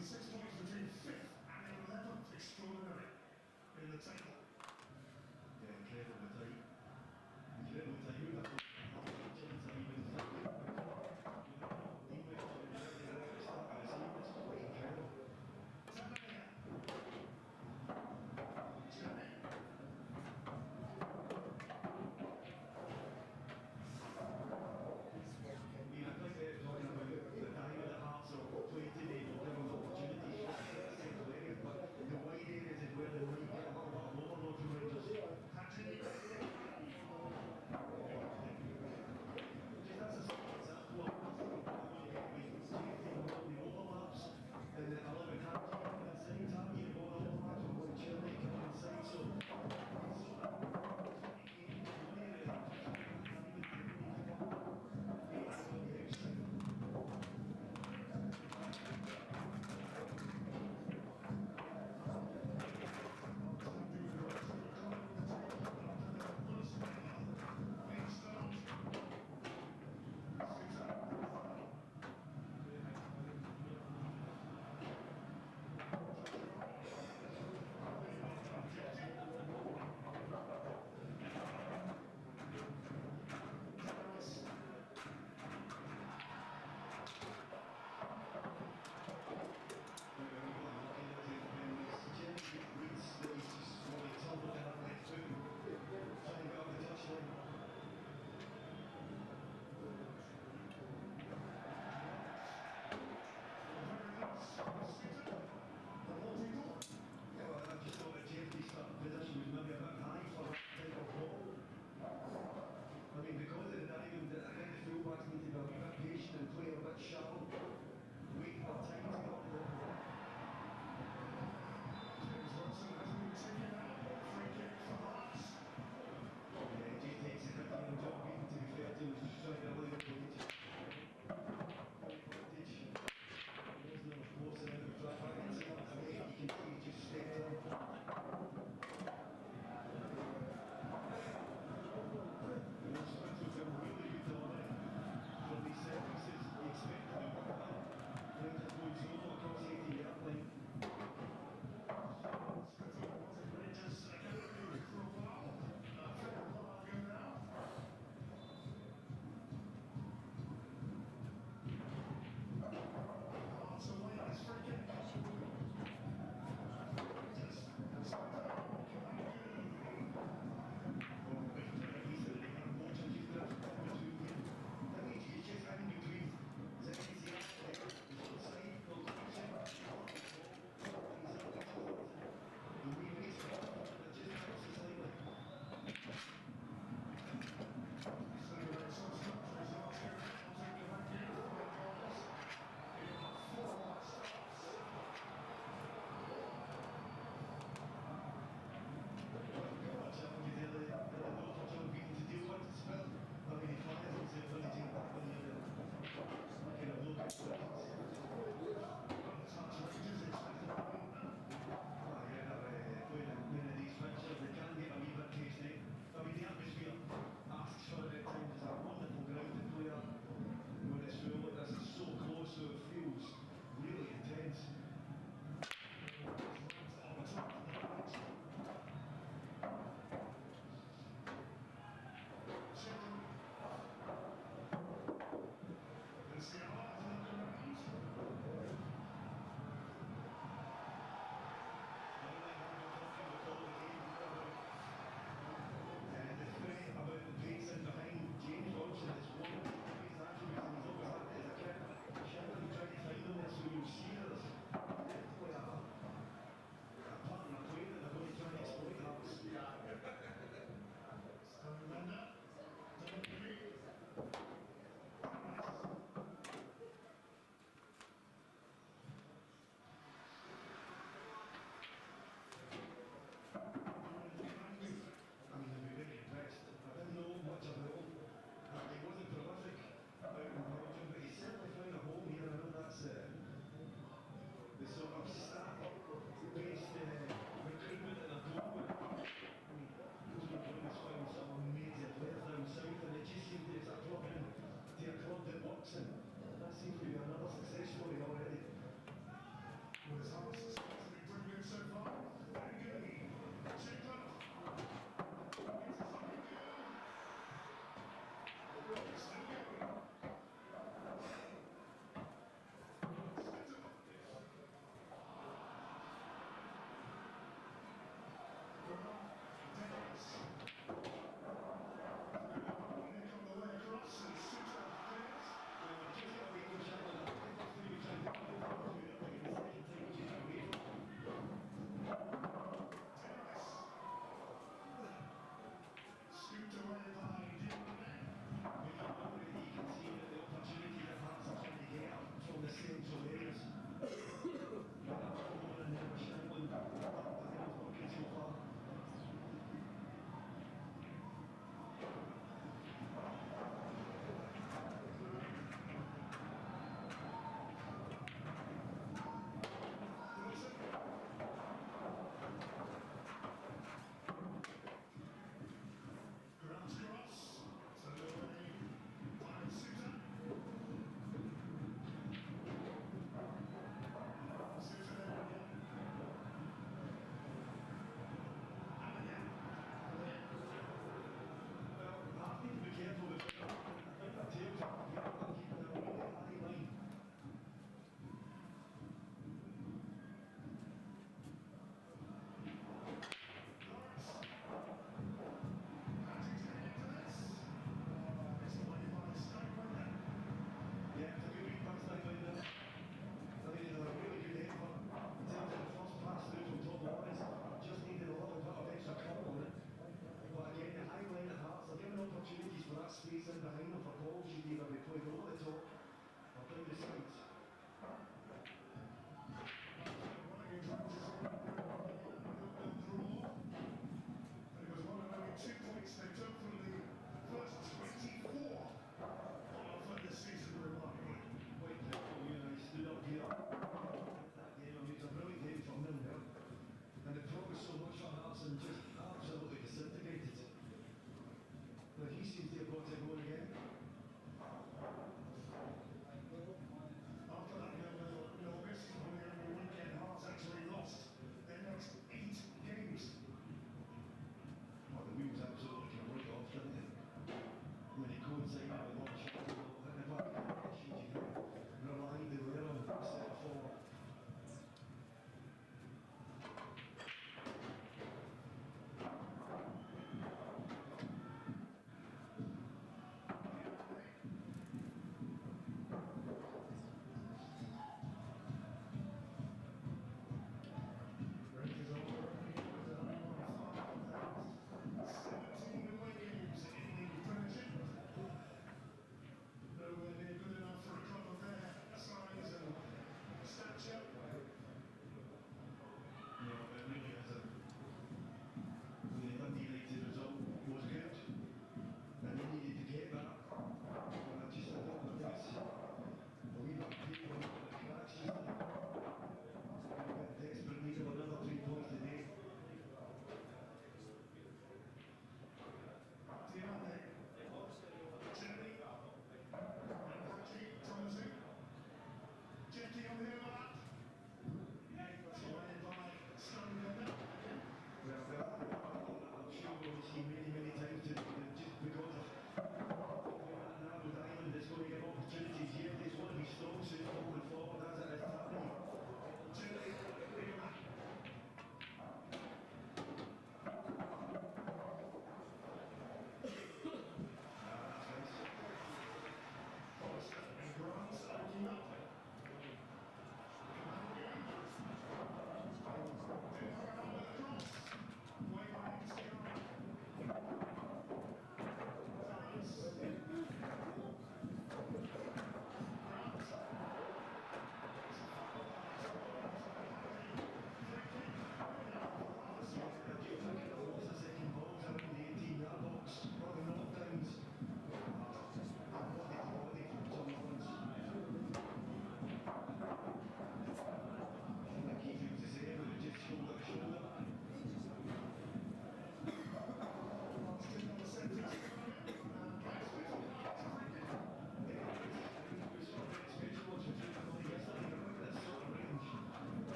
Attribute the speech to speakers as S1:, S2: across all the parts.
S1: only 6 points between 5th and 11th. Extraordinary in the table.
S2: Yeah, incredible time. Incredible time. I think they're talking about the time of the Hearts are playing today will give them opportunities to but the wide areas is where they might get a little bit more.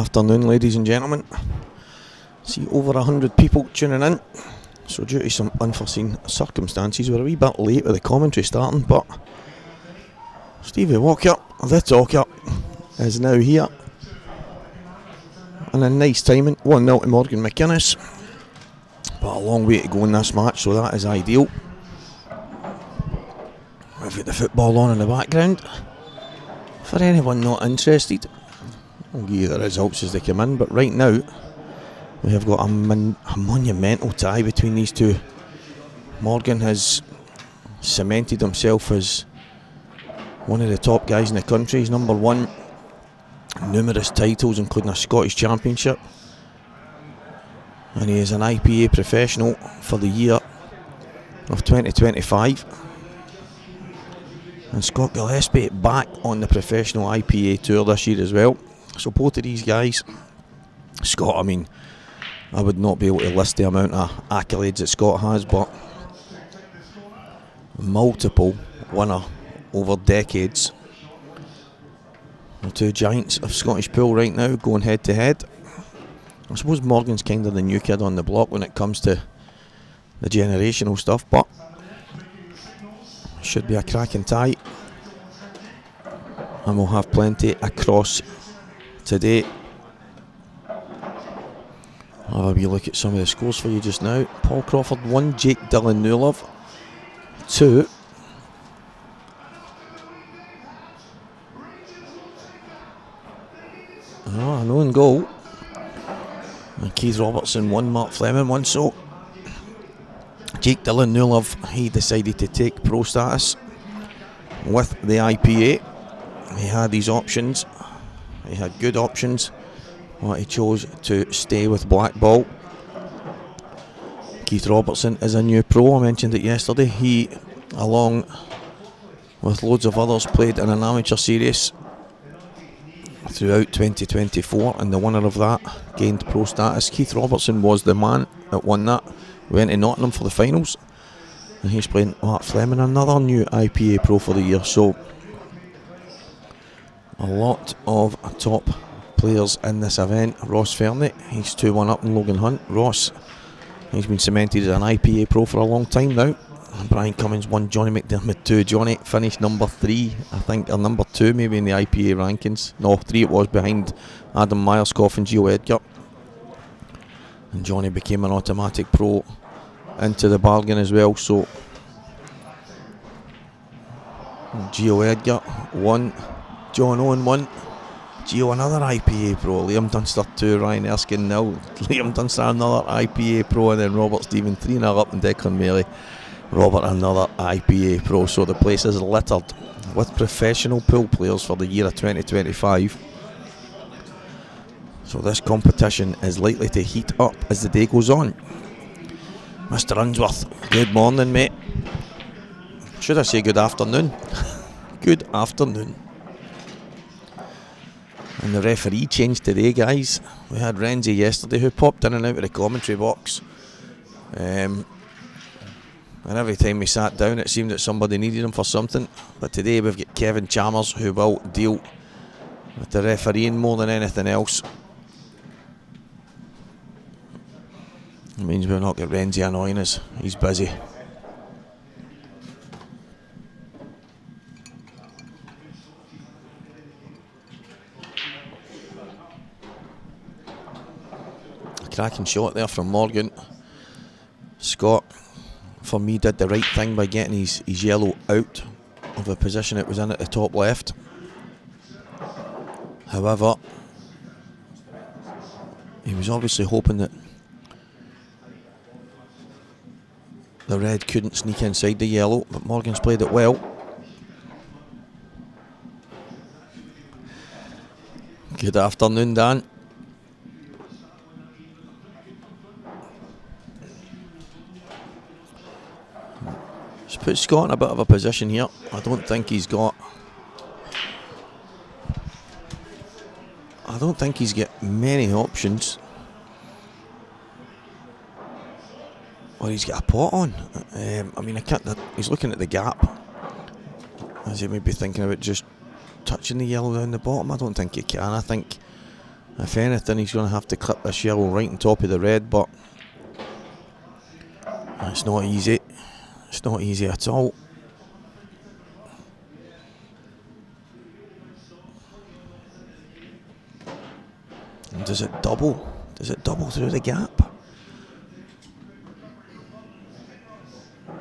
S3: afternoon, ladies and gentlemen. See over 100 people tuning in. So due to some unforeseen circumstances, we're a wee bit late with the commentary starting, but Stevie Walker, the talker, is now here. And a nice timing, 1-0 to Morgan McInnes. But a long way to go in this match, so that is ideal. We've got the football on in the background. For anyone not interested, I'll give you the results as they come in, but right now we have got a monumental tie between these two. Morgan has cemented himself as one of the top guys in the country. He's number one, numerous titles including a Scottish Championship, and he is an IPA professional for the year of 2025. And Scott Gillespie back on the professional IPA tour this year as well. So both of these guys, Scott, I mean, I would not be able to list the amount of accolades that Scott has, but multiple winner over decades. The two giants of Scottish pool right now going head to head. I suppose Morgan's kind of the new kid on the block when it comes to the generational stuff, but should be a cracking tie, and we'll have plenty across today. I'll have a wee look at some of the scores for you just now. Paul Crawford 1, Jake Dylan Newlove 2. An own goal. And Keith Robertson 1, Mark Fleming 1. So Jake Dylan Newlove, he decided to take pro status with the IPA. He had these options. He had good options, but he chose to stay with Black Ball. Keith Robertson is a new pro. I mentioned it yesterday. He, along with loads of others, played in an amateur series throughout 2024, and the winner of that gained pro status. Keith Robertson was the man that won that. Went to Nottingham for the finals, and he's playing Mark Fleming, another new IPA pro for the year. So a lot of top players in this event. Ross Fernie, he's 2-1 up in Logan Hunt. Ross, he's been cemented as an IPA pro for a long time now. And Brian Cummins 1, Johnny McDermott 2. Johnny finished number 3, I think, or number 2 maybe in the IPA rankings. No, 3 it was, behind Adam Myerscough and Gio Edgar. And Johnny became an automatic pro into the bargain as well. So Gio Edgar 1, John Owen 1, Gio another IPA pro, Liam Dunster 2, Ryan Erskine 0, Liam Dunster another IPA pro, and then Robert Stephen 3-0 up in Declan Mealy. Robert another IPA pro. So the place is littered with professional pool players for the year of 2025. So this competition is likely to heat up as the day goes on. Mr. Unsworth, good morning, mate. Should I say good afternoon? Good afternoon. And the referee changed today, guys. We had Renzi yesterday who popped in and out of the commentary box. And every time we sat down it seemed that somebody needed him for something. But today we've got Kevin Chalmers who will deal with the refereeing more than anything else. It means we'll not get Renzi annoying us. He's busy. A cracking shot there from Morgan. Scott, for me, did the right thing by getting his yellow out of the position it was in at the top left. However, he was obviously hoping that the red couldn't sneak inside the yellow, but Morgan's played it well. Good afternoon, Dan. Just put Scott in a bit of a position here. I don't think he's got many options. Or he's got a pot on. I mean, he's looking at the gap. As he may be thinking about just touching the yellow down the bottom. I don't think he can. I think If anything, he's going to have to clip this yellow right on top of the red, but it's not easy. It's not easy at all. And does it double? Does it double through the gap?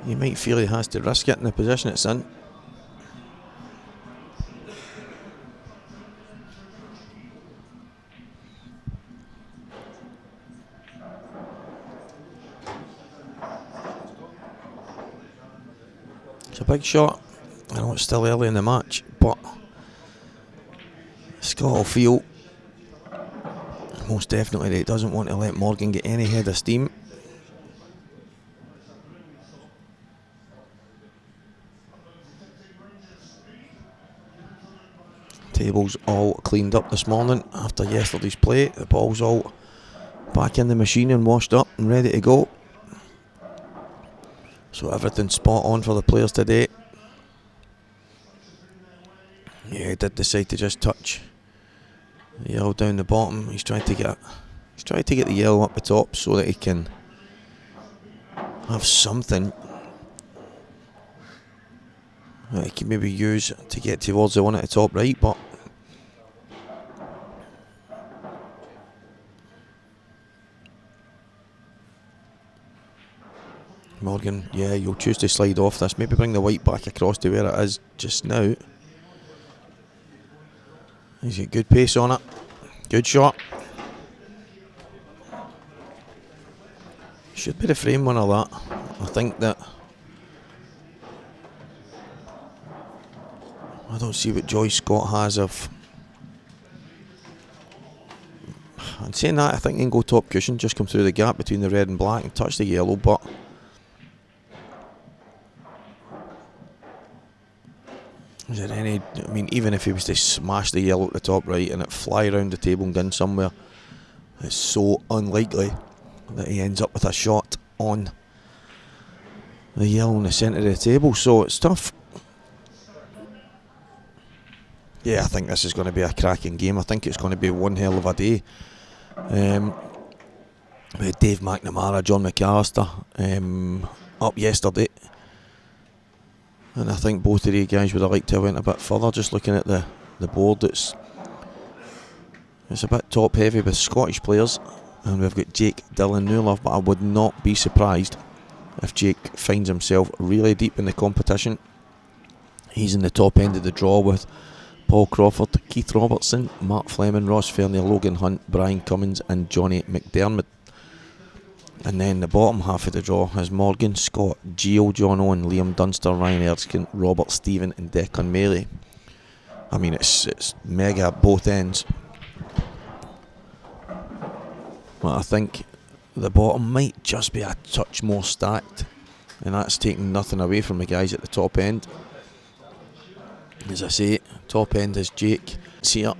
S3: You might feel he has to risk it in the position it's in. It's a big shot. I know it's still early in the match, but Scott will feel most definitely that he doesn't want to let Morgan get any head of steam. Table's all cleaned up this morning after yesterday's play. The ball's all back in the machine and washed up and ready to go. So everything's spot on for the players today. Yeah, he did decide to just touch the yellow down the bottom. He's trying to get the yellow up the top so that he can have something that he can maybe use to get towards the one at the top right, but Morgan, yeah, you'll choose to slide off this, maybe bring the white back across to where it is just now. He's got good pace on it, good shot. Should be the frame winner that. I think that I don't see what Joyce Scott has of. And saying that, I think he can go top cushion, just come through the gap between the red and black and touch the yellow, but is there any, I mean, even if he was to smash the yellow at the top right and it fly around the table and go in somewhere, it's so unlikely that he ends up with a shot on the yellow in the centre of the table, so it's tough. Yeah, I think this is going to be a cracking game. I think it's going to be one hell of a day. We had Dave McNamara, John McAllister up yesterday, and I think both of these guys would have liked to have went a bit further. Just looking at the board, it's a bit top heavy with Scottish players, and we've got Jake Dillon Newlove, but I would not be surprised if Jake finds himself really deep in the competition. He's in the top end of the draw with Paul Crawford, Keith Robertson, Mark Fleming, Ross Fernie, Logan Hunt, Brian Cummins and Johnny McDermott. And then the bottom half of the draw has Morgan, Scott, Gio, John Owen, Liam Dunster, Ryan Erskine, Robert Stephen and Declan Maley. I mean, it's mega at both ends. But I think the bottom might just be a touch more stacked, and that's taking nothing away from the guys at the top end. As I say, top end is Jake Sear.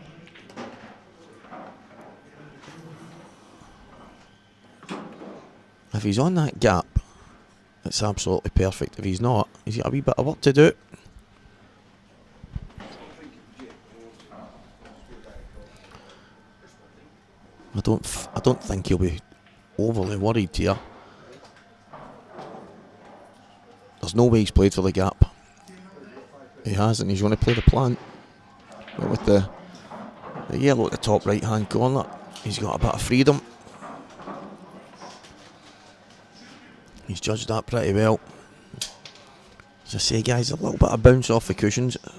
S3: If he's on that gap, it's absolutely perfect. If he's not, he's got a wee bit of work to do. I don't think he'll be overly worried here. There's no way he's played for the gap. He hasn't. He's going to play the plant. But with the yellow at the top right hand corner, he's got a bit of freedom. He's judged that pretty well. As I say, guys, a little bit of bounce off the cushions, so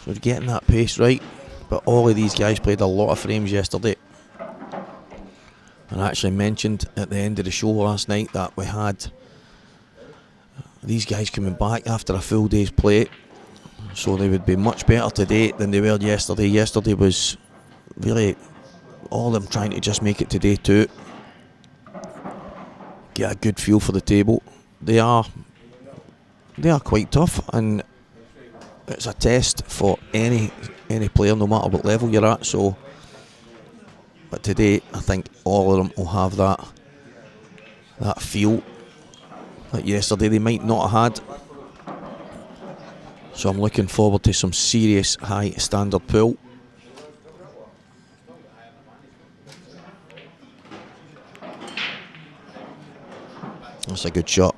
S3: we're getting that pace right. But all of these guys played a lot of frames yesterday. And I actually mentioned at the end of the show last night that we had these guys coming back after a full day's play, so they would be much better today than they were yesterday. Yesterday was really all of them trying to just make it to day two, get a good feel for the table. They are quite tough, and it's a test for any player, no matter what level you're at. So, but today I think all of them will have that feel that yesterday they might not have had. So I'm looking forward to some serious high standard pool. That's a good shot.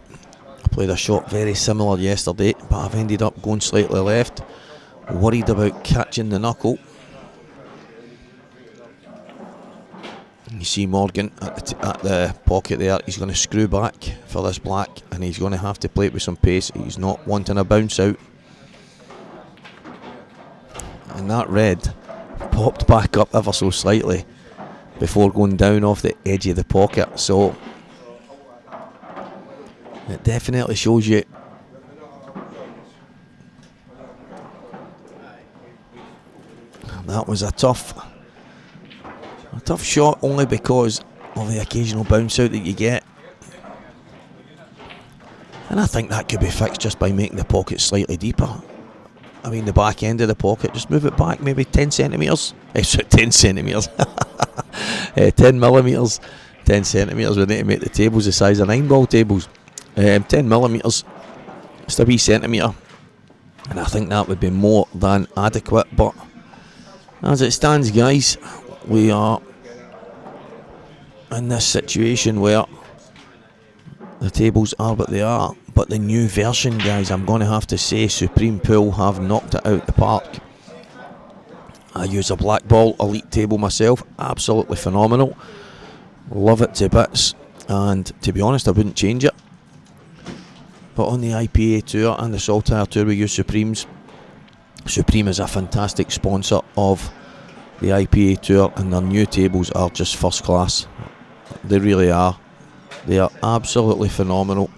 S3: I played a shot very similar yesterday, but I've ended up going slightly left. Worried about catching the knuckle. You see Morgan at the pocket there. He's going to screw back for this black, and he's going to have to play it with some pace. He's not wanting a bounce out. And that red popped back up ever so slightly before going down off the edge of the pocket. So it definitely shows you that was a tough shot, only because of the occasional bounce out that you get. And I think that could be fixed just by making the pocket slightly deeper. I mean, the back end of the pocket, just move it back maybe 10 centimetres. 10 centimetres. 10 millimetres. 10 centimetres. We need to make the tables the size of 9-ball tables. 10 millimetres. Just a wee centimetre. And I think that would be more than adequate. But as it stands, guys, we are in this situation where the tables are what they are. But the new version, guys, I'm going to have to say Supreme Pool have knocked it out the park. I use a black ball elite table myself. Absolutely phenomenal. Love it to bits. And to be honest, I wouldn't change it. But on the IPA Tour and the Saltire Tour, we use Supremes. Supreme is a fantastic sponsor of the IPA Tour, and their new tables are just first class. They really are. They are absolutely phenomenal.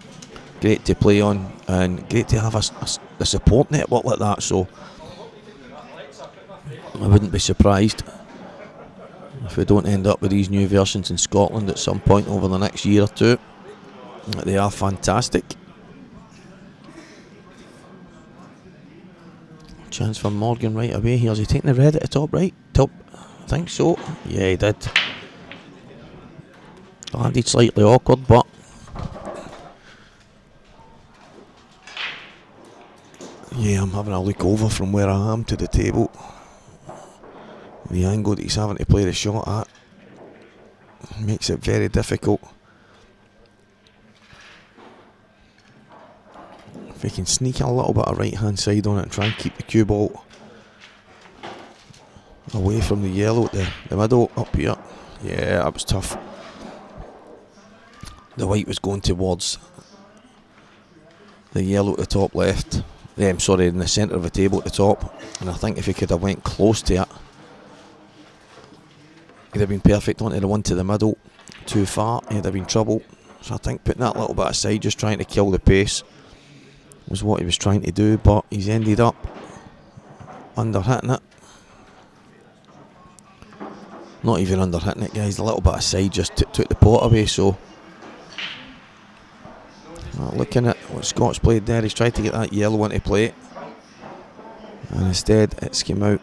S3: Great to play on, and great to have a support network like that. So I wouldn't be surprised if we don't end up with these new versions in Scotland at some point over the next year or two. They are fantastic. Chance for Morgan right away here. Is he taking the red at the top right? Top, I think so. Yeah, he did. Landed slightly awkward, but yeah, I'm having a look over from where I am to the table. The angle that he's having to play the shot at makes it very difficult. If we can sneak a little bit of right hand side on it and try and keep the cue ball away from the yellow at the middle up here. Yeah, that was tough. The white was going towards the yellow at the top left. I'm sorry, in the centre of the table at the top. And I think if he could have went close to it, he'd have been perfect. Onto the one to the middle, too far, he'd have been trouble. So I think putting that little bit aside, just trying to kill the pace, was what he was trying to do. But he's ended up under hitting it. Not even under hitting it, guys. A little bit aside just took the pot away. So looking at what Scott's played there, he's tried to get that yellow into play, and instead it's came out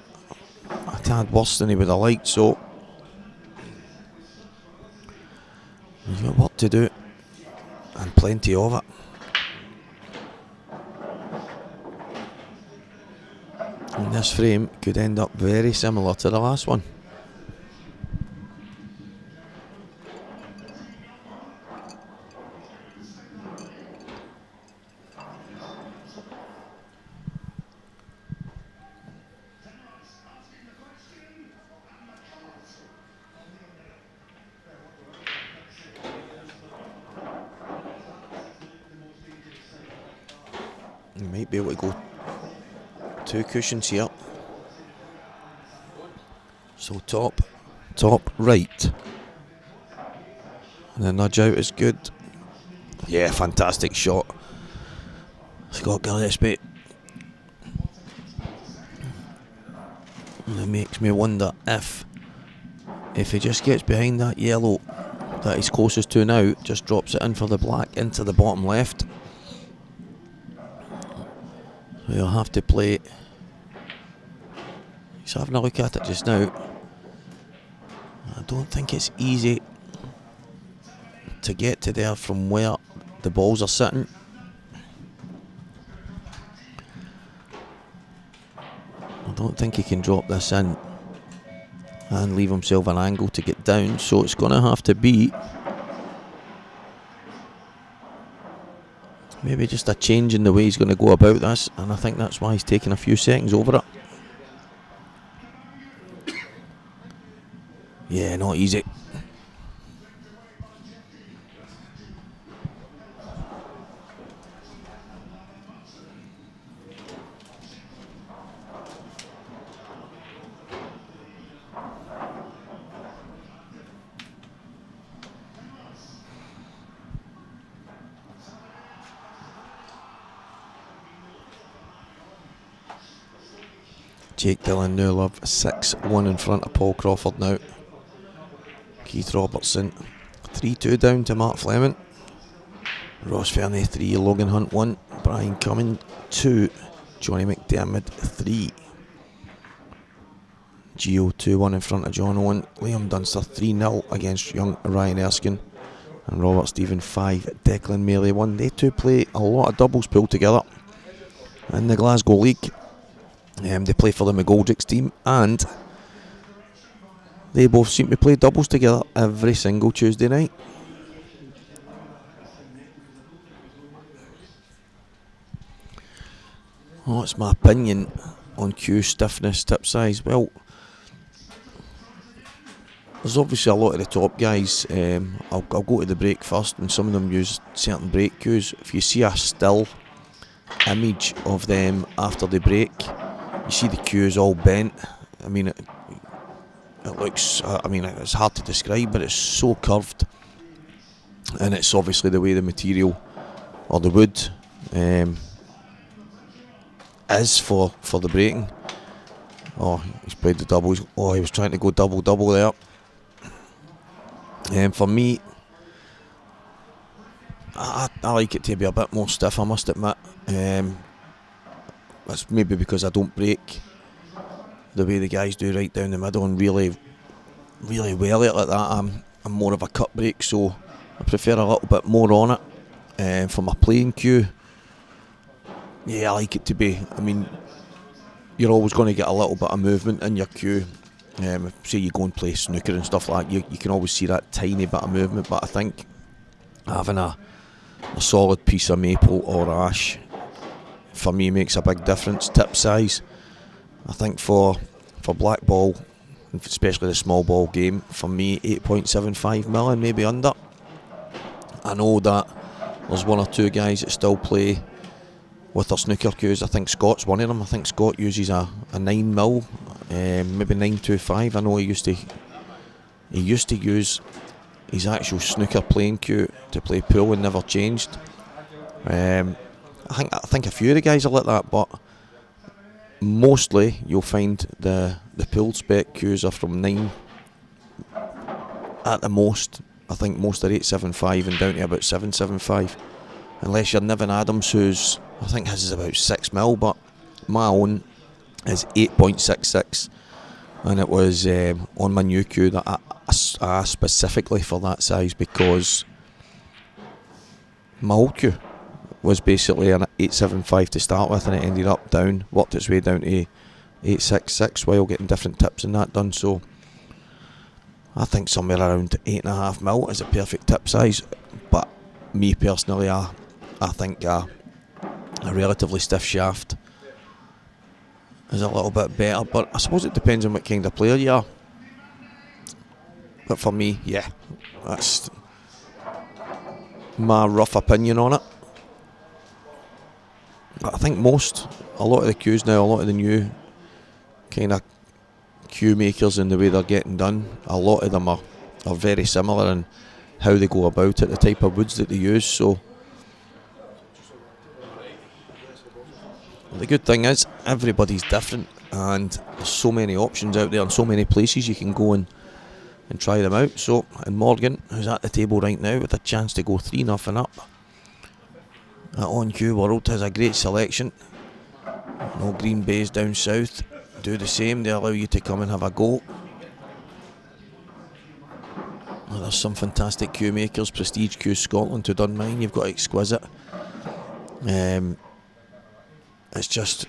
S3: a tad worse than he would have liked. So he's got work to do, and plenty of it. And this frame could end up very similar to the last one. You might be able to go 2 cushions here. So top right. And the nudge out is good. Yeah, fantastic shot. Scott Gillespie. And it makes me wonder if he just gets behind that yellow that he's closest to now, just drops it in for the black into the bottom left. So he'll have to play. He's having a look at it just now. I don't think it's easy to get to there from where the balls are sitting. I don't think he can drop this in and leave himself an angle to get down, so it's going to have to be Maybe just a change in the way he's going to go about this, and I think that's why he's taking a few seconds over it. Yeah, not easy. Jake Dillon now love 6-1 in front of Paul Crawford now. Keith Robertson 3-2 down to Mark Fleming. Ross Fernie 3, Logan Hunt 1, Brian Cumming 2, Johnny McDermott 3. Gio 2-1 in front of John Owen. Liam Dunster 3-0 against young Ryan Erskine. And Robert Stephen 5, Declan Mealy 1. They two play a lot of doubles pulled together in the Glasgow League. They play for the McGoldrick's team, and they both seem to play doubles together every single Tuesday night. What's my opinion on Q stiffness, tip size? Well, there's obviously a lot of the top guys. I'll go to the break first, and some of them use certain break cues. If you see a still image of them after the break, you see the cues all bent. I mean, it looks, it's hard to describe, but it's so curved. And it's obviously the way the material or the wood is for the breaking. Oh, he's played the doubles. Oh, he was trying to go double there. For me, I like it to be a bit more stiff, I must admit. That's maybe because I don't break the way the guys do right down the middle and really well it like that. I'm more of a cut break, so I prefer a little bit more on it. For my playing cue, yeah, I like it to be, you're always going to get a little bit of movement in your cue. Say you go and play snooker and stuff like that, you can always see that tiny bit of movement, but I think having a solid piece of maple or ash for me makes a big difference. Tip size, I think for black ball, especially the small ball game, for me 8.75 million, maybe under. I know that there's one or two guys that still play with their snooker cues. I think Scott's one of them. I think Scott uses a 9 mil, maybe 925. I know he used to use his actual snooker playing cue to play pool and never changed. I think a few of the guys are like that, but mostly you'll find the pool spec cues are from 9 at the most. I think most are 875 and down to about 775, unless you're Niven Adams, who's, I think his is about 6 mil, but my own is 8.66, and it was on my new cue that I asked specifically for that size because my old cue was basically an 875 to start with, and it ended up worked its way down to 866 while getting different tips and that done. So I think somewhere around 8.5 mil is a perfect tip size, but me personally, I think a relatively stiff shaft is a little bit better, but I suppose it depends on what kind of player you are. But for me, yeah, that's my rough opinion on it. But I think a lot of the cues now, a lot of the new kind of cue makers and the way they're getting done, a lot of them are very similar in how they go about it, the type of woods that they use. So the good thing is everybody's different, and there's so many options out there and so many places you can go and try them out. So, and Morgan, who's at the table right now with a chance to go 3-0 up at On Cue World, has a great selection. No Green Bays down south do the same, they allow you to come and have a go. Well, there's some fantastic cue makers. Prestige Cue Scotland to done mine, you've got Exquisite. It's just,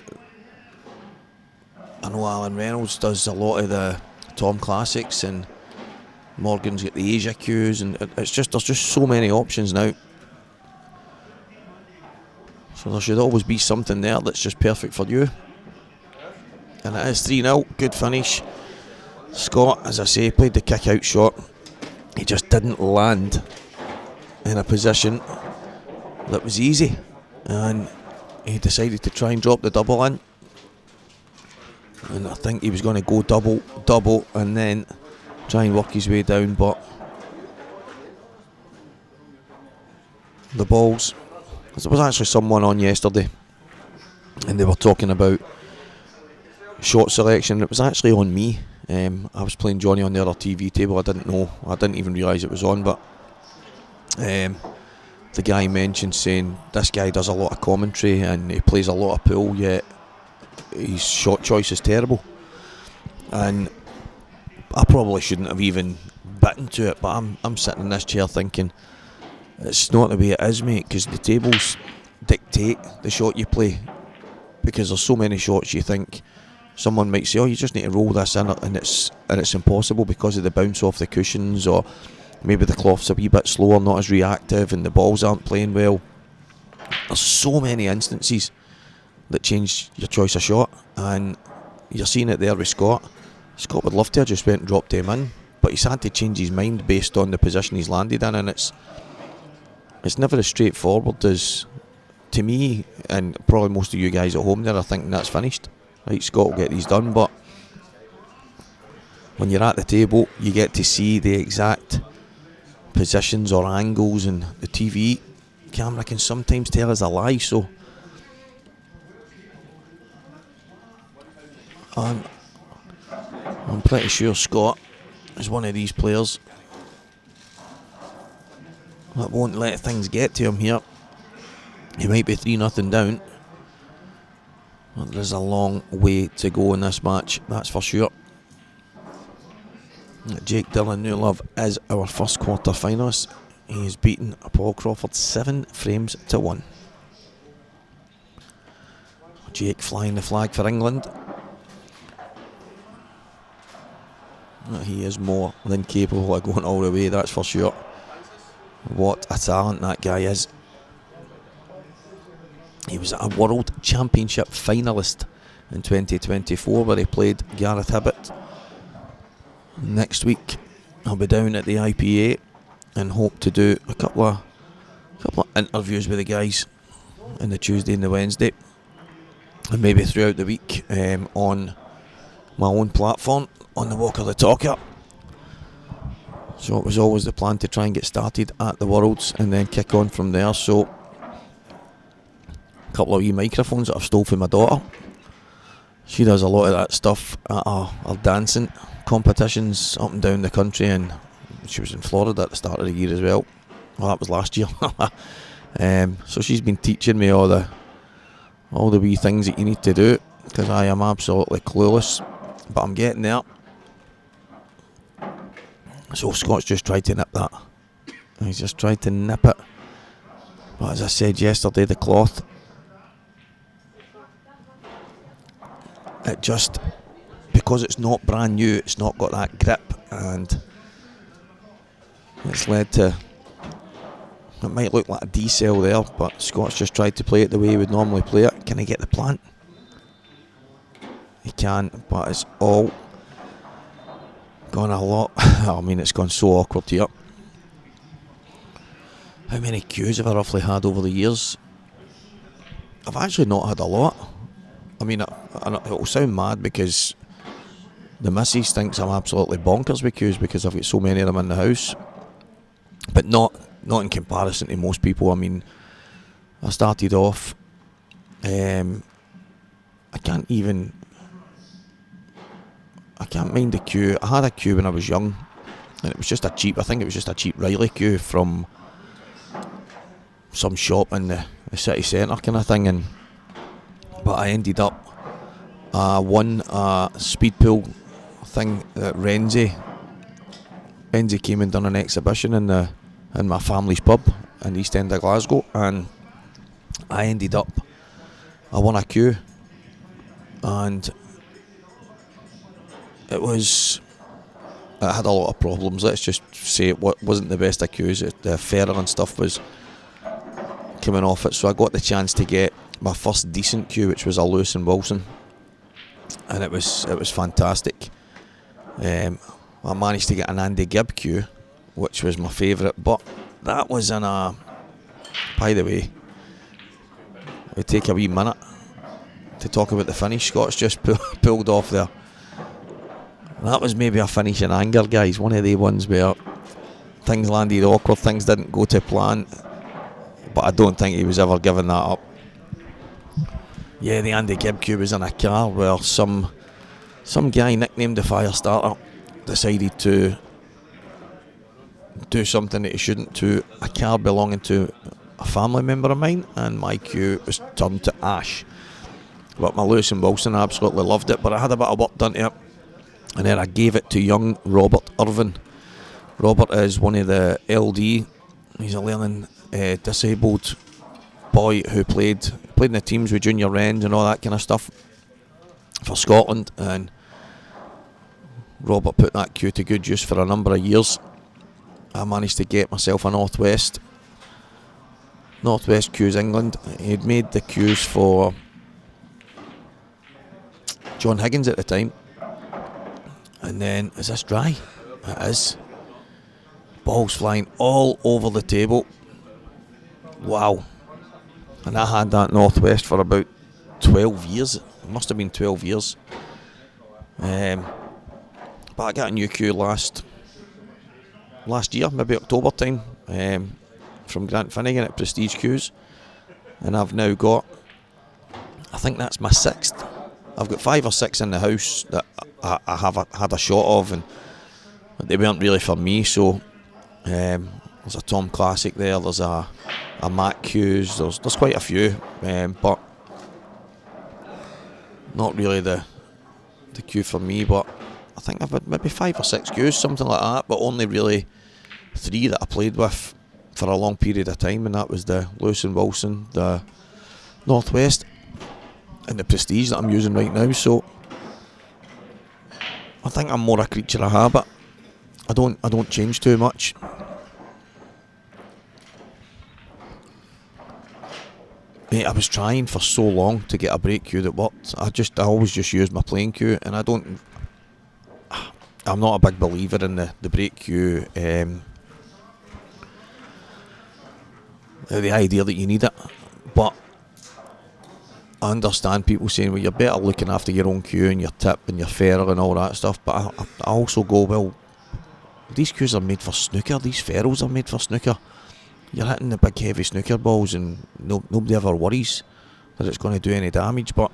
S3: I know Alan Reynolds does a lot of the Tom Classics, and Morgan's got the Asia cues, and it's just, there's just so many options now. So there should always be something there that's just perfect for you. And it is 3-0, good finish. Scott, as I say, played the kick out shot. He just didn't land in a position that was easy, and he decided to try and drop the double in. And I think he was going to go double, and then try and work his way down, but the balls, there was actually someone on yesterday and they were talking about shot selection. It was actually on me. I was playing Johnny on the other TV table. I didn't even realise it was on, but the guy mentioned saying this guy does a lot of commentary and he plays a lot of pool, yet his shot choice is terrible. And I probably shouldn't have even bitten to it, but I'm sitting in this chair thinking it's not the way it is, mate, because the tables dictate the shot you play, because there's so many shots you think someone might say, oh, you just need to roll this in, and it's impossible because of the bounce off the cushions, or maybe the cloth's a wee bit slower, not as reactive, and the balls aren't playing well. There's so many instances that change your choice of shot, and you're seeing it there with Scott. Scott would love to have just went and dropped him in, but he's had to change his mind based on the position he's landed in, and it's never as straightforward as, to me, and probably most of you guys at home there are thinking that's finished. Right, Scott will get these done, but when you're at the table, you get to see the exact positions or angles, and the TV camera can sometimes tell us a lie, so I'm pretty sure Scott is one of these players that won't let things get to him here. He might be 3-0 down, but there's a long way to go in this match, that's for sure. Jake Dillon Newlove is our first quarter finalist. He has beaten Paul Crawford 7-1. Jake flying the flag for England. He is more than capable of going all the way, that's for sure. What a talent that guy is. He was a World Championship finalist in 2024 where he played Gareth Hibbett. Next week I'll be down at the IPA and hope to do a couple of interviews with the guys on the Tuesday and the Wednesday, and maybe throughout the week on my own platform on the Walk of the Talker. So it was always the plan to try and get started at the Worlds and then kick on from there. So a couple of wee microphones that I've stole from my daughter. She does a lot of that stuff at our dancing competitions up and down the country, and she was in Florida at the start of the year as well. Well, that was last year. So she's been teaching me all the wee things that you need to do, because I am absolutely clueless, but I'm getting there. So Scott's just tried to nip that. He's just tried to nip it. But as I said yesterday, the cloth, it just, because it's not brand new, it's not got that grip, and it's led to, it might look like a D-cell there, but Scott's just tried to play it the way he would normally play it. Can he get the plant? He can, but it's all gone a lot. I mean, it's gone so awkward here. How many cues have I roughly had over the years? I've actually not had a lot. I mean, it will sound mad because the missus thinks I'm absolutely bonkers with cues because I've got so many of them in the house, but not in comparison to most people. I mean, I started off, I can't mind the cue. I had a cue when I was young, and it was just I think it was just a cheap Riley cue from some shop in the city centre kind of thing, but I ended up won a speed pool thing at Renzi came and done an exhibition in my family's pub in the East End of Glasgow, and I won a cue, and it had a lot of problems. Let's just say it wasn't the best of cues. The fairer and stuff was coming off it, so I got the chance to get my first decent cue, which was a Lewis and Wilson, and it was fantastic. I managed to get an Andy Gibb cue, which was my favourite, but that was in a, by the way, it would take a wee minute to talk about the finish Scott's just pulled off there. That was maybe a finish in anger, guys, one of the ones where things landed awkward, things didn't go to plan, but I don't think he was ever giving that up. Yeah, the Andy Gibb cue was in a car where some guy nicknamed the Firestarter decided to do something that he shouldn't to a car belonging to a family member of mine, and my cue was turned to ash. But my Lewis and Wilson, I absolutely loved it, but I had a bit of work done to it, and then I gave it to young Robert Irvin. Robert is one of the LD, he's a learning disabled boy who played in the teams with junior Wrens and all that kind of stuff for Scotland, and Robert put that cue to good use for a number of years. I managed to get myself a Northwest Cues England. He'd made the cues for John Higgins at the time. And then, is this dry? It is. Balls flying all over the table. Wow. And I had that Northwest for about 12 years. It must have been 12 years. But I got a new cue last year, maybe October time, from Grant Finnegan at Prestige Cues, and I've now got, I think that's my 6th. I've got 5 or 6 in the house that I have had a shot of, and they weren't really for me. So there's a Tom Classic there, there's a Mac Cues, there's quite a few, but not really the cue for me. But I think I've had maybe 5 or 6 cues, something like that, but only really 3 that I played with for a long period of time, and that was the Lewis and Wilson, the Northwest, and the Prestige that I'm using right now. So I think I'm more a creature of habit. I don't change too much. Mate, I was trying for so long to get a break cue that worked. I always just use my playing cue, and I'm not a big believer in the break cue. The idea that you need it, but I understand people saying, well, you're better looking after your own cue and your tip and your ferrule and all that stuff, but I also go, well, these cues are made for snooker, these ferrules are made for snooker. You're hitting the big heavy snooker balls, and nobody ever worries that it's going to do any damage. But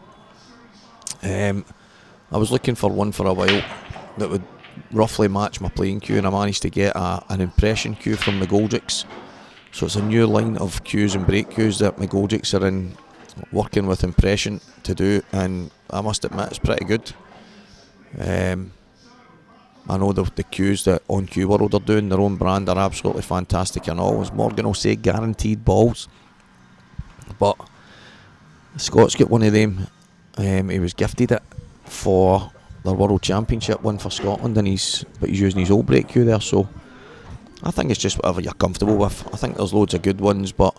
S3: I was looking for one for a while that would roughly match my playing cue, and I managed to get an impression cue from McGoldrick's. So it's a new line of cues and break cues that McGoldrick's are in, working with impression to do, and I must admit it's pretty good. I know the cues that On Cue World are doing, their own brand, are absolutely fantastic and all. As Morgan will say, guaranteed balls. But Scott's got one of them. He was gifted it for the World Championship one for Scotland, and he's using his old break cue there. So I think it's just whatever you're comfortable with. I think there's loads of good ones, but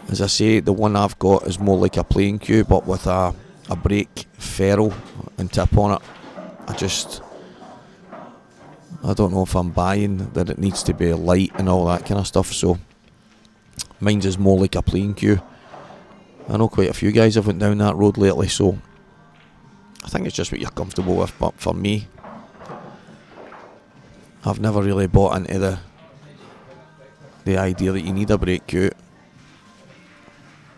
S3: as I say, the one I've got is more like a playing cue, but with a break ferrule and tip on it. I don't know if I'm buying that it needs to be light and all that kind of stuff, so mine's is more like a playing cue. I know quite a few guys have went down that road lately, so I think it's just what you're comfortable with. But for me, I've never really bought into the idea that you need a break cue,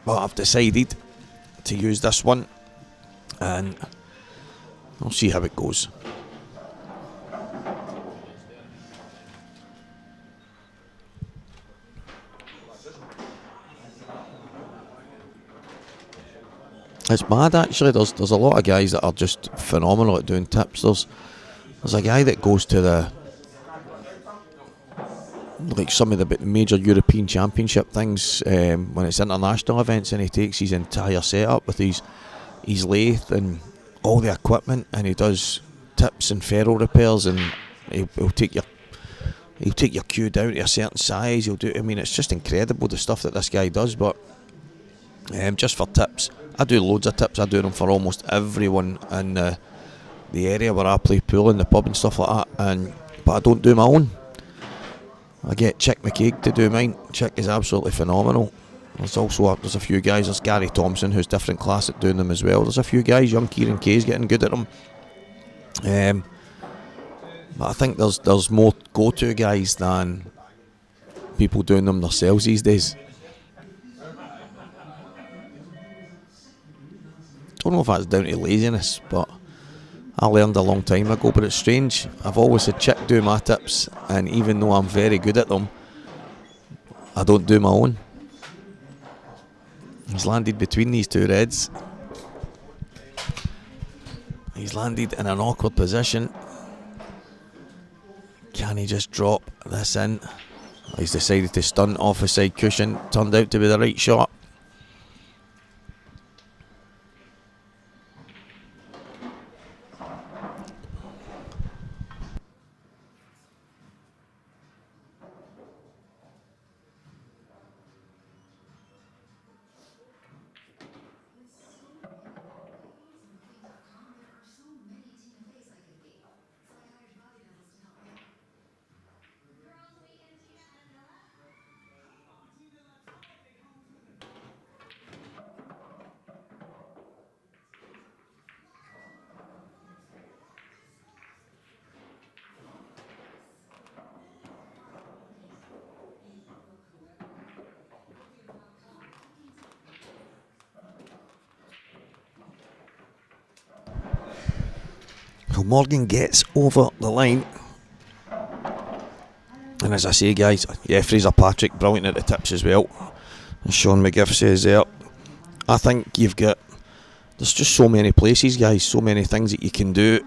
S3: but I've decided to use this one, and I'll see how it goes. It's mad actually, there's a lot of guys that are just phenomenal at doing tips. There's a guy that goes to some of the major European Championship things when it's international events, and he takes his entire setup with his lathe and all the equipment, and he does tips and ferrule repairs, and he'll take your He'll take your cue down to a certain size. He'll do. I mean, it's just incredible the stuff that this guy does. But just for tips, I do loads of tips. I do them for almost everyone in the area where I play pool in the pub and stuff like that. But I don't do my own. I get Chick McCaig to do mine. Chick is absolutely phenomenal. There's a few guys. There's Gary Thompson, who's different class at doing them as well. There's a few guys. Young Kieran Kay's getting good at them. But I think there's more go-to guys than people doing them themselves these days. Don't know if that's down to laziness, but I learned a long time ago. But it's strange. I've always had Chick do my tips, and even though I'm very good at them, I don't do my own. He's landed between these two reds. He's landed in an awkward position. Can he just drop this in? He's decided to stunt off the side cushion. Turned out to be the right shot. Morgan gets over the line, and as I say, guys, Fraser Patrick brilliant at the tips as well. And Sean McGiff says there, I think there's just so many places, guys, so many things that you can do.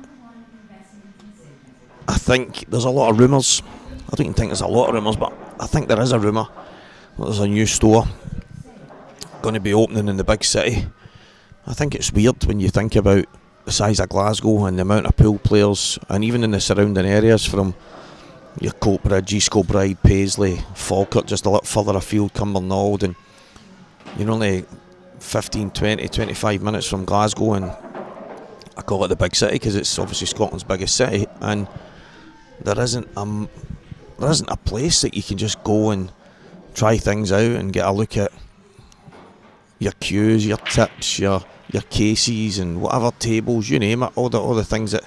S3: I think there's a lot of rumours. I don't even think there's a lot of rumours, but I think there is a rumour that there's a new store going to be opening in the big city. I think it's weird when you think about the size of Glasgow and the amount of pool players, and even in the surrounding areas from your Coatbridge, East Kilbride, Paisley, Falkirk, just a lot further afield, Cumbernauld, and you're only 15, 20, 25 minutes from Glasgow, and I call it the big city because it's obviously Scotland's biggest city, and there isn't a place that you can just go and try things out and get a look at your cues, your tips, your cases and whatever, tables, you name it, all the things that.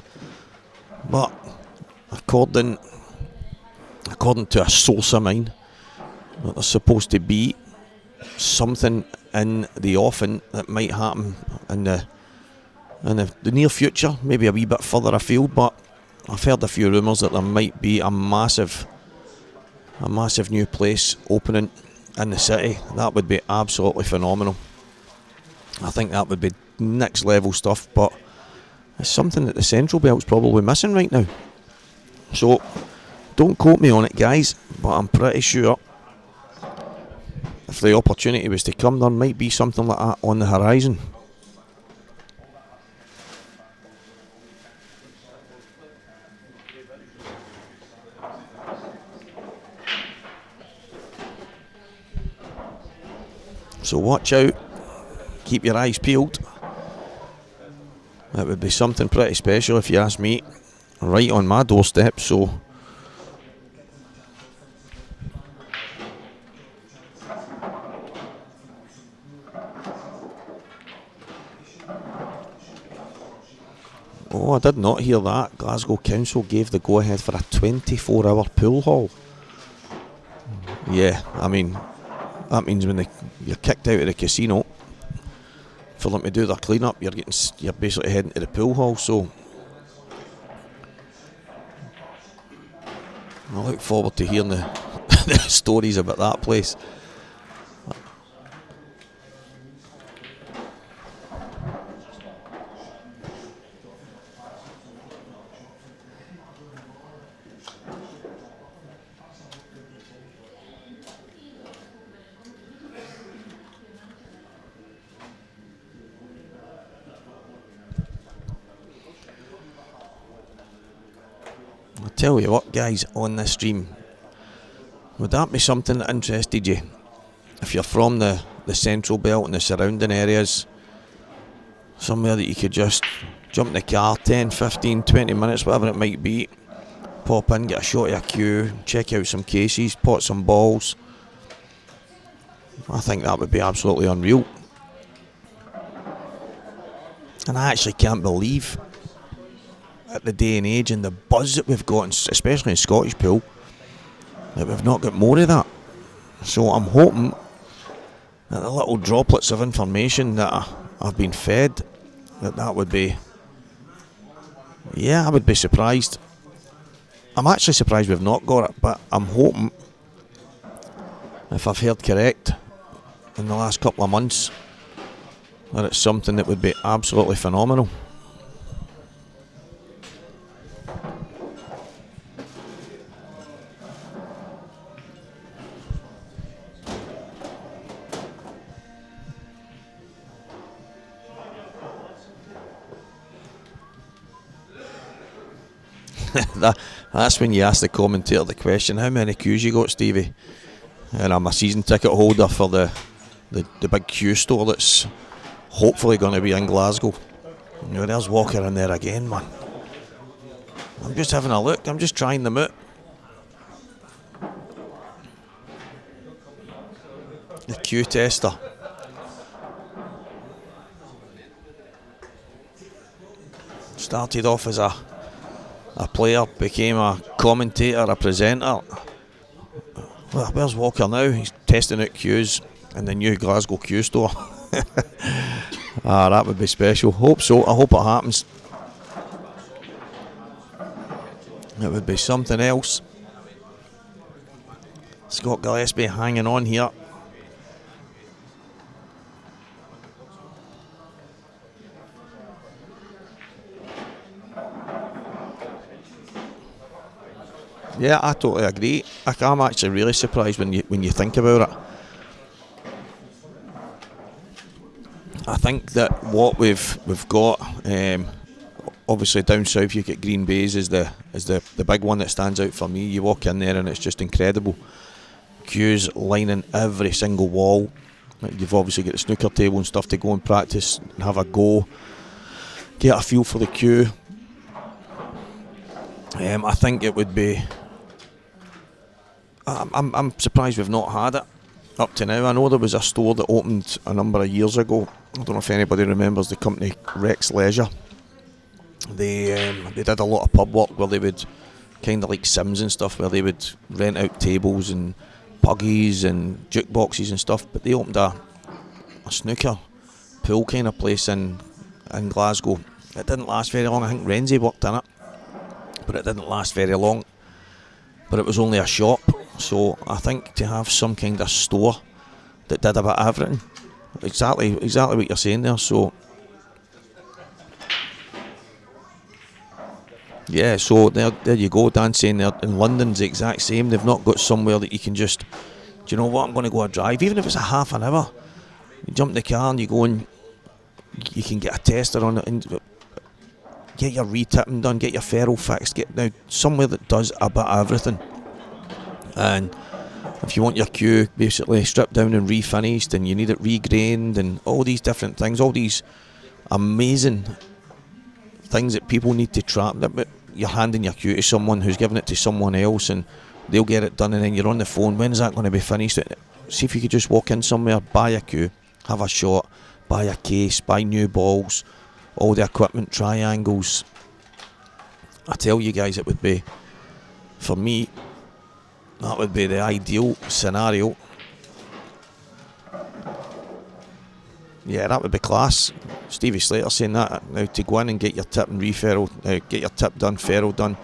S3: But according to a source of mine, there's supposed to be something in the offing that might happen in the near future, maybe a wee bit further afield. But I've heard a few rumours that there might be a massive new place opening in the city. That would be absolutely phenomenal. I think that would be next level stuff, but it's something that the Central Belt's probably missing right now. So don't quote me on it, guys, but I'm pretty sure if the opportunity was to come, there might be something like that on the horizon. So watch out, keep your eyes peeled. It would be something pretty special if you ask me, right on my doorstep. So I did not hear that. Glasgow Council gave the go-ahead for a 24-hour pool hall. Yeah, I mean, that means when you're kicked out of the casino for them to do their clean-up, you're basically heading to the pool hall. So I look forward to hearing the stories about that place. Tell you what, guys, on this stream, Would that be something that interested you? If you're from the central belt and the surrounding areas, somewhere that you could just jump in the car 10, 15, 20 minutes, whatever it might be, pop in, get a shot of your cue, check out some cases, pot some balls. I think that would be absolutely unreal. And I actually can't believe, at the day and age and the buzz that we've got, especially in Scottish pool, that we've not got more of that. So I'm hoping that the little droplets of information that I've been fed, that would be, I would be surprised. I'm actually surprised we've not got it, but I'm hoping, if I've heard correct in the last couple of months, that it's something that would be absolutely phenomenal. That's when you ask the commentator the question, how many cues you got, Stevie? And I'm a season ticket holder for the big Q store that's hopefully going to be in Glasgow. You know, there's Walker in there again, man. I'm just having a look, I'm just trying them out. The Q tester. Started off as a player, became a commentator, a presenter. Well, where's Walker now? He's testing out cues in the new Glasgow Q store. That would be special. Hope so. I hope it happens. It would be something else. Scott Gillespie hanging on here. Yeah, I totally agree. I'm actually really surprised when you think about it. I think that what we've got, obviously down south you get Green Bay's is the big one that stands out for me. You walk in there and it's just incredible. Queues lining every single wall. You've obviously got the snooker table and stuff to go and practice and have a go, get a feel for the queue. I think it would be. I'm surprised we've not had it up to now. I know there was a store that opened a number of years ago. I don't know if anybody remembers the company Rex Leisure. They did a lot of pub work where they would, kind of like Sims and stuff, where they would rent out tables and buggies and jukeboxes and stuff. But they opened a snooker pool kind of place in Glasgow. It didn't last very long. I think Renzi worked in it, but it didn't last very long. But it was only a shop, so I think to have some kind of store that did a bit of everything, exactly what you're saying there. So yeah, so there you go. Dan's saying there in London's the exact same. They've not got somewhere that you can just, do you know what, I'm going to go a drive, even if it's a half an hour. You jump in the car and you go and you can get a tester on it and get your re-tipping done, get your ferrule fixed, get now somewhere that does a bit of everything. And if you want your cue basically stripped down and refinished, and you need it regrained, and all these different things, all these amazing things that people need to trap, that you're handing your cue to someone who's giving it to someone else, and they'll get it done, and then you're on the phone, when's that going to be finished? See if you could just walk in somewhere, buy a cue, have a shot, buy a case, buy new balls, all the equipment, triangles. I tell you guys, it would be, for me, that would be the ideal scenario. Yeah, that would be class. Stevie Slater saying that now, to go in and get your tip and referral, get your tip done, ferrule done,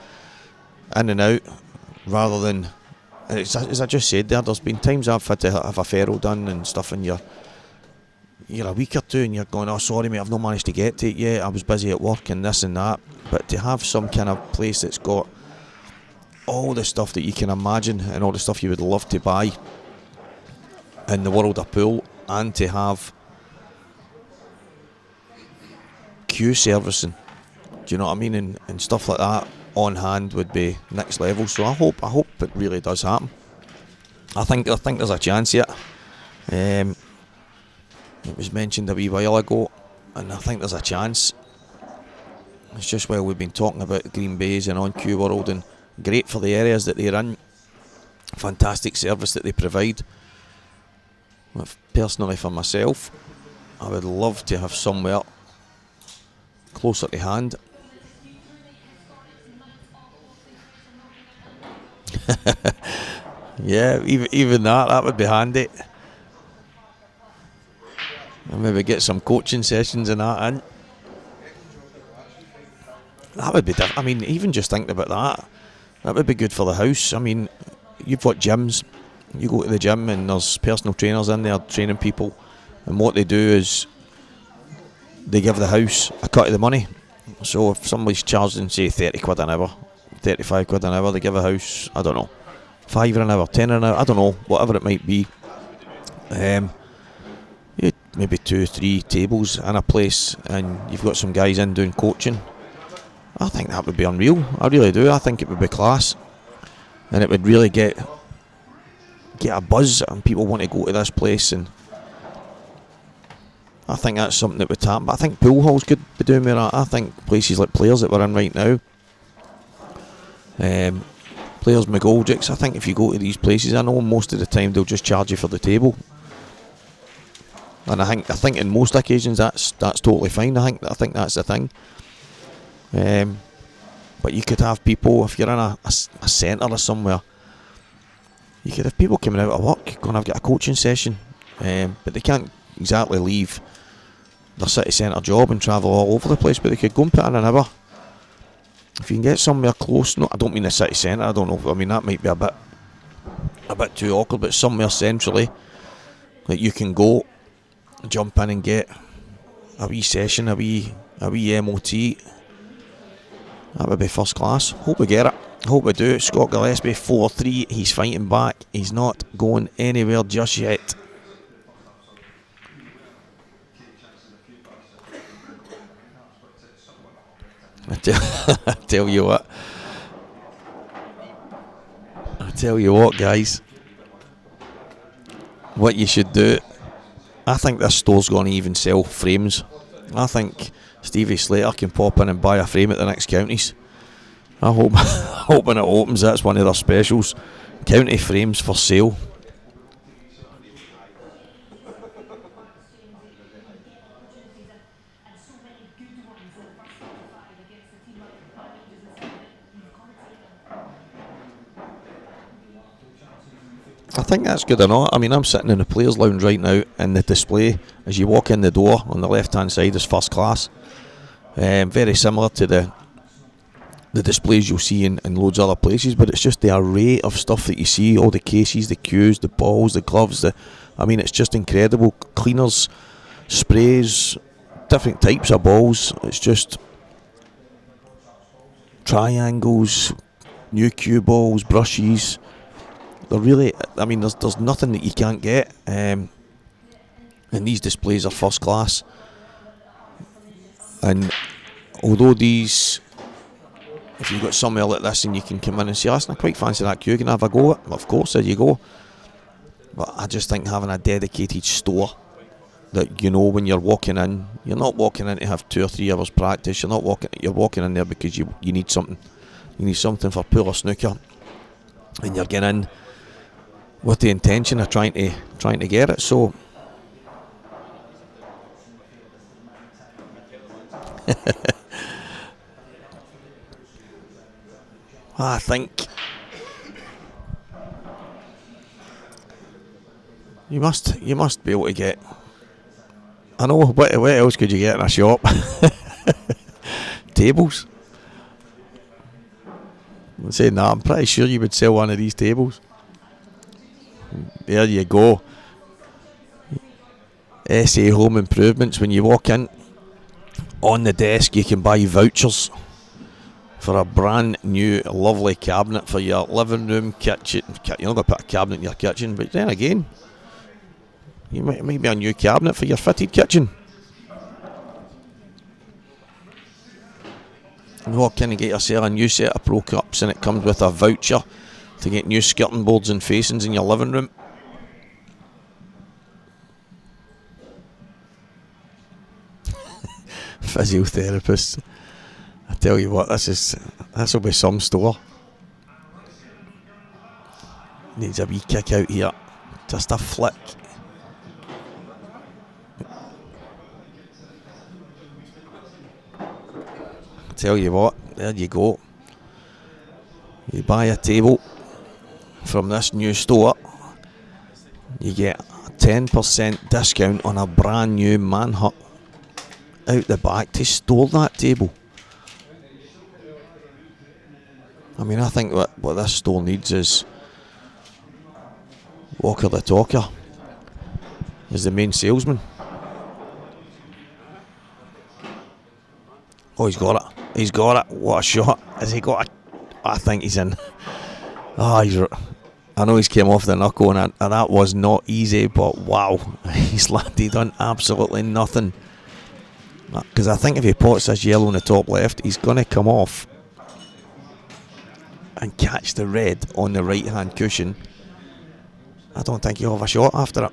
S3: in and out, rather than, as I just said there, there's been times I've had to have a ferrule done and stuff, and you're a week or two and you're going, oh sorry mate, I've not managed to get to it yet, I was busy at work and this and that. But to have some kind of place that's got all the stuff that you can imagine and all the stuff you would love to buy in the world of pool, and to have queue servicing, do you know what I mean, and stuff like that on hand, would be next level. So I hope it really does happen. I think there's a chance yet. It was mentioned a wee while ago, and I think there's a chance. It's just while we've been talking about Green Bays and on Q World, and great for the areas that they're in, fantastic service that they provide. Personally, for myself, I would love to have somewhere closer to hand. Yeah, even that would be handy. And maybe get some coaching sessions and that in. That would be I mean, even just thinking about that would be good for the house. I mean, you've got gyms. You go to the gym and there's personal trainers in there training people, and what they do is they give the house a cut of the money. So if somebody's charging, say, 30 quid an hour, 35 quid an hour, they give a house, I don't know, 5 an hour, 10 an hour, I don't know, whatever it might be. Maybe 2-3 tables in a place, and you've got some guys in doing coaching. I think that would be unreal. I really do. I think it would be class, and it would really get a buzz, and people want to go to this place. And I think that's something that would happen. But I think pool halls could be doing with that. I think places like Players that we're in right now, Players McGoldricks, I think if you go to these places, I know most of the time they'll just charge you for the table. And I think in most occasions that's totally fine. I think that's the thing. But you could have people, if you're in a centre or somewhere, you could have people coming out of work going, I've got a coaching session, but they can't exactly leave their city centre job and travel all over the place, but they could go and put in an hour. If you can get somewhere close, no, I don't mean the city centre, I don't know, I mean that might be a bit too awkward, but somewhere centrally that you can go, jump in and get a wee session, a wee MOT. That would be first class. Hope we get it. Hope we do. Scott Gillespie 4-3. He's fighting back. He's not going anywhere just yet. I tell you what, guys. What you should do. I think this store's going to even sell frames. I think Stevie Slater can pop in and buy a frame at the next counties. I hope when it opens, that's one of their specials. County frames for sale. I think that's good or not. I mean, I'm sitting in the players' lounge right now, and the display as you walk in the door on the left-hand side is first class. Very similar to the displays you'll see in loads of other places, but it's just the array of stuff that you see, all the cases, the cues, the balls, the gloves. I mean, it's just incredible. Cleaners, sprays, different types of balls. It's just triangles, new cue balls, brushes. They're really, I mean, there's nothing that you can't get, and these displays are first class. And although these, if you've got somewhere like this and you can come in and say, listen, I quite fancy that cue, can I have a go at it? Of course, there you go. But I just think having a dedicated store that, you know, when you're walking in, you're not walking in to have 2 or 3 hours practice. You're walking in there because you need something. You need something for pool or snooker, and you're getting in with the intention of trying to get it. So I think you must be able to get, I know, what else could you get in a shop? Tables. I'm saying that, I'm pretty sure you would sell one of these tables. There you go. SA Home Improvements. When you walk in, on the desk you can buy vouchers for a brand new lovely cabinet for your living room, kitchen. You're not going to put a cabinet in your kitchen, but then again, it might be a new cabinet for your fitted kitchen. You walk in and get yourself a new set of Pro Cups, and it comes with a voucher to get new skirting boards and facings in your living room. Physiotherapist. I tell you what, this will be some store. Needs a wee kick out here. Just a flick. I tell you what, there you go. You buy a table from this new store, you get a 10% discount on a brand new manhut out the back to store that table. I mean, I think what this store needs is Walker the Talker is the main salesman. Oh, he's got it. He's got it. What a shot. Has he got it? I think he's in. I know he's came off the knuckle, and that was not easy, but wow, he's landed on absolutely nothing. Because I think if he pots this yellow in the top left, he's going to come off and catch the red on the right hand cushion. I don't think he'll have a shot after it.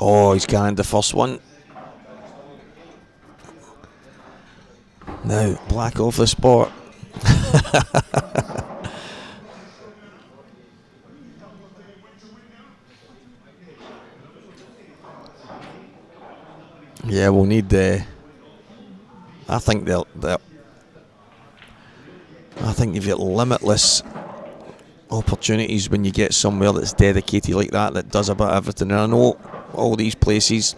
S3: Oh, he's canned the first one. Now, black off the spot. Yeah, we'll need I think you've got limitless opportunities when you get somewhere that's dedicated like that does a bit of everything. And I know all these places,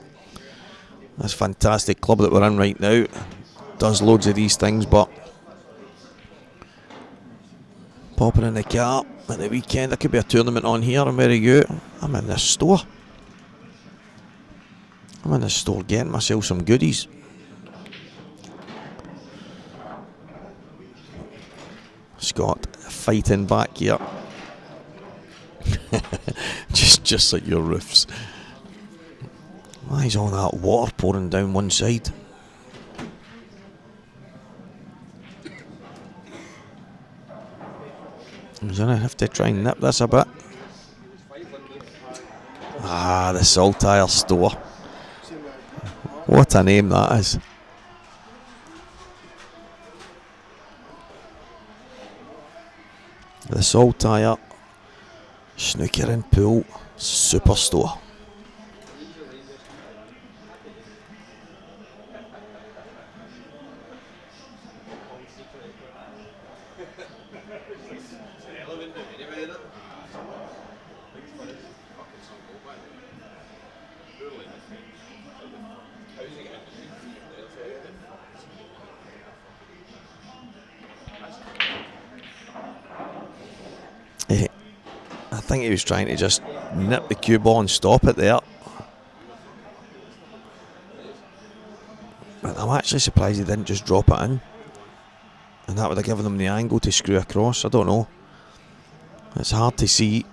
S3: this fantastic club that we're in right now does loads of these things, but popping in the car at the weekend, there could be a tournament on here, and where are you? I'm in this store. I'm in this store getting myself some goodies. Scott fighting back here. just like your roofs. Why is all that water pouring down one side? I'm gonna have to try and nip this a bit. The Saltire store. What a name that is. The Saltire Snooker and Pool Superstore. I think he was trying to just nip the cue ball and stop it there. But I'm actually surprised he didn't just drop it in. And that would have given them the angle to screw across. I don't know. It's hard to see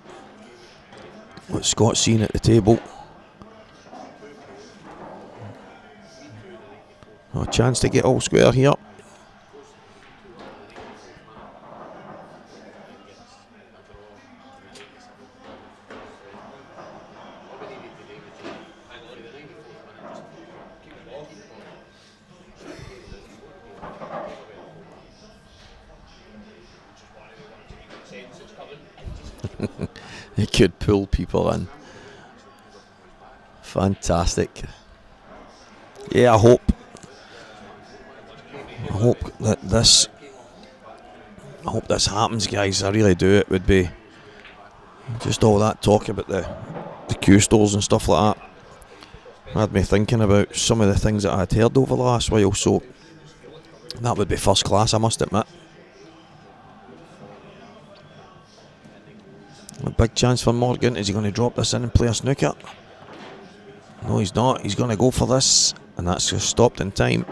S3: what Scott's seeing at the table. A chance to get all square here. He could pull people in. Fantastic. Yeah, I hope this happens, guys. I really do. It would be just all that talk about the Q stores and stuff like that had me thinking about some of the things that I had heard over the last while, so that would be first class, I must admit. A big chance for Morgan. Is he going to drop this in and play a snooker? No, he's not. He's going to go for this, and that's just stopped in time.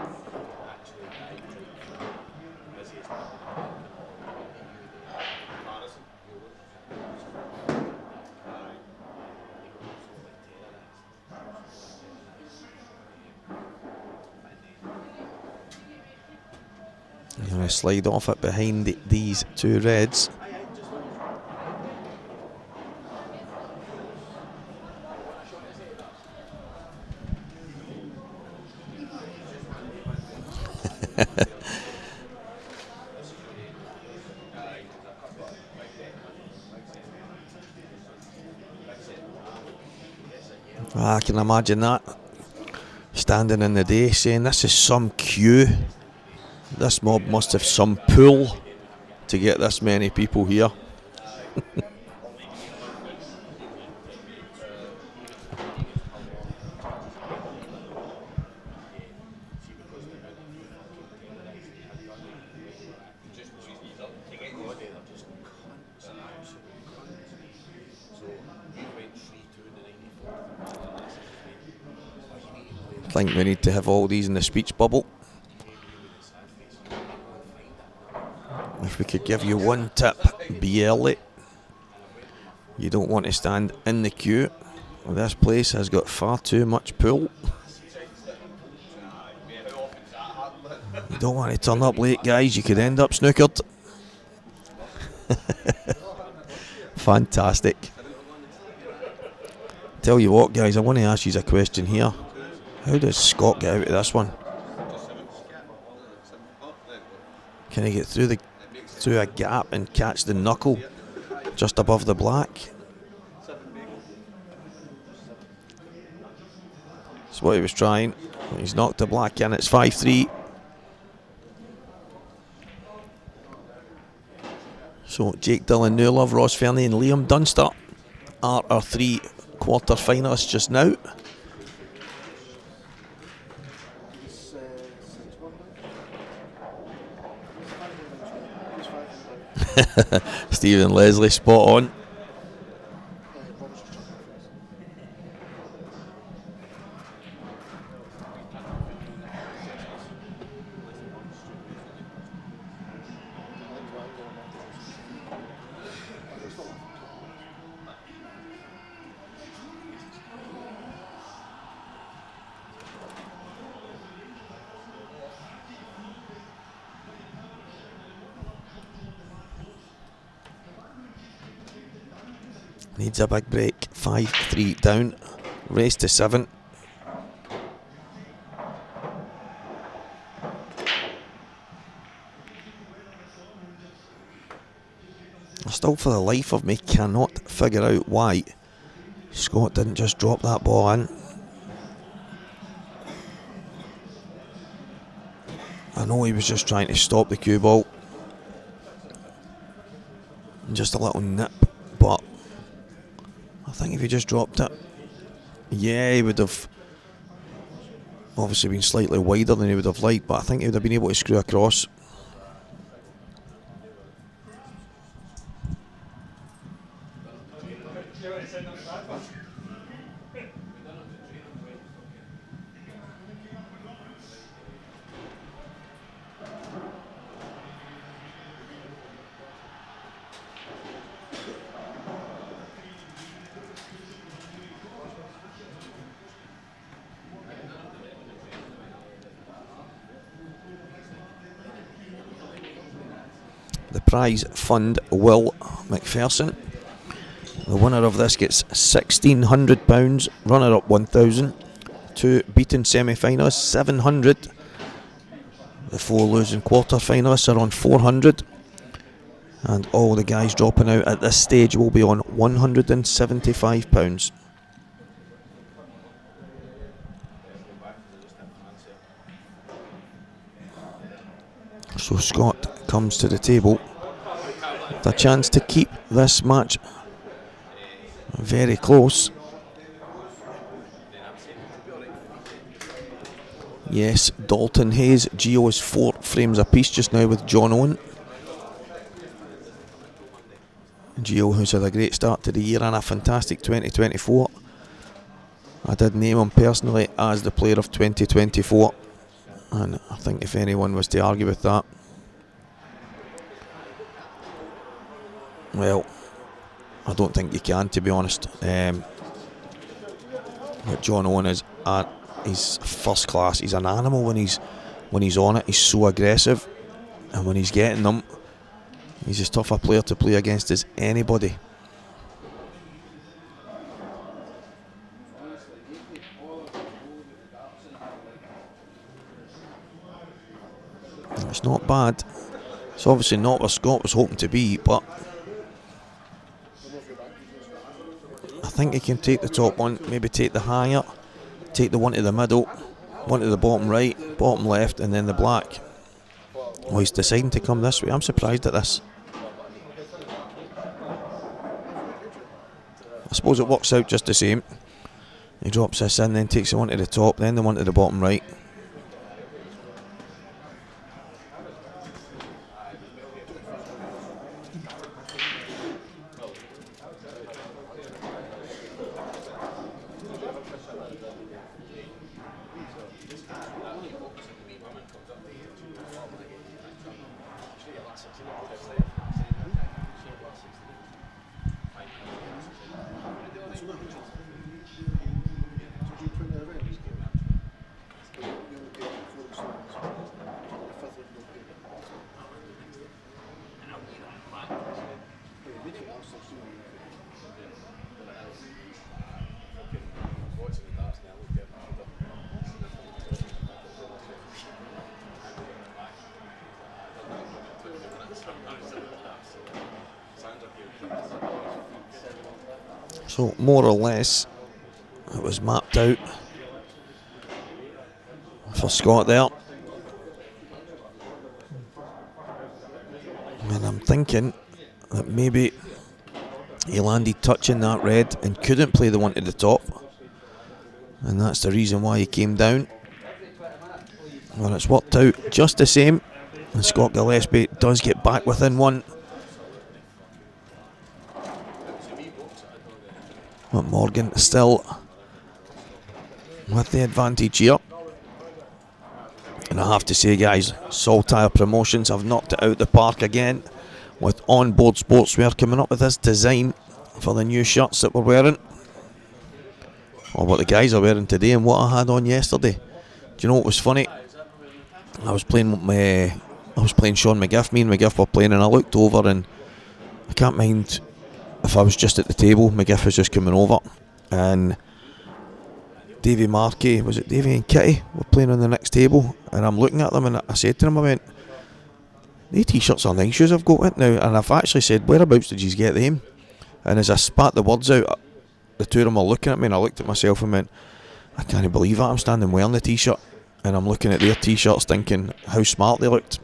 S3: He's going to slide off it behind these two reds. I can imagine that. Standing in the day saying this is some queue. This mob must have some pull to get this many people here. I think we need to have all these in the speech bubble. If we could give you one tip, be early. You don't want to stand in the queue. This place has got far too much pull. You don't want to turn up late, guys. You could end up snookered. Fantastic. Tell you what, guys, I want to ask you a question here. How does Scott get out of this one? Can he get through a gap and catch the knuckle just above the black? That's what he was trying. He's knocked the black in. It's 5-3. So Jake Dillon, Newlove, Ross Fernie and Liam Dunster are our 3 quarter finalists just now. Stephen Leslie, spot on. Needs a big break. 5-3 down. Race to 7. I still, for the life of me, cannot figure out why Scott didn't just drop that ball in. I know he was just trying to stop the cue ball. Just a little nip, but I think if he just dropped it, yeah, he would have obviously been slightly wider than he would have liked, but I think he would have been able to screw across. The prize fund Will McPherson. The winner of this gets £1,600, runner up 1,000, 2 beaten semi-finalists 700, the 4 losing quarter finalists are on 400, and all the guys dropping out at this stage will be on £175. So Scott comes to the table with a chance to keep this match very close. Yes, Dalton Hayes, Gio is 4 frames apiece just now with John Owen. Gio, who's had a great start to the year and a fantastic 2024. I did name him personally as the player of 2024, and I think if anyone was to argue with that, well, I don't think you can, to be honest. But John Owen is he's first class. He's an animal when he's on it. He's so aggressive, and when he's getting them, he's as tough a player to play against as anybody. It's not bad. It's obviously not what Scott was hoping to be, but I think he can take the top one, maybe take the higher, take the one to the middle, one to the bottom right, bottom left, and then the black. Oh, he's deciding to come this way. I'm surprised at this. I suppose it works out just the same. He drops this in, then takes the one to the top, then the one to the bottom right. So more or less it was mapped out for Scott there, and I'm thinking that maybe he landed touching that red and couldn't play the one to the top, and that's the reason why he came down. Well, it's worked out just the same, and Scott Gillespie does get back within one. But Morgan still with the advantage here. And I have to say, guys, Saltire Promotions have knocked it out the park again with Onboard Sportswear coming up with this design for the new shirts that we're wearing, or what the guys are wearing today and what I had on yesterday. Do you know what was funny? I was playing Sean McGiff. Me and McGiff were playing, and I looked over, and I can't mind if I was just at the table. McGiff was just coming over, and Davey Markey, was it Davey and Kitty, were playing on the next table, and I'm looking at them, and I said to them, I went, "The t-shirts are nice shoes I've got it now," and I've actually said, "Whereabouts did you get them?" And as I spat the words out, the two of them were looking at me, and I looked at myself and went, "I can't believe it, I'm standing wearing the t-shirt," and I'm looking at their t-shirts thinking how smart they looked.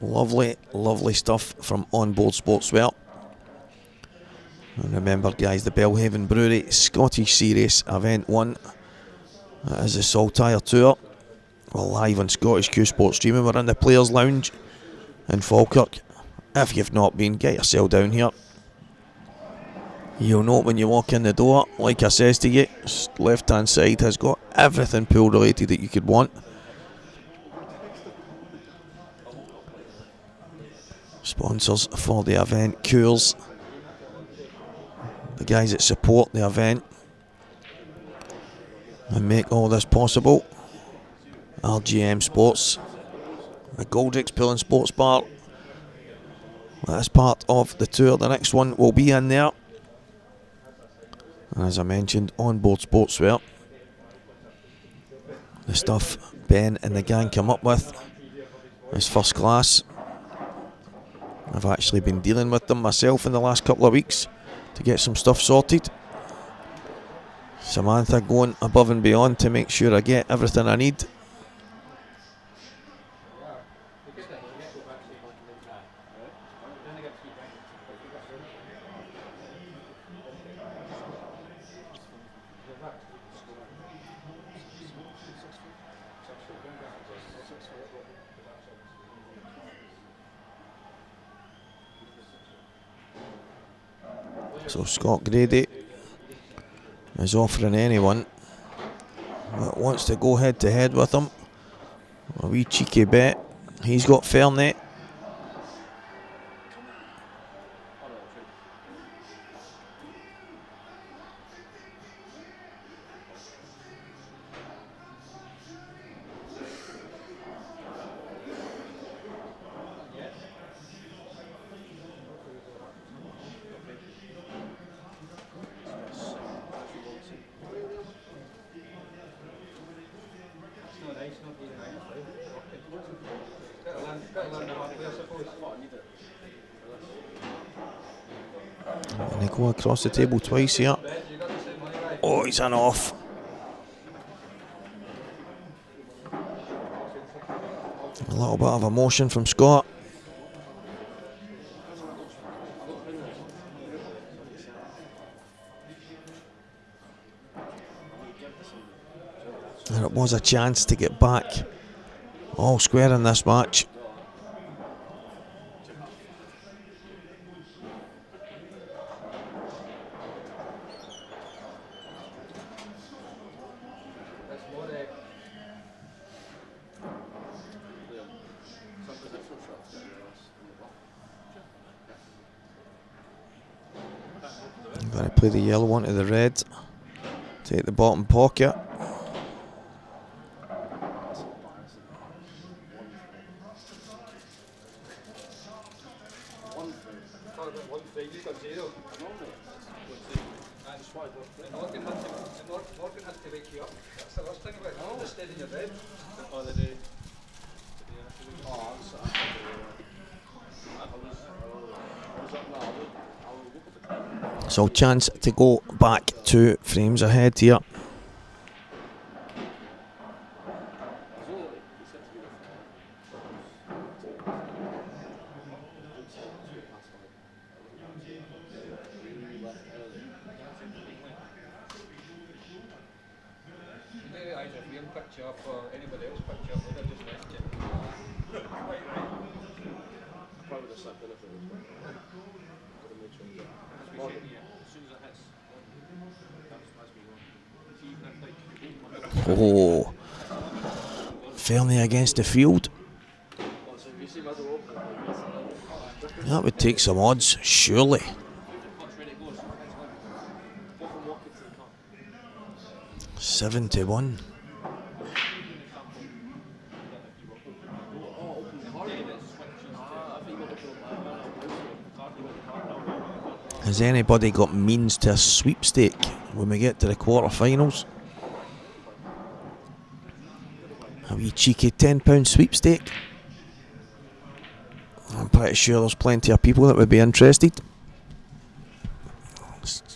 S3: Lovely, lovely stuff from Onboard Sportswear. And remember, guys, the Belhaven Brewery Scottish Series Event 1 is the Saltire Tour. We're live on Scottish Cuesports streaming. We're in the Players Lounge in Falkirk. If you've not been, get yourself down here. You'll know it when you walk in the door. Like I says to you, left hand side has got everything pool related that you could want. Sponsors for the event: Coors, the guys that support the event and make all this possible: RJM Sports, McGoldrick's Pool and Sports Bar. That's part of the tour. The next one will be in there. And as I mentioned, Onboard Sportswear. The stuff Ben and the gang come up with is first class. I've actually been dealing with them myself in the last couple of weeks to get some stuff sorted. Samantha going above and beyond to make sure I get everything I need. So Scott Grady is offering anyone that wants to go head to head with him a wee cheeky bet. He's got Fernet. And they go across the table twice here. Oh, he's an off. A little bit of emotion from Scott. And it was a chance to get back all square in this match. I'm going to play the yellow one to the red. Take the bottom pocket. So chance to go back 2 frames ahead here. Oh, Fernie against the field. That would take some odds, surely. $7-1. Has anybody got means to a sweepstake when we get to the quarterfinals? A wee cheeky £10 sweepstake. I'm pretty sure there's plenty of people that would be interested.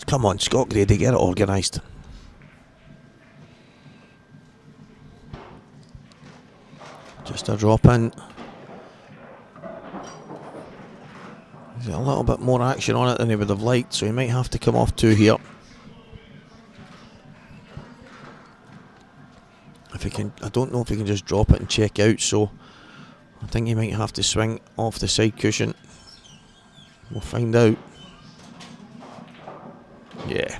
S3: Come on, Scott Grady, get it organised. Just a drop in. He's got a little bit more action on it than he would have liked, so he might have to come off 2 here. If he can, I don't know if he can just drop it and check out, so I think he might have to swing off the side cushion. We'll find out. Yeah.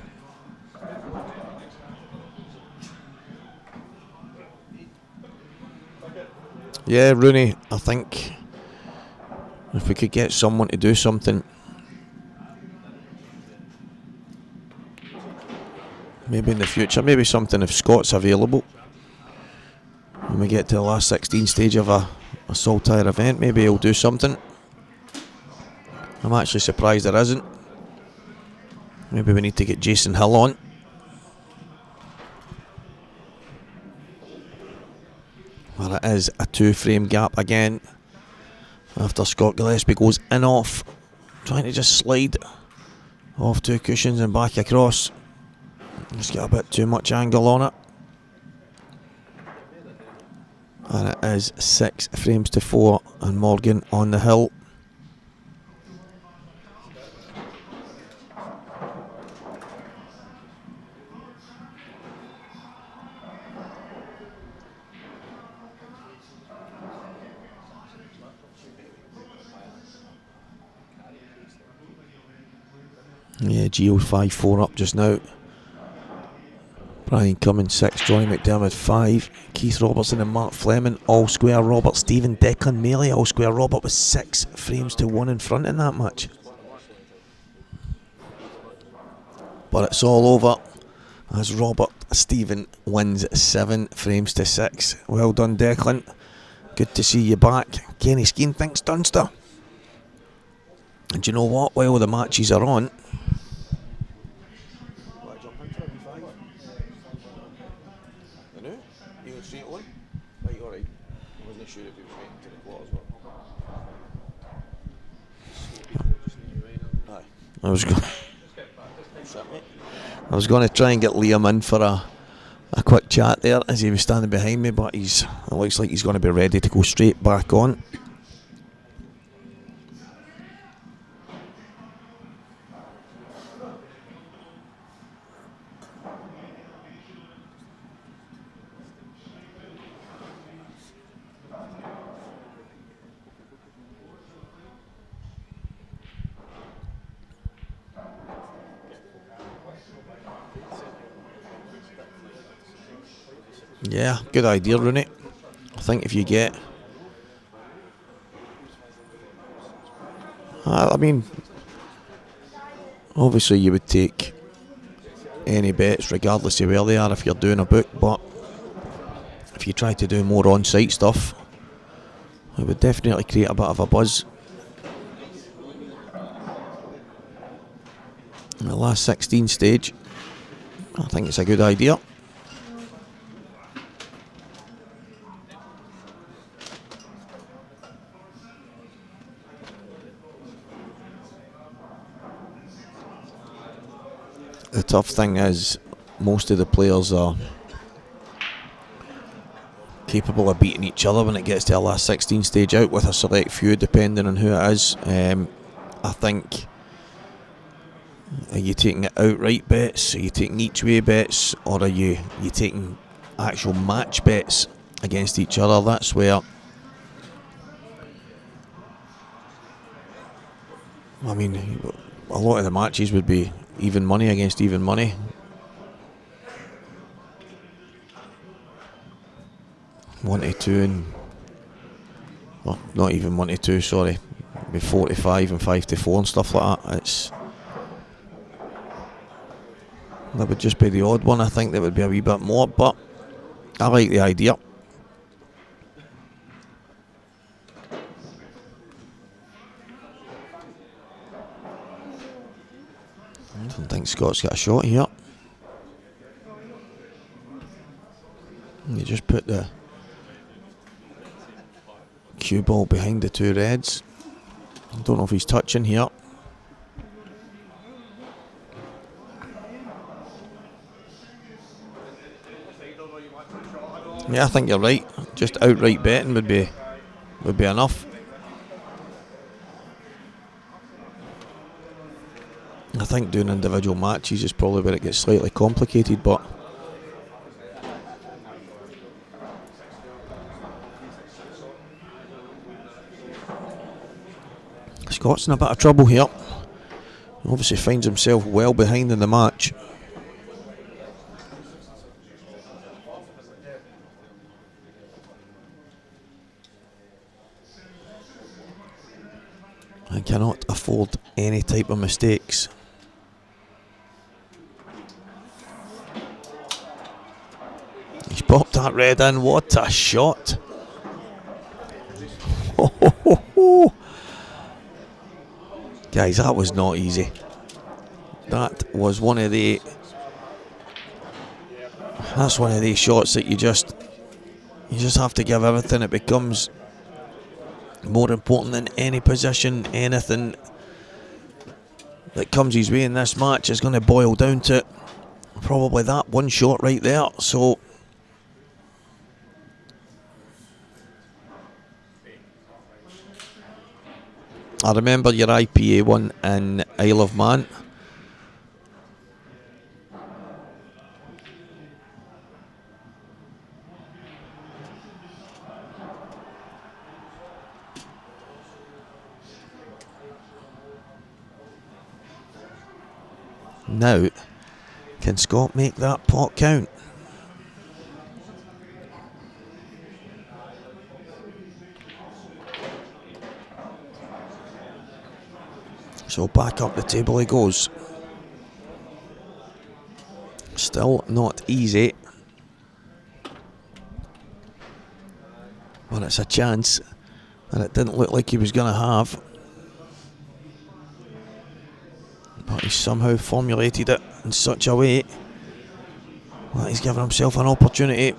S3: Yeah, Rooney, I think if we could get someone to do something, maybe in the future, maybe something if Scott's available, when we get to the last 16 stage of a Saltire event, maybe he'll do something. I'm actually surprised there isn't. Maybe we need to get Jason Hill on. Well, it is a 2 frame gap again after Scott Gillespie goes in off, trying to just slide off 2 cushions and back across. Just get a bit too much angle on it. And it is 6 frames to 4 and Morgan on the hill. Yeah, Gio 5-4 up just now. Brian Cummins 6, Johnny McDermott 5, Keith Robertson and Mark Fleming all square. Robert, Stephen Declan Mealy all square. Robert was 6 frames to 1 in front in that match. But it's all over as Robert Stephen wins 7 frames to 6. Well done, Declan. Good to see you back. Kenny Skeen thinks Dunster. And do you know what? While the matches are on, I was going to try and get Liam in for a quick chat there as he was standing behind me, but it looks like he's going to be ready to go straight back on. Yeah, good idea, Rooney. I think if you get... I mean, obviously you would take any bets regardless of where they are if you're doing a book, but if you try to do more on-site stuff, it would definitely create a bit of a buzz. In the last 16 stage, I think it's a good idea. The tough thing is, most of the players are capable of beating each other when it gets to the last 16 stage out, with a select few depending on who it is. I think, are you taking outright bets, are you taking each way bets, or are you taking actual match bets against each other? That's where, I mean, a lot of the matches would be even money against even money. One to two and, well, not even 1 to 2, sorry, be 4 to 5 and 5 to 4 and stuff like that. That would just be the odd one. I think that would be a wee bit more, but I like the idea. I don't think Scott's got a shot here. You just put the cue ball behind the two reds. I don't know if he's touching here. Yeah, I think you're right. Just outright betting would be enough. I think doing individual matches is probably where it gets slightly complicated, but Scott's in a bit of trouble here. He obviously finds himself well behind in the match. I cannot afford any type of mistakes. He's popped that red in. What a shot! Guys, that was not easy. That was one of the... That's one of these shots that you just have to give everything. It becomes more important than any position. Anything that comes his way in this match is going to boil down to probably that one shot right there. So I remember your IPA one in Isle of Man. Now, can Scott make that pot count? So back up the table he goes. Still not easy, but it's a chance, and it didn't look like he was going to have. But he somehow formulated it in such a way that he's given himself an opportunity.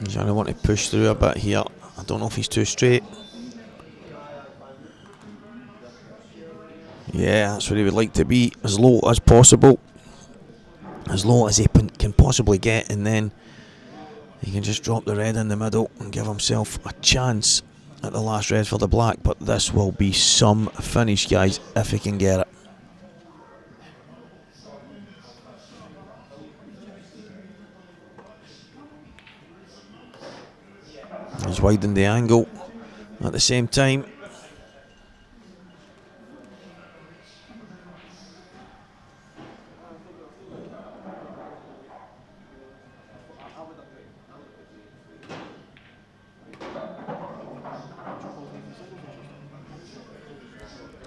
S3: He's going to want to push through a bit here. I don't know if he's too straight. Yeah, that's where he would like to be, as low as possible. As low as he can possibly get, and then he can just drop the red in the middle and give himself a chance at the last red for the black. But this will be some finish, guys, if he can get it. He's widened the angle at the same time.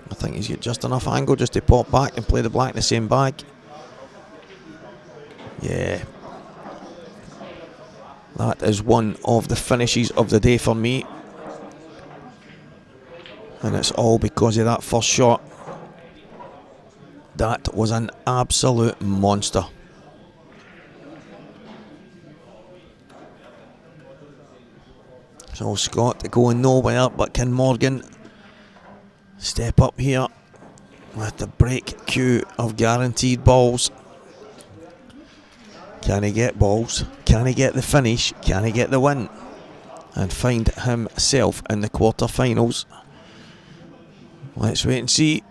S3: I think he's got just enough angle just to pop back and play the black in the same bag. Yeah. That is one of the finishes of the day for me. And it's all because of that first shot. That was an absolute monster. So Scott going nowhere, but can Morgan step up here with the break queue of guaranteed balls? Can he get balls? Can he get the finish? Can he get the win? And find himself in the quarterfinals? Let's wait and see.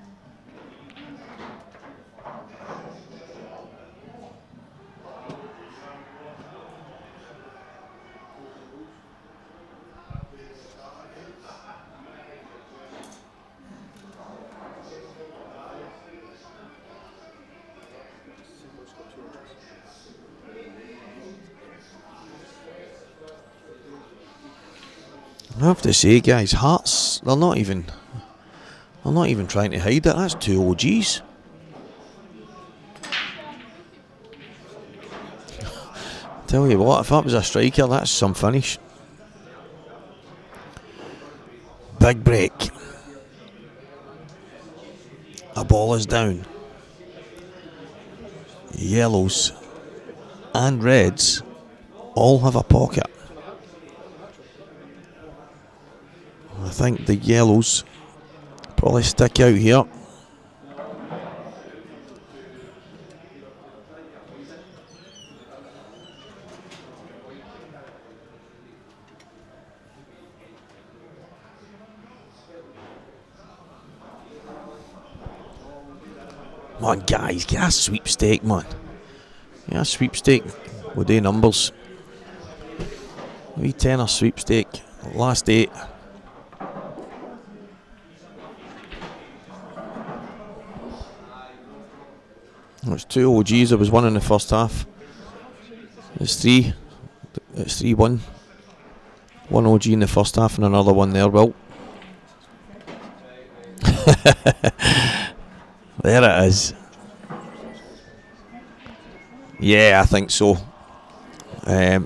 S3: I have to say, guys, Hearts, they're not even trying to hide it. That's two OGs. Tell you what, if that was a striker, that's some finish. Big break. A ball is down. Yellows and reds all have a pocket. I think the yellows probably stick out here. Come on, guys, get a sweepstake, man. Yeah, a sweepstake with the numbers. Wee tenner sweepstake, last 8. It's 2 OGs, there was 1 in the first half. It's 3. It's 3-1. 1 OG in the first half and another one there, Will. There it is. Yeah, I think so. I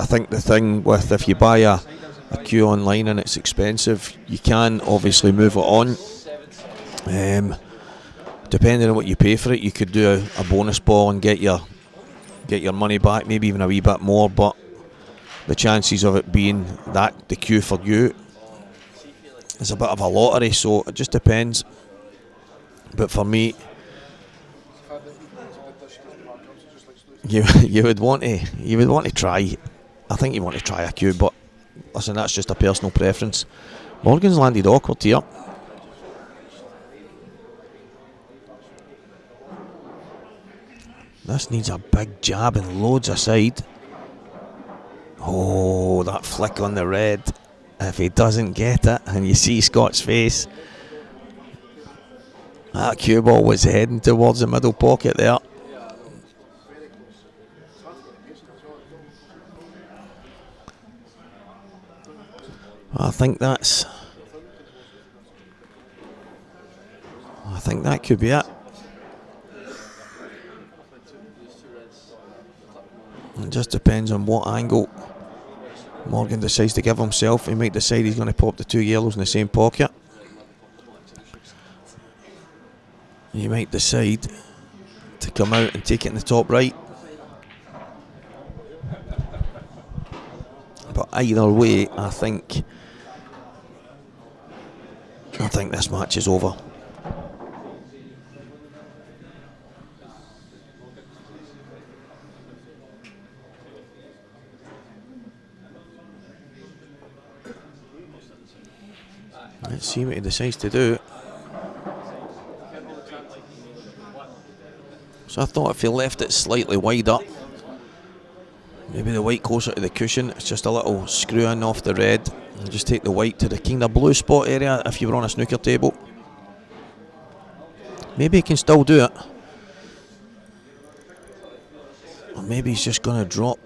S3: think the thing with, if you buy a queue online and it's expensive, you can obviously move it on. Depending on what you pay for it, you could do a bonus ball and get your money back, maybe even a wee bit more, but the chances of it being that the queue for you is a bit of a lottery, so it just depends. But for me, you would want to try. I think you want to try a queue, but listen, that's just a personal preference. Morgan's landed awkward here. This needs a big jab and loads aside. Oh, that flick on the red. If he doesn't get it, and you see Scott's face, that cue ball was heading towards the middle pocket there. I think that could be it. It just depends on what angle Morgan decides to give himself. He might decide he's going to pop the 2 yellows in the same pocket. He might decide to come out and take it in the top right. But either way, I think this match is over. Let's see what he decides to do. So I thought if he left it slightly wider, maybe the white closer to the cushion, it's just a little screw in off the red, and just take the white to the kind of blue spot area if you were on a snooker table. Maybe he can still do it. Or maybe he's just going to drop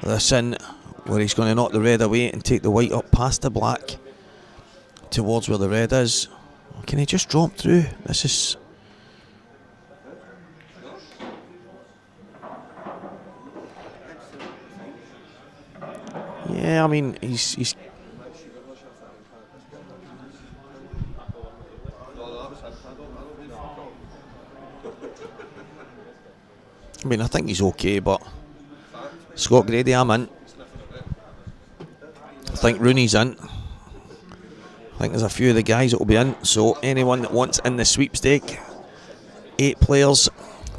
S3: this in, where he's going to knock the red away and take the white up past the black towards where the red is. Or can he just drop through? This is... Yeah, I mean, he's I mean, I think he's okay, but Scott Grady, I'm in. I think Rooney's in. I think there's a few of the guys that will be in. So anyone that wants in the sweepstake, 8 players,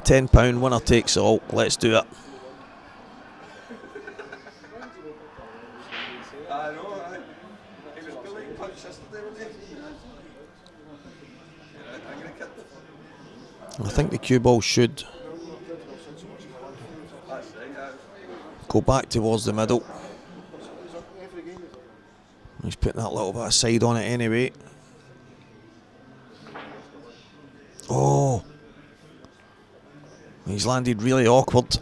S3: £10, winner takes all. Let's do it. I think the cue ball should go back towards the middle. He's putting that little bit of side on it anyway. Oh, he's landed really awkward.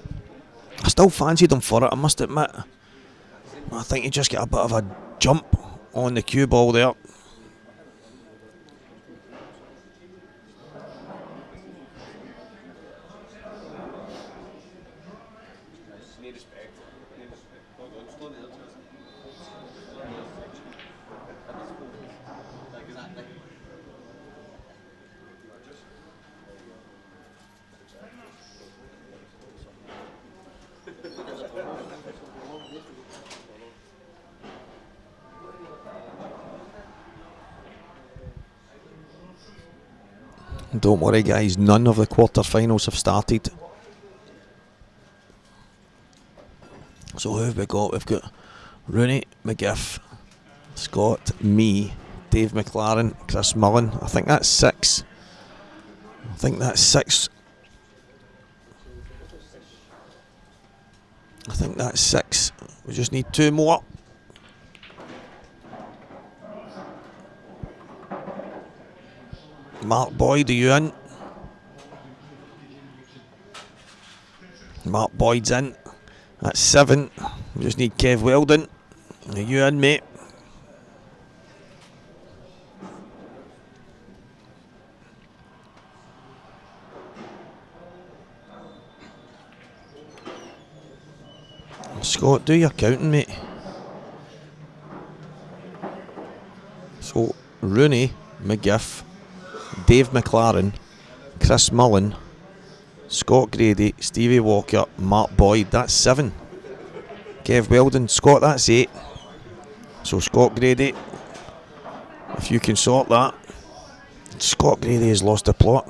S3: I still fancied him for it, I must admit. I think he just got a bit of a jump on the cue ball there. Don't worry guys, none of the quarter-finals have started. So who have we got? We've got Rooney, McGiff, Scott, me, Dave McLaren, Chris Mullen. I think that's 6. I think that's 6. I think that's 6. We just need 2 more. Mark Boyd, are you in? Mark Boyd's in. That's 7. We just need Kev Weldon. Are you in, mate? Scott, do your counting, mate. So, Rooney, McGiff, Dave McLaren, Chris Mullen, Scott Grady, Stevie Walker, Mark Boyd. That's 7. Kev Weldon, Scott, that's 8. So Scott Grady, if you can sort that. Scott Grady has lost the plot.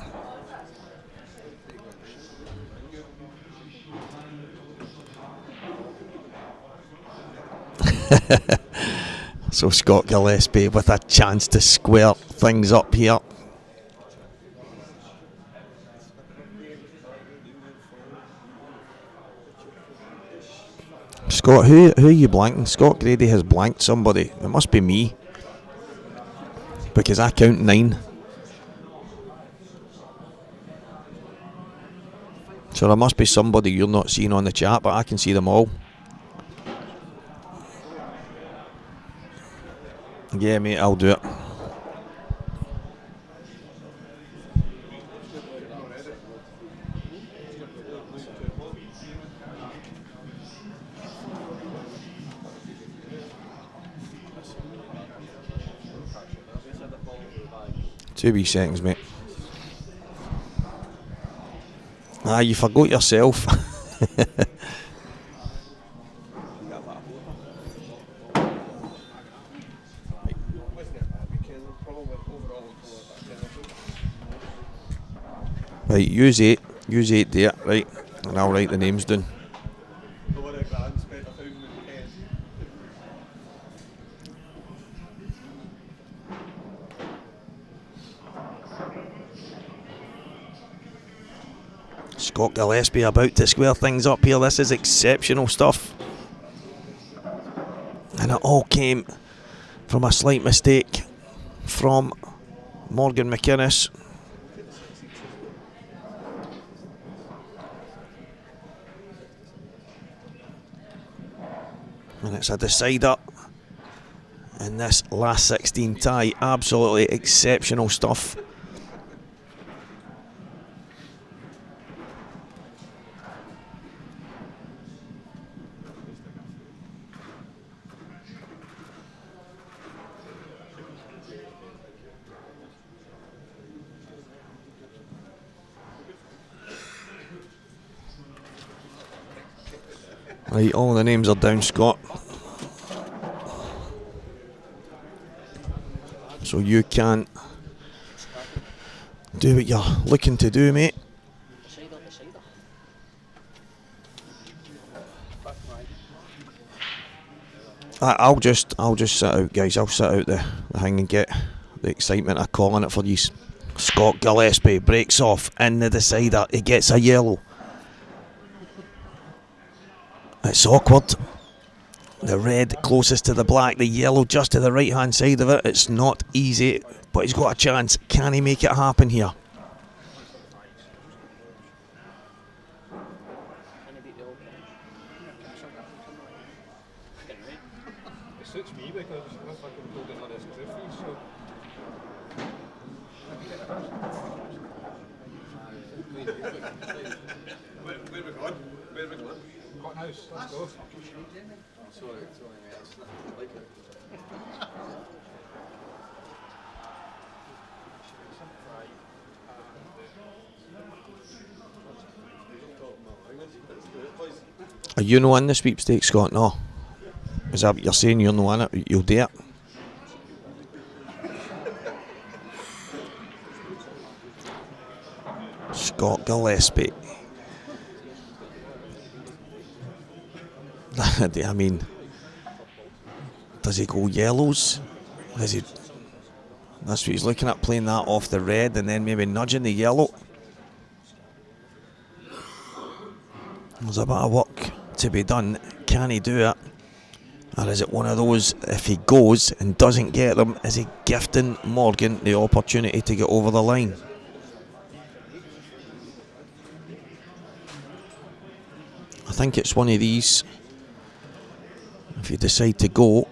S3: So Scott Gillespie with a chance to square things up here. Scott, who are you blanking? Scott Grady has blanked somebody. It must be me, because I count 9. So there must be somebody you're not seeing on the chat, but I can see them all. Yeah, mate, I'll do it. Two wee seconds, mate. Ah, you forgot yourself. Right, use 8 there, right, and I'll write the names down. Scott Gillespie about to square things up here. This is exceptional stuff. And it all came from a slight mistake from Morgan McInnes. And it's a decider in this last 16 tie. Absolutely exceptional stuff. Right, all the names are down, Scott. So you can do what you're looking to do, mate. I'll just sit out, guys. I'll sit out the thing and get the excitement of calling it for you. Scott Gillespie breaks off in the decider. He gets a yellow. It's awkward. The red closest to the black, the yellow just to the right hand side of it. It's not easy, but he's got a chance. Can he make it happen here?
S2: It suits me because if I can hold another scrutiny, so where we going? Where we going? Cotton House, let's go. Sorry, mate, that's not like it.
S3: Are you no in the sweepstakes, Scott? No. Is that what you're saying? You're no in it? You'll do it? Scott Gillespie. I mean, does he go yellows? Does he? That's what he's looking at, playing that off the red and then maybe nudging the yellow. There's a bit of work to be done. Can he do it? Or is it one of those, if he goes and doesn't get them, is he gifting Morgan the opportunity to get over the line? I think it's one of these. If you decide to go,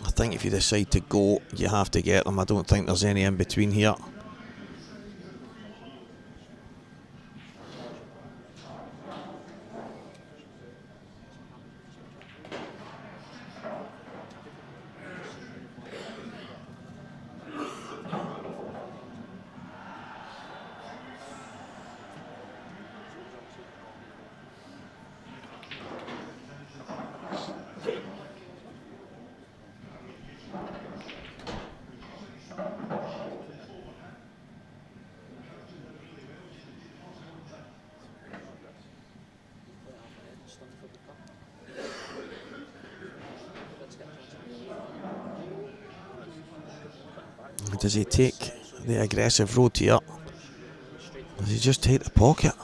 S3: I think if you decide to go, you have to get them. I don't think there's any in between here. Does he take the aggressive road here? Does he just take the pocket?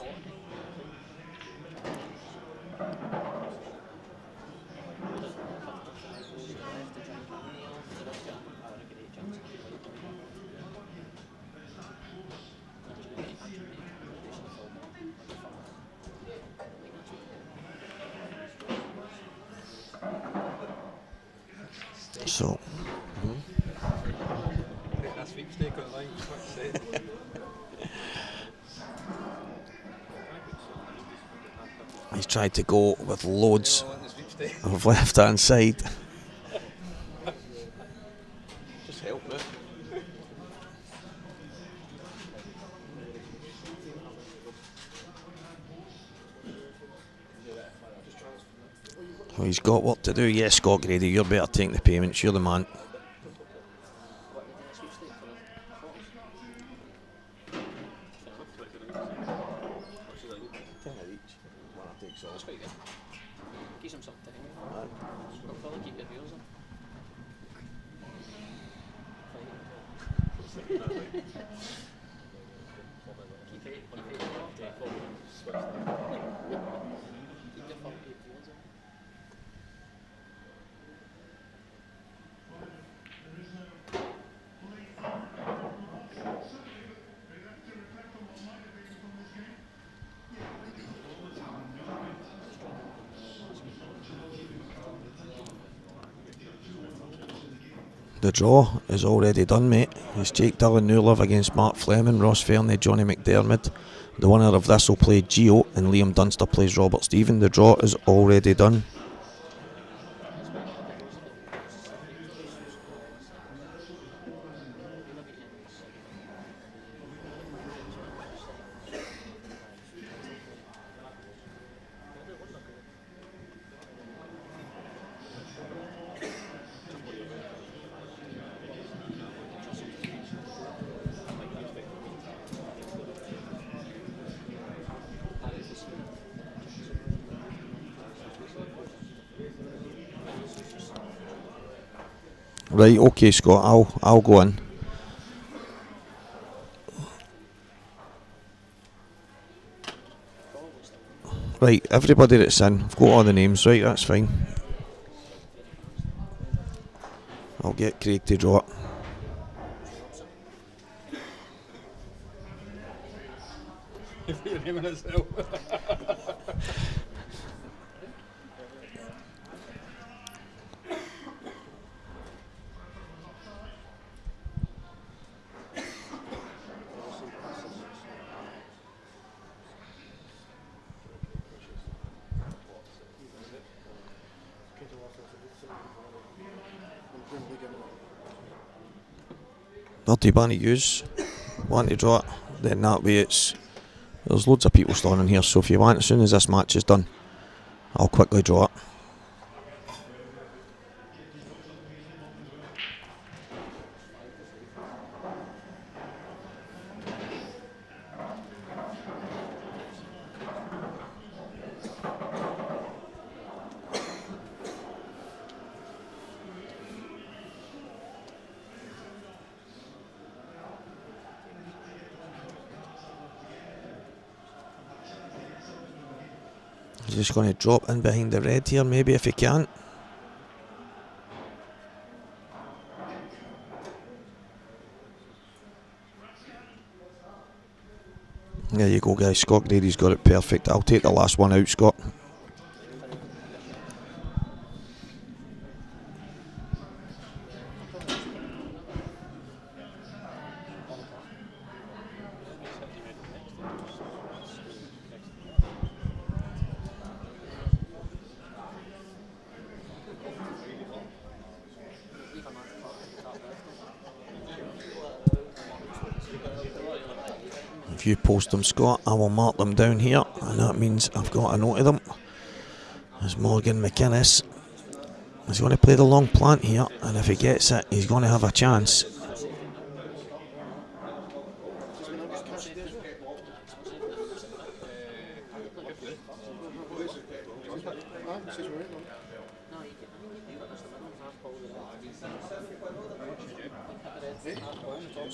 S3: So he's tried to go with loads of left hand side.
S2: Just help it.
S3: So he's got work to do. Yes, Scott Grady, you're better taking the payments. You're the man. The draw is already done, mate. It's Jake Dillon Newlove against Mark Fleming, Ross Fernie, Johnny McDermott. The winner of this will play Gio and Liam Dunster plays Robert Stephen. The draw is already done. Right, okay, Scott, I'll go in. Right, everybody that's in, I've got all the names, right, that's fine. I'll get Craig to draw it. Dirty Bunny use. Want to draw it, then that way there's loads of people standing here, so if you want, as soon as this match is done, I'll quickly draw it. He's just going to drop in behind the red here, maybe, if he can. There you go, guys. Scott Grady's got it perfect. I'll take the last one out, Scott. If you post them, Scott, I will mark them down here, and that means I've got a note of them. There's Morgan McInnes. He's going to play the long plant here, and if he gets it, he's going to have a chance.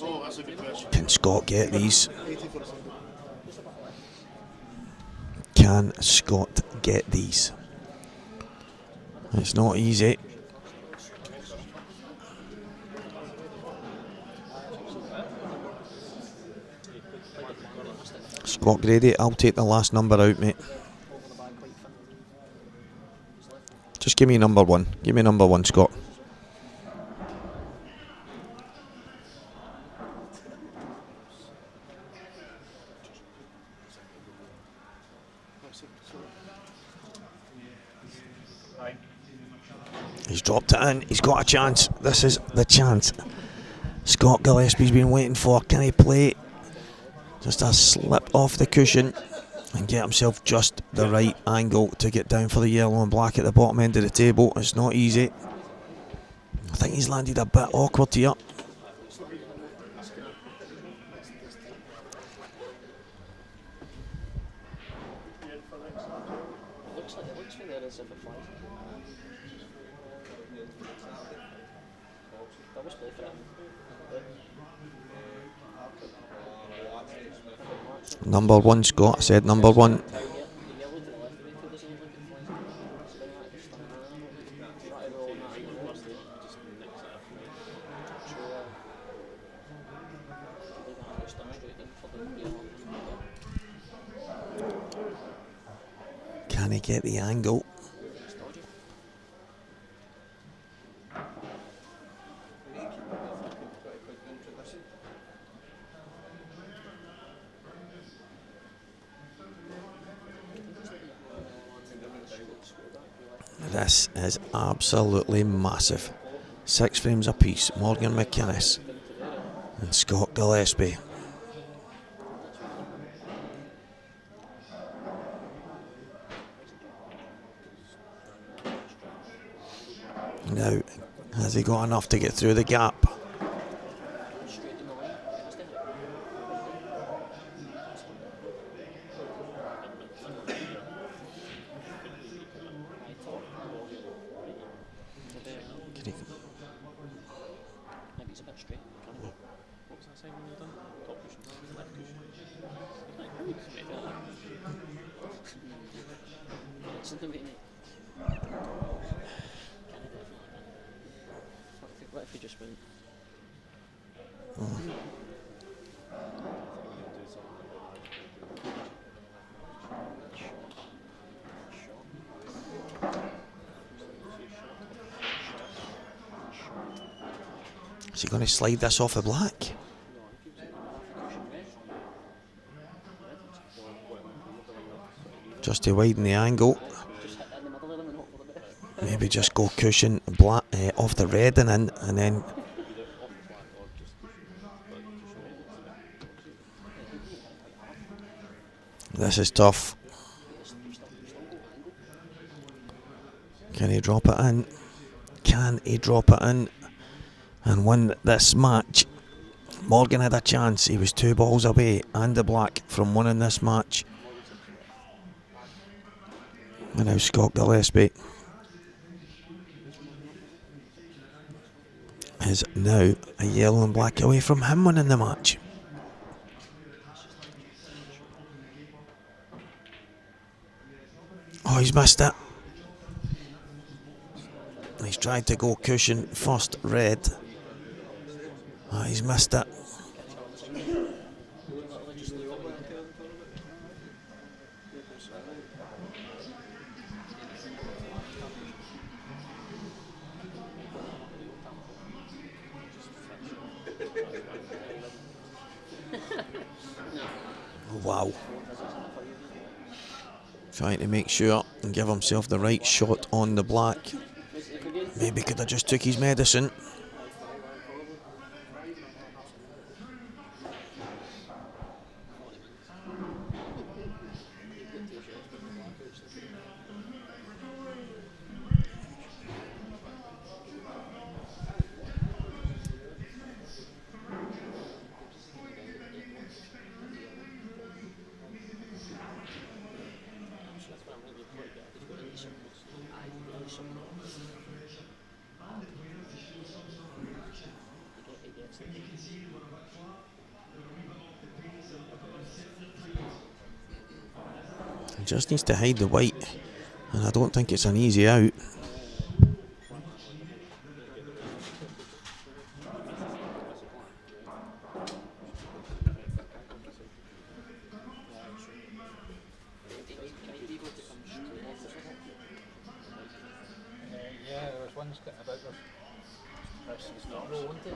S1: Oh, that's a good question.
S3: Can Scott get these? Can Scott get these? It's not easy. Scott Grady, I'll take the last number out, mate. Just give me number one. Give me number one, Scott. He's dropped it in. He's got a chance. This is the chance Scott Gillespie's been waiting for. Can he play just a slip off the cushion and get himself just the right angle to get down for the yellow and black at the bottom end of the table? It's not easy. I think he's landed a bit awkward here. Number one, Scott. I said number one. Can he get the angle? This is absolutely massive. 6 frames apiece. Morgan McInnes and Scott Gillespie. Now, has he got enough to get through the gap? Is he going to slide this off the black? Just to widen the angle. Maybe just go cushion black off the red and in, and then this is tough. Can he drop it in? Can he drop it in and win this match? Morgan had a chance. He was 2 balls away and the black from winning this match. And now Scott Gillespie is now a yellow and black away from him winning the match. Oh, he's missed it. He's tried to go cushion first red. Oh, he's missed it. Wow. Trying to make sure and give himself the right shot on the black. Maybe could have just took his medicine. just needs to hide the white, and I don't think it's an easy out.
S2: Yeah, there was one getting about there. It's not roll, isn't it?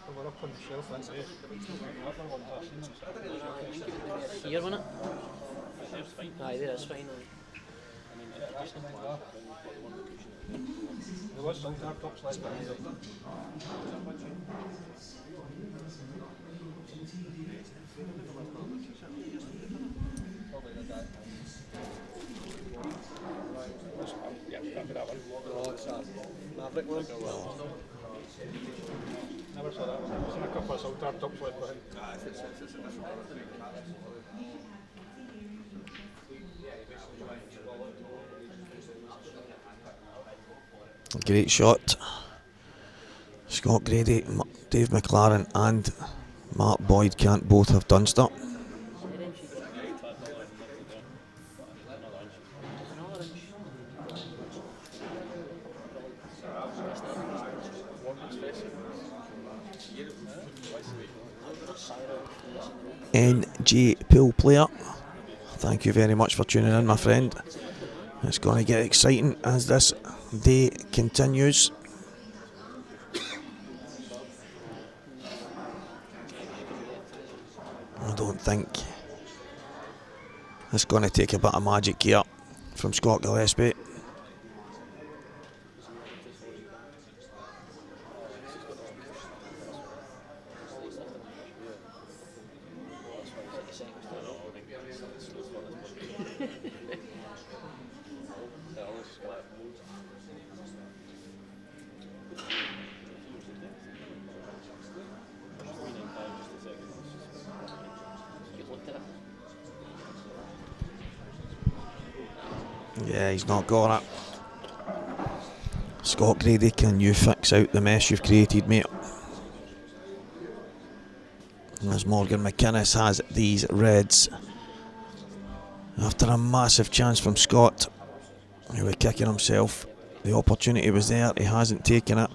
S2: They were up on the shelf, that's it. Other ones I've seen them.
S4: Here, wasn't it? Aye, there is fine.
S2: Yeah, that's the thing there. There was Saltire tops left behind it. Probably the guy. Yeah, that'd be that one. Oh, it's that Maverick one. Never saw that one. There's a couple of Saltire tops left behind.
S3: Great shot. Scott Grady, Dave McLaren and Mark Boyd can't both have Dunster. NG Pool Player, thank you very much for tuning in, my friend. It's going to get exciting as this day continues. I don't think it's going to take a bit of magic here from Scott Gillespie. Yeah, he's not got it. Scott Grady, can you fix out the mess you've created, mate? As Morgan McInnes has these reds. After a massive chance from Scott, he was kicking himself. The opportunity was there, he hasn't taken it.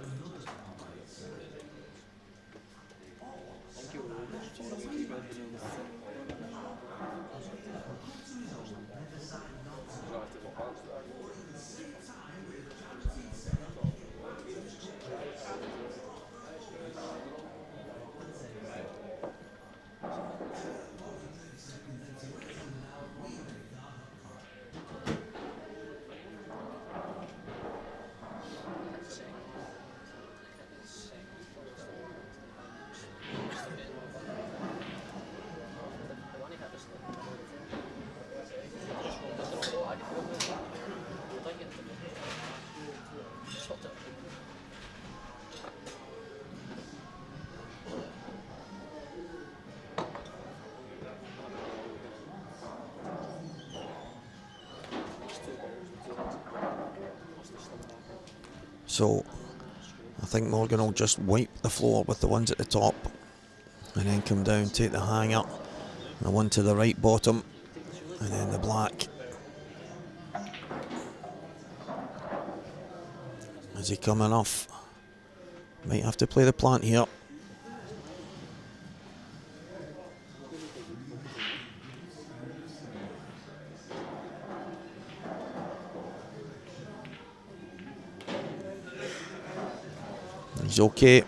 S3: So I think Morgan will just wipe the floor with the ones at the top and then come down, take the hanger, the one to the right bottom, and then the black. Is he coming off? Might have to play the plant here. He's okay.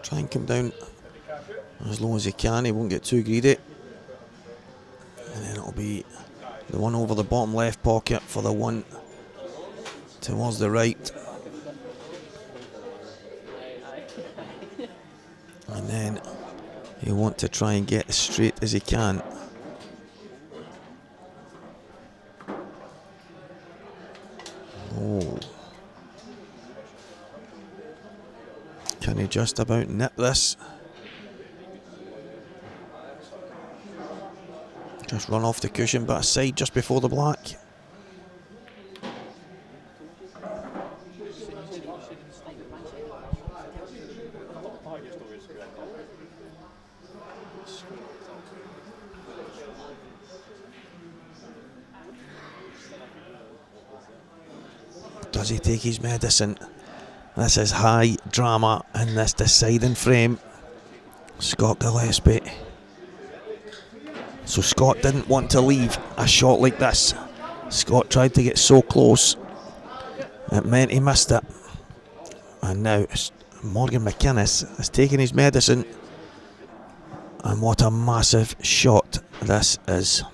S3: Try and come down as low as he can, he won't get too greedy. And then it'll be the one over the bottom left pocket for the one towards the right. And then he'll want to try and get as straight as he can. Oh. Can he just about nip this? Just run off the cushion, but aside just before the black. Does he take his medicine? This is high drama in this deciding frame. Scott Gillespie. So Scott didn't want to leave a shot like this. Scott tried to get so close. It meant he missed it. And now Morgan McInnes has taken his medicine. And what a massive shot this is.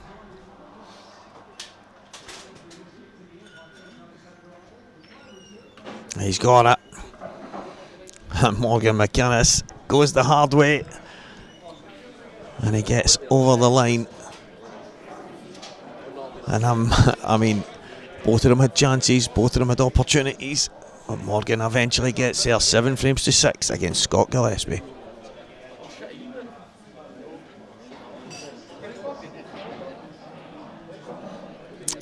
S3: He's got it. And Morgan McInnes goes the hard way. And he gets over the line. And I mean, both of them had chances, both of them had opportunities. But Morgan eventually gets there, 7 frames to 6 against Scott Gillespie.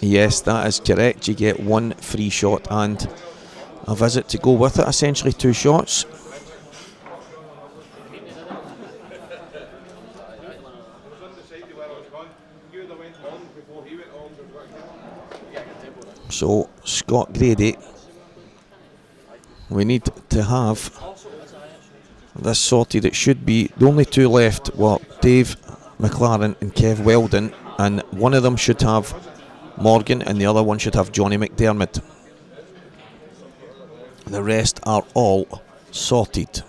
S3: Yes, that is correct. You get 1 free shot and a visit to go with it, essentially 2 shots. So, Scott Grady, we need to have this sorted. It should be the only 2 left were Dave McLaren and Kev Weldon, and one of them should have Morgan and the other one should have Johnny McDermott. The rest are all sorted.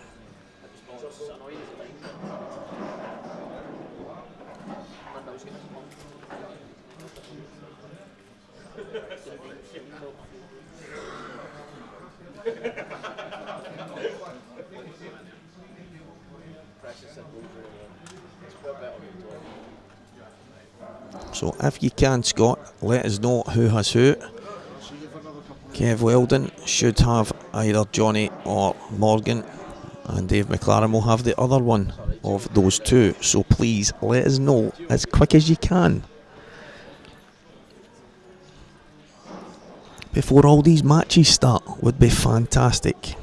S3: So if you can, Scott, let us know who has who. Kev Weldon should have either Johnny or Morgan, and Dave McLaren will have the other one of those 2. So please let us know as quick as you can before all these matches start. Would be fantastic.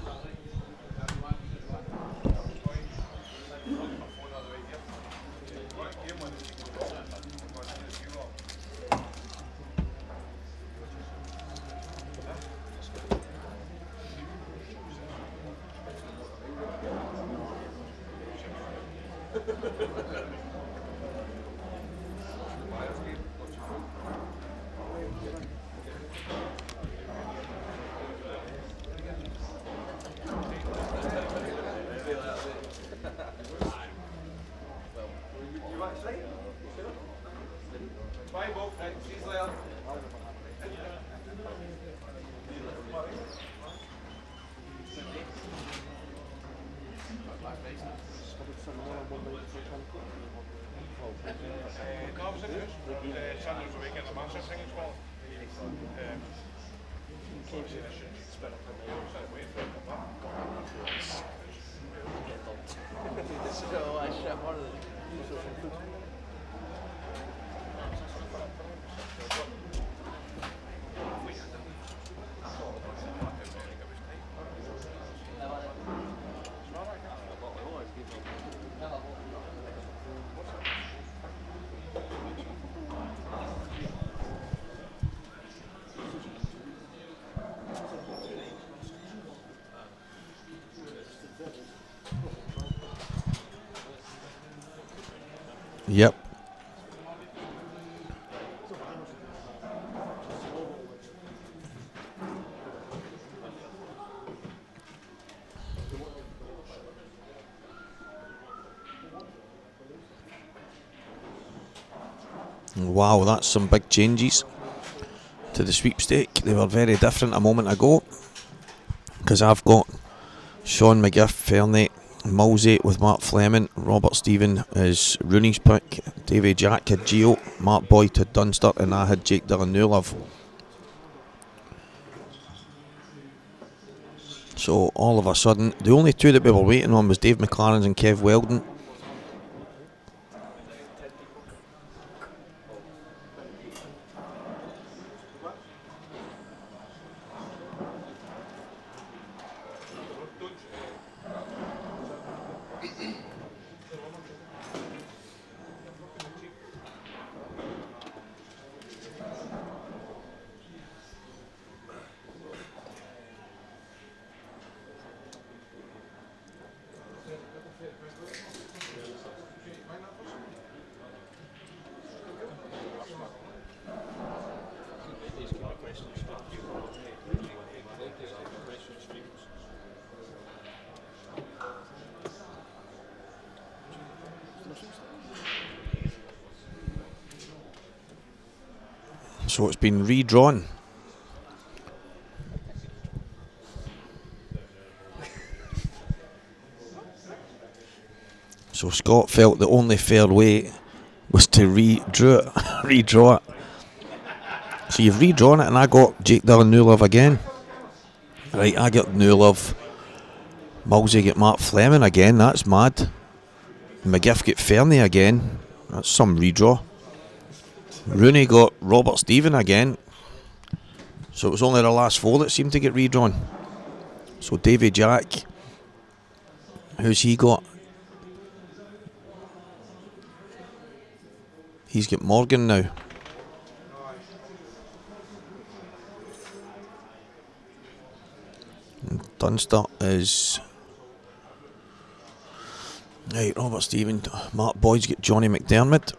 S3: Yep. Wow, that's some big changes to the sweepstake. They were very different a moment ago, because I've got Sean McGiff, Fernie, Mulsey with Mark Fleming, Robert Stephen is Rooney's pick, Davy Jack had Gio, Mark Boyd had Dunster, and I had Jake Dillon-Newlove. So all of a sudden, the only two that we were waiting on was Dave McLaren's and Kev Weldon. So it's been redrawn. So Scott felt the only fair way was to redraw it. So you've redrawn it, and I got Jake Dillon Newlove again. Right, I got Newlove. Mulsey get Mark Fleming again, that's mad. McGiff get Fernie again, that's some redraw. Rooney got Robert Stephen again. So it was only the last four that seemed to get redrawn. So Davy Jack, who's he got? He's got Morgan now. And Dunster is... Right, Robert Stephen. Mark Boyd's got Johnny McDermott.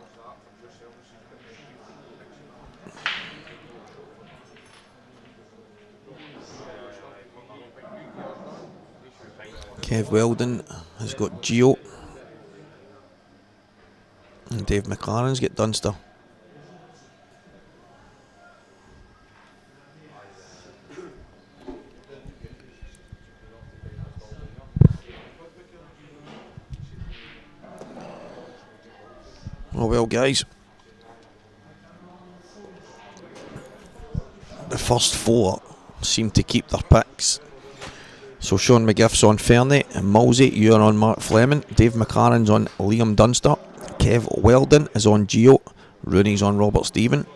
S3: Kev Weldon has got Gio. And Dave McLaren's got Dunster. Oh well, guys. The first four seem to keep their picks. So Sean McGiff's on Fernie, and Mulsey, you're on Mark Fleming, Dave McLaren's on Liam Dunster, Kev Weldon is on Gio, Rooney's on Robert Stephen,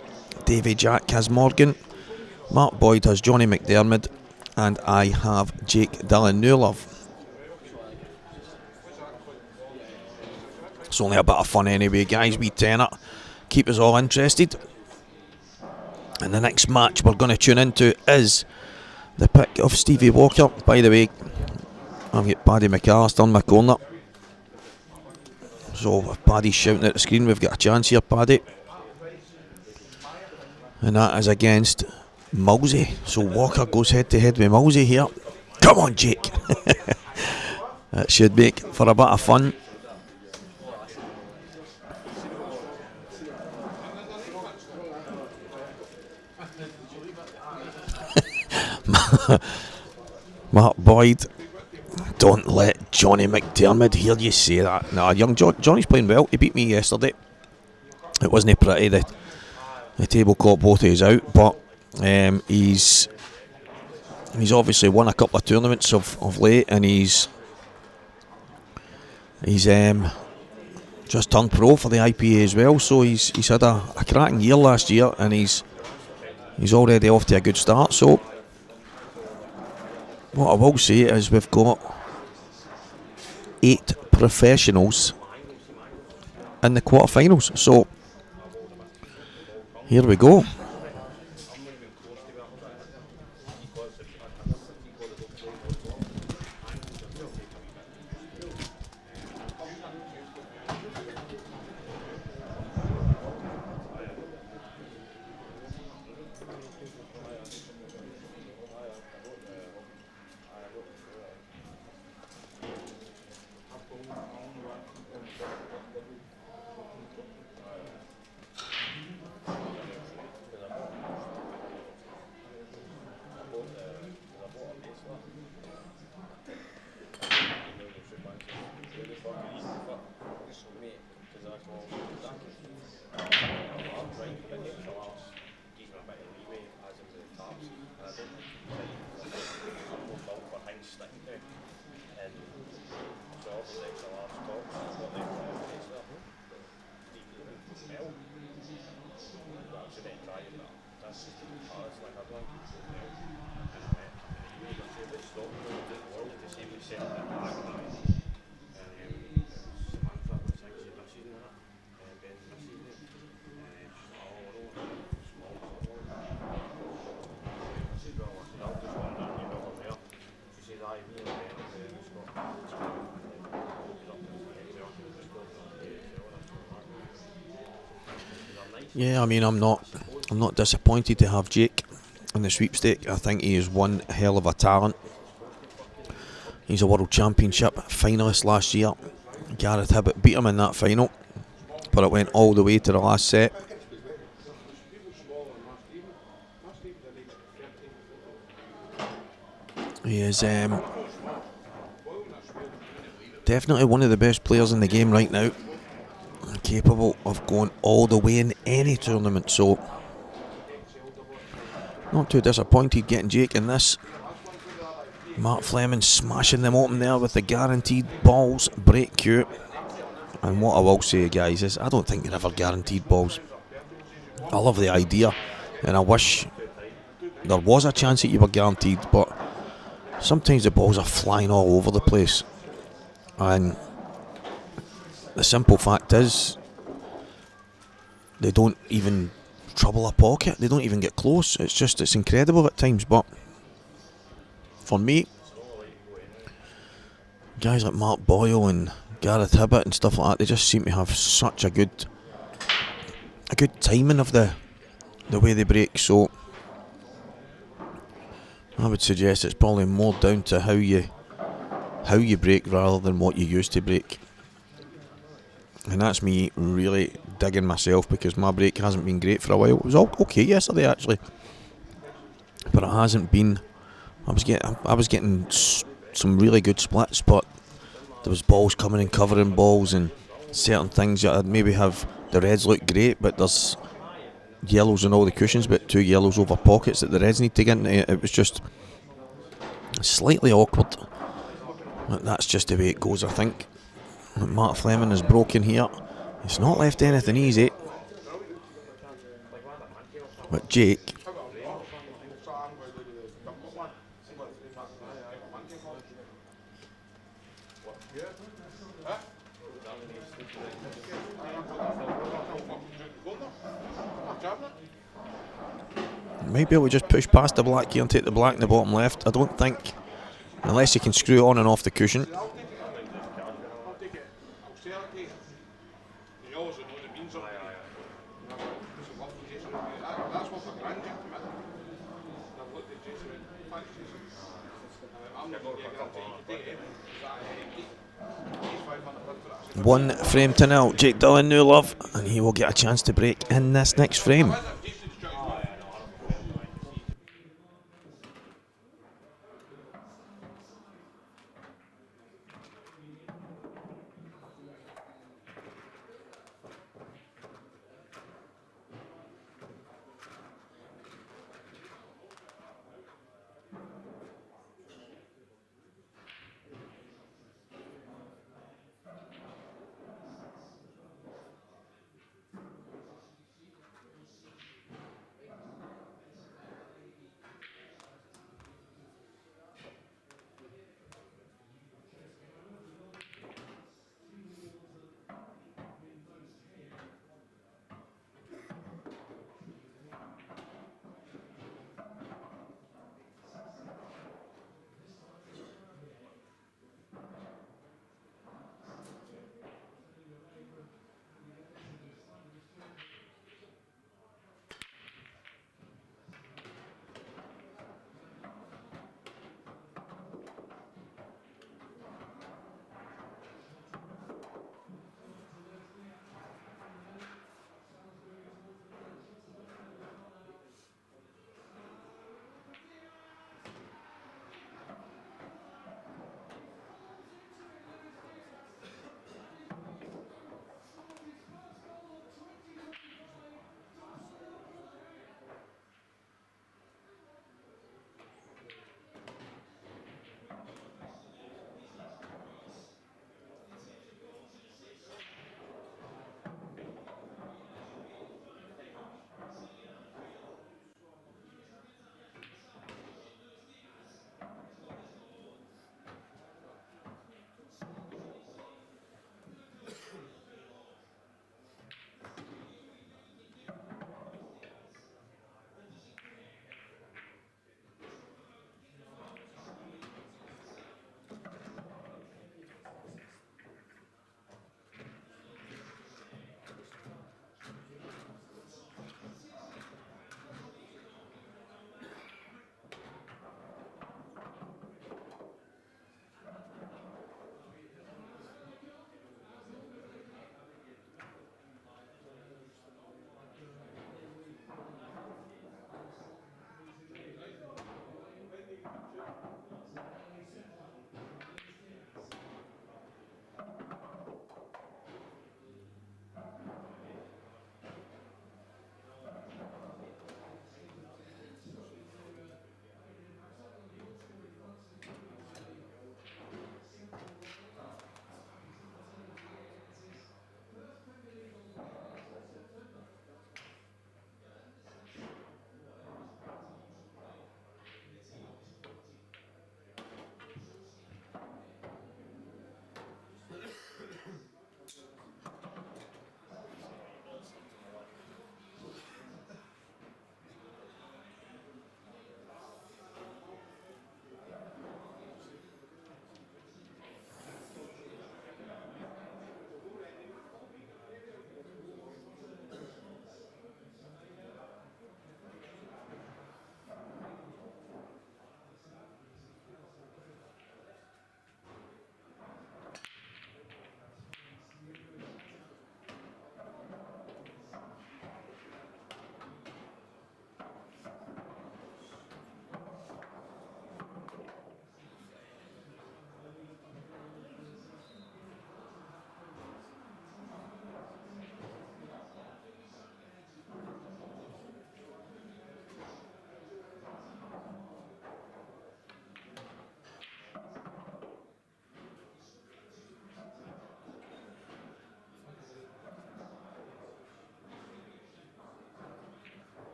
S3: Davy Jack has Morgan, Mark Boyd has Johnny McDermott, and I have Jake Dillon Newlove. It's only a bit of fun anyway, guys. We tenner, keep us all interested. And the next match we're going to tune into is the pick of Stevie Walker. By the way, I've got Paddy McAllister in my corner. So if Paddy's shouting at the screen, we've got a chance here, Paddy. And that is against Mulsey. So Walker goes head to head with Mulsey here. Come on, Jake. That should make for a bit of fun. Mark Boyd, don't let Johnny McDermott hear you say that. Nah, young Johnny's playing well. He beat me yesterday. It wasn't pretty. The tabletop water is out, but he's obviously won a couple of tournaments of late, and he's just turned pro for the IPA as well. So he's had a cracking year last year, and he's already off to a good start. So what I will say is we've got 8 professionals in the quarterfinals. So here we go.
S5: he's sticking to. And so obviously it's a large top, what they've got is there. Well, actually then try it, but that's just the hardest like I've done. And I really got to the stop to see me set it back. And Samantha was saying she'd not seen that. And Ben had seen it. And she's like, oh, I don't want to small. I said, well, I'll just wander and you're over there. She said, aye, me and Ben are there. It's got
S3: Yeah, I mean, I'm not disappointed to have Jake in the sweepstake. I think he is one hell of a talent. He's a World Championship finalist last year. Gareth Hibbett beat him in that final, but it went all the way to the last set. He is definitely one of the best players in the game right now, capable of going all the way in any tournament, so not too disappointed getting Jake in this. Mark Fleming smashing them open there with the guaranteed balls break cue. And what I will say, guys, is I don't think they're ever guaranteed balls. I love the idea, and I wish there was a chance that you were guaranteed, but sometimes the balls are flying all over the place, and the simple fact is they don't even trouble a pocket. They don't even get close. It's incredible at times. But for me, guys like Mark Boyle and Gareth Hibbett and stuff like that, they just seem to have such a good timing of the way they break. So I would suggest it's probably more down to how you break rather than what you used to break. And that's me really digging myself, because my break hasn't been great for a while. It was all okay yesterday actually, but it hasn't been. I was getting some really good splits, but there was balls coming and covering balls, and certain things that I'd maybe have the reds look great, but there's yellows on all the cushions, but 2 yellows over pockets that the reds need to get into. It was just slightly awkward. But that's just the way it goes, I think. Mark Fleming is broken here. It's not left anything easy. But Jake, might be able to just push past the black here and take the black in the bottom left. I don't think, unless you can screw it on and off the cushion. One frame to nil, Jake Dillon, new love, and he will get a chance to break in this next frame.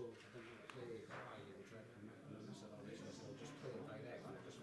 S6: So I didn't play high and direct and this other race, so I'll just play it direct and I just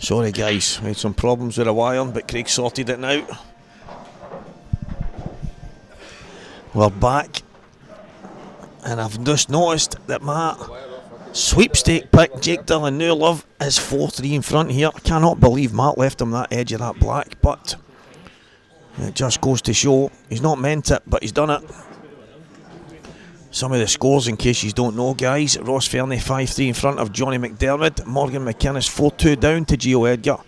S3: Sorry guys, we had some problems with the wiring, but Craig sorted it now. We're back, and I've just noticed that my sweepstake pick, Jake Dillon New Love, is 4-3 in front here. I cannot believe Matt left him that edge of that black, but it just goes to show he's not meant it, but he's done it. Some of the scores, in case you don't know, guys: Ross Fernie 5-3 in front of Johnny McDermott, Morgan McInnes 4-2 down to Gio Edgar,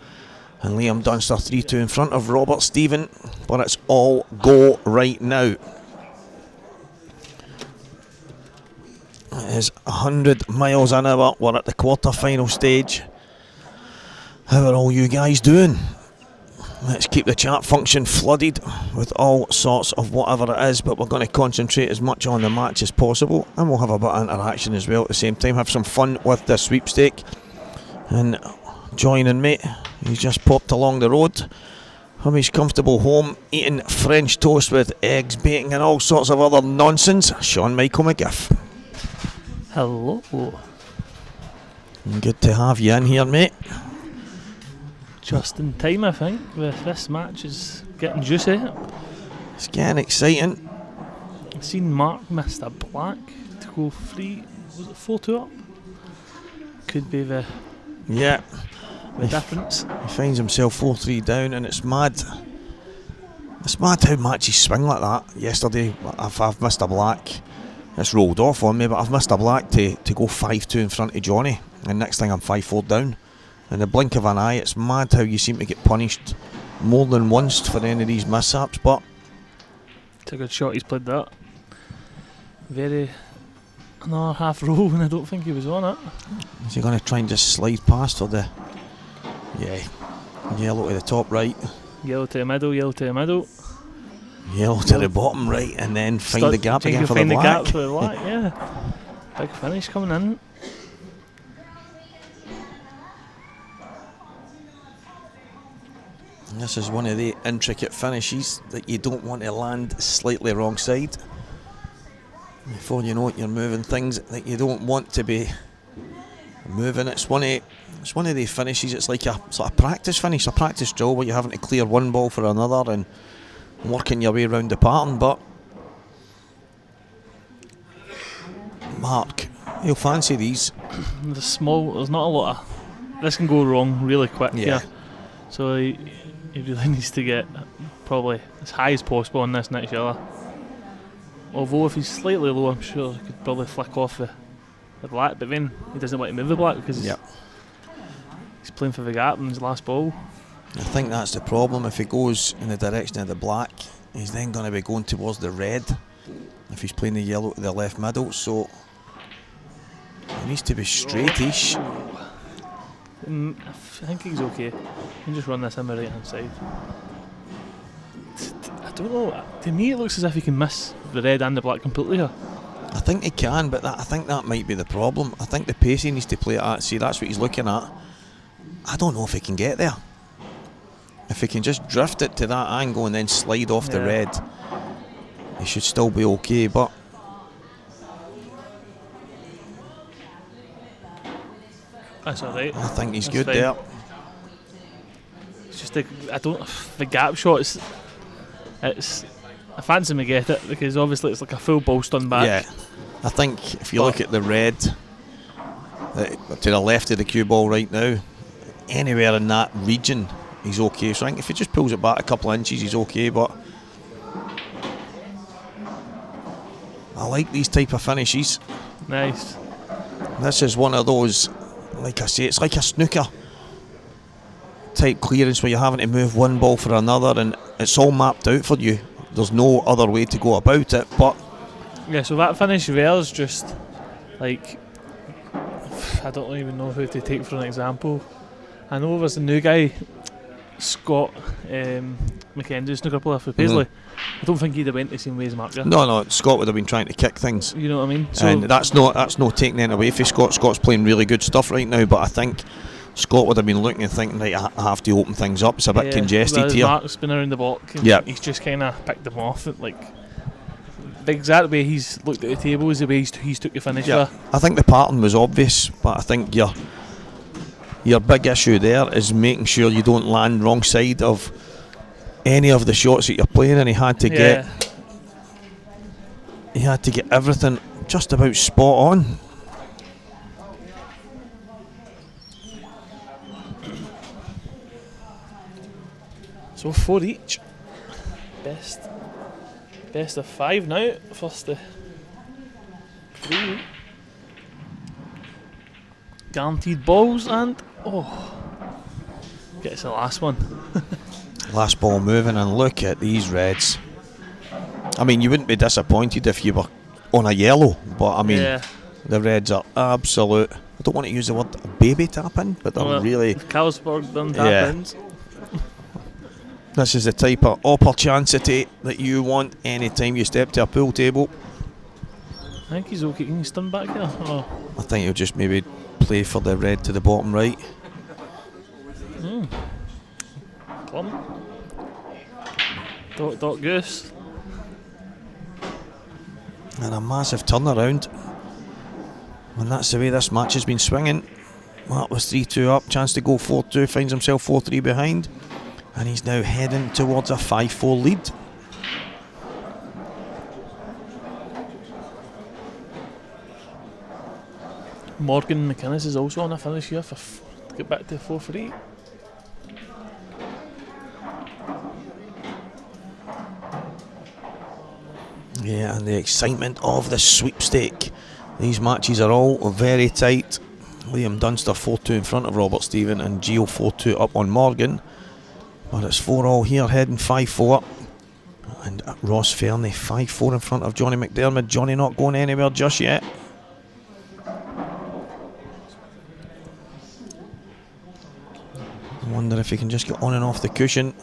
S3: and Liam Dunster 3-2 in front of Robert Stephen. But it's all go right now. It is 100 miles an hour. We're at the quarter-final stage. How are all you guys doing? Let's keep the chat function flooded with all sorts of whatever it is, but we're going to concentrate as much on the match as possible, and we'll have a bit of interaction as well at the same time. Have some fun with the sweepstake. And joining me, he's just popped along the road from his comfortable home, eating French toast with eggs, bacon and all sorts of other nonsense. Sean Michael McGiff.
S7: Hello.
S3: Good to have you in here, mate.
S7: Just in time, I think. This match is getting juicy.
S3: It's getting exciting.
S7: I've seen Mark missed a black to go 3. Was it 4-2 up? Could be the difference.
S3: He finds himself 4-3 down, and it's mad. It's mad how matches swing like that. Yesterday, I've missed a black. It's rolled off on me, but I've missed a black to go 5-2 in front of Johnny, and next thing I'm 5-4 down. In the blink of an eye, it's mad how you seem to get punished more than once for any of these mishaps, but
S7: it's a good shot, he's played that. Another half roll, and I don't think he was on it.
S3: Is he going to try and just slide past for the... Yeah, yellow to the top right.
S7: Yellow to the middle, yellow to the middle.
S3: Yellow to the bottom right, and then find the gap again for the black.
S7: Find the gap for the black, yeah. Big finish coming in.
S3: This is one of the intricate finishes that you don't want to land slightly wrong side. Before you know it, you're moving things that you don't want to be moving. It's one of the finishes. It's like a sort of practice finish, a practice drill where you're having to clear one ball for another and working your way around the pattern. But Mark, you'll fancy these.
S7: There's not a lot of... This can go wrong really quick. Yeah. So he really needs to get probably as high as possible on this next yellow. Although if he's slightly low, I'm sure he could probably flick off the black, but then he doesn't want to move the black because he's playing for the gap in his last ball.
S3: I think that's the problem. If he goes in the direction of the black, he's then going to be going towards the red if he's playing the yellow to the left middle, so he needs to be straightish.
S7: I think he's okay. He can just run this in the right hand side. I don't know, to me it looks as if he can miss the red and the black completely here.
S3: I think he can, but I think that might be the problem. I think the pace he needs to play at, see, that's what he's looking at. I don't know if he can get there. If he can just drift it to that angle and then slide off the red, he should still be okay, but
S7: that's alright.
S3: I think he's
S7: That's
S3: good
S7: fine.
S3: there.
S7: It's just the gap shot is, I fancy him to get it because obviously it's like a full ball stun back.
S3: Yeah, I think if you look at the red to the left of the cue ball right now, anywhere in that region he's okay. So I think if he just pulls it back a couple of inches he's okay, but I like these type of finishes.
S7: Nice.
S3: This is one of those, like I say, it's like a snooker type clearance where you're having to move one ball for another and it's all mapped out for you. There's no other way to go about it, but
S7: yeah, so that finish there is just like, I don't even know who to take for an example. I know there's a new guy, Scott McKenzie, snooker player for Paisley. I don't think he'd have went the same way as Mark there.
S3: No, Scott would have been trying to kick things.
S7: You know what I mean? So
S3: And that's no taking it away from Scott. Scott's playing really good stuff right now, but I think Scott would have been looking and thinking, right, I have to open things up. It's a bit congested here.
S7: Mark's been around the block and he's just kind of picked them off. Like, the exact way he's looked at the table is the way he's took the finish there.
S3: I think the pattern was obvious, but I think your big issue there is making sure you don't land wrong side of any of the shots that you're playing, and he had to get everything just about spot on.
S7: So 4 each. Best of 5 now. First the 3. Guaranteed balls and gets the last one.
S3: Last ball moving, and look at these Reds. I mean, you wouldn't be disappointed if you were on a yellow, but I mean, the Reds are absolute. I don't want to use the word baby tapping, but they're really.
S7: Cuesports done tap-ins.
S3: This is the type of opportunity that you want anytime you step to a pool table.
S7: I think he's okay. Can you stand back there?
S3: I think he'll just maybe play for the red to the bottom right.
S7: Plum. Dot Goose.
S3: And a massive turnaround. And that's the way this match has been swinging. That was 3-2 up, chance to go 4-2, finds himself 4-3 behind. And he's now heading towards a 5-4 lead.
S7: Morgan McInnes is also on a finish here to get back to 4-3.
S3: Yeah, and the excitement of the sweepstake. These matches are all very tight. Liam Dunster 4-2 in front of Robert Stephen, and Gio 4-2 up on Morgan. But it's 4-all here, heading 5-4. And Ross Fernie 5-4 in front of Johnny McDermott. Johnny not going anywhere just yet. I wonder if he can just get on and off the cushion.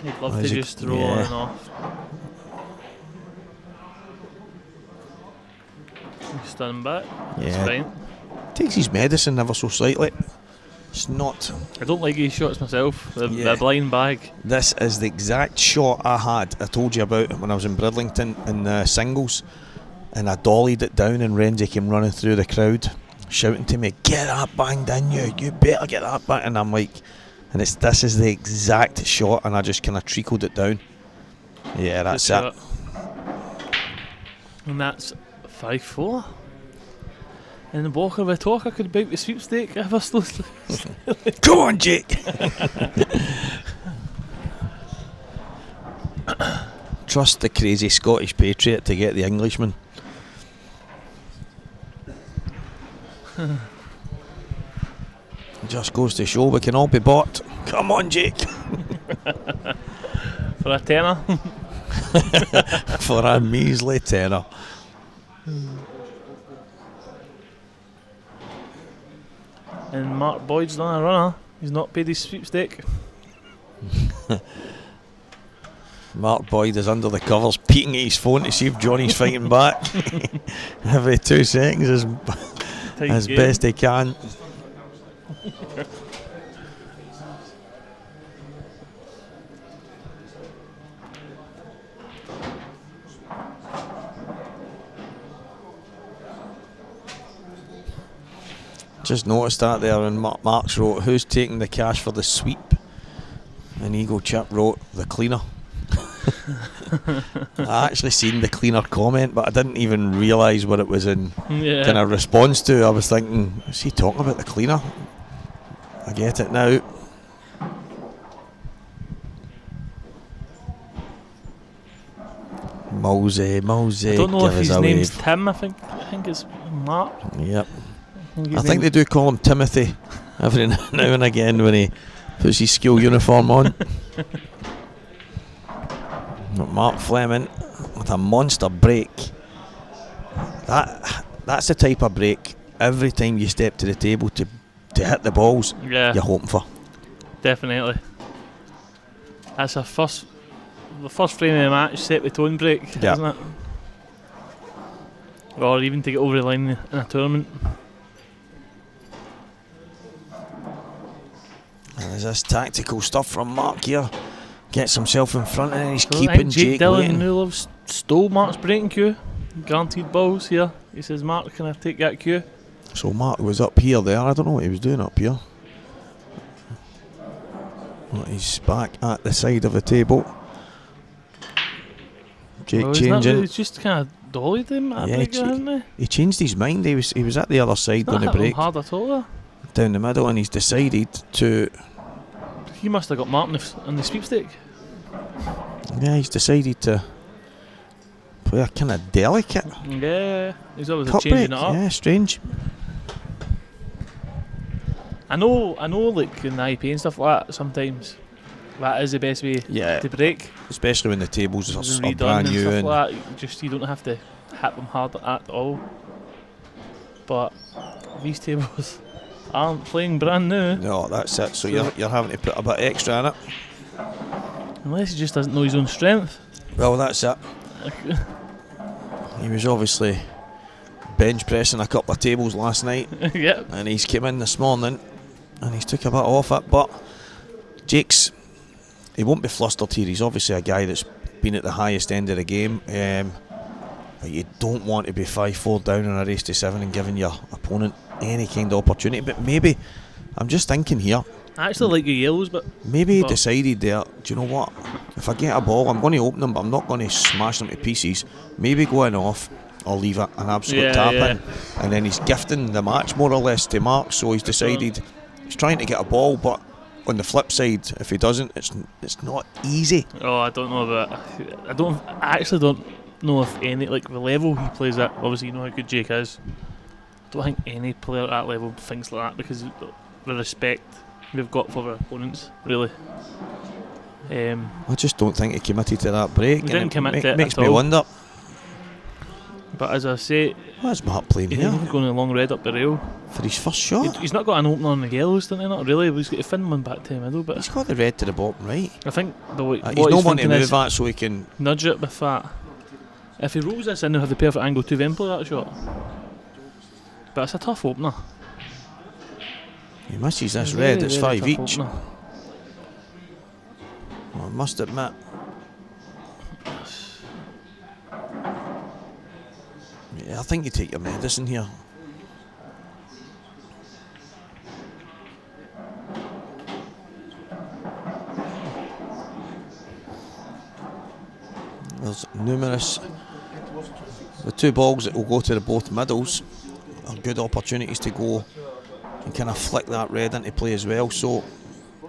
S7: He'd love to just throw on and off. He's standing back. It's fine.
S3: Takes his medicine ever so slightly. It's not.
S7: I don't like these shots myself. The blind bag.
S3: This is the exact shot I told you about when I was in Bridlington in the singles, and I dollied it down, and Renzi came running through the crowd shouting to me, "Get that banged in you better get that bang," and I'm like, and this is the exact shot, and I just kind of trickled it down. Yeah, that's it.
S7: And that's 5-4. And the Walker of a talker could bake the sweepstake ever slowly.
S3: Come on, Jake! Trust the crazy Scottish patriot to get the Englishman. Just goes to show we can all be bought. Come on, Jake!
S7: For a tenner.
S3: For a measly tenner.
S7: And Mark Boyd's done a runner. He's not paid his sweepstake.
S3: Mark Boyd is under the covers, peeking at his phone to see if Johnny's fighting back. Every 2 seconds as best he can. Just noticed that there, and Mark's wrote, "Who's taking the cash for the sweep?" And Eagle Chip wrote, "The cleaner." I actually seen the cleaner comment, but I didn't even realise what it was in kind of response to. I was thinking, is he talking about the cleaner? I get it now. Mosey.
S7: I don't know if his name's Tim. I think it's Mark.
S3: Yep. I think they do call him Timothy every now and again when he puts his school uniform on. Mark Fleming with a monster break. That's the type of break every time you step to the table to hit the balls you're hoping for.
S7: Definitely. That's the first frame of the match, set the tone break, isn't it? Or even to get over the line in a tournament.
S3: And there's this tactical stuff from Mark here. Gets himself in front and he's keeping Jake
S7: Dillon
S3: waiting.
S7: Newlove stole Mark's breaking cue. Guaranteed balls here. He says, "Mark, can I take that cue?"
S3: So Mark was up here there. I don't know what he was doing up here. Well, he's back at the side of the table. Jake
S7: Well, isn't that
S3: changing.
S7: he's just kind of dollied him at
S3: Yeah,
S7: a break, hasn't he?
S3: He changed his mind. He was at the other side
S7: Not
S3: on the
S7: hit him
S3: break,
S7: hard at all there.
S3: down the middle, and he's decided to.
S7: He must have got marked on the sweepstake.
S3: Yeah, he's decided to play a kind of delicate
S7: Yeah, he's always
S3: cut
S7: changing
S3: break.
S7: it up.
S3: Yeah, strange.
S7: I know, like in the IPA and stuff like that, sometimes that is the best way
S3: Yeah,
S7: to break.
S3: especially when the tables are,
S7: It's
S3: are
S7: redone
S3: brand
S7: and
S3: new.
S7: stuff
S3: And
S7: like that. You don't have to hit them hard at all. But these tables aren't playing brand new.
S3: no, that's it. So you're having to put a bit extra in it.
S7: Unless he just doesn't know his own strength.
S3: Well, that's it. He was obviously bench pressing a couple of tables last night,
S7: Yep.
S3: and he's came in this morning and he's took a bit off it. But Jake's, he won't be flustered here. He's obviously a guy that's been at the highest end of the game. But you don't want to be 5-4 down in a race to 7 and giving your opponent any kind of opportunity. But maybe, I'm just thinking here,
S7: I actually like your yellows, but
S3: maybe he
S7: But-
S3: decided there, do you know what? If I get a ball, I'm going to open them, but I'm not going to smash them to pieces. Maybe going off or leave it an absolute
S7: Yeah,
S3: tap
S7: yeah.
S3: in. And then he's gifting the match more or less to Mark, so he's decided he's trying to get a ball, but on the flip side, if he doesn't, it's not easy.
S7: I don't know about. I actually don't know if any, like the level he plays at. Obviously, you know how good Jake is. I don't think any player at that level thinks like that because of the respect we've got for our opponents. Really.
S3: I just don't think he committed to that break.
S7: He didn't
S3: and
S7: commit to it
S3: makes
S7: at
S3: me
S7: all.
S3: wonder,
S7: But as I say,
S3: what's Mark playing
S7: he's
S3: here
S7: going a long red up the rail.
S3: for his first shot?
S7: He's not got an opener on the yellows, don't he? Not really. He's got to fin one back to the middle. But
S3: He's got the red to the bottom right.
S7: I think what
S3: He's
S7: he's
S3: not wanting to
S7: thinking
S3: move
S7: is
S3: that so he can.
S7: nudge it with that. If he rolls this in, he'll have the perfect angle to then play that shot. But it's a tough opener.
S3: He misses this
S7: Very,
S3: red, it's
S7: very
S3: 5
S7: tough
S3: each.
S7: opener.
S3: Well, I must admit. Yeah, I think you take your medicine here. There's numerous. The two balls that will go to the both middles are good opportunities to go and kind of flick that red into play as well. So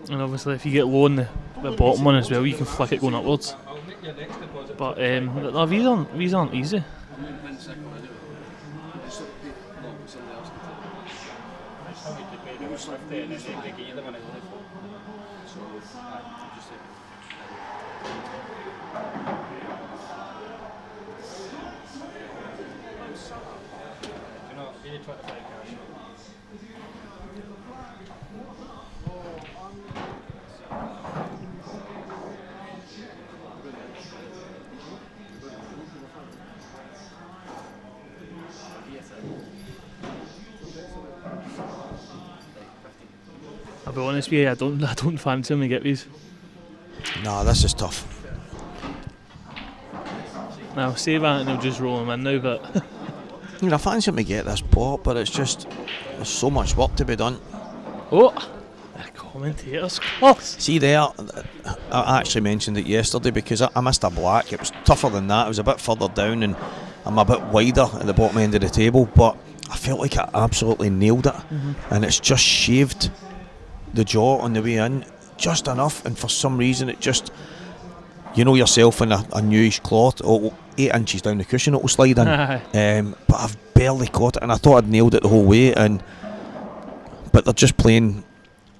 S7: And obviously, if you get low on the bottom one as well, you can flick it going upwards. But no, these aren't easy. I'll be honest with you, I don't fancy him to get these.
S3: nah, this is tough.
S7: Now, say that and they'll just roll him in now, but
S3: I mean, I fancy him to get this pot, but it's just there's so much work to be done.
S7: oh, the commentator's class.
S3: See there, I actually mentioned it yesterday because I missed a black. It was tougher than that. It was a bit further down and I'm a bit wider at the bottom end of the table, but I felt like I absolutely nailed it. And it's just shaved the jaw on the way in just enough, and for some reason it just, you know yourself in a newish cloth, 8 inches down the cushion it will slide in. But I've barely caught it, and I thought I'd nailed it the whole way, but they're just playing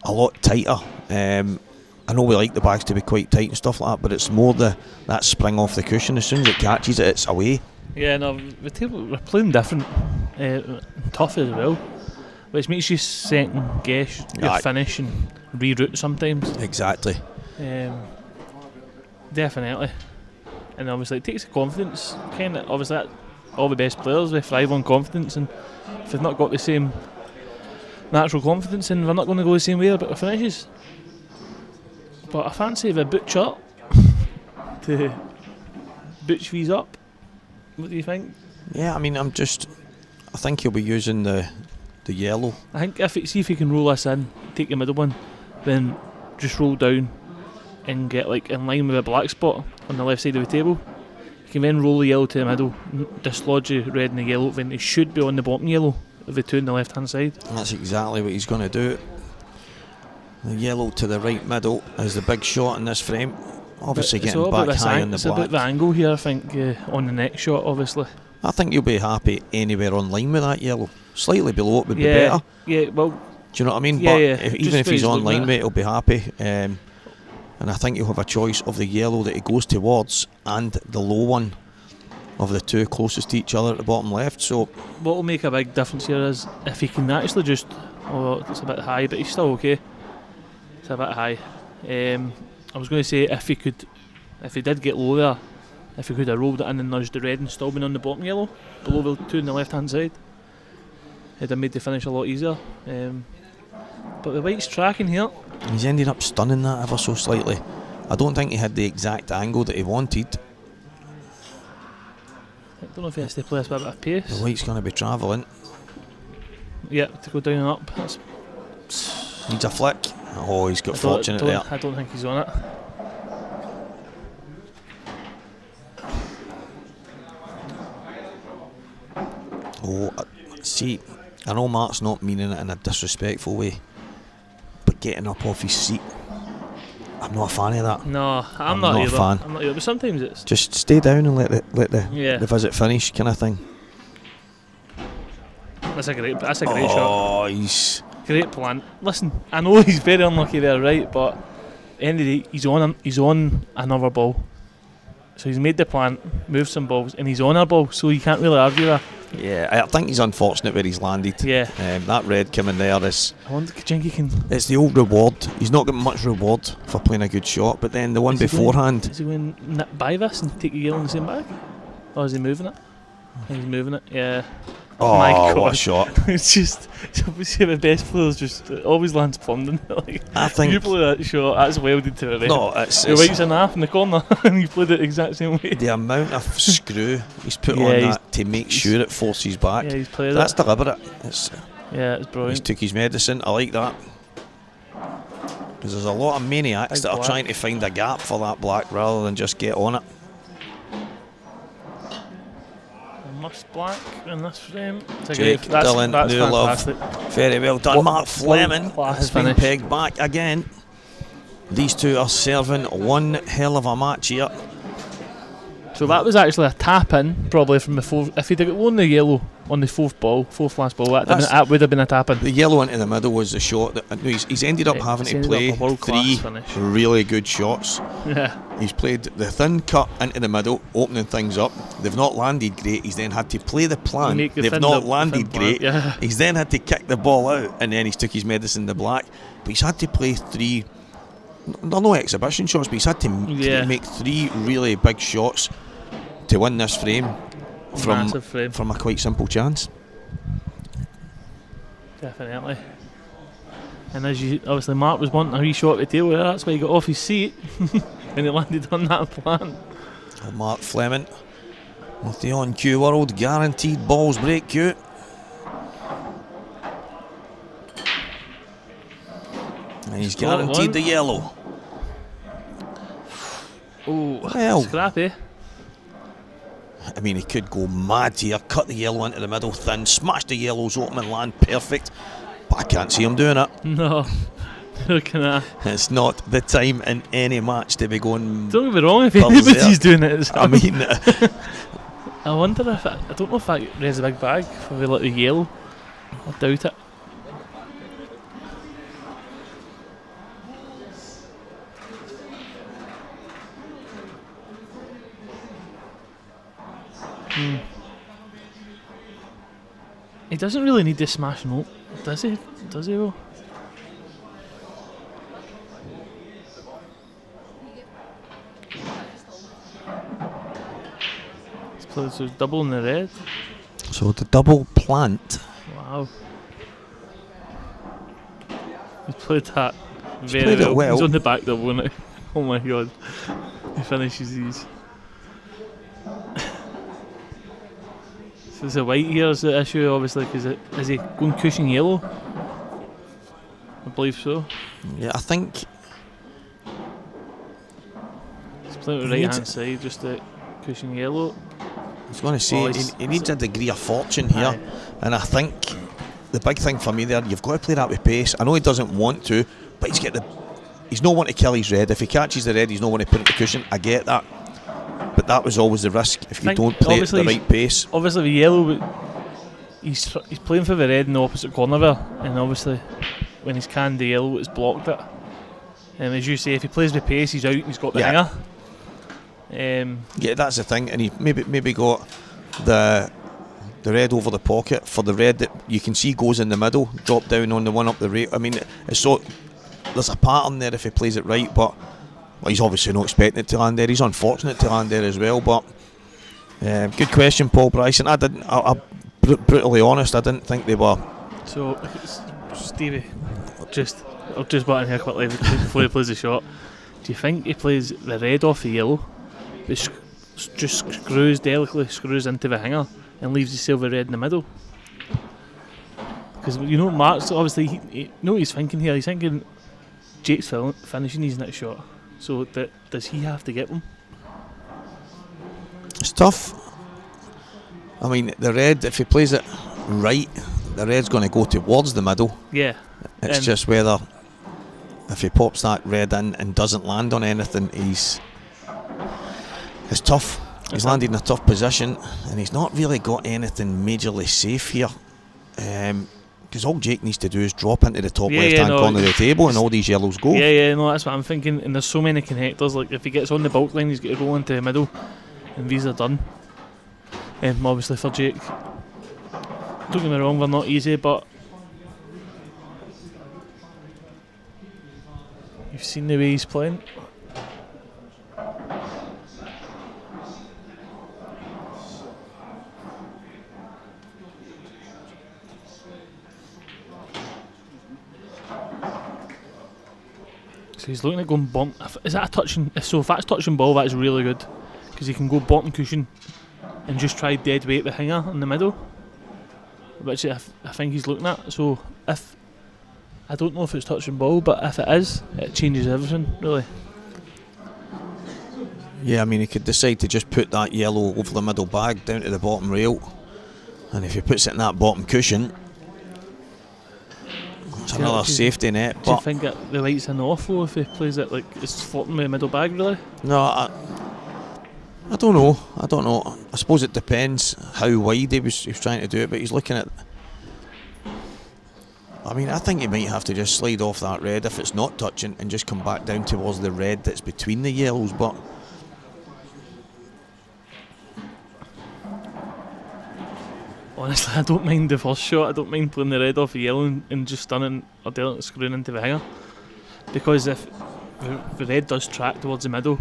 S3: a lot tighter. I know we like the bags to be quite tight and stuff like that, but it's more that spring off the cushion. As soon as it catches it, it's away.
S7: Yeah, no, the table, we're playing different, tough as well, which makes you second guess your
S3: Aye.
S7: finish and reroute sometimes.
S3: Exactly.
S7: Definitely. And obviously it takes confidence, kind of. Obviously all the best players, they thrive on confidence, and if they've not got the same natural confidence, then they're not going to go the same way about their finishes. But I fancy the butch up to butch these up. What do you think?
S3: Yeah, I mean, I think he'll be using the yellow.
S7: I think see if he can roll this in, take the middle one, then just roll down and get like in line with a black spot on the left side of the table. You can then roll the yellow to the middle, dislodge the red and the yellow, then it should be on the bottom yellow of the two on the left hand side.
S3: That's exactly what he's going to do. The yellow to the right middle is the big shot in this frame. Obviously
S7: It's
S3: getting
S7: all about
S3: back
S7: this
S3: high on the
S7: it's about
S3: black.
S7: the angle here, I think, on the next shot, obviously.
S3: I think you'll be happy anywhere on line with that yellow. Slightly below it would be
S7: Yeah,
S3: better.
S7: yeah, well,
S3: Do you know what I mean?
S7: Yeah,
S3: But
S7: yeah.
S3: even
S7: Just
S3: if he's
S7: where he's
S3: on line
S7: looking
S3: with it, he'll be happy. And I think he'll have a choice of the yellow that he goes towards and the low one of the two closest to each other at the bottom left. So
S7: what will make a big difference here is if he can actually just... Oh, it's a bit high, but he's still okay. It's a bit high. I was going to say if he did get low there, if he could have rolled it in and nudged the red and still been on the bottom yellow, below the two on the left hand side, it'd have made the finish a lot easier. But the white's tracking here.
S3: he's ended up stunning that ever so slightly. I don't think he had the exact angle that he wanted.
S7: I don't know if he has to play this with a bit of pace.
S3: The white's going to be travelling.
S7: Yeah, to go down and up. That's,
S3: Needs a flick. Oh, he's got
S7: I
S3: fortunate there.
S7: I don't think he's on it.
S3: Oh, see, I know Mark's not meaning it in a disrespectful way, but getting up off his seat, I'm not a fan of that.
S7: No,
S3: I'm
S7: not
S3: not a
S7: either.
S3: fan.
S7: I'm not either. But sometimes it's...
S3: Just stay down and let
S7: Yeah.
S3: the visit finish, kind of thing.
S7: That's a great shot.
S3: Oh, he's
S7: Great plan. Listen, I know he's very unlucky there, right? But at the end of the day, he's on another ball. So he's made the plan, moved some balls, and he's on a ball. So you can't really argue that.
S3: yeah. I think he's unfortunate where he's landed.
S7: Yeah.
S3: That red coming there is
S7: I wonder if Jinky can...
S3: it's the old reward. He's not getting much reward for playing a good shot, but then the one
S7: Is he
S3: beforehand.
S7: Is he going to nip by this and take a yellow in the same bag? Or is he moving it? I think he's moving it, yeah.
S3: Oh,
S7: my
S3: what
S7: God.
S3: a shot!
S7: It's just... Obviously the best players just... It always lands plumbed in it. Like,
S3: I think
S7: you play that shot, that's welded to it.
S3: no, it's
S7: Your white's in half in the corner and you played it the exact same way.
S3: the amount of screw he's put
S7: Yeah,
S3: on
S7: he's-
S3: that to make sure it forces back.
S7: Yeah, he's played
S3: That's
S7: it.
S3: deliberate. It's,
S7: Yeah, it's
S3: he's
S7: brilliant.
S3: took his medicine. I like that. Because there's a lot of maniacs
S7: Big
S3: that are
S7: black.
S3: trying to find a gap for that black rather than just get on it.
S7: Must black in this frame. It's a
S3: Jake
S7: great, that's
S3: Dillon, new love.
S7: fantastic.
S3: Very well done.
S7: What-
S3: Mark Fleming
S7: class
S3: has been
S7: finish.
S3: pegged back again. These two are serving one hell of a match here.
S7: So that was actually a tap in, probably from the fourth. If he'd got won the yellow on the fourth last ball, that would have been a tap in.
S3: The yellow into the middle was the shot. He's ended up
S7: Yeah,
S3: having
S7: he's
S3: to
S7: ended
S3: play
S7: up a world-class
S3: 3
S7: finish.
S3: really good shots.
S7: Yeah.
S3: He's played the thin cut into the middle, opening things up. They've not landed great. He's then had to play the plan.
S7: Make the
S3: They've
S7: thin
S3: not
S7: the
S3: landed
S7: thin plan,
S3: great.
S7: yeah.
S3: He's then had to kick the ball out, and then he's took his medicine to black. But he's had to play 3. They're no exhibition shots, but he's had to
S7: Yeah.
S3: make 3 really big shots to win this frame
S7: Massive frame.
S3: from a quite simple chance.
S7: Definitely. And as you obviously Mark was wanting a wee shot at the tail there, that's why he got off his seat and he landed on that plan.
S3: Oh, Mark Fleming with the on cue world guaranteed balls break cue. And he's
S7: Score it
S3: guaranteed
S7: one.
S3: the yellow.
S7: Oh,
S3: Well.
S7: scrappy.
S3: I mean, he could go mad here, cut the yellow into the middle thin, smash the yellows open and land perfect. But I can't see him doing it.
S7: No. Looking at.
S3: It's not the time in any match to be going.
S7: Don't get me wrong, if
S3: Balls
S7: anybody's
S3: there.
S7: doing it, it's
S3: I
S7: him.
S3: mean,
S7: I wonder if I don't know if that raised a big bag for the like the yellow. I doubt it. He doesn't really need to smash note, does he? Does he though? So it's double in the red.
S3: so the double plant.
S7: Wow. He's played that very
S3: played it well.
S7: He's on the back double now. Oh my god. He finishes these. So there's a white here is the issue obviously because is he going cushion yellow? I believe so.
S3: Yeah, I think
S7: playing with
S3: He
S7: right
S3: needs
S7: hand side, just the cushion yellow.
S3: I was going to say,
S7: Oh,
S3: he needs a degree of fortune here.
S7: Aye.
S3: And I think the big thing for me there, you've got to play that with pace. I know he doesn't want to, but he's not want to kill his red. If he catches the red, he's not want to put it in the cushion. I get that. But that was always the risk if you
S7: think
S3: don't play it at
S7: obviously
S3: the right pace.
S7: Obviously, with yellow, he's playing for the red in the opposite corner there, and obviously, when he's canned the yellow, it's blocked it. As you say, if he plays with pace, he's out and he's got the
S3: Yeah.
S7: hanger.
S3: Yeah, that's the thing. And he maybe got the red over the pocket for the red that you can see goes in the middle, drop down on the one up the right. I mean, it's so there's a pattern there if he plays it right, but he's obviously not expecting it to land there. He's unfortunate to land there as well. But good question, Paul Bryson. I'm brutally honest, I didn't think they were.
S7: So, Stevie, I'll just butt in here quickly before he plays the shot. Do you think he plays the red off the yellow, but just delicately screws into the hanger and leaves the silver red in the middle? Because you know, Mark's obviously he know what he's thinking here. He's thinking Jake's finishing his next shot, so does he have to get them?
S3: It's tough. I mean, the red, if he plays it right, the red's going to go towards the middle.
S7: Yeah.
S3: It's just whether if he pops that red in and doesn't land on anything, it's tough. He's landed in a tough position, and he's not really got anything majorly safe here. Because all Jake needs to do is drop into the top left-hand corner of the table, and all these yellows go.
S7: Yeah, no, that's what I'm thinking. And there's so many connectors. Like if he gets on the bulk line, he's got to roll into the middle, and these are done. Obviously for Jake, don't get me wrong, they're not easy, but you've seen the way he's playing. So he's looking at going bottom. Is that a touching? If that's touching ball, that's really good, because he can go bottom cushion and just try dead weight the hanger in the middle, which I think he's looking at. So if I don't know if it's touching ball, but if it is, it changes everything really.
S3: Yeah, I mean, he could decide to just put that yellow over the middle bag down to the bottom rail, and if he puts it in that bottom cushion, it's another safety net.
S7: Do you think that the light's an off though if he plays it like it's floating with the middle bag really?
S3: No, I don't know. I suppose it depends how wide he was trying to do it, but he's looking at. I mean, I think he might have to just slide off that red if it's not touching and just come back down towards the red that's between the yellows. But
S7: honestly, I don't mind the first shot. I don't mind playing the red off the yellow and just stunning or dealing screwing into the hanger, because if the red does track towards the middle.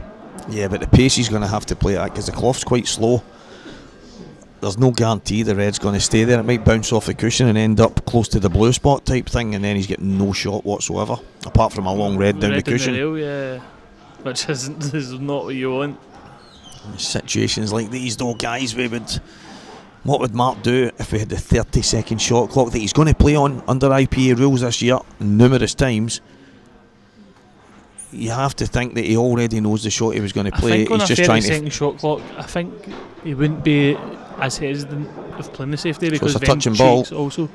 S3: yeah, but the pace he's going to have to play at, because the cloth's quite slow. There's no guarantee the red's going to stay there. It might bounce off the cushion and end up close to the blue spot type thing, and then he's getting no shot whatsoever, apart from a long red down the cushion.
S7: The rail, yeah, which is not what you want.
S3: In situations like these, though, guys, what would Mark do if we had the 30-second shot clock that he's going to play on under IPA rules this year numerous times? You have to think that he already knows the shot he was going to play.
S7: I think on
S3: he's
S7: a
S3: just trying to
S7: 30-second shot clock, I think he wouldn't be as hesitant of playing the safety, because
S3: it's a touch and ball.
S7: Also.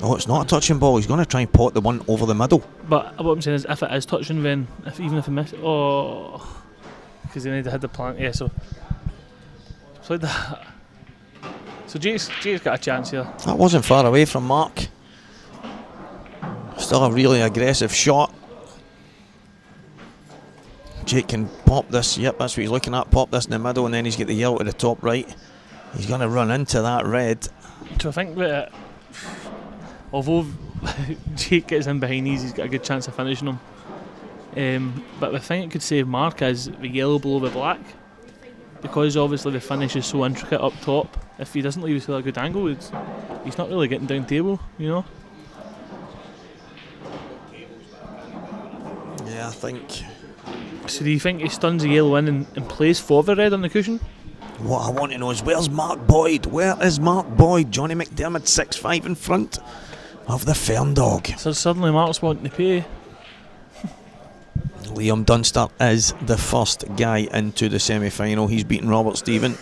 S3: Oh, it's not a touching ball. He's going to try and pot the one over the middle.
S7: But what I'm saying is, if it is touching, then even if he misses, because they need to hit the plant. Yeah, so played that. So Jake's got a chance here.
S3: That wasn't far away from Mark. Still a really aggressive shot. Jake can pop this. Yep, that's what he's looking at. Pop this in the middle, and then he's got the yellow to the top right. He's going to run into that red.
S7: So I think that although Jake gets in behind these, he's got a good chance of finishing them. But the thing that could save Mark is the yellow below the black, because obviously the finish is so intricate up top. If he doesn't leave us with a good angle, he's not really getting down table, you know.
S3: Yeah, I think.
S7: So do you think he stuns the yellow in and plays for the red on the cushion?
S3: What I want to know is, where's Mark Boyd? Where is Mark Boyd? Johnny McDermott 6'5" in front of the Fern Dog.
S7: So suddenly Mark's wanting to pay.
S3: Liam Dunster is the first guy into the semi-final. He's beaten Robert Stephen,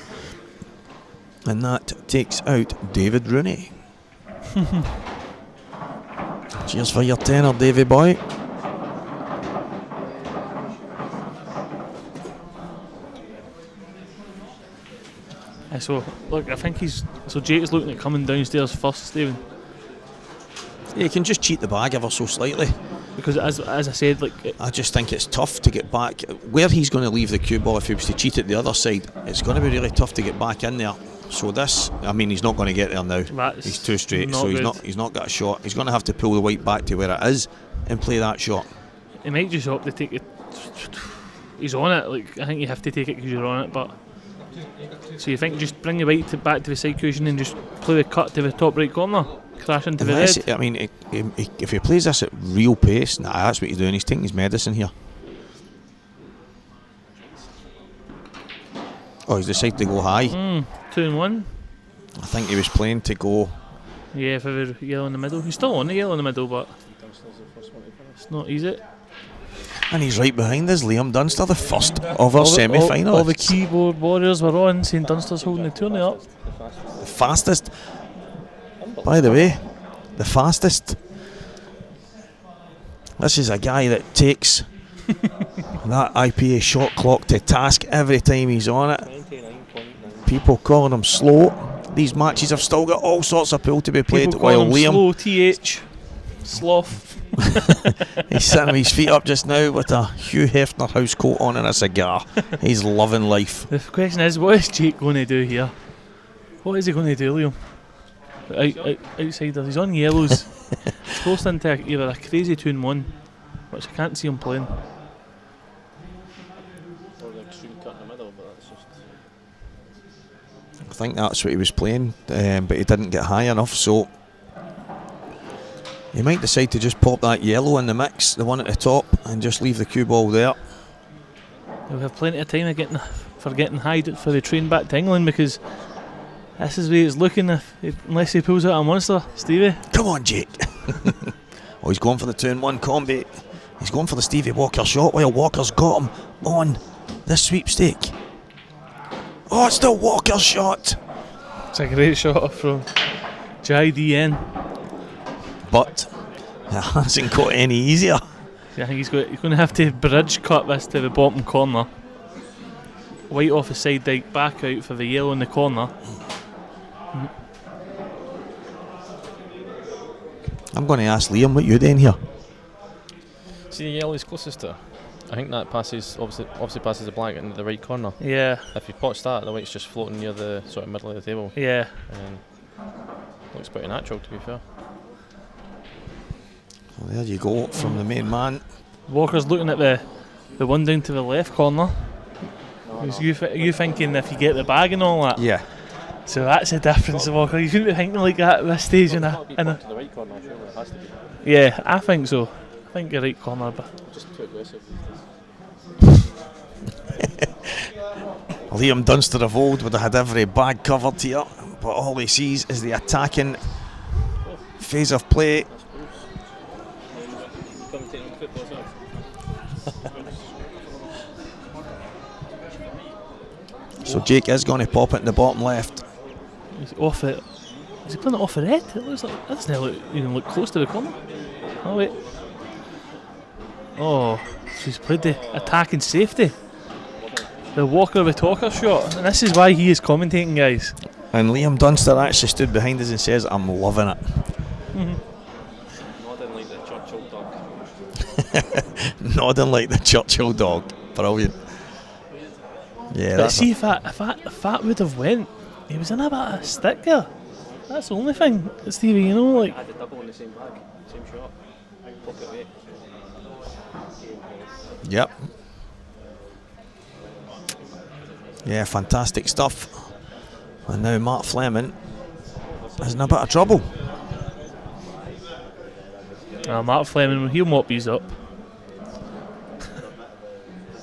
S3: and that takes out David Rooney. Cheers for your tenner, Davy boy.
S7: So, look, I think Jake's looking at coming downstairs first, Stephen.
S3: Yeah, you can just cheat the bag ever so slightly.
S7: Because as I said, like,
S3: I just think it's tough to get back. Where he's going to leave the cue ball if he was to cheat it the other side, it's going to be really tough to get back in there. So this, I mean, he's not going to get there now. He's too straight, so he's not got a shot. He's going to have to pull the white back to where it is and play that shot.
S7: He might just opt to take it. He's on it. Like, I think you have to take it because you're on it. But so you think just bring the white back to the side cushion and just play the cut to the top right corner, crash into the red.
S3: I mean, if he plays this at real pace, that's what he's doing. He's taking his medicine here. Oh, he's decided to go high.
S7: 2-1.
S3: I think he was playing to go.
S7: Yeah, for the yellow in the middle. He's still on the yellow in the middle, but it's not easy.
S3: And he's right behind us, Liam Dunster, the first of our semi-finalists.
S7: All the keyboard warriors were on, saying Dunster's holding the tourney up.
S3: The fastest. By the way, the fastest. This is a guy that takes that IPA shot clock to task every time he's on it. People calling him slow. These matches have still got all sorts of pull to be played.
S7: People
S3: while
S7: him
S3: Liam,
S7: slow, TH, sloth.
S3: he's sitting with his feet up just now with a Hugh Hefner house coat on and a cigar. He's loving life.
S7: The question is, what is Jake going to do here? What is he going to do, Liam? Outsider, he's on yellows. He's forced into either a crazy 2-1, which I can't see him playing.
S5: Or the extreme cut in the middle, but that's just.
S3: I think that's what he was playing, but he didn't get high enough, so he might decide to just pop that yellow in the mix, the one at the top, and just leave the cue ball there.
S7: He'll have plenty of time for getting high for the train back to England, because this is the way it's looking unless he pulls out a monster. Stevie?
S3: Come on, Jake. Oh, he's going for the 2-1 combi. He's going for the Stevie Walker shot while Walker's got him on the sweepstake. Oh, it's still Walker's shot.
S7: It's a great shot from JDN.
S3: But it hasn't got any easier.
S7: I think he's going to have to bridge cut this to the bottom corner. White off the side dike, back out for the yellow in the corner.
S3: I'm going to ask Liam what you're doing here.
S5: See the yellow is closest to her. I think that passes obviously passes the black into the right corner.
S7: Yeah.
S5: If you potch that, the white's just floating near the sort of middle of the table.
S7: Yeah.
S5: And looks pretty natural, to be fair.
S3: Well, there you go, from the main man.
S7: Walker's looking at the one down to the left corner. You thinking if you get the bag and all that?
S3: Yeah.
S7: So that's the difference, Walker. You shouldn't be thinking like that at this stage.
S5: To the right corner, sure, it has to be.
S7: Yeah, I think so. I think the right corner, but
S5: Just too aggressive.
S3: Liam Dunster of old would have had every bag covered here, but all he sees is the attacking phase of play. So Jake is going to pop it in the bottom left.
S7: he's off it. Is he playing it off the red? It looks like that doesn't even look close to the corner. Oh wait. Oh, so he's played the attacking safety. The Walker the talker shot, and this is why he is commentating, guys.
S3: And Liam Dunster actually stood behind us and says, "I'm loving it."
S5: Nodding like the Churchill dog.
S3: Nodding like the Churchill dog. Brilliant. Yeah,
S7: But
S3: that's
S7: see, if that would have went, he was in a bit of a stick there. That's the only thing, Stevie. You know, like.
S5: I had the double in the same bag, same shot. Pocket weight.
S3: Yep. Yeah, fantastic stuff. And now Mark Fleming is in a bit of trouble.
S7: Mark Fleming, he'll mop these up.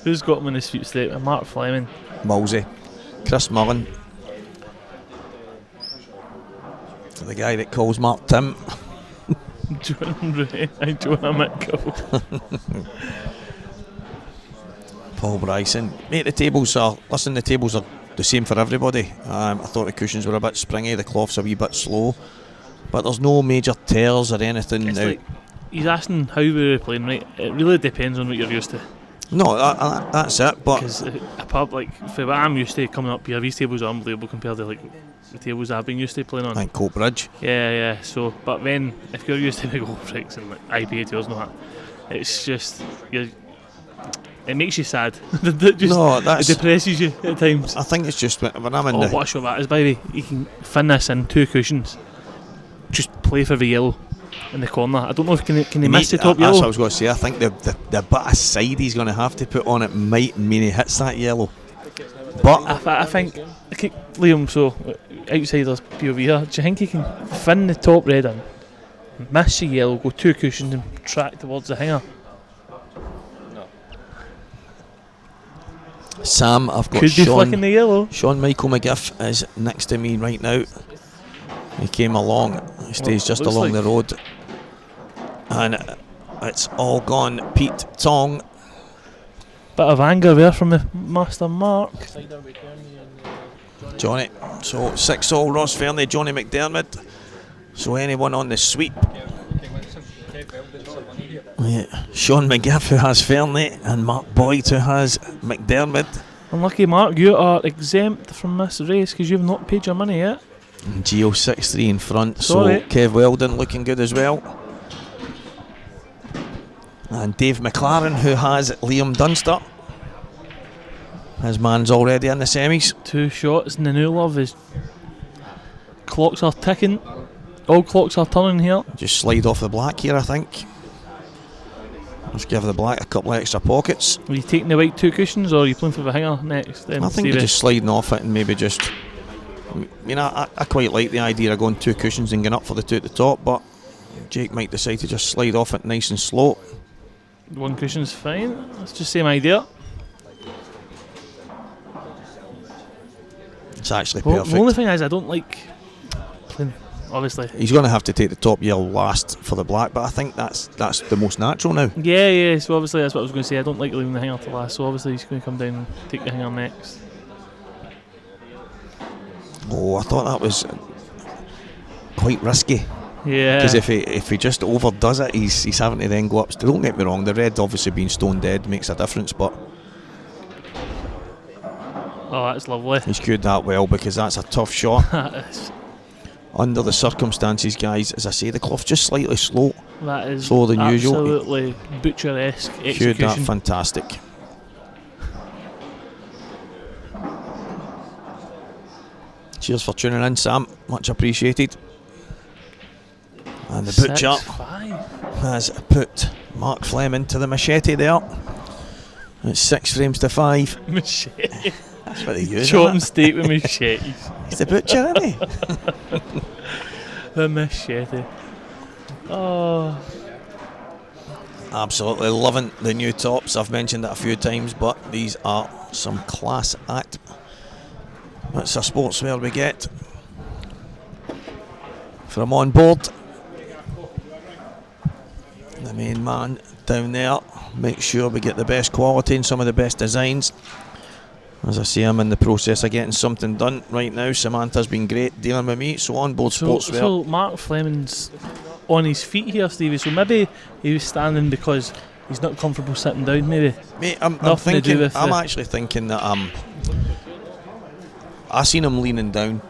S7: Who's got him in the sweepstake? Mark Fleming.
S3: Mulsey. Chris Mullen. The guy that calls Mark Tim.
S7: Joanna Mickle.
S3: Paul Bryson. Mate, the tables are the same for everybody. I thought the cushions were a bit springy, the cloth's a wee bit slow, but there's no major tears or anything
S7: It's
S3: now.
S7: like, he's asking how we were playing, right? It really depends on what you're used to.
S3: No, that's it, but
S7: Because a pub, like, for what I'm used to coming up here, these tables are unbelievable compared to, like, the tables I've been used to playing on.
S3: I think Coatbridge.
S7: Yeah, so, but then, if you're used to McGoldricks and, like, IPA tails and all that, it's just, it makes you sad. It depresses you at times.
S3: I think it's just when I'm in
S7: What a show that is, by the way. You can fin this in 2 cushions, just play for the yellow in the corner. I don't know if can he miss the top
S3: That's
S7: yellow.
S3: what I was going to say. I think the bit of side he's going to have to put on it might mean he hits that yellow. But
S7: I think, Liam, so outsiders POV here, do you think he can fin the top red in, miss the yellow, go 2 cushions and track towards the hanger?
S3: Sam, I've got
S7: Could be flicking the yellow.
S3: Sean Michael McGiff is next to me right now. He came along. He stays just
S7: looks
S3: along
S7: like
S3: the road. And it's all gone Pete Tong.
S7: Bit of anger there from the Master Mark.
S3: Johnny. So 6-all Ross Fernie, Johnny McDermott. So anyone on the sweep. Yeah. Sean McGiff who has Fernie and Mark Boyd who has McDermott.
S7: Unlucky Mark, you are exempt from this race because you've not paid your money yet.
S3: And Geo 6-3 in front.
S7: Sorry.
S3: So Kev Weldon looking good as well. And Dave McLaren who has Liam Dunster. His man's already in the semis.
S7: 2 shots in the new love. His clocks are ticking. All clocks are turning here.
S3: Just slide off the black here, I think. Let's give the black a couple of extra pockets.
S7: Are you taking the white 2 cushions or are you playing for the hanger next?
S3: I think they're just sliding off it and maybe just... I quite like the idea of going 2 cushions and getting up for the 2 at the top, but Jake might decide to just slide off it nice and slow.
S7: 1 cushion's fine. That's just the same idea.
S3: It's actually
S7: Well,
S3: perfect.
S7: the only thing is I don't like playing, obviously.
S3: He's going to have to take the top yellow last for the black, but I think that's the most natural now.
S7: Yeah, so obviously that's what I was going to say. I don't like leaving the hanger to last, so obviously he's going to come down and take the hanger next.
S3: Oh, I thought that was quite risky.
S7: Yeah.
S3: Because if he just overdoes it, he's having to then go up. Don't get me wrong, the red obviously being stone dead makes a difference, but
S7: oh, that's lovely.
S3: he's cued that well because that's a tough shot.
S7: That is,
S3: Under the circumstances, guys, as I say, the cloth's just slightly slow.
S7: that is
S3: Slower than usual.
S7: absolutely butcher-esque
S3: Cued
S7: execution.
S3: that fantastic. Cheers for tuning in, Sam. Much appreciated. And the butcher
S7: 6-5.
S3: has put Mark Flem into the machete there. It's 6 frames to 5.
S7: Machete.
S3: That's what they use.
S7: Chopping
S3: Isn't it?
S7: steak with machetes.
S3: He's the butcher, isn't he?
S7: The machete. Oh.
S3: Absolutely loving the new tops. I've mentioned it a few times, but these are some class act. That's a sportswear we get from Onboard. The main man down there. Make sure we get the best quality and some of the best designs. As I say, I'm in the process of getting something done right now. Samantha's been great dealing with me. So Onboard Sportswear.
S7: So Mark Fleming's on his feet here, Stevie. So maybe he was standing because he's not comfortable sitting down. Maybe.
S3: Mate, I'm
S7: Nothing to do
S3: thinking.
S7: with
S3: I'm
S7: the-
S3: actually thinking that I seen him leaning down.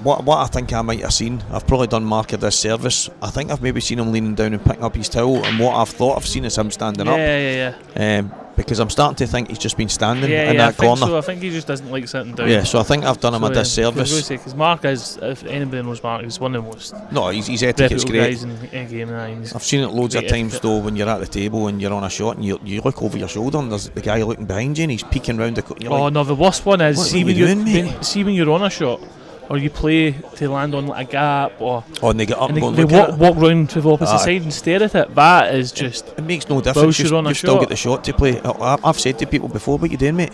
S3: What I think I might have seen, I've probably done Mark a disservice. I think I've maybe seen him leaning down and picking up his towel, and what I've thought I've seen is him standing up.
S7: Yeah.
S3: Because I'm starting to think he's just been standing in
S7: I
S3: that
S7: think
S3: corner.
S7: so. I think he just doesn't like sitting down.
S3: Yeah, so I think I've done him a disservice.
S7: Because Mark is, if anybody knows Mark, he's one of the most
S3: No, his etiquette's
S7: reputable
S3: great.
S7: guys in game.
S3: I've seen it loads of
S7: great
S3: times
S7: etiquette.
S3: though when you're at the table and you're on a shot and you look over your shoulder and there's the guy looking behind you and he's peeking round the corner.
S7: Oh no, the worst one is
S3: What
S7: see
S3: are
S7: when
S3: you
S7: you're
S3: doing, mate?
S7: see when you're on a shot or you play to land on like a gap or
S3: and they get up
S7: and
S3: and go and
S7: they
S3: look at it.
S7: walk round to the opposite
S3: Aye.
S7: side and stare at it. That is just
S3: It makes no difference.
S7: whilst you're on a
S3: You've still
S7: shot.
S3: got the shot to play. I've said to people before, what you doing, mate?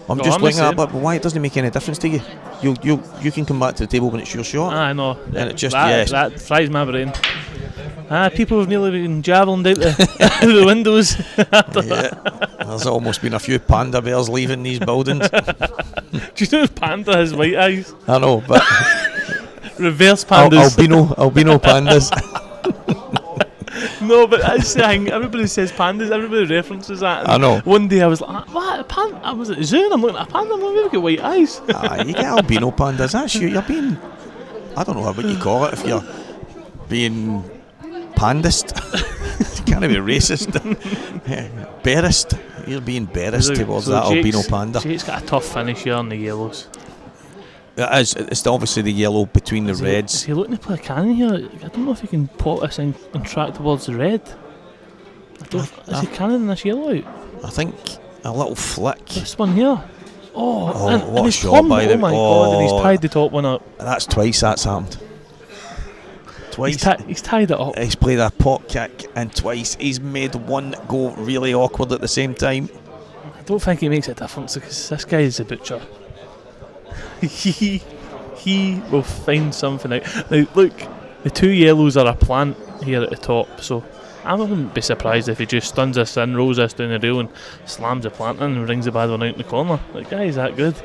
S3: I'm
S7: No,
S3: just
S7: I'm the
S3: looking at it,
S7: same.
S3: but why? It doesn't make any difference to you. You can come back to the table when it's your shot.
S7: I know.
S3: And it just-
S7: that,
S3: yes.
S7: that fries my brain. People have nearly been javelined out the windows.
S3: Yeah, there's almost been a few panda bears leaving these buildings.
S7: Do you know Panda has white eyes?
S3: I know, but
S7: Reverse pandas.
S3: albino pandas.
S7: No, but that's the thing. Everybody says pandas. Everybody references that.
S3: I know.
S7: One day I was like, "What? A panda?" I was at the zoo and I'm looking at a panda. I'm like, "Maybe got white eyes."
S3: You get albino pandas. That's you. You're being, I don't know what you call it if you're being pandist. You can't be racist. Bearist. You're being bearist towards that albino panda.
S7: Jake's got a tough finish here on the yellows.
S3: It is. It's obviously the yellow between the reds.
S7: Is he looking to play a cannon here? I don't know if he can pop this and track towards the red. Is he cannon this yellow out?
S3: I think a little flick.
S7: This one here.
S3: What a
S7: he's
S3: shot by
S7: the.
S3: them.
S7: Oh my god, and he's tied the top one up.
S3: That's twice that's happened. Twice.
S7: He's tied it up.
S3: He's played a pot kick and twice he's made one go really awkward at the same time.
S7: I don't think it makes a difference because this guy is a butcher. He will find something out. Now look, the two yellows are a plant here at the top, so I wouldn't be surprised if he just stuns us in, rolls us down the rail and slams the plant in and rings the bad one out in the corner. That guy is that good.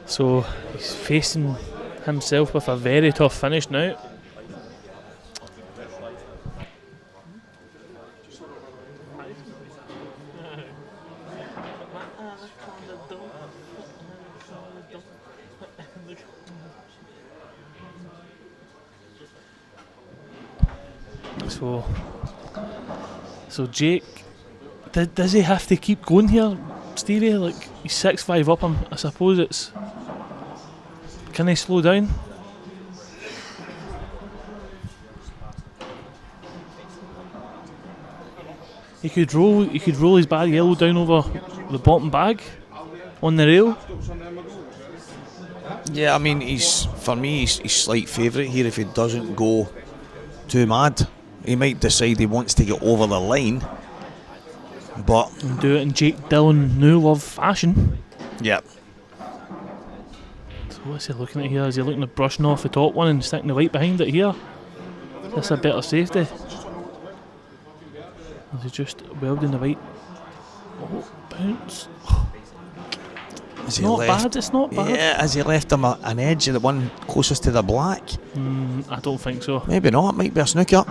S7: So he's facing himself with a very tough finish now. So Jake, does he have to keep going here, Stevie? Like, he's 6'5" up him. I suppose it's... Can he slow down? He could roll his bad yellow down over the bottom bag on the rail.
S3: Yeah, I mean, he's slight favourite here if he doesn't go too mad. He might decide he wants to get over the line, but
S7: and do it in Jake Dillon new love fashion.
S3: Yep.
S7: So what's he looking at here? Is he looking at brushing off the top one and sticking the white behind it here? That's a better safety. Is he just welding the white? Oh, bounce. It's not bad.
S3: Yeah, has he left him an edge of the one closest to the black?
S7: I don't think so.
S3: Maybe not. It might be a snooker.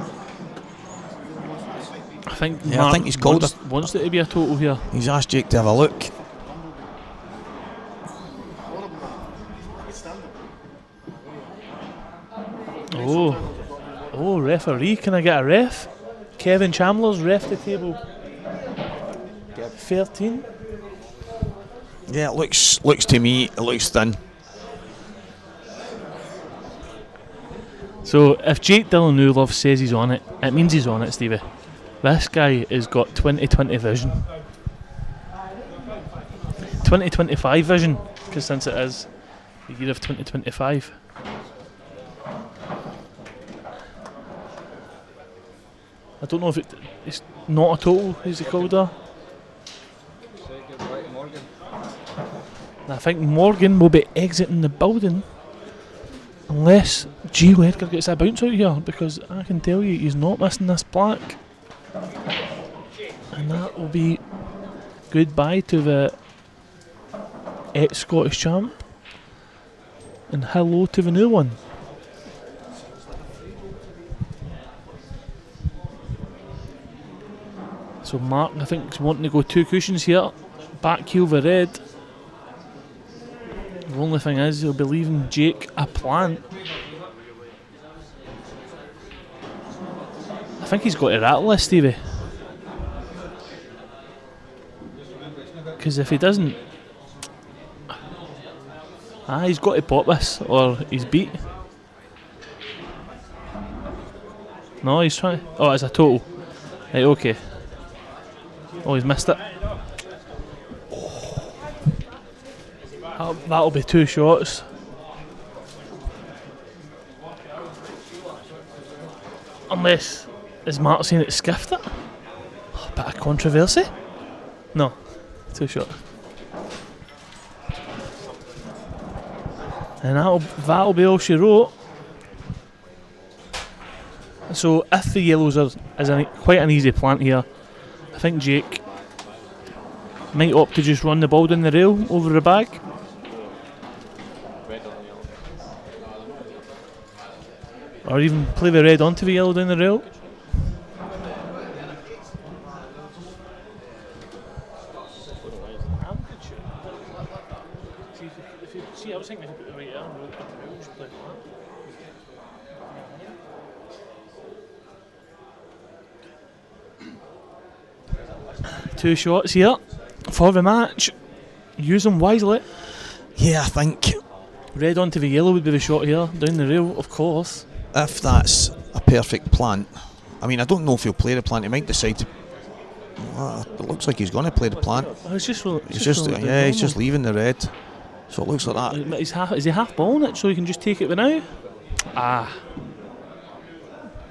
S7: I think
S3: he's called
S7: wants it to be a total here.
S3: He's asked Jake to have a look.
S7: Oh, referee, can I get a ref? Kevin Chandler's ref the table. 13.
S3: Yeah, it looks to me, it looks thin.
S7: So if Jake Dillon Newlove says he's on it, it means he's on it, Stevie. This guy has got 2020 vision. 2025 vision, because since it is the year of 2025. I don't know if it's not a total, is it called there? I think Morgan will be exiting the building unless Gio Edgar gets a bounce out here, because I can tell you he's not missing this plaque. And that will be goodbye to the ex-Scottish champ and hello to the new one. So Mark, I think, is wanting to go two cushions here. Back heel the red. The only thing is he'll be leaving Jake a plant. I think he's got to rattle this, Stevie. Because if he doesn't... he's got to pop this or he's beat. No, he's trying... Oh, it's a total. Right, okay. Oh, he's missed it. That'll be two shots. Unless, is Mark saying it skiffed it? Oh, bit of controversy? No, too short. And that'll be all she wrote. So if the yellows is quite an easy plant here, I think Jake might opt to just run the ball down the rail over the bag. Or even play the red onto the yellow down the rail. See, I was thinking if you put the right arm over the rail, just play that. 2 shots here for the match. Use them wisely.
S3: Yeah, I think
S7: Red onto the yellow would be the shot here, down the rail, of course.
S3: if that's a perfect plant, I mean, I don't know if he'll play the plant. He might decide to. It looks like he's going to play the plant.
S7: He's just
S3: he's just leaving the red. So it looks like that.
S7: Is he half balling it so he can just take it with now?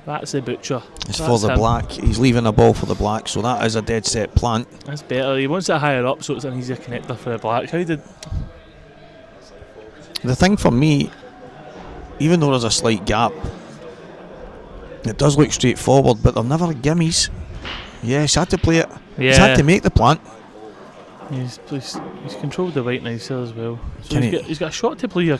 S7: That's the butcher.
S3: It's for the black. He's leaving a ball for the black, so that is a dead set plant.
S7: That's better. He wants it higher up so it's an easier connector for the black.
S3: The thing for me, even though there's a slight gap, it does look straightforward, but they're never gimmies. Yeah, he's had to play it.
S7: Yeah.
S3: He's had to make the plant.
S7: He's controlled the white nice there as well. So he's got a shot to play here.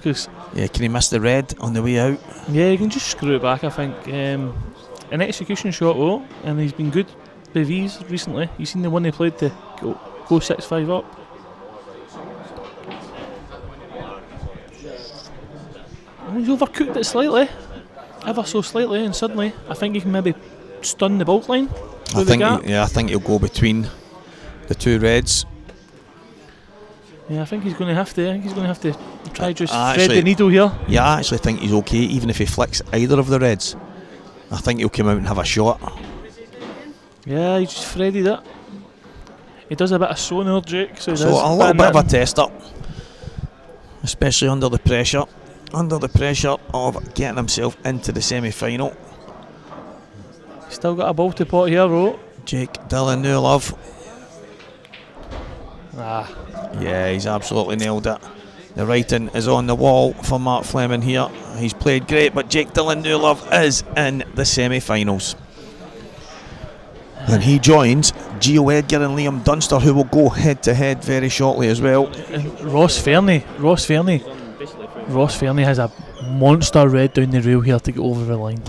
S3: Yeah, can he miss the red on the way out?
S7: Yeah, he can just screw it back, I think. An execution shot though, and he's been good with these recently. You seen the one they played to go 6-5 up? He's overcooked it slightly, ever so slightly, and suddenly I think he can maybe stun the baulk line through the gap.
S3: I think he'll go between the two reds.
S7: Yeah, I think he's going to have to. Try just thread the needle here.
S3: Yeah, I actually think he's okay, even if he flicks either of the reds. I think he'll come out and have a shot.
S7: Yeah, he just threaded it. He does a bit of sonar, Jake. So
S3: a little bit of a test up, especially under the pressure. Under the pressure of getting himself into the semi-final.
S7: Still got a ball to pot here, though.
S3: Jake Dillon, new love. Yeah, he's absolutely nailed it. The writing is on the wall for Mark Fleming here. He's played great, but Jake Dillon, new love, is in the semi-finals. And he joins Gio Edgar and Liam Dunster, who will go head-to-head very shortly as well.
S7: And Ross Fernie has a monster red down the rail here to get over the line.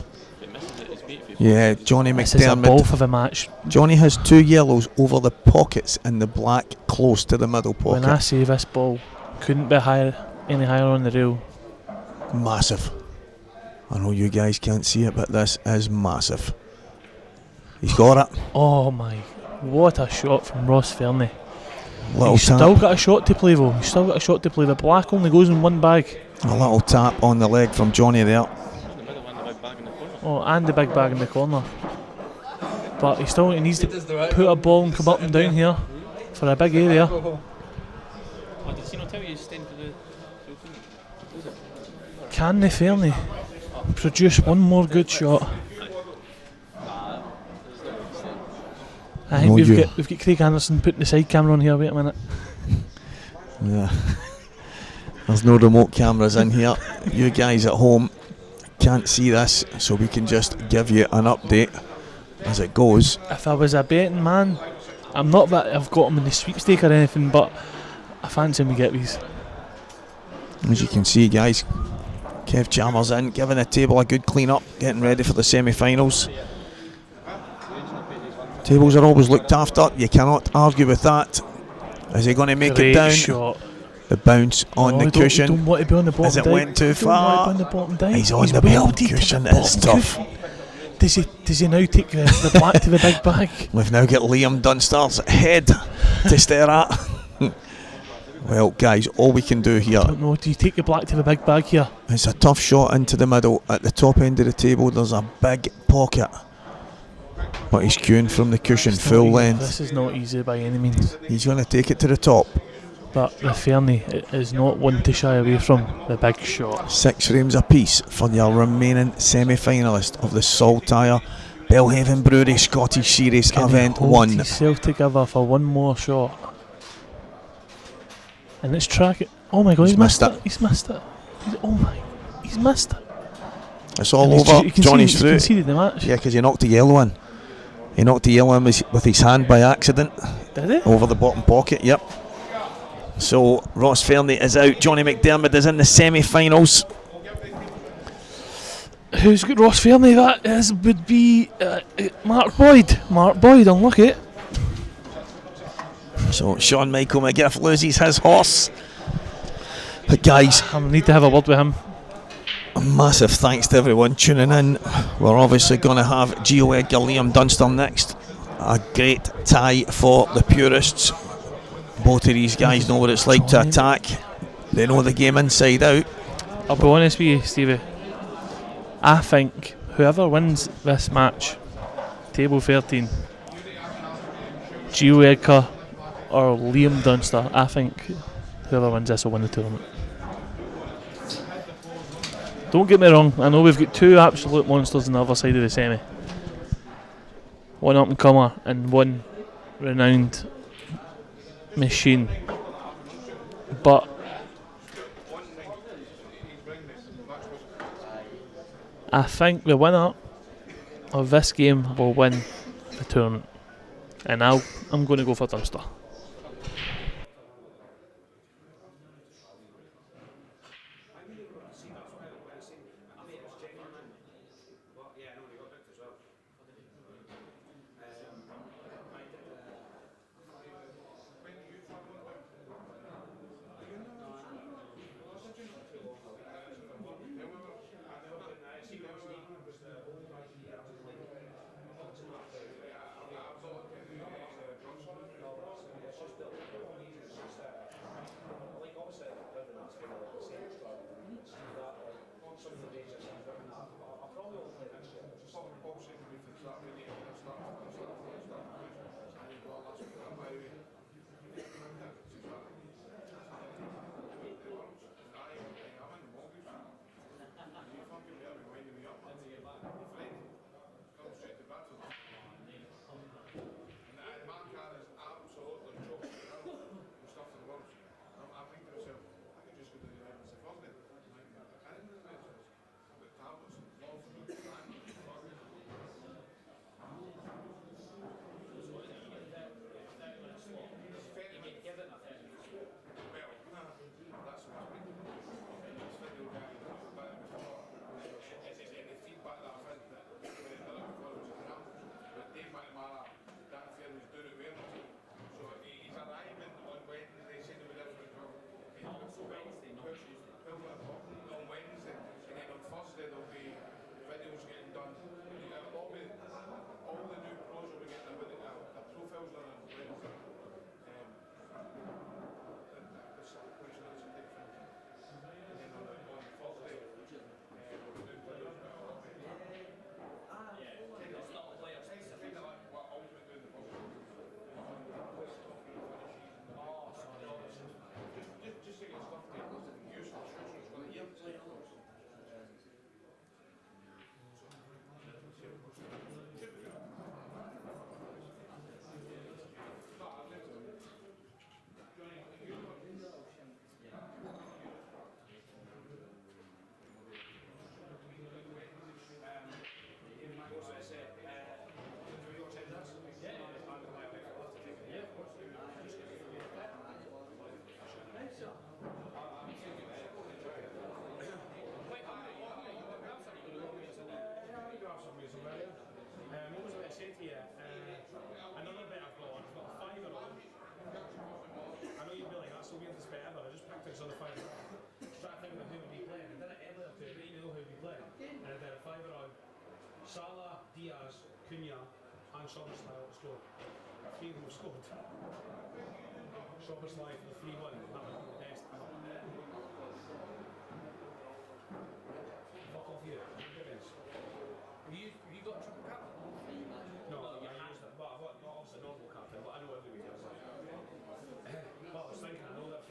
S3: Yeah, Johnny
S7: McDermott. This is a ball for the match.
S3: Johnny has 2 yellows over the pockets and the black close to the middle pocket.
S7: When I say this ball couldn't be any higher on the rail.
S3: Massive. I know you guys can't see it, but this is massive. He's got it.
S7: Oh my, what a shot from Ross Fernie.
S3: He's
S7: still got a shot to play though. The black only goes in one bag.
S3: A little tap on the leg from Johnny there.
S7: Oh, and the big bag in the corner. But he needs to put a ball and come up and down here for a big area. Can the Fernie produce one more good shot? I think we've got Craig Anderson putting the side camera on here. Wait a minute.
S3: Yeah. There's no remote cameras in here. You guys at home can't see this, so we can just give you an update as it goes.
S7: If I was a betting man, I'm not that I've got him in the sweepstake or anything, but I fancy him to get these.
S3: As you can see, guys, Kev Chalmers in, giving the table a good clean up, getting ready for the semi-finals. Tables are always looked after, you cannot argue with that. Is he going to make it down?
S7: Shot.
S3: The bounce on the cushion.
S7: Don't want to be on the bottom.
S3: As it went too far. He's on the bottom cushion. It's tough.
S7: Does he now take the black to the big bag?
S3: We've now got Liam Dunster's head to stare at. Well, guys, all we can do here.
S7: I don't know. Do you take the black to the big bag here?
S3: It's a tough shot into the middle. At the top end of the table, there's a big pocket. But he's queuing from the cushion full length.
S7: This is not easy by any means.
S3: He's going to take it to the top.
S7: but the Fernie is not one to shy away from the big shot.
S3: 6 frames apiece for your remaining semi-finalist of the Saltire Belhaven Brewery Scottish Series
S7: Can
S3: Event
S7: he hold
S3: 1.
S7: himself together for one more shot? And it's tracking. Oh my god, he's missed it. He's missed it. He's missed it.
S3: It's all
S7: And
S3: over. Johnny's
S7: he's
S3: through.
S7: conceded the match.
S3: Yeah, because he knocked the yellow in. He knocked the yellow in with his hand by accident.
S7: Did he?
S3: Over the bottom pocket, yep. So Ross Fernie is out. Johnny McDermott is in the semi-finals.
S7: Who's got Ross Fernie? That would be Mark Boyd. Mark Boyd, unlucky.
S3: So Sean Michael McGiff loses his horse. But guys,
S7: I need to have a word with him.
S3: a massive thanks to everyone tuning in. We're obviously going to have Gio Edgar, Liam Dunster next. A great tie for the purists. Both of these guys know what it's like to attack. They know the game inside out.
S7: I'll be honest with you, Stevie. I think whoever wins this match, table 13, Gio Edgar or Liam Dunster, I think whoever wins this will win the tournament. Don't get me wrong, I know we've got two absolute monsters on the other side of the semi. One up and comer and one renowned machine. But I think the winner of this game will win the tournament. And I'm going to go for Dunster.
S6: Salah, Diaz, Cunha and Sobersley will score. 3 of them have scored. Sobersley for the 3-1. That was the best ever. Fuck off you. Have you got a triple captain? No, I used it. Well, I've got not obviously normal captain, but I know everybody does that. But I was thinking, I know that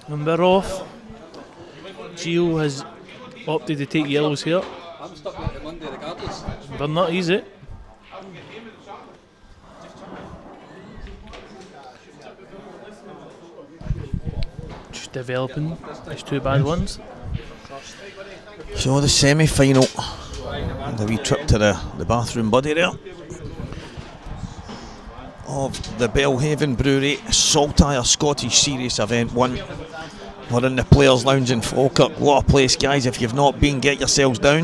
S7: And we're off. Gio has opted to take yellows here.
S2: I'm stuck with the Monday regardless.
S7: They're not easy. Just developing these two bad ones.
S3: So the semi-final, the wee trip to the bathroom buddy there, of the Belhaven Brewery Saltire Scottish Series Event 1. We're in the Players Lounge in Falkirk. What a place, guys. If you've not been, get yourselves down.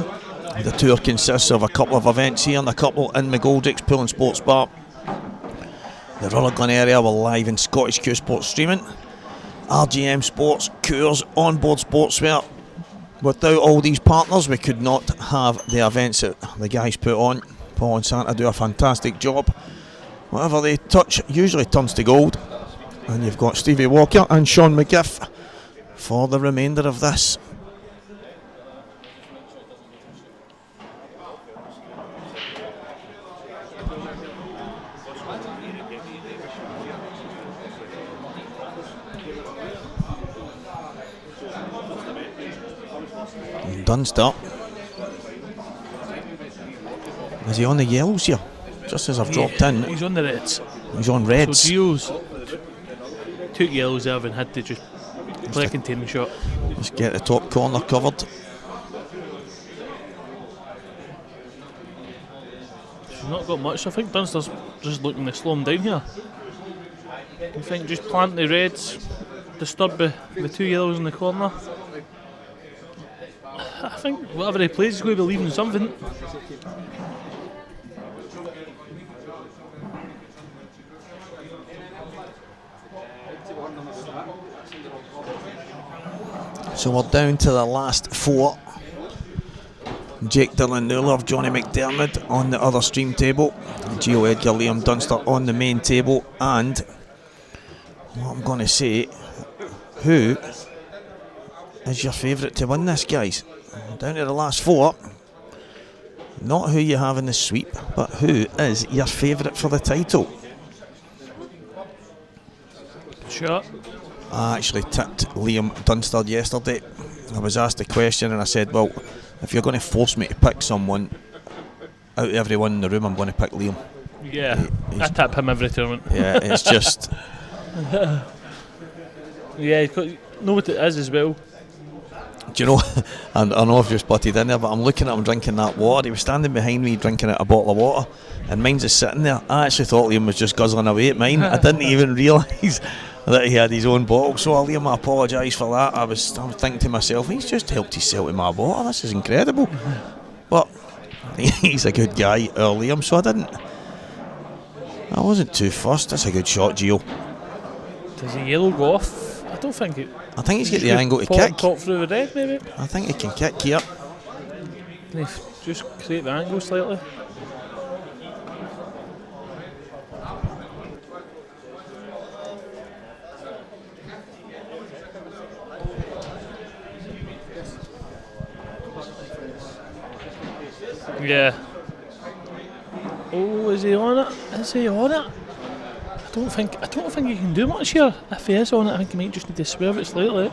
S3: The tour consists of a couple of events here and a couple in McGoldrick's Pool and Sports Bar. The Rutherglen area will live in Scottish Cuesports streaming. RJM Sports, Coors, Onboard Sportswear. Without all these partners, we could not have the events that the guys put on. Paul and Santa do a fantastic job. Whatever they touch usually turns to gold. And you've got Stevie Walker and Sean McGiff for the remainder of this. Dunster. Is he on the yellows here? Just as I've dropped in.
S7: He's on the reds.
S3: He's on reds.
S7: So Gio's took yellows there and had to just play a containment shot.
S3: Let's get the top corner covered.
S7: She's not got much. I think Dunster's just looking to slow him down here. I think just plant the reds, disturb the two yellows in the corner. I think whatever he plays, he's going to be leaving something.
S3: So we're down to the last four. Jake Dillon, Newlove, Johnny McDermott on the other stream table. Gio Edgar, Liam Dunster on the main table. And what I'm going to say, who is your favourite to win this, guys? Down to the last four. Not who you have in the sweep, but who is your favourite for the title?
S7: Sure.
S3: I actually tipped Liam Dunster yesterday. I was asked the question and I said, well, if you're going to force me to pick someone out of everyone in the room, I'm going to pick Liam.
S7: Yeah, I tip him every tournament.
S3: Yeah, it's just...
S7: Yeah, he's got, know what it is as well.
S3: Do you know, I know I've just butted in there, but I'm looking at him drinking that water. He was standing behind me drinking out a bottle of water, and mine's just sitting there. I actually thought Liam was just guzzling away at mine. I didn't even realise that he had his own bottle. So Liam, I apologise for that. I was thinking to myself, he's just helped himself to my water. This is incredible. But he's a good guy, Liam, so I wasn't too fussed. That's a good shot, Gio.
S7: Does the yellow go off? I don't think it.
S3: I think he's got the angle to kick.
S7: Top through the red, maybe.
S3: I think he can kick here.
S7: Can he just create the angle slightly? Yeah. Oh, is he on it? Is he on it? I don't think he can do much here. If he is on it, I think he might just need to swerve it slightly.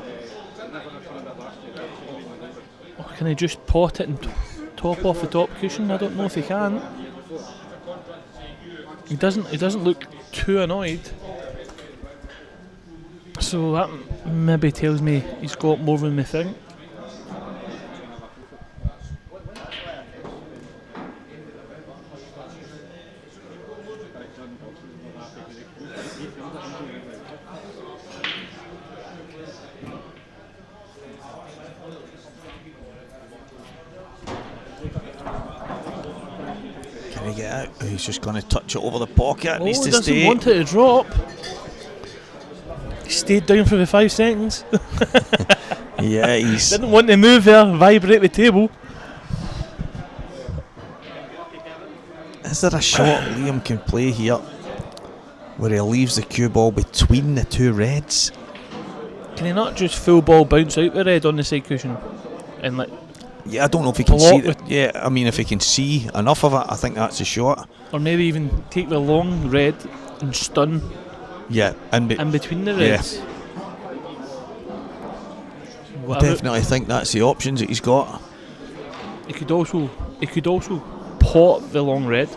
S7: Or can he just pot it and top off the top cushion? I don't know if he can. He doesn't look too annoyed. So that maybe tells me he's got more than we think.
S3: He's just going to touch it over the pocket. Needs to
S7: doesn't
S3: stay.
S7: Want it to drop. He stayed down for the 5 seconds.
S3: Yeah, he's
S7: didn't want to move there, vibrate the table.
S3: Is there a shot Liam can play here where he leaves the cue ball between the two reds?
S7: Can he not just full ball bounce out the red on the side cushion and like?
S3: Yeah, I don't know if he can see it. Yeah, I mean, if he can see enough of it, I think that's a shot.
S7: Or maybe even take the long red and stun.
S3: Yeah,
S7: in between the reds.
S3: Yeah.
S7: whatever.
S3: Definitely think that's the options that he's got.
S7: He could also pot the long red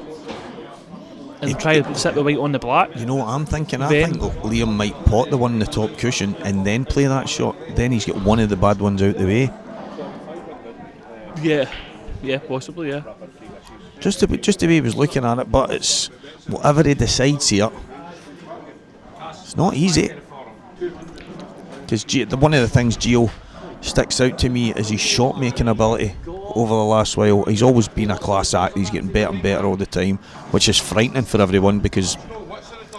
S7: and try to sit the white on the black.
S3: You know what I'm thinking? I
S7: Then-
S3: think Liam might pot the one in the top cushion and then play that shot. Then he's got one of the bad ones out the way.
S7: Yeah, possibly, yeah.
S3: Just the way he was looking at it, but it's whatever he decides here. It's not easy. Because one of the things Gio sticks out to me is his shot making ability over the last while. He's always been a class act. He's getting better and better all the time, which is frightening for everyone because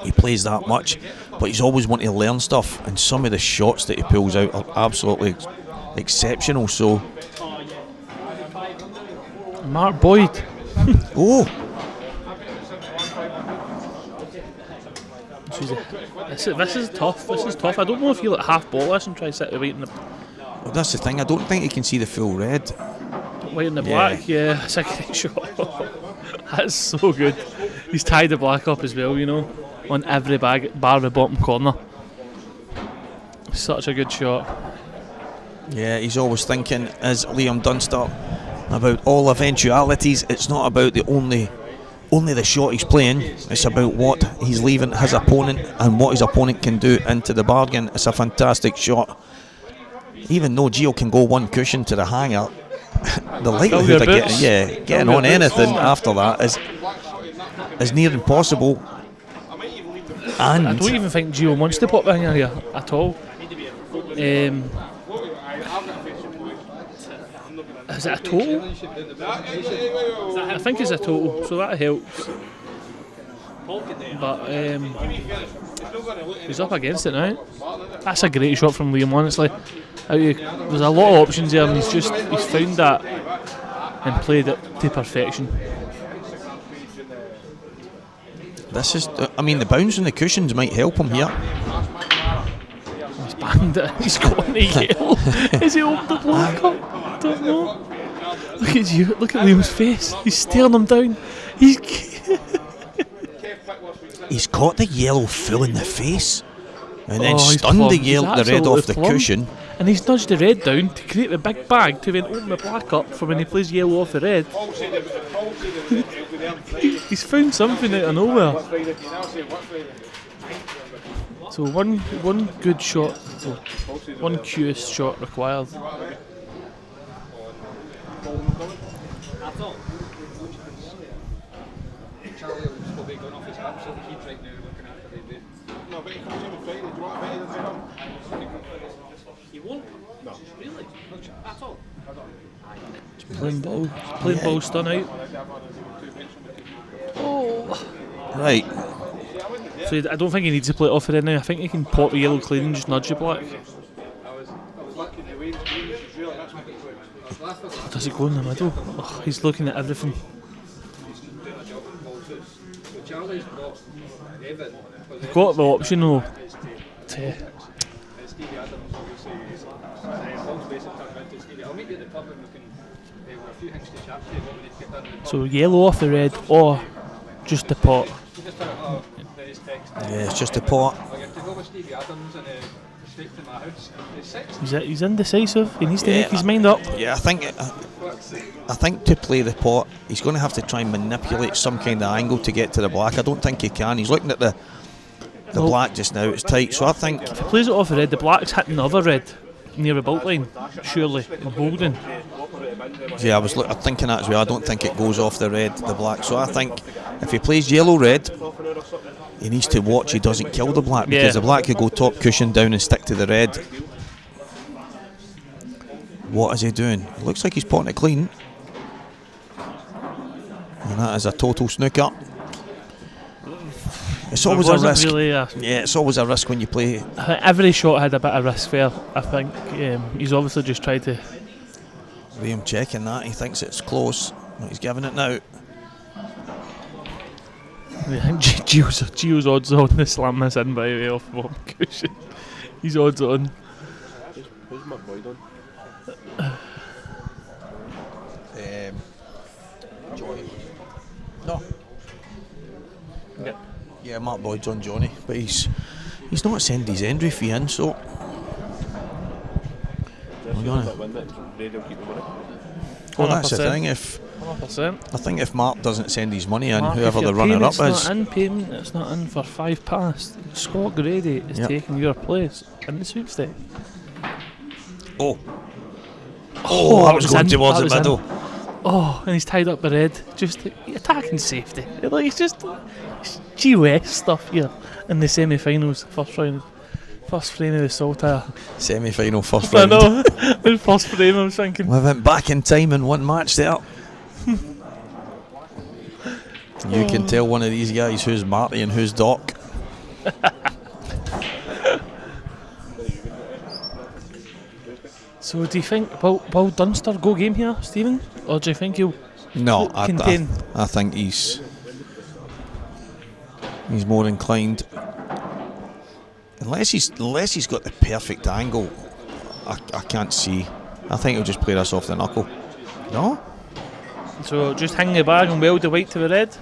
S3: he plays that much. But he's always wanting to learn stuff, and some of the shots that he pulls out are absolutely exceptional. So,
S7: Mark Boyd.
S3: oh,
S7: This is tough. This is tough. I don't know if you half ball this and try to sit the white and the
S3: well, that's the thing. I don't think he can see the full red.
S7: white and the black. Yeah, that's a great shot. That's so good. He's tied the black up as well, you know, on every bar the bottom corner. Such a good shot.
S3: Yeah, he's always thinking, as Liam Dunster, about all eventualities. It's not about the only the shot he's playing. It's about what he's leaving his opponent and what his opponent can do into the bargain. It's a fantastic shot. Even though Gio can go one cushion to the hanger, the likelihood of getting on anything after that is near impossible. And
S7: I don't even think Gio wants to pop the hanger here at all. Is it a total? I think it's a total, so that helps. But he's up against it now. That's a great shot from Liam, honestly. There's a lot of options there, and he's found that and played it to perfection.
S3: this is, I mean, the bounce on the cushions might help him here.
S7: He's banged it. He's gone to yellow. Has he opened the black up? I don't know. Look at you. Look at Liam's face. He's staring him down.
S3: He's caught the yellow full in the face and then
S7: he's
S3: stunned the
S7: plumbed.
S3: red off the
S7: Plumbed.
S3: cushion.
S7: And he's nudged the red down to create the big bag to then open the black up for when he plays yellow off the red. He's found something out of nowhere. So one good shot, one Cuesports shot required.
S2: Charlie will still be going off his hips, so he's right now looking after the debut. No, but he comes in with Friday. Do you want to bet him as well?
S4: He won't? No. Really? At all?
S7: Playing ball. Playing ball stun out. Oh.
S3: Right.
S7: So I don't think he needs to play it off the red now. I think he can pop the yellow clean and just nudge the black.
S2: I was looking the way he's really, that's what he's
S7: Does it go in the middle? Oh, he's looking at everything.
S2: doing a job with ball too. So Charlie's got Evan.
S7: Got the option though.
S2: Stevie Adams obviously ball's basically turned into Stevie. I'll meet you at the pub and we can we've got a few things to chat to you what we need to get done in the pub.
S7: So yellow off the red or just the pot.
S2: Just a there's text.
S3: Yeah, it's just a pot.
S2: I get to go with Stevie Adams and straight to my house. It's 6.
S7: He's indecisive. He needs to make his mind up.
S3: Yeah, I think to play the pot, he's going to have to try and manipulate some kind of angle to get to the black. I don't think he can. He's looking at the black just now. It's tight. So I think
S7: If he plays it off the red, the black's hitting the other red near the bolt line. Surely, or holding.
S3: yeah, I was thinking that as well. I don't think it goes off the red, the black. So I think if he plays yellow red, he needs to watch he doesn't kill the black, because the black could go top cushion down and stick to the red. What is he doing? Looks like he's potting it clean. And that is a total snooker. It's always a risk.
S7: Really
S3: Yeah, it's always a risk when you play.
S7: I think every shot had a bit of risk there. I think he's obviously just tried to.
S3: Liam checking that. He thinks it's close. He's giving it now.
S7: I think Gio's odds on to slam this in by the way off the bottom cushion. He's odds on.
S5: Who's my boy done?
S3: Johnny. No.
S7: Yep.
S3: Yeah, Mark Boyd's on Johnny, but he's not sending his entry fee in, so you wanna?
S5: Not win it, Red will keep the money.
S3: Well, that's the
S7: 100%.
S3: thing. If
S7: 100%.
S3: I think if Mark doesn't send his money in,
S7: Mark,
S3: whoever
S7: if
S3: the
S7: your
S3: runner-up
S7: payment's
S3: is,
S7: not in payment, it's not in for 5 past. Scott Grady is
S3: Yep.
S7: taking your place in the sweepstake.
S3: oh, that was
S7: it
S3: going
S7: in,
S3: towards
S7: that
S3: the
S7: was in.
S3: middle.
S7: Oh, and he's tied up the red. Just attacking safety. Like, it's just GWS stuff here in the semi-finals, first round. First frame of the Saltire.
S3: Semi-final, first
S7: I
S3: round.
S7: know. The first frame, I was thinking.
S3: We went back in time in one match there. You can tell one of these guys who's Marty and who's Doc.
S7: So do you think will Dunster go game here, Stephen? Or do you think he'll
S3: No,
S7: contain?
S3: I think he's more inclined. Unless he's got the perfect angle, I can't see. I think he'll just play this off the knuckle. No?
S7: So just hang the bag and weld the white to the red?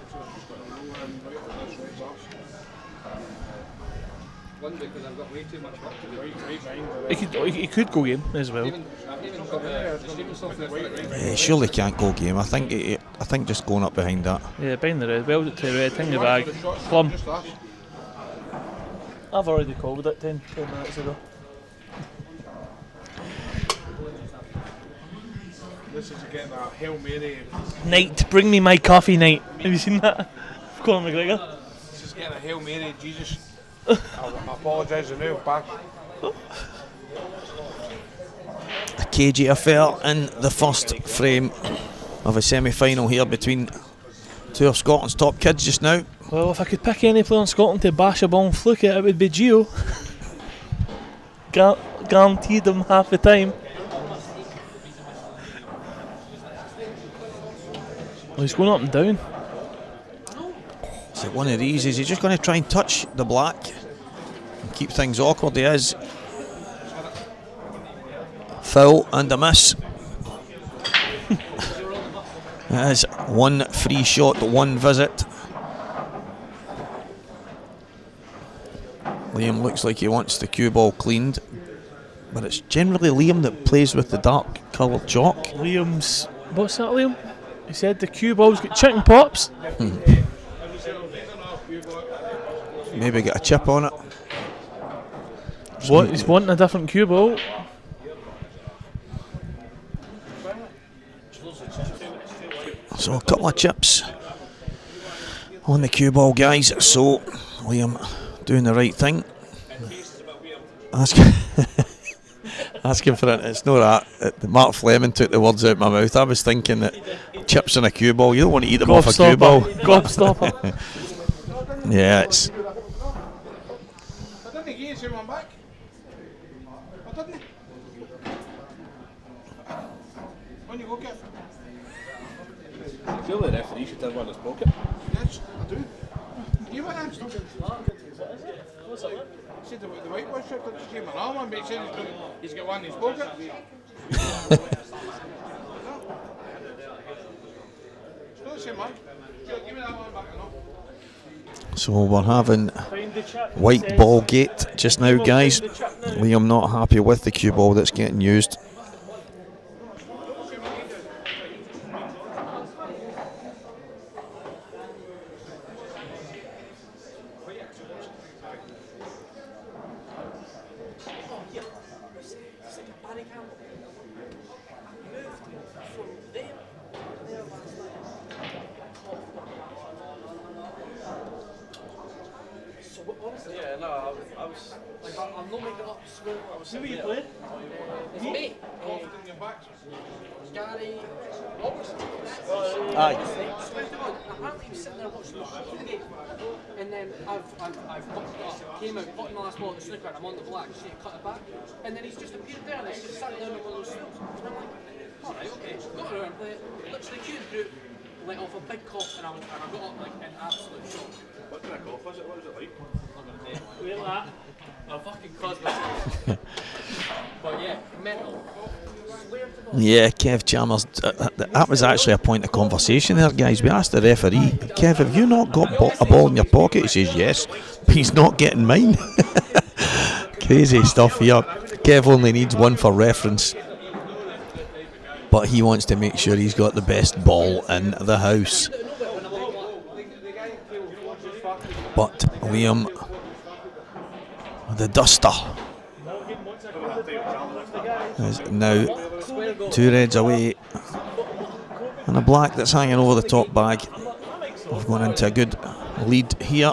S2: One, because I've got way too much work to do.
S7: He could go game as well.
S2: I've even got the streaming software for it right.
S3: He surely can't go game. I think just going up behind that.
S7: Yeah, behind the red, weld it to the red, hang the bag, plumb. I've already called it 10 minutes ago.
S6: This is getting a Hail Mary.
S7: Knight, bring me my coffee, Knight. Have you seen that? Conor McGregor.
S6: This is getting a Hail Mary, Jesus. I apologise, I know, back.
S3: A cagey affair in the first frame of a semi-final here between two of Scotland's top kids just now.
S7: Well, if I could pick any player in Scotland to bash a ball and fluke it would be Gio. Guaranteed him half the time. Well, he's going up and down.
S3: Is it one of these? Is he just going to try and touch the black and keep things awkward? He is. Foul and a miss. It is one free shot, one visit. Liam looks like he wants the cue ball cleaned, but it's generally Liam that plays with the dark coloured chalk.
S7: Liam's. What's that, Liam? He said the cue ball's got chicken pops.
S3: Maybe get a chip on it.
S7: What? He's wanting a different cue ball.
S3: So a couple of chips on the cue ball, guys. So Liam doing the right thing. Asking for it. It's not that. Mark Fleming took the words out of my mouth. I was thinking that chips on a cue ball, you don't want to eat them off a cue ball.
S7: Gobstopper.
S3: Yeah, it's.
S6: I didn't give you one back. I didn't. When you go get.
S5: I feel the referee should have one in his pocket.
S6: Yes, I do. You went in. He said the white boy shirt that just came an arm, but he said he's got one in his pocket. It's not the same man. Sure, give me that one back, no?
S3: So we're having white ball gate just now, guys. Liam not happy with the cue ball that's getting used.
S4: Yeah, no, I was like, I'm not making up. I was
S7: Who are you playing?
S4: It's me. Gary Robertson.
S3: Aye.
S4: Apparently he was sitting there watching the snooker, and then I've came out, put in the last ball at the snooker, and I'm on the black, so you cut it back, and then he's just appeared there, and he's just sat down on one of those stools. And I'm like, alright, okay, got around and played, literally queued through, let off a big cough, and I got up like in absolute shock.
S5: What kind of golf was it? What was it like?
S7: Wait like that.
S4: I fucking caused myself. But yeah, mental.
S3: Yeah, Kev Chalmers, that was actually a point of conversation there, guys. We asked the referee, Kev, have you not got a ball in your pocket? He says yes, but he's not getting mine. Crazy stuff here. Kev only needs one for reference. but he wants to make sure he's got the best ball in the house. But Liam, the duster, is now 2 reds away, and a black that's hanging over the top bag. We've gone into a good lead here.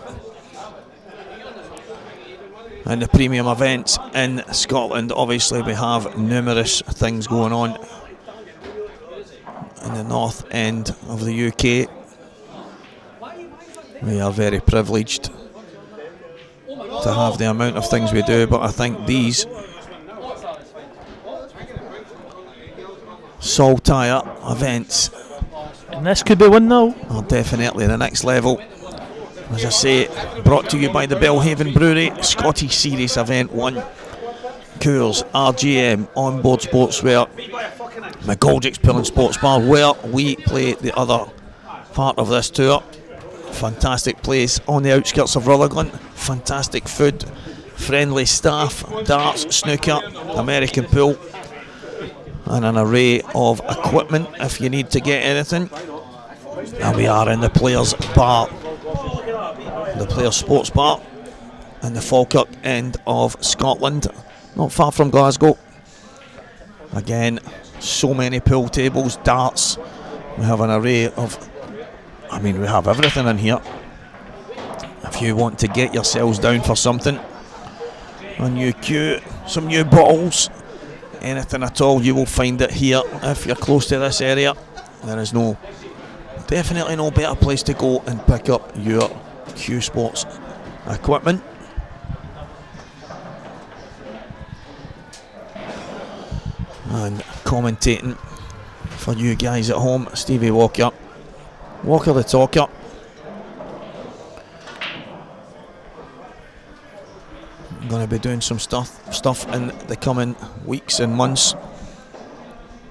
S3: And the premium events in Scotland, obviously we have numerous things going on in the north end of the UK. We are very privileged to have the amount of things we do, but I think these Saltire events,
S7: And this could be 1-0.
S3: are definitely the next level. As I say, brought to you by the Belhaven Brewery, Scottish Series Event 1, Coors, RJM, Onboard Sportswear, McGoldrick's Pool and Sports Bar, where we play the other part of this tour. Fantastic place on the outskirts of Rutherglen, fantastic food, friendly staff, darts, snooker, American pool, and an array of equipment if you need to get anything. And we are in the Players Bar, the Players Sports Bar in the Falkirk end of Scotland, not far from Glasgow. Again, so many pool tables, darts. We have an array of, we have everything in here. If you want to get yourselves down for something, a new cue, some new bottles, anything at all, you will find it here if you're close to this area. There is definitely no better place to go and pick up your Cuesports equipment. And commentating for you guys at home, Stevie Walker the talker. I'm going to be doing some stuff in the coming weeks and months.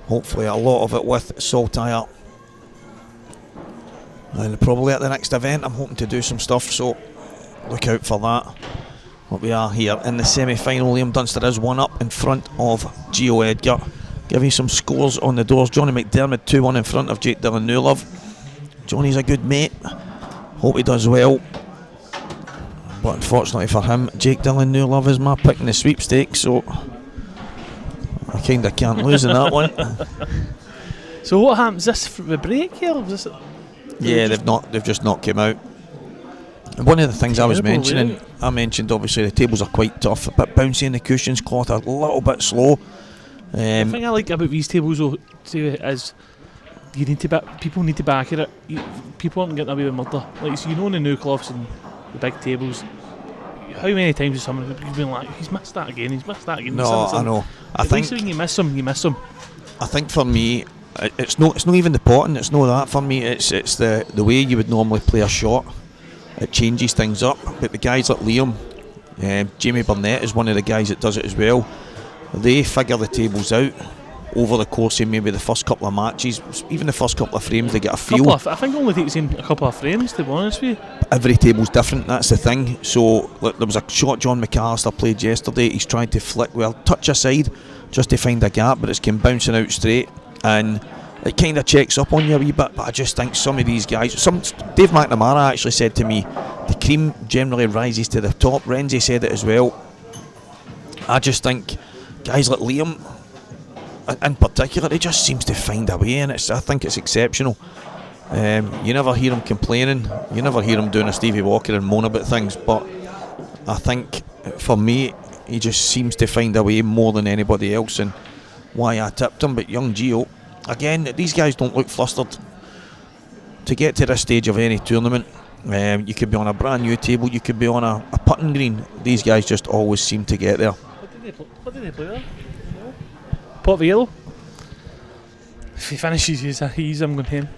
S3: Hopefully a lot of it with Saltire. And probably at the next event I'm hoping to do some stuff, so look out for that. But we are here in the semi-final. Liam Dunster is 1 up in front of Gio Edgar. Give you some scores on the doors. Johnny McDermott 2-1 in front of Jake Dillon Newlove. Johnny's a good mate. Hope he does well. But unfortunately for him, Jake Dillon Newlove is my pick in the sweepstakes, so I kind of can't lose in that one.
S7: So what happens? Is this the break here?
S3: Yeah, they've just not come out. And one of the things I was mentioning,
S7: really?
S3: I mentioned obviously the tables are quite tough, a bit bouncy in the cushions, cloth a little bit slow.
S7: The thing I like about these tables though, is you need to people need to be accurate. People aren't getting away with murder. Like, so in the new cloths and the big tables, how many times has someone been like, he's missed that again,
S3: No, I know. I think
S7: when you miss them.
S3: I think for me, it's not even the potting. It's not that for me. It's the way you would normally play a shot. It changes things up. But the guys like Liam, Jamie Burnett is one of the guys that does it as well. They figure the tables out over the course of maybe the first couple of matches, even the first couple of frames. They get a feel.
S7: I think it only takes him a couple of frames, to be honest with you.
S3: Every table's different, that's the thing. So look, there was a shot John McAllister played yesterday. He's tried to flick touch aside just to find a gap, but it's came bouncing out straight, and it kind of checks up on you a wee bit. But I just think some of these guys, Dave McNamara actually said to me, the cream generally rises to the top. Renzi said it as well. I just think guys like Liam in particular, he just seems to find a way, and I think it's exceptional. You never hear him complaining, you never hear him doing a Stevie Walker and moan about things, but I think for me he just seems to find a way more than anybody else, and why I tipped him. But young Gio, again, these guys don't look flustered to get to this stage of any tournament. You could be on a brand new table, you could be on a putting green. These guys just always seem to get there.
S7: What did they play there? Pot of yellow. If he finishes he's I'm going home.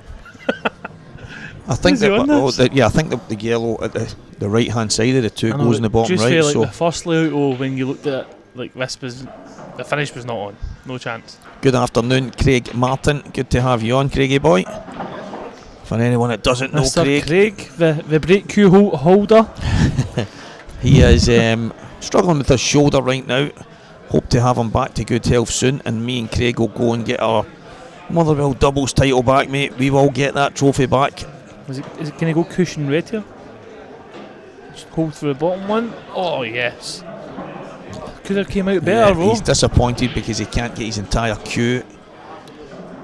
S3: I think
S7: I
S3: think the yellow at the right hand side of the two goes in the bottom
S7: just
S3: right.
S7: Just
S3: so
S7: the first layout, when you looked at it, like this was, the finish was not on. No chance.
S3: Good afternoon, Craig Martin. Good to have you on, Craigie boy. For anyone that doesn't know
S7: Mr.
S3: Craig,
S7: the break cue holder.
S3: he is struggling with his shoulder right now. Hope to have him back to good health soon, and me and Craig will go and get our Motherwell doubles title back, mate. We will get that trophy back.
S7: Is it can he go cushion red here? Just hold through the bottom one. Oh yes. Could have came out better, though.
S3: He's disappointed because he can't get his entire queue.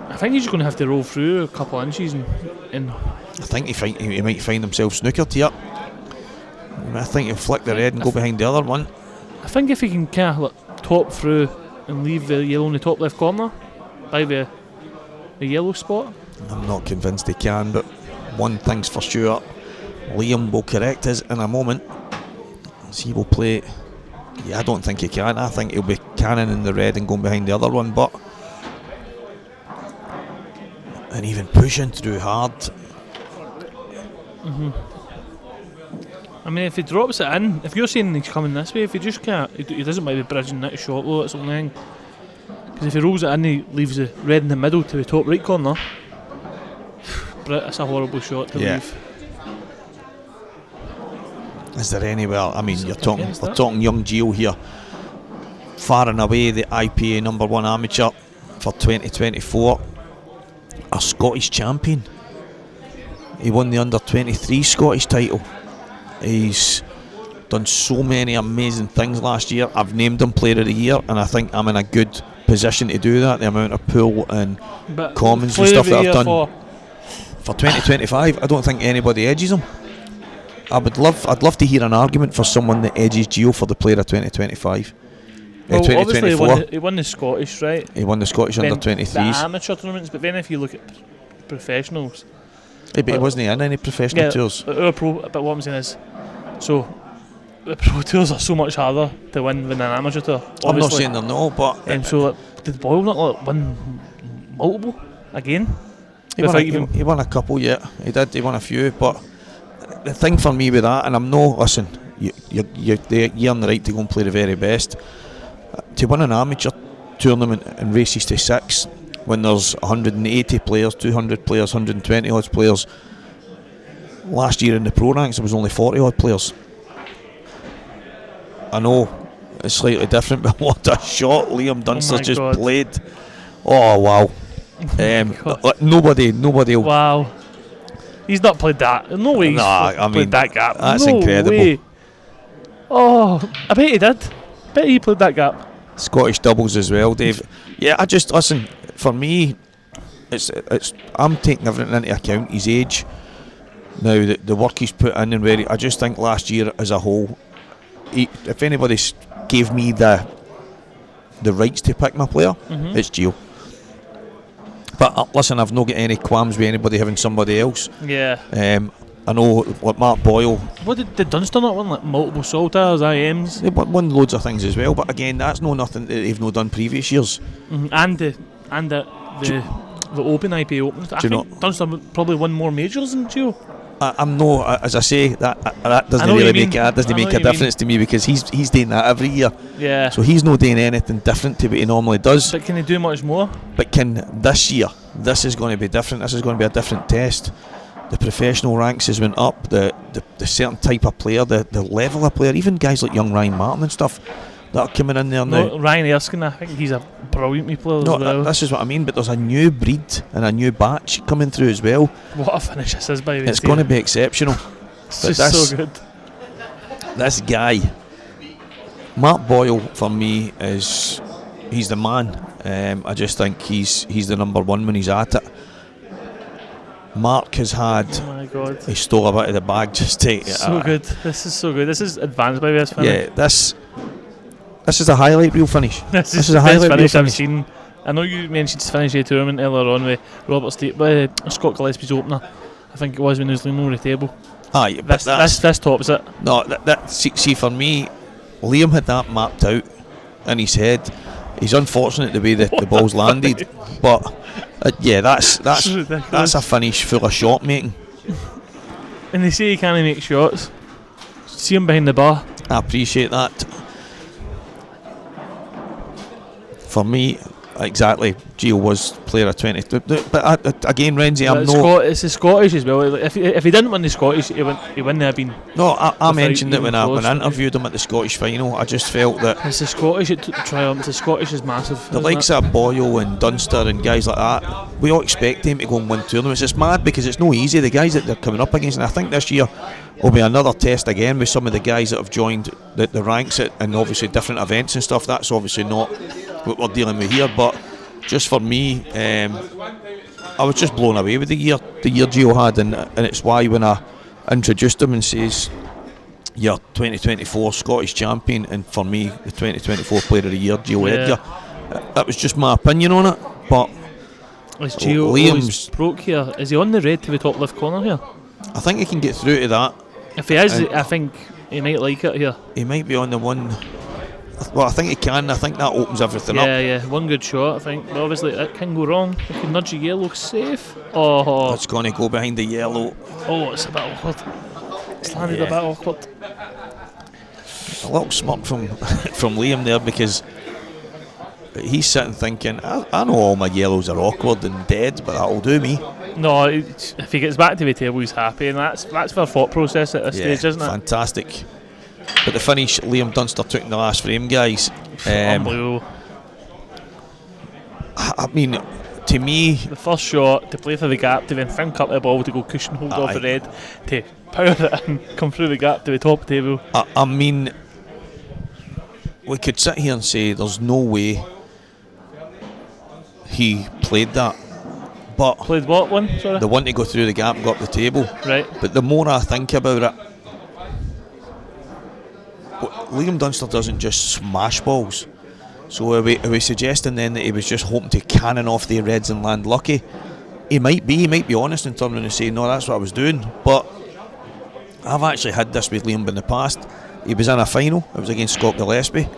S7: I think he's just going to have to roll through a couple of inches and
S3: I think he might find himself snookered here. I think he'll flick the red and go behind the other one.
S7: I think if he can kind of top through and leave the yellow in the top left corner by the yellow spot.
S3: I'm not convinced he can, but one thing's for sure, Liam will correct us in a moment. He will play. Yeah, I don't think he can. I think he'll be cannoning the red and going behind the other one, and even pushing through hard.
S7: I mean, if he drops it in, if you're saying he's coming this way, if he just can't, he doesn't might be bridging that shot though, that's the only thing. Because if he rolls it in, he leaves the red in the middle to the top right corner. That's a horrible shot to leave.
S3: Is there anywhere? I mean, we're talking young Gio here. Far and away the IPA #1 amateur for 2024. A Scottish champion. He won the under-23 Scottish title. He's done so many amazing things last year. I've named him Player of the Year, and I think I'm in a good position to do that. The amount of pool and comments and stuff that I've done for 2025, I don't think anybody edges him. I'd love to hear an argument for someone that edges Gio for the Player of 2025.
S7: Well,
S3: 2024.
S7: obviously he won the Scottish, right?
S3: He won the Scottish under-23s.
S7: The amateur tournaments, but then if you look at professionals,
S3: but he wasn't in any professional tours.
S7: But what I'm saying is, so the pro tours are so much harder to win than an amateur tour. Obviously.
S3: I'm not saying they're not, but
S7: so did Boyle not win multiple again?
S3: He won a couple, yeah. He did. He won a few, but the thing for me with that, and I'm no listen, you're on the right to go and play the very best. To win an amateur tournament and races to 6 when there's 180 players, 200 players, 120 odd players. Last year in the pro ranks there was only 40 odd players. I know it's slightly different, but what a shot Liam Dunster just played. Oh wow. Nobody will.
S7: Wow. He's not played that. No way he's played that gap.
S3: That's incredible.
S7: Way. Oh, I bet he did. Bet he played that gap.
S3: Scottish doubles as well, Dave. Yeah, I just listen. For me, it's I'm taking everything into account. His age, now the work he's put in, and I just think last year as a whole, if anybody gave me the rights to pick my player, it's Gio. But listen, I've not got any qualms with anybody having somebody else.
S7: Yeah.
S3: I know, like Mark Boyle.
S7: What did Dunster not win, like multiple Saltires, IMs?
S3: They won loads of things as well, but again, that's nothing that they've not done previous years.
S7: And the Open IPA Opens. I think Dunster probably won more majors than Gio.
S3: I'm no, as I say, that doesn't really make a difference to me, because he's doing that every year.
S7: Yeah.
S3: So he's not doing anything different to what he normally does.
S7: But can he do much more?
S3: But this year, this is going to be different. This is going to be a different test. The professional ranks has went up. The certain type of player, the level of player, even guys like young Ryan Martin and stuff that are coming in there now.
S7: Ryan Erskine, I think he's a brilliant player as well.
S3: This is what I mean. But there's a new breed and a new batch coming through as well.
S7: What a finish this is, by the way.
S3: It's going to be exceptional.
S7: It's just so good.
S3: This guy, Mark Boyle, for me he's the man. I just think he's the number one when he's at it. Mark has had.
S7: Oh my God.
S3: He stole a bit of the bag just to.
S7: So good. This is so good. This is advanced by this finish.
S3: Yeah, this is a highlight reel finish.
S7: This is a highlight reel finish I've seen. I know you mentioned his finish of the tournament earlier on with Scott Gillespie's opener. I think it was when he was leaning over the table.
S3: Aye, but
S7: this tops it.
S3: No, see for me, Liam had that mapped out in his head. He's unfortunate the way the ball's landed, but that's a finish full of shot making.
S7: And they say he can't make shots. See him behind the bar. I
S3: appreciate that. For me, exactly. Gio was player of 20. But again, Renzi, I'm
S7: It's the Scottish as well. Like, if he didn't win the Scottish, he wouldn't have been.
S3: No, I mentioned it when I
S7: close.
S3: interviewed him at the Scottish final. I just felt that
S7: It's the Scottish that triumphed. The Scottish is massive.
S3: the likes of Boyle and Dunster and guys like that, we all expect them to go and win tournaments. It's mad because it's no easy. The guys that they're coming up against, and I think this year will be another test again with some of the guys that have joined the ranks and obviously different events and stuff. That's obviously not what we're dealing with here, but just for me, I was just blown away with the year Gio had, and it's why when I introduced him and says you're 2024 Scottish champion, and for me the 2024 player of the year, Gio Edgar, that was just my opinion on it. But
S7: is Gio
S3: Liam's
S7: broke here? Is he on the red to the top left corner here?
S3: I think he can get through to that.
S7: If he is, I think he might like it here.
S3: He might be on the one. Well, I think he can. I think that opens everything up.
S7: Yeah, one good shot, I think. But obviously, it can go wrong. If you nudge the yellow, safe. Oh,
S3: It's going to go behind the yellow.
S7: oh, it's a bit awkward. It's landed a bit awkward.
S3: A little smirk from Liam there, because he's sitting thinking, I know all my yellows are awkward and dead, but that'll do me.
S7: No, if he gets back to the table, he's happy, and that's their thought process at this stage, isn't it?
S3: Fantastic. But the finish Liam Dunster took in the last frame, guys.
S7: Unbelievable.
S3: I mean, to me,
S7: The first shot to play for the gap, to then think up the ball to go cushion hold off the red, to power it in, come through the gap to the top table.
S3: I mean, we could sit here and say there's no way he played that. But
S7: Played what one? Sorry.
S3: the one to go through the gap and go up the table.
S7: Right.
S3: But the more I think about it, Liam Dunster doesn't just smash balls. So are we suggesting then that he was just hoping to cannon off the reds and land lucky? He might be honest and turn around and say, no, that's what I was doing. But I've actually had this with Liam in the past. He was in a final, it was against Scott Gillespie.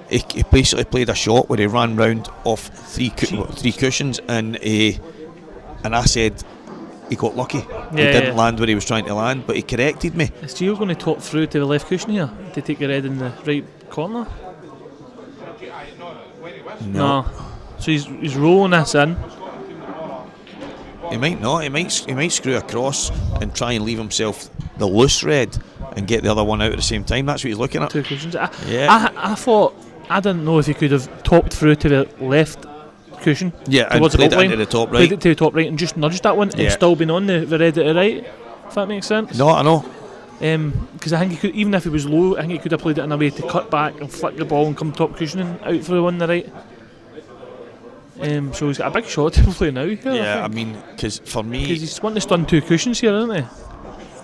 S3: He basically played a shot where he ran round off three cushions, and I said he got lucky. He didn't land where he was trying to land, but he corrected me.
S7: Is Gio going to top through to the left cushion here to take the red in the right corner? No. So he's rolling this in.
S3: He might not. He might screw across and try and leave himself the loose red and get the other one out at the same time. That's what he's looking at.
S7: Two cushions.
S3: Yeah.
S7: I didn't know if he could have topped through to the left cushion.
S3: Yeah, and
S7: towards the
S3: played
S7: goal
S3: it
S7: line,
S3: into the top
S7: played
S3: right.
S7: it to the top right and just nudged that one and still been on the red at the right. If that makes sense.
S3: No, I know.
S7: Because I think he could, even if he was low, I think he could have played it in a way to cut back and flick the ball and come top cushioning out for the one on the right. So he's got a big shot to play now here.
S3: Yeah, I mean, because for me,
S7: because he's wanting to stun two cushions here, isn't he?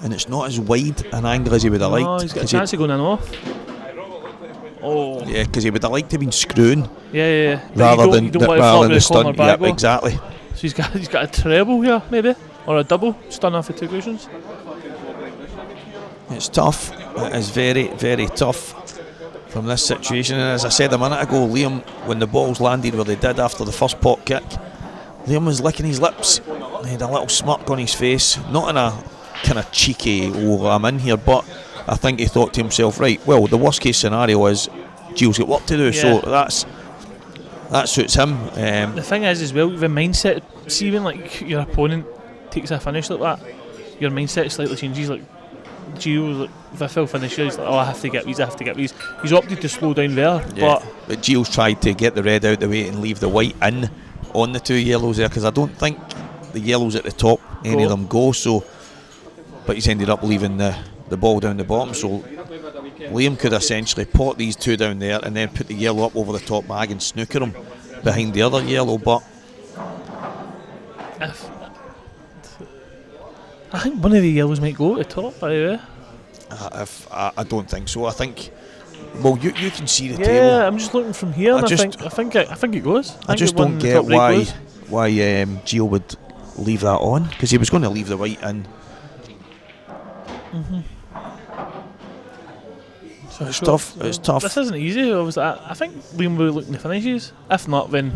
S3: and it's not as wide an angle as he would have liked.
S7: No, he's got a chance of going in off. Oh.
S3: Yeah, because he would have liked to have been screwing
S7: Yeah.
S3: rather than
S7: you don't want to
S3: rather
S7: flop
S3: than
S7: the
S3: the
S7: corner
S3: stunt.
S7: back
S3: Yeah, exactly.
S7: So he's got a treble here, maybe, or a double stun off the two cushions.
S3: It's tough. It is very, very tough from this situation. And as I said a minute ago, Liam, when the balls landed where they did after the first pot kick, Liam was licking his lips. He had a little smirk on his face, not in a kind of cheeky, oh, I'm in here, but I think he thought to himself, right, well, the worst case scenario is Gio's got work to do, so that suits him.
S7: The thing is as well, the mindset, see when like your opponent takes a finish like that, your mindset slightly changes. Like Gio, if I fell finisher, he's like, oh, I have to get these. He's opted to slow down there,
S3: but Gio's tried to get the red out the way and leave the white in on the two yellows there, because I don't think the yellows at the top, any of them go, so, but he's ended up leaving the ball down the bottom, so Liam could essentially pot these two down there and then put the yellow up over the top bag and snooker him behind the other yellow. But
S7: I think one of the yellows might go at the top, by the way.
S3: I don't think so. I think, well, you can see the table.
S7: Yeah, I'm just looking from here, and I think it goes.
S3: I just don't get why Gio would leave that on, because he was going to leave the white in. So it's tough. It's tough.
S7: This isn't easy. I think Liam will be looking to finishes. If not, then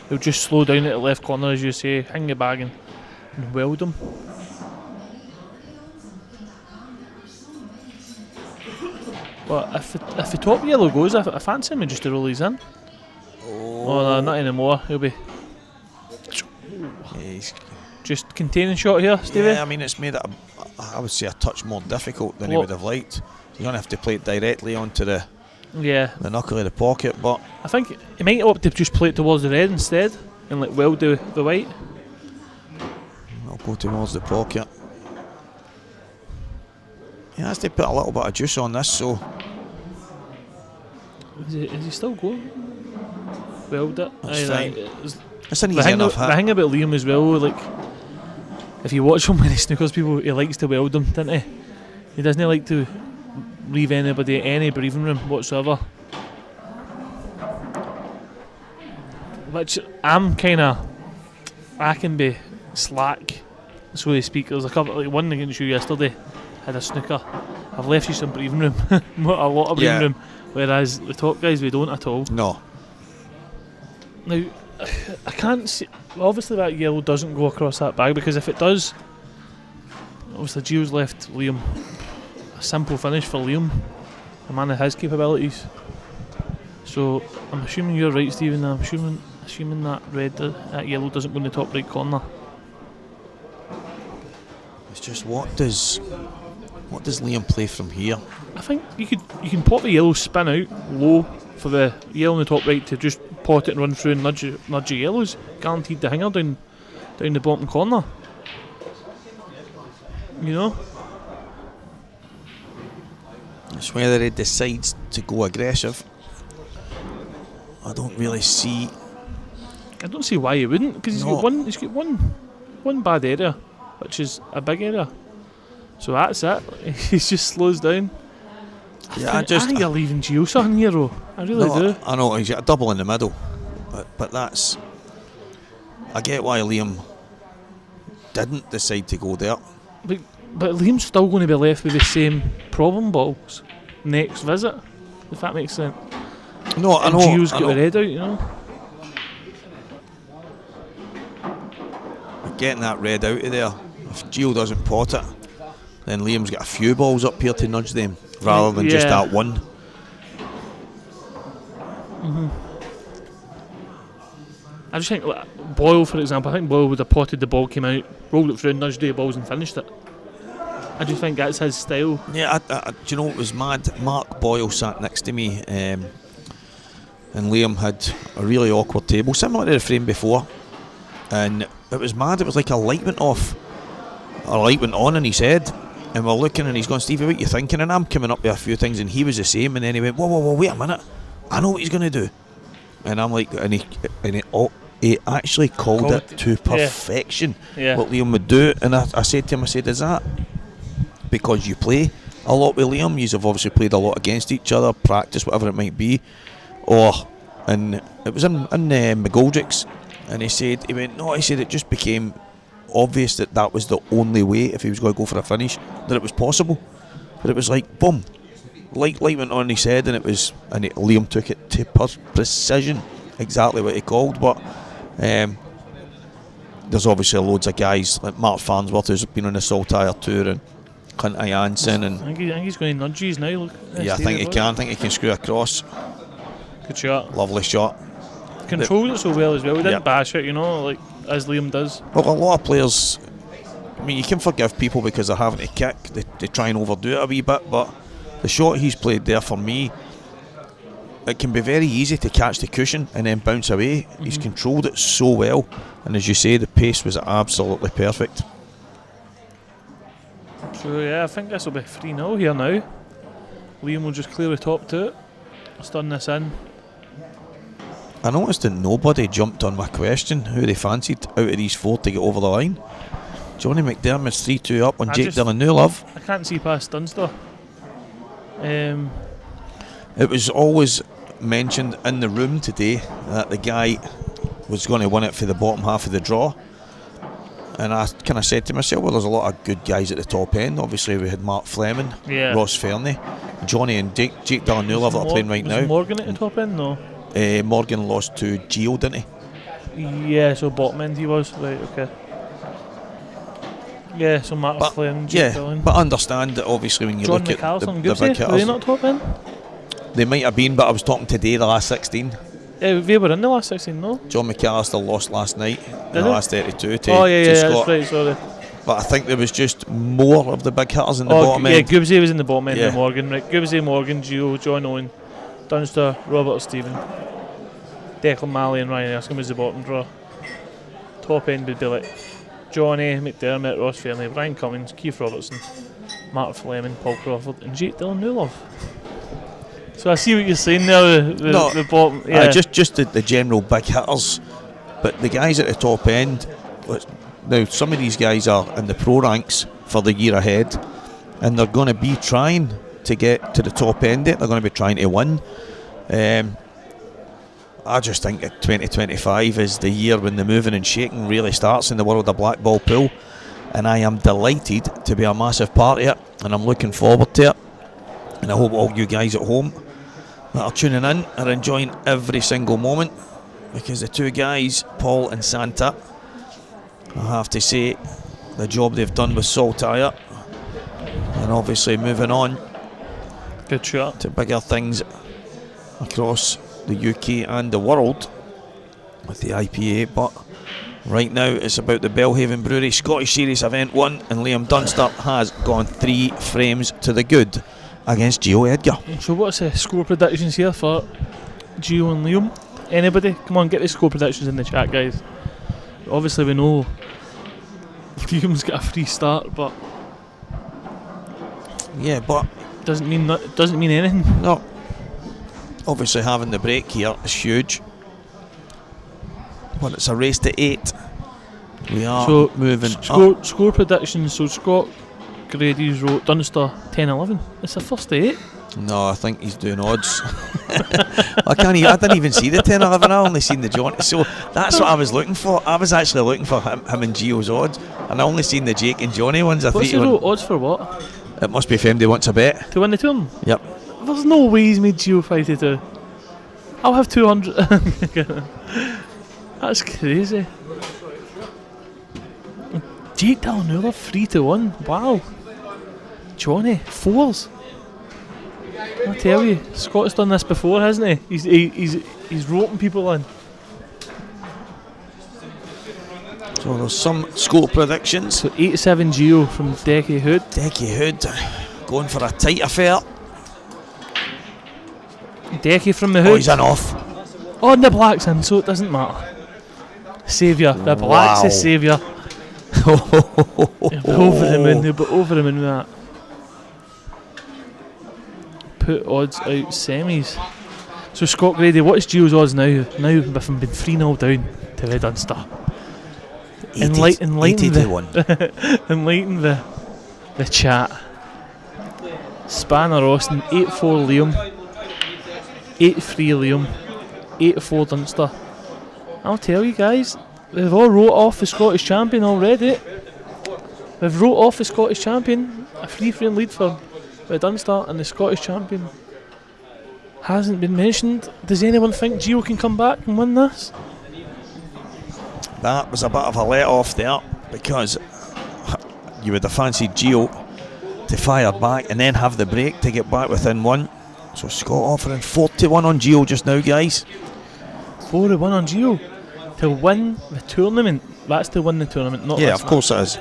S7: he'll just slow down at the left corner, as you say, hang the bag and weld him. But if the top yellow goes, I fancy him just to roll these in. Oh no, not anymore. He'll be
S3: He's,
S7: just containing shot here, Stevie.
S3: yeah, I mean, it's made it, I would say, a touch more difficult than he would have liked. You're going to have to play it directly onto the knuckle of the pocket, but
S7: I think he might opt to just play it towards the red instead and like weld the white.
S3: I'll go towards the pocket. He has to put a little bit of juice on this, so
S7: Is he still going? Weld it.
S3: That's fine.
S7: It's
S3: it's an easy enough
S7: the
S3: hit.
S7: thing about Liam as well, like if you watch him when he snookers people, he likes to weld them, doesn't he? He doesn't like to leave anybody any breathing room whatsoever. Which I can be slack, so to speak. There's a couple, like one against you yesterday, had a snooker. I've left you some breathing room, a lot of breathing room, whereas the top guys, we don't at all.
S3: No.
S7: Now, I can't see, obviously that yellow doesn't go across that bag, because if it does, obviously Gio's left Liam a simple finish for Liam, a man of his capabilities. So I'm assuming you're right, Stephen. I'm assuming that that yellow doesn't go in the top right corner.
S3: It's just what does Liam play from here?
S7: I think you can pop the yellow, spin out low for the yellow in the top right to just pot it and run through and nudge your yellows. Guaranteed the hanger down the bottom corner. You know?
S3: It's whether he decides to go aggressive. I don't really see.
S7: I don't see why he wouldn't, because he's got one bad area, which is a big area. So that's it. He just slows down.
S3: Yeah,
S7: I think you're leaving Gio something here, though. I really do.
S3: I know he's got a double in the middle, but that's. I get why Liam didn't decide to go there.
S7: But Liam's still going to be left with the same problem balls next visit, if that makes sense.
S3: No, I
S7: and
S3: know.
S7: Gio's got the red out, you know.
S3: Getting that red out of there. If Gio doesn't pot it, then Liam's got a few balls up here to nudge them, rather than just that one.
S7: I just think Boyle, for example, I think Boyle would have potted the ball, came out, rolled it through, nudged the balls and finished it. I just think that's his style.
S3: Yeah, do you know what was mad? Mark Boyle sat next to me, and Liam had a really awkward table, similar to the frame before, and it was mad. It was like a light went off, or a light went on in his head, and we're looking, and he's going, "Stevie, what you thinking?" And I'm coming up with a few things, and he was the same. And then he went, "Whoa, wait a minute! I know what he's going to do." And I'm like, and he actually called it to perfection.
S7: Yeah.
S3: What Liam would do, and I said to him, "Is that because you play a lot with Liam? You've obviously played a lot against each other, practice, whatever it might be, and it was in McGoldrick's." And he said, it just became obvious that was the only way, if he was going to go for a finish, that it was possible. But it was like, boom, light went on in his head, and Liam took it to precision, exactly what he called. But there's obviously loads of guys like Mark Farnsworth, who's been on the Saltire tour, and Clint Jansen, and
S7: I think he's going to nudge these now. Look,
S3: I think he can. I think he can screw across.
S7: Good shot.
S3: Lovely shot.
S7: Controlled it so well as well. He didn't bash it, you know, like as Liam does.
S3: Well, a lot of players, I mean, you can forgive people because they're having to kick. They try and overdo it a wee bit, but the shot he's played there, for me, it can be very easy to catch the cushion and then bounce away. He's controlled it so well, and as you say, the pace was absolutely perfect.
S7: So yeah, I think this will be 3-0 here now. Liam will just clear the top to it. Stun this in.
S3: I noticed that nobody jumped on my question who they fancied out of these four to get over the line. Johnny McDermott's 3-2 up on Jake Dillon Newlove.
S7: I can't see past Dunster.
S3: It was always mentioned in the room today that the guy was going to win it for the bottom half of the draw. And I kind of said to myself, well, there's a lot of good guys at the top end. Obviously, we had Mark Fleming, Ross Fernie, Johnny and Jake Dillon Newlove that are playing right now.
S7: Was Morgan at the top end? No.
S3: Morgan lost to Gio, didn't
S7: he? Yeah, so bottom end he was. Right, okay. Yeah, so Mark Fleming, Jake Dillon.
S3: But understand that obviously when you look at the big hitters,
S7: were they not top end?
S3: They might have been, but I was talking today, the last 16.
S7: They were in the last 16, no?
S3: John McAllister lost last night in the
S7: he?
S3: last 32 to,
S7: Oh, yeah,
S3: to
S7: yeah,
S3: Scott.
S7: that's right, sorry.
S3: But I think there was just more of the big hitters in the
S7: Oh,
S3: bottom
S7: yeah,
S3: end.
S7: Gibbsy was in the bottom end
S3: Yeah.
S7: of Morgan, right? Gibbsy, Morgan, Gio, John Owen, Dunster, Robert Stephen, Declan Malley and Ryan Erskine was the bottom draw. Top end would be like Johnny, McDermott, Ross Fairley, Brian Cummins, Keith Robertson, Mark Fleming, Paul Crawford and Jake Dillon Newlove. So I see what you're saying there, the bottom. Yeah.
S3: Just the general big hitters. But the guys at the top end, now some of these guys are in the pro ranks for the year ahead, and they're going to be trying to get to the top end. They're going to be trying to win. I just think that 2025 is the year when the moving and shaking really starts in the world of black ball pool, and I am delighted to be a massive part of it, and I'm looking forward to it. And I hope all you guys at home that are tuning in are enjoying every single moment, because the two guys, Paul and Santa, I have to say the job they've done with Saltire, and obviously moving on
S7: Good shot.
S3: to bigger things across the UK and the world with the IPA. But right now it's about the Belhaven Brewery Scottish Series Event 1, and Liam Dunster has gone 3 frames to the good against Gio Edgar.
S7: So what's the score predictions here for Gio and Liam? Anybody? Come on, get the score predictions in the chat, guys. Obviously we know Liam's got a free start, but
S3: Yeah, but
S7: doesn't mean anything.
S3: no, obviously having the break here is huge, but it's a race to 8. We are
S7: So
S3: moving up.
S7: score predictions. So Scott Grady's wrote Dunster 10-11. It's the first to 8.
S3: No, I think he's doing odds. I didn't even see the 10-11. I only seen the John. So that's what I was looking for. I was actually looking for him and Gio's odds, and I only seen the Jake and Johnny ones.
S7: What's he wrote odds for what?
S3: It must be if MD wants a bet.
S7: To win the tournament?
S3: Yep.
S7: There's no way he's made Gio 5-2. I'll have 200. That's crazy. Jake Dillon 3-1. Wow. Johnny 4s. I tell you, Scott's done this before, hasn't he? He's roping people in.
S3: So there's some score predictions.
S7: So 8-7 Gio from Decky Hood.
S3: Decky Hood going for a tight affair.
S7: Decky from the
S3: Oh,
S7: Hood.
S3: he's in off.
S7: Oh, and the black's in, so it doesn't matter. Saviour. The black's
S3: Wow.
S7: the saviour. Over the moon. They'll be over the moon with that. Put odds out semis. So Scott Grady, what is Gio's odds now? Now with him being 3-0 down to the Dunster. Enlighten
S3: 80 to 1.
S7: enlighten the chat. Spanner Austin 8-4 Liam, 8-3 Liam, 8-4 Dunster. I'll tell you guys, they've all wrote off the Scottish champion already. They've wrote off the Scottish champion, a 3-frame lead for the Dunster, and the Scottish champion hasn't been mentioned. Does anyone think Gio can come back and win this?
S3: That was a bit of a let off there, because you would have fancied Gio to fire back and then have the break to get back within 1. So Scott offering 4-1 on Gio just now, guys.
S7: 4-1 on Gio to win the tournament. That's to win the tournament, not
S3: Yeah,
S7: this
S3: of course it is.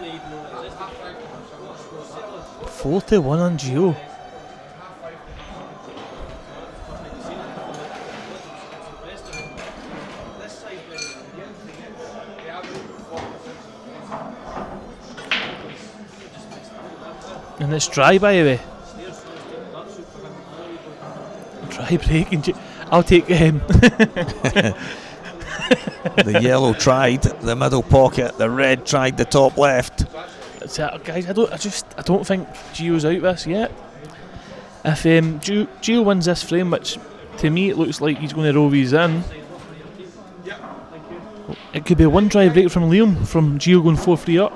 S7: 4-1 on Gio. And it's dry, by the way. Dry break. And I'll take
S3: The yellow tried the middle pocket, the red tried the top left.
S7: Guys, I don't think Gio's out this yet. If Gio wins this frame, which to me it looks like he's going to roll these in, it could be one dry break from Liam from Gio going 4-3 up.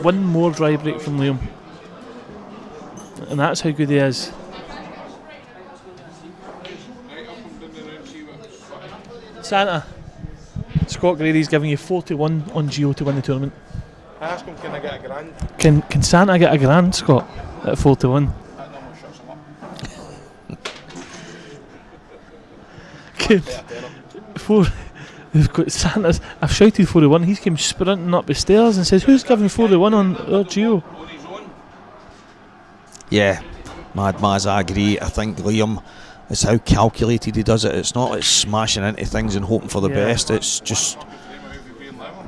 S7: One more dry break from Liam, and that's how good he is. Santa, Scott Grady's giving you 4-1 on Gio to win the tournament.
S5: I asked him, can I get a grand?
S7: Can Santa get a grand, Scott, at 4-1? came they've got Santa's. I've shouted 41. He's came sprinting up the stairs and says, "Who's giving 41 on our Gio?"
S3: Yeah, Mad Maz, I agree. I think Liam, it's how calculated he does it. It's not like smashing into things and hoping for the best. It's just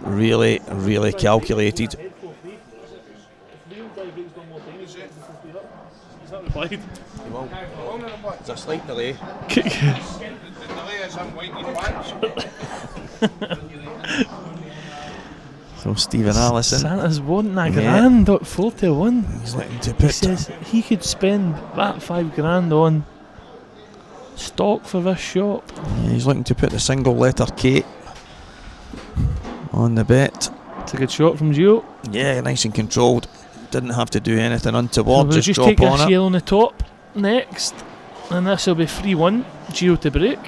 S3: really, really calculated. There's a slight delay. So Stephen Allison.
S7: Santa's wanting a grand at 41.
S3: He's looking to
S7: He
S3: put.
S7: says he could spend that $5,000 on stock for this shop.
S3: Yeah, he's looking to put the single letter K on the bet.
S7: It's a good shot from Gio.
S3: Yeah, nice and controlled. Didn't have to do anything untoward.
S7: We'll just
S3: drop
S7: take
S3: on
S7: this
S3: it.
S7: yellow on the top next, and this will be 3-1. Gio to break.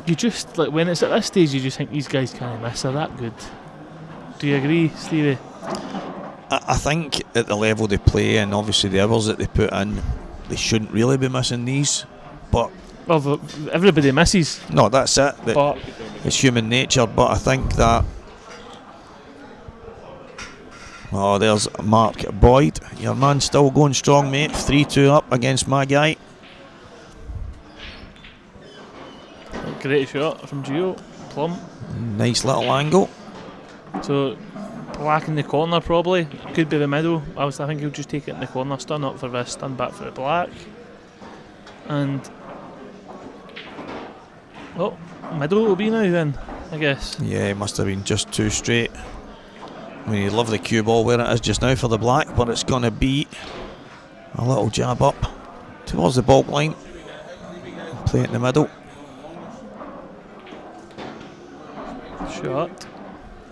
S7: You just, like, when it's at this stage, you just think these guys can't miss. They're that good. Do you agree, Stevie?
S3: I think at the level they play and obviously the hours that they put in, they shouldn't really be missing these. But
S7: Well, everybody misses.
S3: no, that's it.
S7: But
S3: It's human nature. But I think that. Oh, there's Mark Boyd. Your man's still going strong, mate. 3-2 up against my guy.
S7: great shot from Gio. Plum.
S3: Nice little angle.
S7: So black in the corner probably. Could be the middle. I think he'll just take it in the corner. Stun up for this, stun back for the black. And middle will be now then, I guess.
S3: Yeah, it must have been just too straight. I mean, you'd love the cue ball where it is just now for the black, but it's going to be a little jab up towards the bulk line. Play it in the middle.
S7: Shot.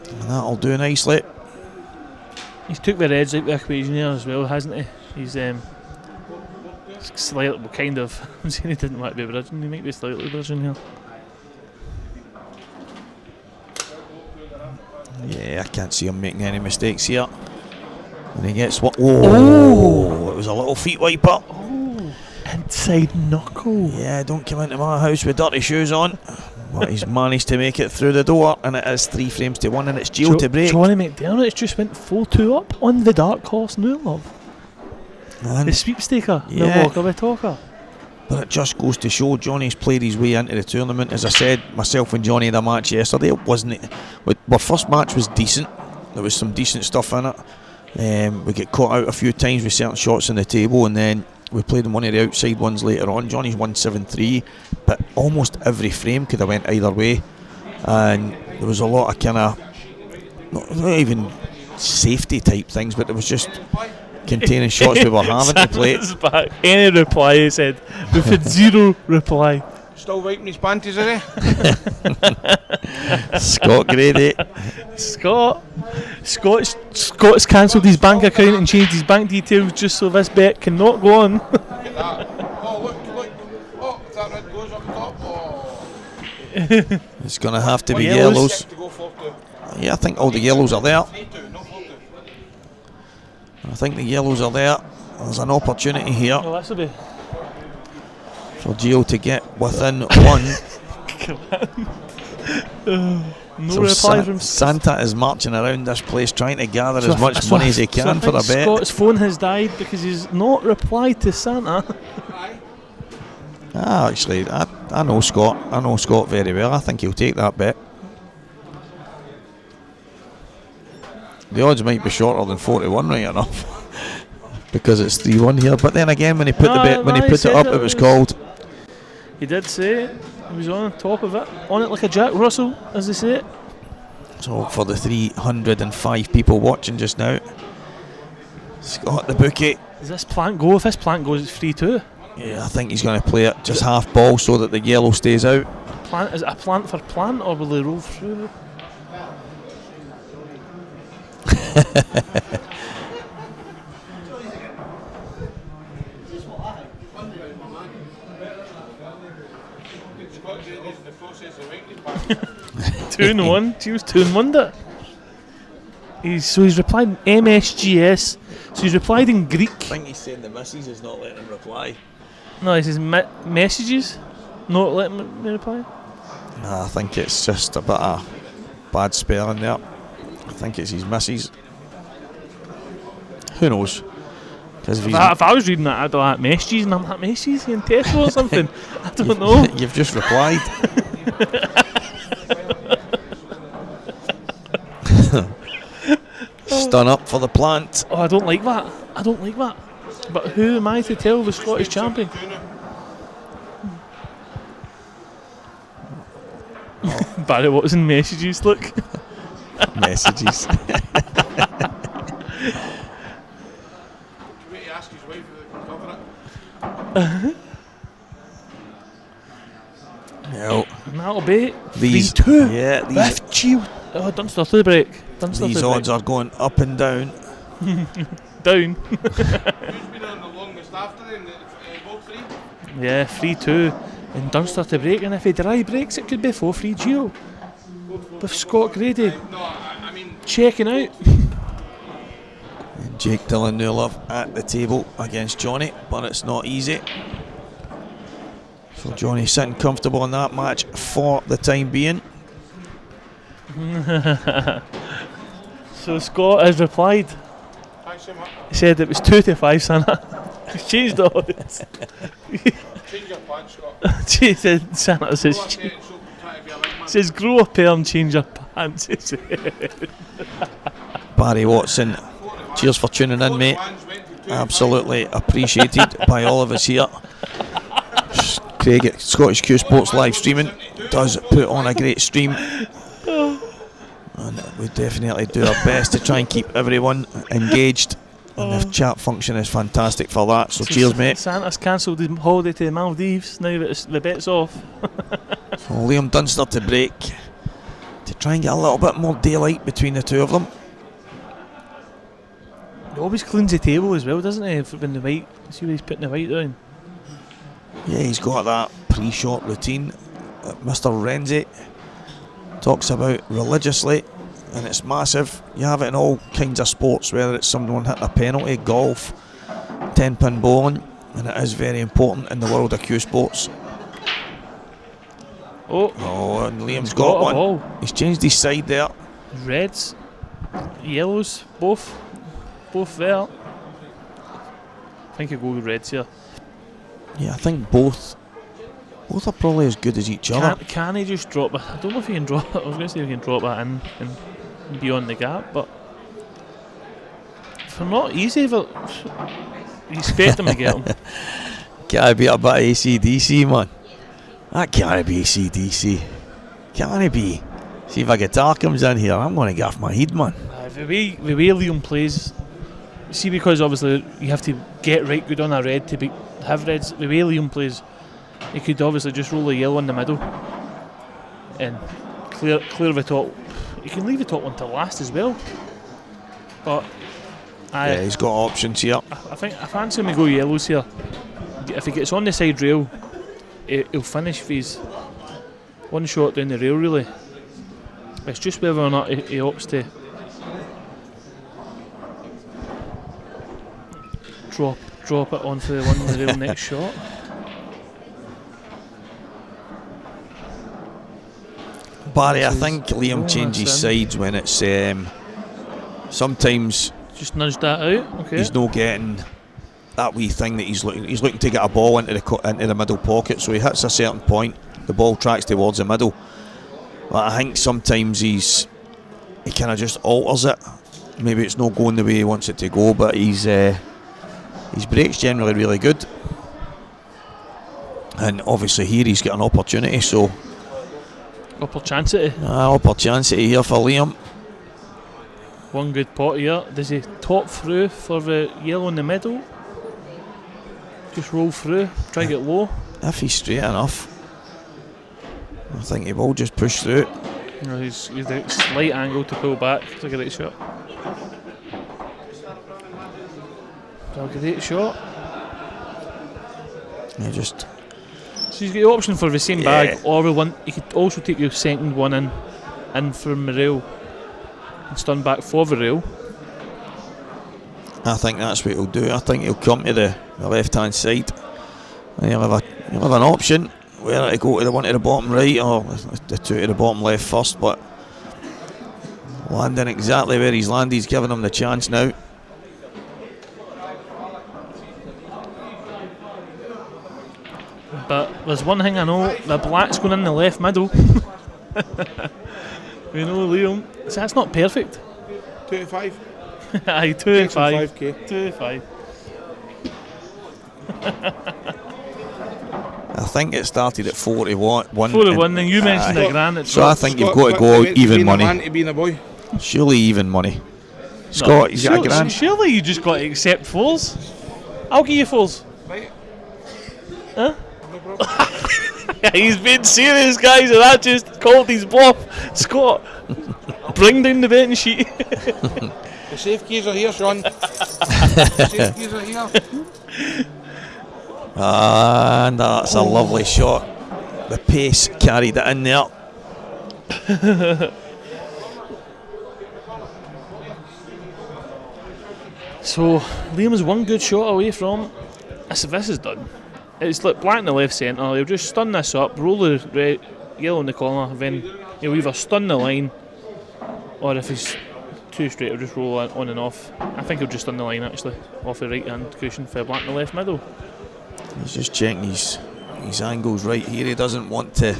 S3: And that'll do nicely.
S7: He's took the reds out of the equation here as well, hasn't he? He's slightly, well, kind of. I'm saying he didn't want to be bridging. He might be slightly bridging here.
S3: Yeah, I can't see him making any mistakes here. When he gets what? Oh, it was a little feet wiper.
S7: Oh, inside knuckle.
S3: Yeah, don't come into my house with dirty shoes on. But he's managed to make it through the door, and it is 3 frames to 1, and it's Gio to break.
S7: Johnny McDermott's just went 4-2 up on the dark horse now, love.
S3: And
S7: the sweepstaker,
S3: yeah.
S7: the walker, the talker.
S3: But it just goes to show Johnny's played his way into the tournament. As I said, myself and Johnny had a match yesterday. It wasn't. Our first match was decent. There was some decent stuff in it. We get caught out a few times with certain shots on the table, and then we played in one of the outside ones later on. Johnny's won 7-3, but almost every frame could have went either way, and there was a lot of kind of not even safety type things, but it was just containing shots we were having to play.
S7: Back. Any reply, he said. We've had zero reply.
S8: Still wiping his panties, is he?
S3: Scott Grady.
S7: Scott's cancelled his bank account and changed his bank details just so this bet cannot go on.
S8: Look at that. Oh, look. Oh, if that red goes up top. Oh.
S3: It's going to have to be
S7: Yellows.
S3: yellows. Yeah, I think all the yellows are there.
S8: 3-2, not 4-2.
S3: I think the yellows are there. There's an opportunity here
S7: Well, this will be.
S3: for Gio to get within one.
S7: No
S3: So
S7: reply from
S3: Santa is marching around this place trying to gather as much money as he can for
S7: I
S3: a
S7: think
S3: bet.
S7: Scott's phone has died because he's not replied to Santa.
S3: Actually, I know Scott. I know Scott very well. I think he'll take that bet. The odds might be shorter than 41, right enough, because it's 3-1 here. But then again, when he put it up, it was called.
S7: He did say it. He was on top of it, on it like a Jack Russell, as they say it.
S3: So for the 305 people watching just now, Scott the bookie.
S7: Does this plant go? If this plant goes, it's 3-2.
S3: Yeah, I think he's going to play it just half ball so that the yellow stays out.
S7: Plant, is it a plant for plant, or will they roll through? Two in one. He was 2-1 there. He's replied in MSGS. So he's replied in Greek.
S3: I think he's saying the missus is not letting him reply.
S7: No, he says messages. No, let me reply.
S3: Nah, I think it's just a bit of bad spelling there. I think it's his missus. Who knows? Because
S7: If I was reading that, I'd be like messages, and I'm like messages in Tesco or something. I don't know.
S3: You've just replied. Stun up for the plant.
S7: Oh, I don't like that. I don't like that. But who am I to tell the Scottish champion? Barry Watson messages, look.
S3: Messages.
S8: Wait to ask his wife if they can cover it.
S3: Well,
S7: That'll be
S3: these
S7: 3-2.
S3: yeah,
S7: With Shield. Oh, done stuff to the break.
S3: these odds are going up and down.
S7: Down.
S8: Who's been on the longest after then? Both three?
S7: Yeah, 3-2. And Dunster to break, and if he dry breaks, it could be 4-3 Gio. With Scott Grady
S8: No, I mean,
S7: checking out.
S3: And Jake Dillon Newlove at the table against Johnny, but it's not easy. So Johnny sitting comfortable in that match for the time being.
S7: So Scott has replied.
S8: thanks so much.
S7: He said it was 2-5, Santa. He's changed the odds.
S8: Change your plans, Scott.
S7: She said, Santa says,
S8: Go on, say it, so try to be a big man.
S7: says grow a pair and change your pants. He said.
S3: Barry Watson, cheers for tuning in, mate. Absolutely appreciated by all of us here. Craig at Scottish Cuesports live streaming does put on a great stream, and we definitely do our best to try and keep everyone engaged, and the chat function is fantastic for that, so cheers, mate.
S7: Santa's cancelled his holiday to the Maldives, now that the bet's off.
S3: So Liam Dunster to break to try and get a little bit more daylight between the two of them.
S7: He always cleans the table as well, doesn't he? When the white, see where he's putting the white down.
S3: Yeah, he's got that pre-shot routine that Mr. Renzi talks about religiously, and it's massive. You have it in all kinds of sports, whether it's someone hitting a penalty, golf, 10-pin bowling, and it is very important in the world of Cuesports. Oh, and Liam's got one.
S7: Ball.
S3: He's changed his side there.
S7: Reds, yellows, both there. I think he'll go with reds here.
S3: Yeah, I think both are probably as good as each other.
S7: Can he just drop it? I don't know if he can drop it. I was going to say he can drop it in and beyond the gap, but for not easy, but you expect him to get him.
S3: Gotta be a bit of AC/DC, man. That can't be AC/DC. Can it be? See if a guitar comes in here, I'm going to get off my head, man.
S7: The way Liam plays, see, because obviously you have to get right good on a red to have reds. The way Liam plays, he could obviously just roll a yellow in the middle and clear the top. You can leave the top one to last as well. But
S3: Yeah, he's got options here.
S7: I fancy him to go yellows here. If he gets on the side rail, he'll finish with his one shot down the rail, really. It's just whether or not he opts to drop it onto the one on the rail next shot.
S3: Barry, I think Liam changes sides when it's sometimes
S7: just nudge that out. Okay.
S3: he's not getting that wee thing that he's looking to get a ball into the middle pocket, so he hits a certain point, the ball tracks towards the middle. But I think sometimes he kind of just alters it. Maybe it's not going the way he wants it to go, but his break's generally really good. And obviously here he's got an opportunity, so
S7: Opportunity.
S3: Opportunity here for Liam.
S7: One good pot here. Does he top through for the yellow in the middle? Just roll through, try to get low.
S3: If he's straight enough, I think he will just push through.
S7: He's a slight angle to pull back. It's a great shot. A great shot.
S3: Yeah, just.
S7: So he's got the option for the same bag, or the one he could also take your second one in from the rail and stun back for the rail.
S3: I think that's what he'll do. I think he'll come to the left hand side, and he'll have an option whether to go to the one to the bottom right or the two to the bottom left first, but landing exactly where he's landed. He's giving him the chance now.
S7: But there's one thing I know, the black's going in the left middle. We know Liam. So that's not perfect.
S8: 2 to 5.
S7: Aye, 2 to 5.
S8: 5k.
S7: 2 to 5.
S3: I think it started at 4 to 1.
S7: 4 to 1, then you mentioned the grand. It's
S3: So I think you've got to go out even money.
S8: Man to being a boy.
S3: Surely even money. Scott, he's got a grand.
S7: Surely you just got to accept 4s. I'll give you 4s.
S8: Right.
S7: Huh? He's being serious, guys, and I just called his bluff. Scott, bring down the betting sheet.
S8: The safe keys are here, Sean. The safe keys are here.
S3: And that's a lovely shot. The pace carried it in there.
S7: So Liam's one good shot away from. If this is done, it's like black in the left centre. He'll just stun this up, roll the red, yellow in the corner, then he'll either stun the line, or if he's too straight, he'll just roll on and off. I think he'll just stun the line actually, off the right hand cushion for black in the left middle.
S3: He's just checking his angles right here. He doesn't want to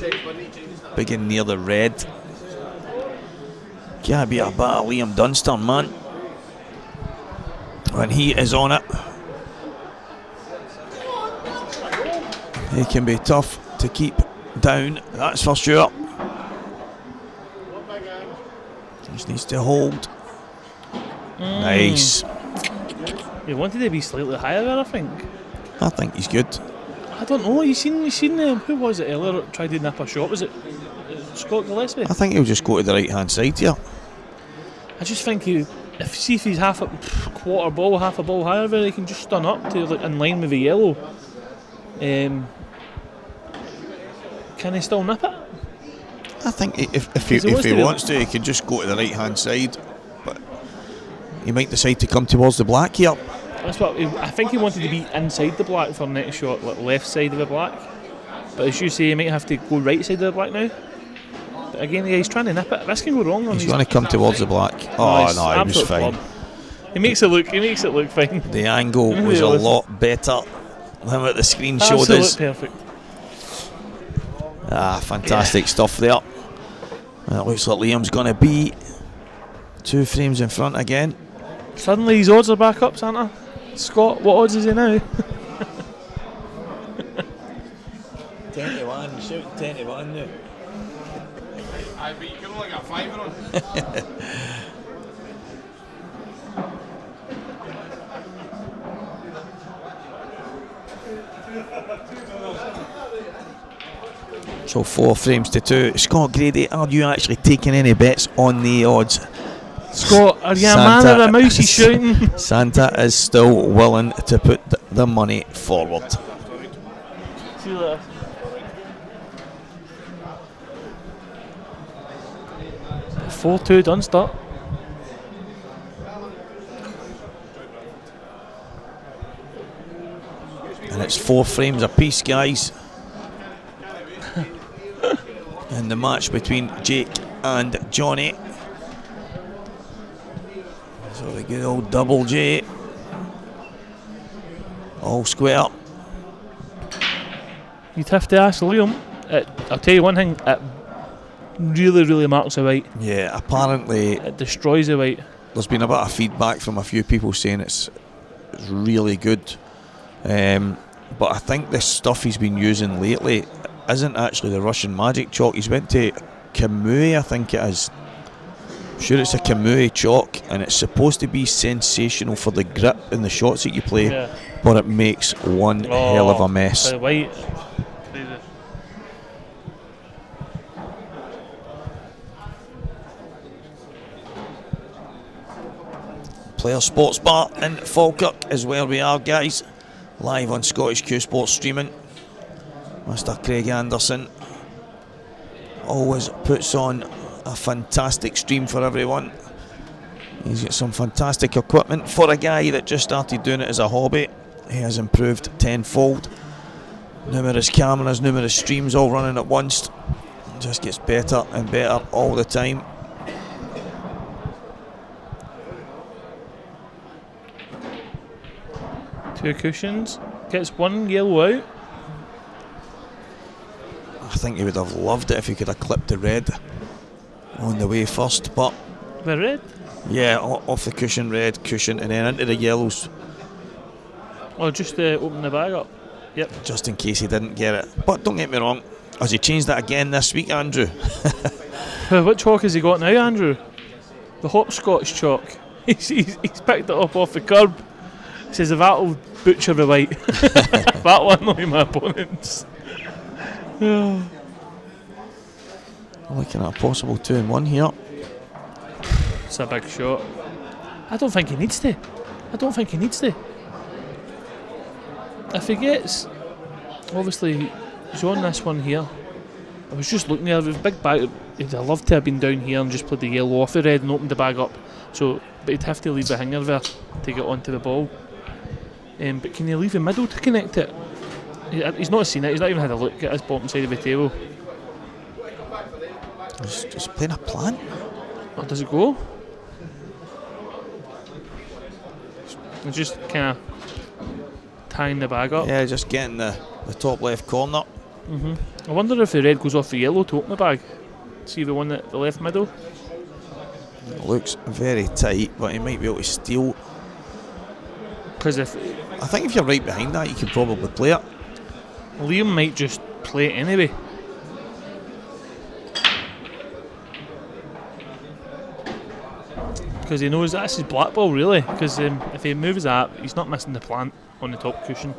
S3: begin near the red. Can't be a bit of Liam Dunster, man, when he is on it. He can be tough to keep down, that's for sure. Just needs to hold. Nice.
S7: He wanted to be slightly higher there, I think.
S3: I think he's good.
S7: I don't know. You seen who was it earlier that tried to nip a shot? Was it Scott Gillespie?
S3: I think he'll just go to the right hand side here.
S7: I just think if he's half a quarter ball, half a ball higher, there he can just stun up to like in line with the yellow. Can he still nip it?
S3: I think if he wants to, he can just go to the right hand side, but he might decide to come towards the black here.
S7: That's what I think he wanted to be inside the black for the next shot, like left side of the black. But as you say, he might have to go right side of the black now. But again, he's trying to nip it. This can go wrong.
S3: He's going to come towards the black. Oh no, he was fine.
S7: Flop. He makes it look fine.
S3: The angle was a lot better than what the screen showed us.
S7: Perfect.
S3: Fantastic stuff there. And it looks like Liam's going to be 2 frames in front again.
S7: Suddenly his odds are back up, Santa. Scott, what odds is he now?
S3: 10 to 1, you're shouting 10 to 1 now.
S8: Aye, but you can only get a 5 on.
S3: So 4 frames to 2. Scott Grady, are you actually taking any bets on the odds?
S7: Scott, are you a man or a mouse? He's shouting.
S3: Santa is still willing to put the money forward.
S7: See you later. Four 2 done start.
S3: And it's 4 frames apiece, guys. And the match between Jake and Johnny. So the good old double J. All square.
S7: You'd have to ask Liam. I'll tell you one thing, it really marks the white.
S3: Yeah, apparently
S7: It destroys the white.
S3: there's been a bit of feedback from a few people saying it's really good. But I think the stuff he's been using lately isn't actually the Russian Magic chalk. He's went to Kamui, I think it is. I'm sure it's a Kamui chalk, and it's supposed to be sensational for the grip in the shots that you play, but it makes one hell of a mess.
S7: The white. Crazy.
S3: Player Sports Bar in Falkirk is where we are, guys. Live on Scottish Cuesports streaming. Mr. Craig Anderson always puts on a fantastic stream for everyone. He's got some fantastic equipment for a guy that just started doing it as a hobby. He has improved tenfold. Numerous cameras, numerous streams all running at once. Just gets better and better all the time.
S7: Two cushions. Gets one yellow out.
S3: I think he would have loved it if he could have clipped the red on the way first, but
S7: The red?
S3: yeah, off the cushion, red cushion, and then into the yellows,
S7: Or just open the bag up. Yep.
S3: just in case he didn't get it. But don't get me wrong, has he changed that again this week, Andrew?
S7: What chalk has he got now, Andrew? The hopscotch chalk. He's picked it up off the curb. He says, if that'll butcher the white, that one will be my opponents.
S3: Looking at a possible 2-1 here.
S7: It's a big shot. I don't think he needs to. If he gets, obviously, he's on this one here. I was just looking there, with big bag, he'd have loved to have been down here and just played the yellow off the red and opened the bag up. So, but he'd have to leave the hanger there to get onto the ball. But can you leave the middle to connect it? He's not seen it, he's not even had a look at his bottom side of the table.
S3: He's playing a plan.
S7: Or does it go? It's just kind of tying the bag up.
S3: Yeah, just getting the top left corner.
S7: I wonder if the red goes off the yellow to open the bag. See the one at the left middle?
S3: It looks very tight, but he might be able to steal.
S7: Because if
S3: I think if you're right behind that, you can probably play it.
S7: Liam might just play it anyway. Because he knows that's his black ball, really. Because if he moves that, he's not missing the plant on the top cushion.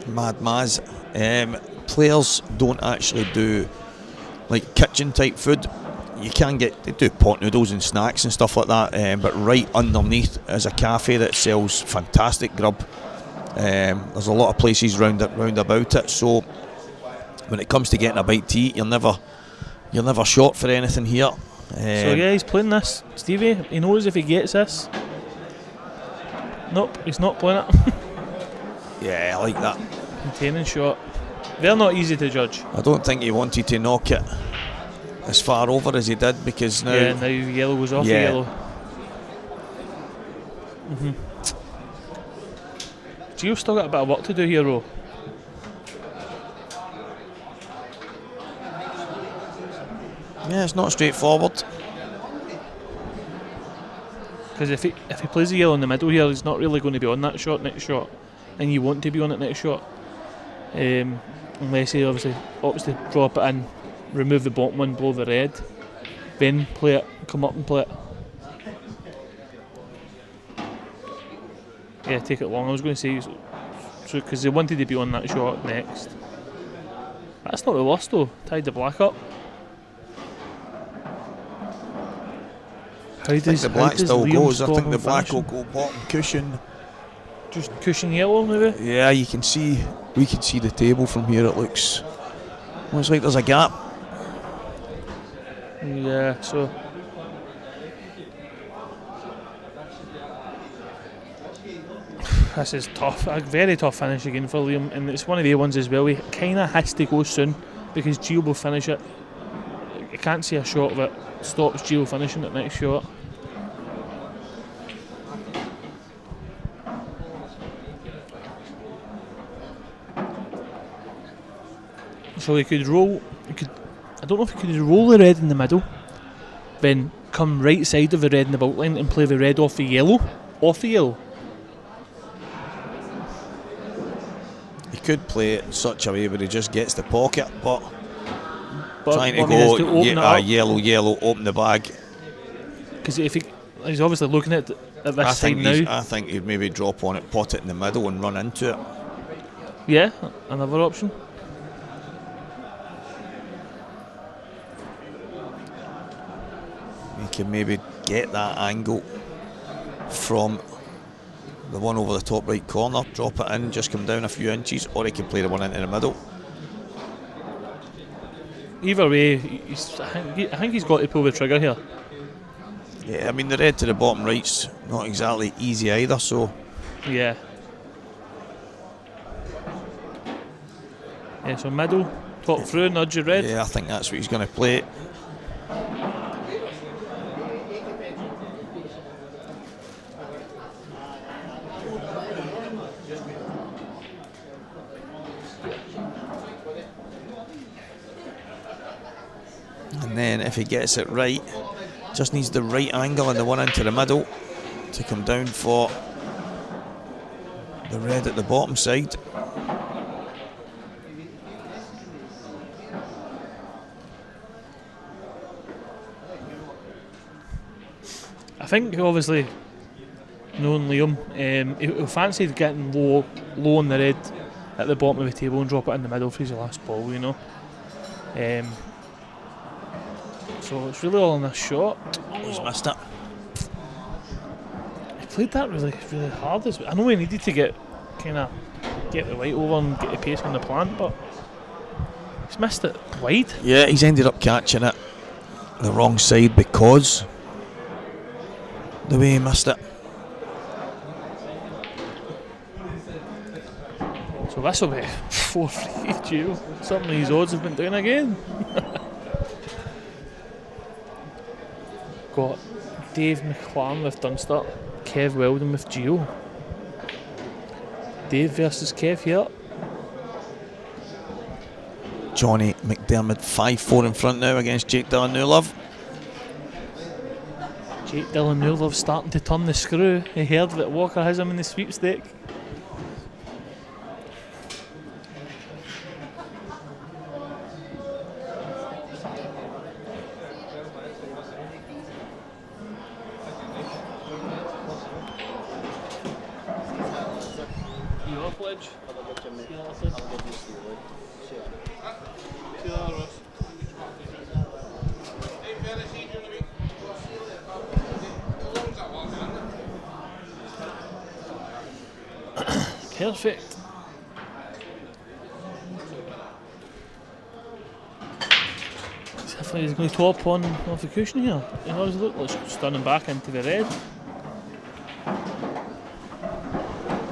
S3: Mad Maz. Players don't actually do like kitchen type food. You can they do pot noodles and snacks and stuff like that, but right underneath is a cafe that sells fantastic grub. There's a lot of places round about it, so when it comes to getting a bite to eat, you're never short for anything here.
S7: So yeah, he's playing this, Stevie. He knows if he gets this. Nope, he's not playing it.
S3: Yeah, I like that.
S7: Containing shot. They're not easy to judge.
S3: I don't think he wanted to knock it as far over as he did, because now
S7: Yeah, now yellow goes off the
S3: Yeah.
S7: yellow. Gio's still got a bit of work to do here, though.
S3: yeah, it's not straightforward.
S7: Because if he plays the yellow in the middle here, he's not really going to be on that next shot, and you want to be on it next shot. Unless he obviously opts to drop it in, remove the bottom one, blow the red, then play it, come up and play it. Yeah, take it long. I was going to say, so because they wanted to be on that shot next. That's not the worst though. Tied the black up.
S3: I think the black still goes. I think the black will go bottom cushion.
S7: Just cushion yellow maybe?
S3: Yeah, we can see the table from here. It looks like there's a gap.
S7: Yeah, so this is tough, a very tough finish again for Liam, and it's one of the ones as well. He kind of has to go soon because Gio will finish it. I can't see a shot that stops Gio finishing it next shot. So he could roll. I don't know if he could roll the red in the middle, then come right side of the red in the back line and play the red off the yellow.
S3: He could play it in such a way where he just gets the pocket, but trying to
S7: what I mean is to open it up.
S3: yellow, open the bag.
S7: Because if he's obviously looking at this side now.
S3: I think he'd maybe drop on it, pot it in the middle, and run into it.
S7: Yeah, another option.
S3: He can maybe get that angle from the one over the top right corner, drop it in, just come down a few inches, or he can play the one into the middle.
S7: Either way, I think he's got to pull the trigger here.
S3: Yeah, I mean the red to the bottom right's not exactly easy either, so
S7: Yeah. Yeah, so middle, top through, nudge your red.
S3: yeah, I think that's what he's going to play. And then if he gets it right, just needs the right angle and the one into the middle to come down for the red at the bottom side.
S7: I think obviously, knowing Liam, he fancied getting low on the red at the bottom of the table and drop it in the middle for his last ball, you know. So it's really all in this shot.
S3: He's missed it.
S7: He played that really, really hard. I know he needed to get the weight over and get the pace on the plant, but he's missed it wide.
S3: Yeah, he's ended up catching it the wrong side because the way he missed it.
S7: So this will be 4-3 Gio. Something these odds have been doing again. Got Dave McClan with Dunster, Kev Weldon with Gio. Dave versus Kev here.
S3: Johnny McDermott 5-4 in front now against Jake Dillon Newlove.
S7: Jake Dillon Newlove starting to turn the screw. He heard that Walker has him in the sweepstake. Perfect. He's going to top on off the cushion here. He always look like stunning back into the red.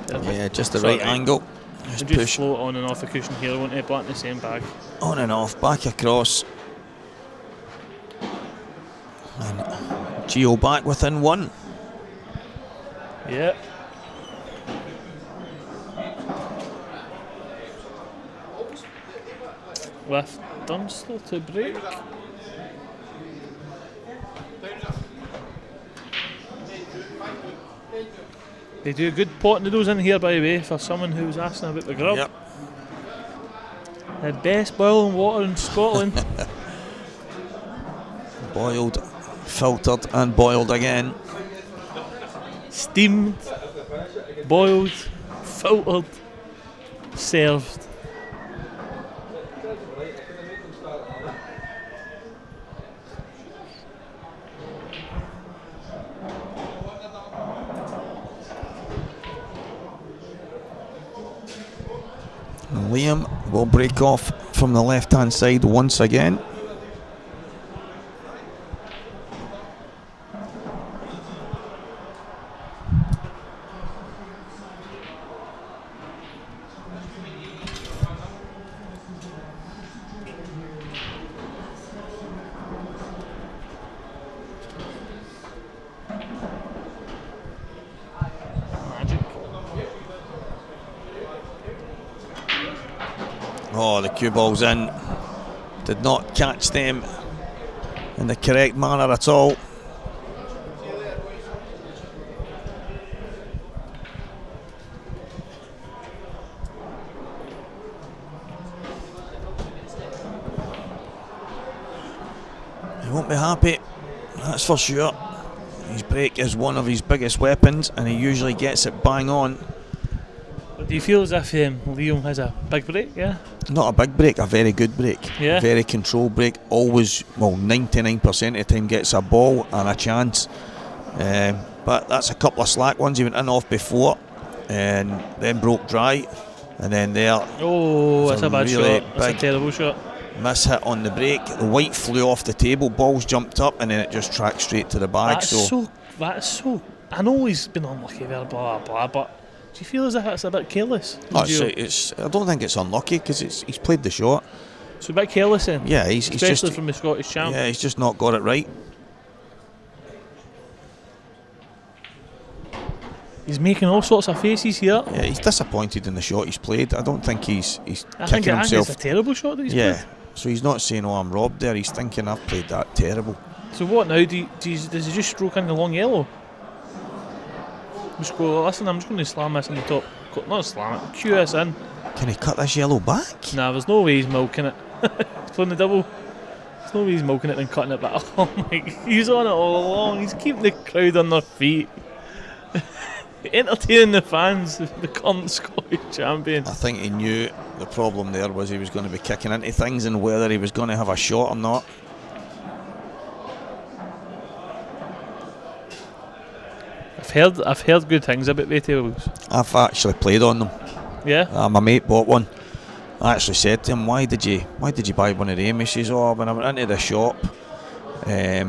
S7: Perfect.
S3: Yeah, just the right angle.
S7: Just
S3: Push
S7: float on and off the cushion here, won't it? Back in the same bag.
S3: on and off, back across. And Gio back within one.
S7: Yeah. With Dunster to break. They do a good pot noodles in here, by the way, for someone who's asking about the grub.
S3: Yep.
S7: The best boiling water in Scotland.
S3: Boiled, filtered and boiled again.
S7: Steamed, boiled, filtered, served.
S3: Liam will break off from the left hand side once again. Oh, the cue ball's in. Did not catch them in the correct manner at all. He won't be happy, that's for sure. His break is one of his biggest weapons and he usually gets it bang on.
S7: But do you feel as if Liam has a big break, yeah?
S3: Not a big break, a very good break.
S7: Yeah.
S3: Very controlled break. Always, well, 99% of the time gets a ball and a chance. But that's a couple of slack ones. He went in off before and then broke dry. And then there.
S7: Oh, that's a bad
S3: really
S7: shot. That's a terrible shot.
S3: Miss hit on the break. The white flew off the table. Balls jumped up, and then it just tracked straight to the bag.
S7: That's so. I know he's been unlucky there, blah blah, but do you feel as if that's a bit careless?
S3: I don't think it's unlucky because he's played the shot.
S7: So a bit careless then.
S3: Yeah, he's
S7: especially
S3: just
S7: from the Scottish champ.
S3: Yeah, he's just not got it right.
S7: He's making all sorts of faces here.
S3: Yeah, he's disappointed in the shot he's played. I don't think he's
S7: I
S3: kicking
S7: think
S3: himself.
S7: it's a terrible shot that he's played.
S3: So he's not saying, "Oh, I'm robbed." There, he's thinking, "I've played that terrible."
S7: So what now? Does he just stroke in the long yellow? Just go, listen, I'm just going to slam this in the top. Not slam it, cue this in.
S3: Can he cut this yellow back?
S7: Nah, there's no way he's milking it. He's playing the double. There's no way he's milking it and cutting it back. Oh my, he's on it all along. He's keeping the crowd on their feet. Entertaining the fans, the current Scottish champion.
S3: I think he knew the problem there was he was going to be kicking into things and whether he was going to have a shot or not.
S7: I've heard good things about the tables.
S3: I've actually played on them.
S7: Yeah.
S3: My mate bought one. I actually said to him, "Why did you buy one of them?" He says, "Oh, when I went into the shop, they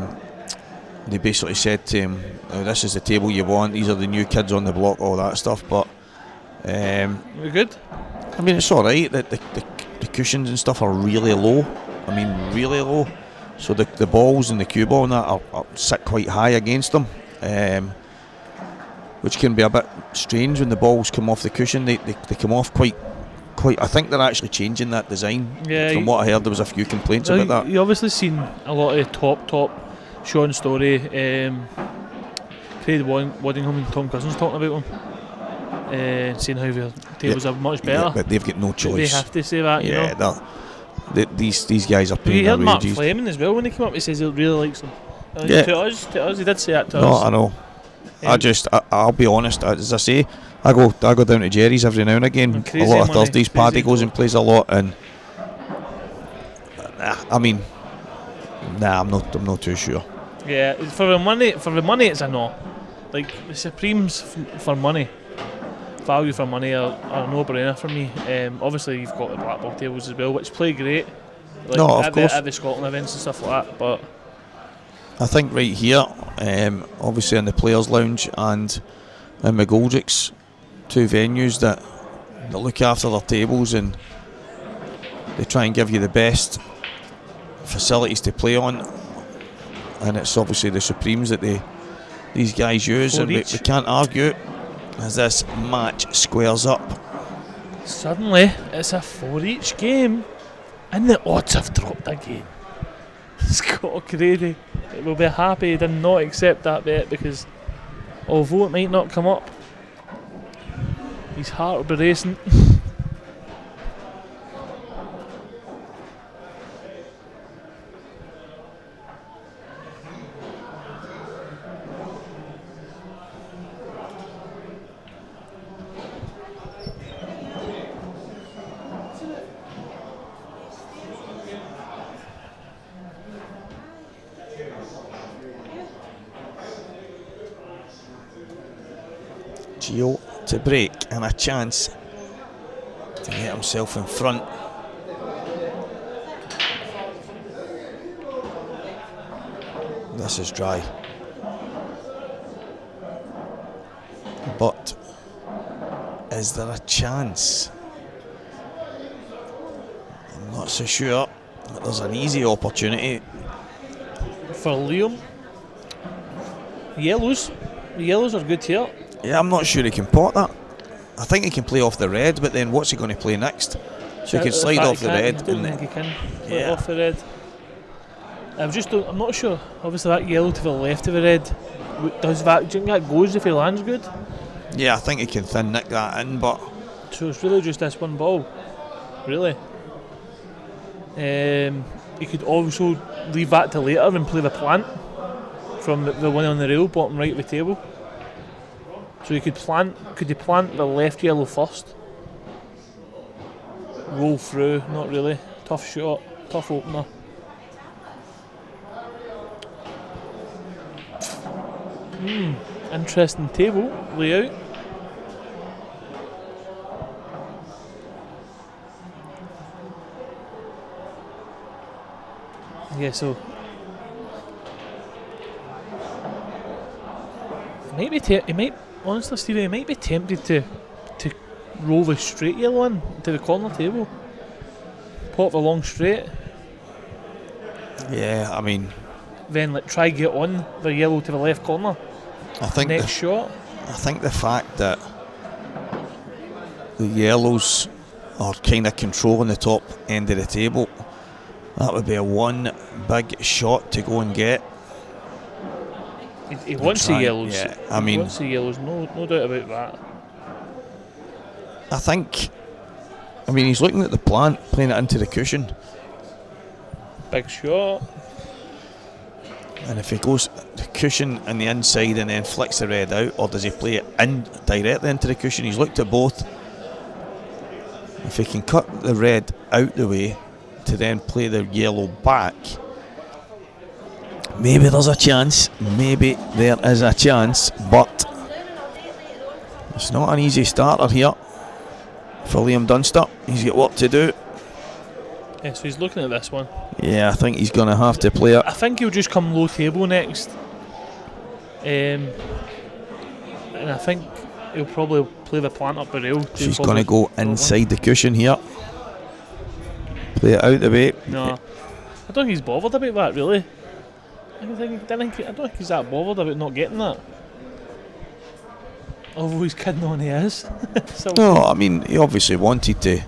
S3: basically said to him, oh, this is the table you want, these are the new kids on the block, all that stuff." But
S7: we're good.
S3: I mean, it's alright. The cushions and stuff are really low. I mean, really low. So the balls and the cue ball and that are sit quite high against them, which can be a bit strange when the balls come off the cushion. They come off quite. I think they're actually changing that design.
S7: Yeah.
S3: From what I heard, there was a few complaints about that.
S7: You obviously seen a lot of top Sean Story, Craig Waddingham and Tom Cousins talking about them, saying how their tables are much better.
S3: Yeah, but they've got no choice.
S7: They have to say that, you know.
S3: These guys are paying
S7: You heard
S3: their
S7: Mark
S3: wages.
S7: Fleming as well when he came up. He says he really likes them.
S3: Yeah.
S7: To us, he did say that to
S3: No,
S7: us.
S3: I know. I'll be honest. As I say, I go down to Jerry's every now and again. A lot of Thursdays. Paddy goes and plays a lot, and I'm not too sure.
S7: Yeah, for the money, it's a no. Like the Supremes for money, value for money are a no-brainer for me. Obviously, you've got the black ball tables as well, which play great. Like
S3: No, of course.
S7: At the Scotland events and stuff like that, but
S3: I think right here, obviously in the Players' Lounge and in McGoldrick's, two venues that look after their tables and they try and give you the best facilities to play on, and it's obviously the Supremes that these guys use, and we can't argue as this match squares up.
S7: Suddenly it's a 4-each game and the odds have dropped again. Scott Grady will be happy he did not accept that bet, because although it might not come up, his heart will be racing.
S3: Gio to break and a chance to get himself in front. This is dry, but is there a chance? I'm not so sure, but there's an easy opportunity
S7: For Liam, the yellows are good here.
S3: Yeah, I'm not sure he can pot that. I think he can play off the red, but then what's he going to play next? So he can slide off the red.
S7: I don't think he can play off the red. I'm not sure. Obviously, that yellow to the left of the red, do you think that goes if he lands good?
S3: Yeah, I think he can thin nick that in, but
S7: So it's really just this one ball, really. He could also leave that to later and play the plant from the one on the rail, bottom right of the table. So you could he plant the left yellow first? Roll through, not really. Tough shot, tough opener. Interesting table layout. Yeah, so he might honestly, Stevie, he might be tempted to roll the straight yellow in to the corner table, pop the long straight,
S3: Yeah, I mean,
S7: then like try get on the yellow to the left corner.
S3: I think
S7: Next shot.
S3: I think the fact that the yellows are kind of controlling the top end of the table, that would be a one big shot to go and get.
S7: He wants the yellows.
S3: Yeah,
S7: He wants the yellows, no doubt about that.
S3: I mean, he's looking at the plant, playing it into the cushion.
S7: Big shot.
S3: And if he goes the cushion and the inside and then flicks the red out, or does he play it in directly into the cushion? He's looked at both. If he can cut the red out the way to then play the yellow back, maybe there's a chance. Maybe there is a chance, but it's not an easy starter here for Liam Dunster. He's got work to do.
S7: Yeah, so he's looking at this one.
S3: Yeah, I think he's going to have to play it.
S7: I think he'll just come low table next. And I think he'll probably play the plant up the rail.
S3: She's going to go inside the cushion here. Play it out the way.
S7: No, I don't think he's bothered about that, really. I don't think he's that bothered about not getting that. Although he's kidding on, he is. So
S3: No, I mean, he obviously wanted to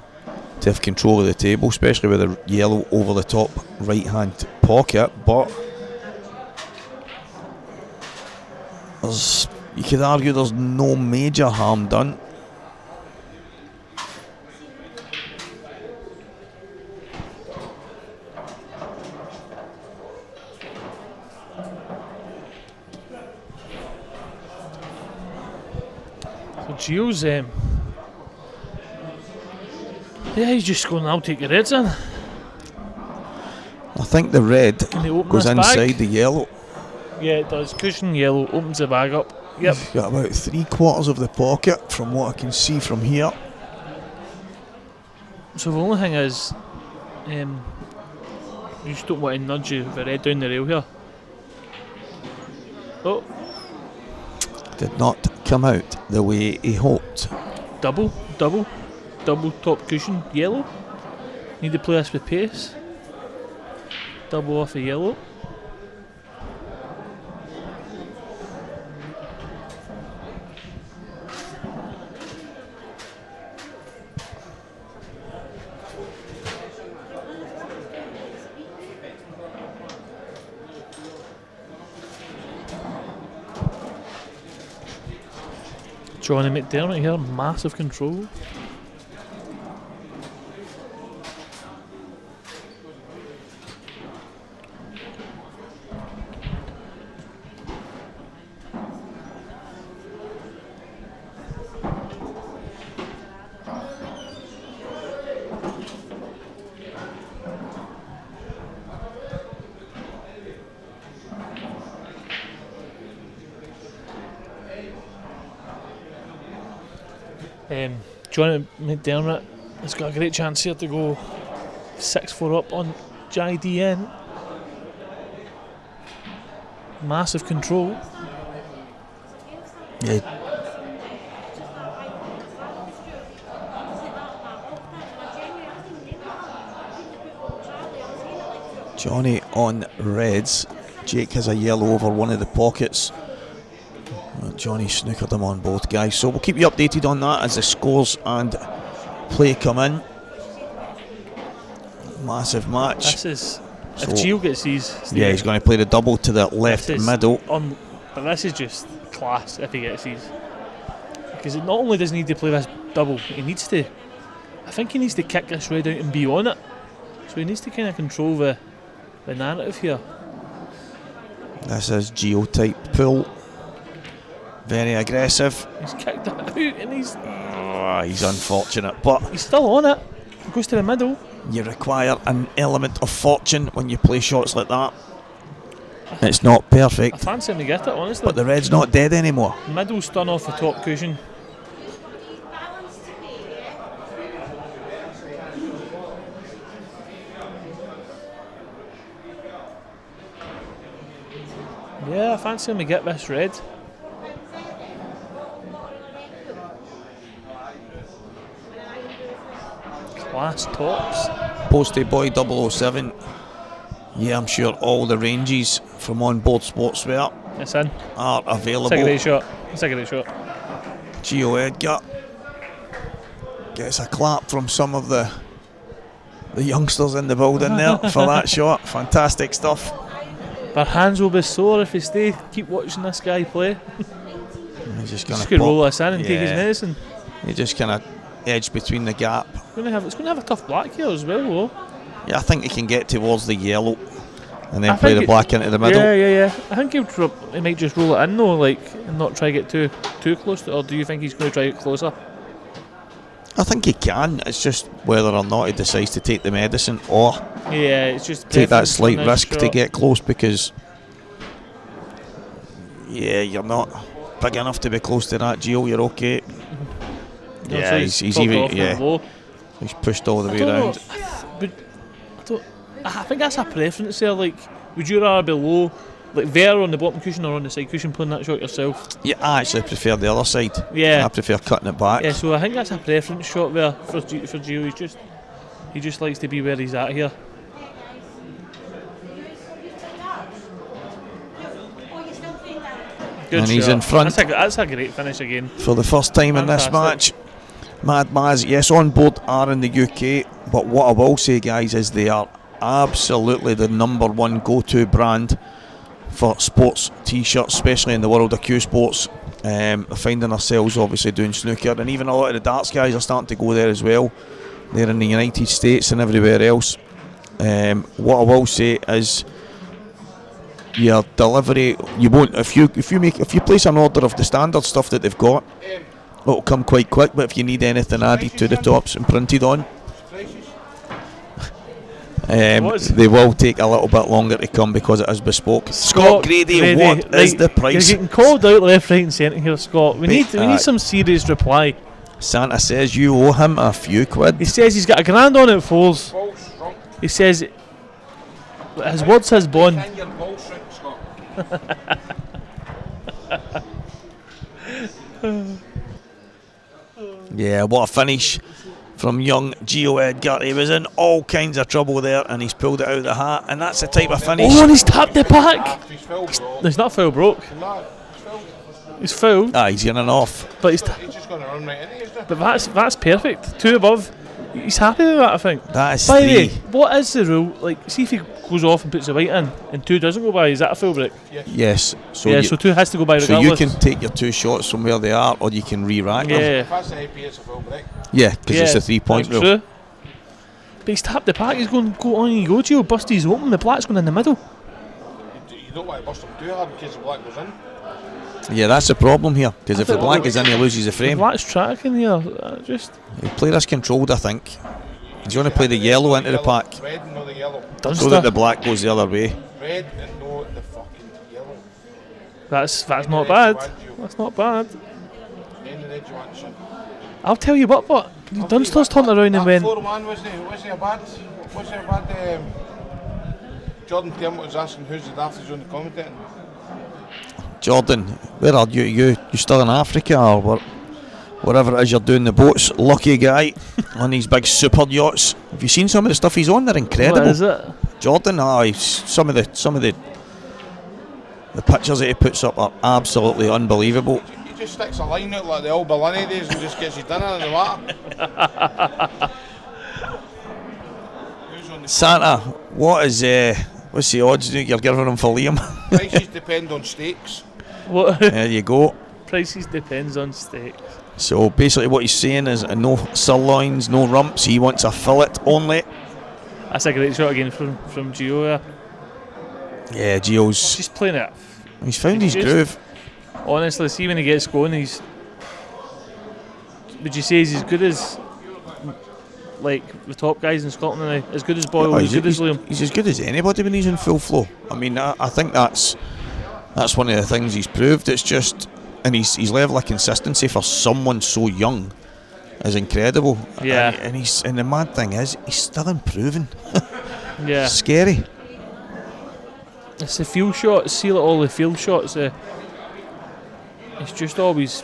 S3: have control of the table, especially with the yellow over the top right hand pocket, but you could argue there's no major harm done.
S7: So Gio's he's just going, I'll take your reds in.
S3: I think the red
S7: Can they open
S3: goes
S7: this
S3: inside
S7: bag?
S3: the yellow.
S7: Yeah, it does. Cushion yellow opens the bag up. Yep.
S3: Got about 3/4 of the pocket from what I can see from here.
S7: So the only thing is, you just don't want to nudge the red down the rail here. Oh,
S3: Did not come out the way he hoped.
S7: double top cushion yellow. Need to play this with pace. Double off the yellow. Johnny McDermott here, massive control. Johnny McDermott has got a great chance here to go 6-4 up on JDN. Massive control.
S3: Yeah. Johnny on reds. Jake has a yellow over one of the pockets. Johnny snookered them on both guys, so we'll keep you updated on that as the scores and play come in. Massive match.
S7: This is, if Gio gets these,
S3: Yeah, he's going to play the double to the left middle.
S7: But this is just class if he gets these, because it not only does he need to play this double, he needs to, I think he needs to kick this red out and be on it. So he needs to kind of control the narrative here.
S3: This is Gio type pull. Very aggressive.
S7: He's kicked it out and he's
S3: unfortunate, but
S7: he's still on it. He goes to the middle.
S3: You require an element of fortune when you play shots like that. It's not
S7: I
S3: perfect,
S7: fancy him to get it, honestly.
S3: but the red's not dead anymore.
S7: Middle stun off the top cushion. Yeah, I fancy him to get this red. Class tops.
S3: Posty Boy 007. Yeah, I'm sure all the ranges from Onboard Sportswear
S7: It's in.
S3: are available.
S7: Cigarette shot. Cigarette shot.
S3: Gio Edgar gets a clap from some of the youngsters in the building there for that shot. Fantastic stuff.
S7: Their hands will be sore if they keep watching this guy play.
S3: He's just
S7: Just
S3: going
S7: gonna roll this in and take his
S3: Yeah.
S7: medicine.
S3: He just kind of edge between the gap.
S7: It's gonna have a tough black here as well, though.
S3: Yeah, I think he can get towards the yellow and then
S7: I
S3: play
S7: think
S3: the black into the middle.
S7: Yeah. I think he might just roll it in though, like, and not try to get too close to it. Or do you think he's going to try to get closer?
S3: I think he can. It's just whether or not he decides to take the medicine or
S7: Yeah, it's just
S3: take that
S7: preference
S3: slight
S7: on this
S3: risk to
S7: shot.
S3: get close, because you're not big enough to be close to that, Gio. You're okay.
S7: No,
S3: Yeah,
S7: so
S3: he's
S7: fucked
S3: even
S7: off and low.
S3: he's pushed all the
S7: I
S3: way
S7: don't know,
S3: around.
S7: I think that's a preference there. Like, would you rather be low, like there on the bottom cushion or on the side cushion playing that shot yourself?
S3: Yeah, I actually prefer the other side.
S7: Yeah.
S3: I prefer cutting it back.
S7: Yeah, so I think that's a preference shot there for Gio. He just likes to be where he's at here. Good
S3: And
S7: shot.
S3: he's in front.
S7: That's a great finish again.
S3: For the first time in this match.
S7: Fantastic.
S3: Mad Maz, yes, Onboard are in the UK, but what I will say, guys, is they are absolutely the #1 go-to brand for sports t-shirts, especially in the world of Cuesports. Finding ourselves obviously doing snooker, and even a lot of the darts guys are starting to go there as well. They're in the United States and everywhere else. What I will say is, your delivery, you won't, if you place an order of the standard stuff that they've got, it'll come quite quick. But if you need anything added to the tops and printed on, they will take a little bit longer to come because it is bespoke. Scott Grady, what is the price?
S7: You're getting called out left, right and centre here, Scott. We need some serious reply.
S3: Santa says you owe him a few quid.
S7: He says he's got $1,000 on it, Foles. He says his word says bond.
S3: Yeah, what a finish from young Gio Edgar. He was in all kinds of trouble there and he's pulled it out of the hat, and that's the type of finish.
S7: Oh, and he's tapped it back. He's not foul broke. He's foul.
S3: He's in and off.
S7: But
S8: He's just going to run right into it.
S7: But that's perfect. 2 above. He's happy with that, I think.
S3: That is
S7: By the
S3: 3.
S7: way, what is the rule? Like, see if he goes off and puts the white in, and 2 doesn't go by. Is that a foul break?
S3: Yes. So
S7: So 2 has to go by
S3: so
S7: regardless.
S3: you can take your 2 shots from where they are, or you can re-rack them.
S7: Yeah.
S8: If that's the IP, it's a full break.
S3: Yeah, because it's a 3-point
S7: that's
S3: rule.
S7: true. But he's tapped the pack. He's going to go on and go, Gio. Busty's open. The black's going in the middle.
S8: You don't want to bust him too hard in case the black goes in.
S3: Yeah, that's the problem here, because if the black is in, he loses the
S7: The
S3: frame.
S7: black's tracking here.
S3: He'll play this controlled, I think. He's going to play the yellow into the pack,
S8: Red and no the yellow.
S3: so that the black goes the other way.
S8: Red and no the fucking yellow.
S7: That's not bad. That's not bad.
S8: End of the edge you want, son.
S7: I'll tell you what, Dunster's turned around and went.
S8: 4-1 wasn't he a bad? Jordan Dermot was asking who's the daftest on the commentating.
S3: Jordan, where are you? You still in Africa or wherever it is you're doing the boats? Lucky guy on these big super yachts. Have you seen some of the stuff he's on? They're incredible.
S7: What is it?
S3: Jordan, some of the pictures that he puts up are absolutely unbelievable.
S8: He just sticks a line out like the old Bellini days and just gets his dinner in the water.
S3: Santa, what's the odds you're giving him for Liam?
S8: Prices depend on steaks.
S7: What?
S3: There you go.
S7: Prices depends on steak.
S3: So basically what he's saying is no sirloins, no rumps, he wants a fillet only.
S7: That's a great shot again from Gio there.
S3: Yeah, Gio's
S7: Just playing it.
S3: he's found his groove.
S7: Honestly, see when he gets going, would you say he's as good as like the top guys in Scotland now? As good as Boyle, as good as Liam?
S3: He's as good as anybody when he's in full flow. I mean, I think that's one of the things he's proved. It's just, and his level of consistency for someone so young is incredible.
S7: Yeah.
S3: And the mad thing is, he's still improving.
S7: Yeah.
S3: Scary.
S7: It's the field shots. See, like all the field shots. It's just always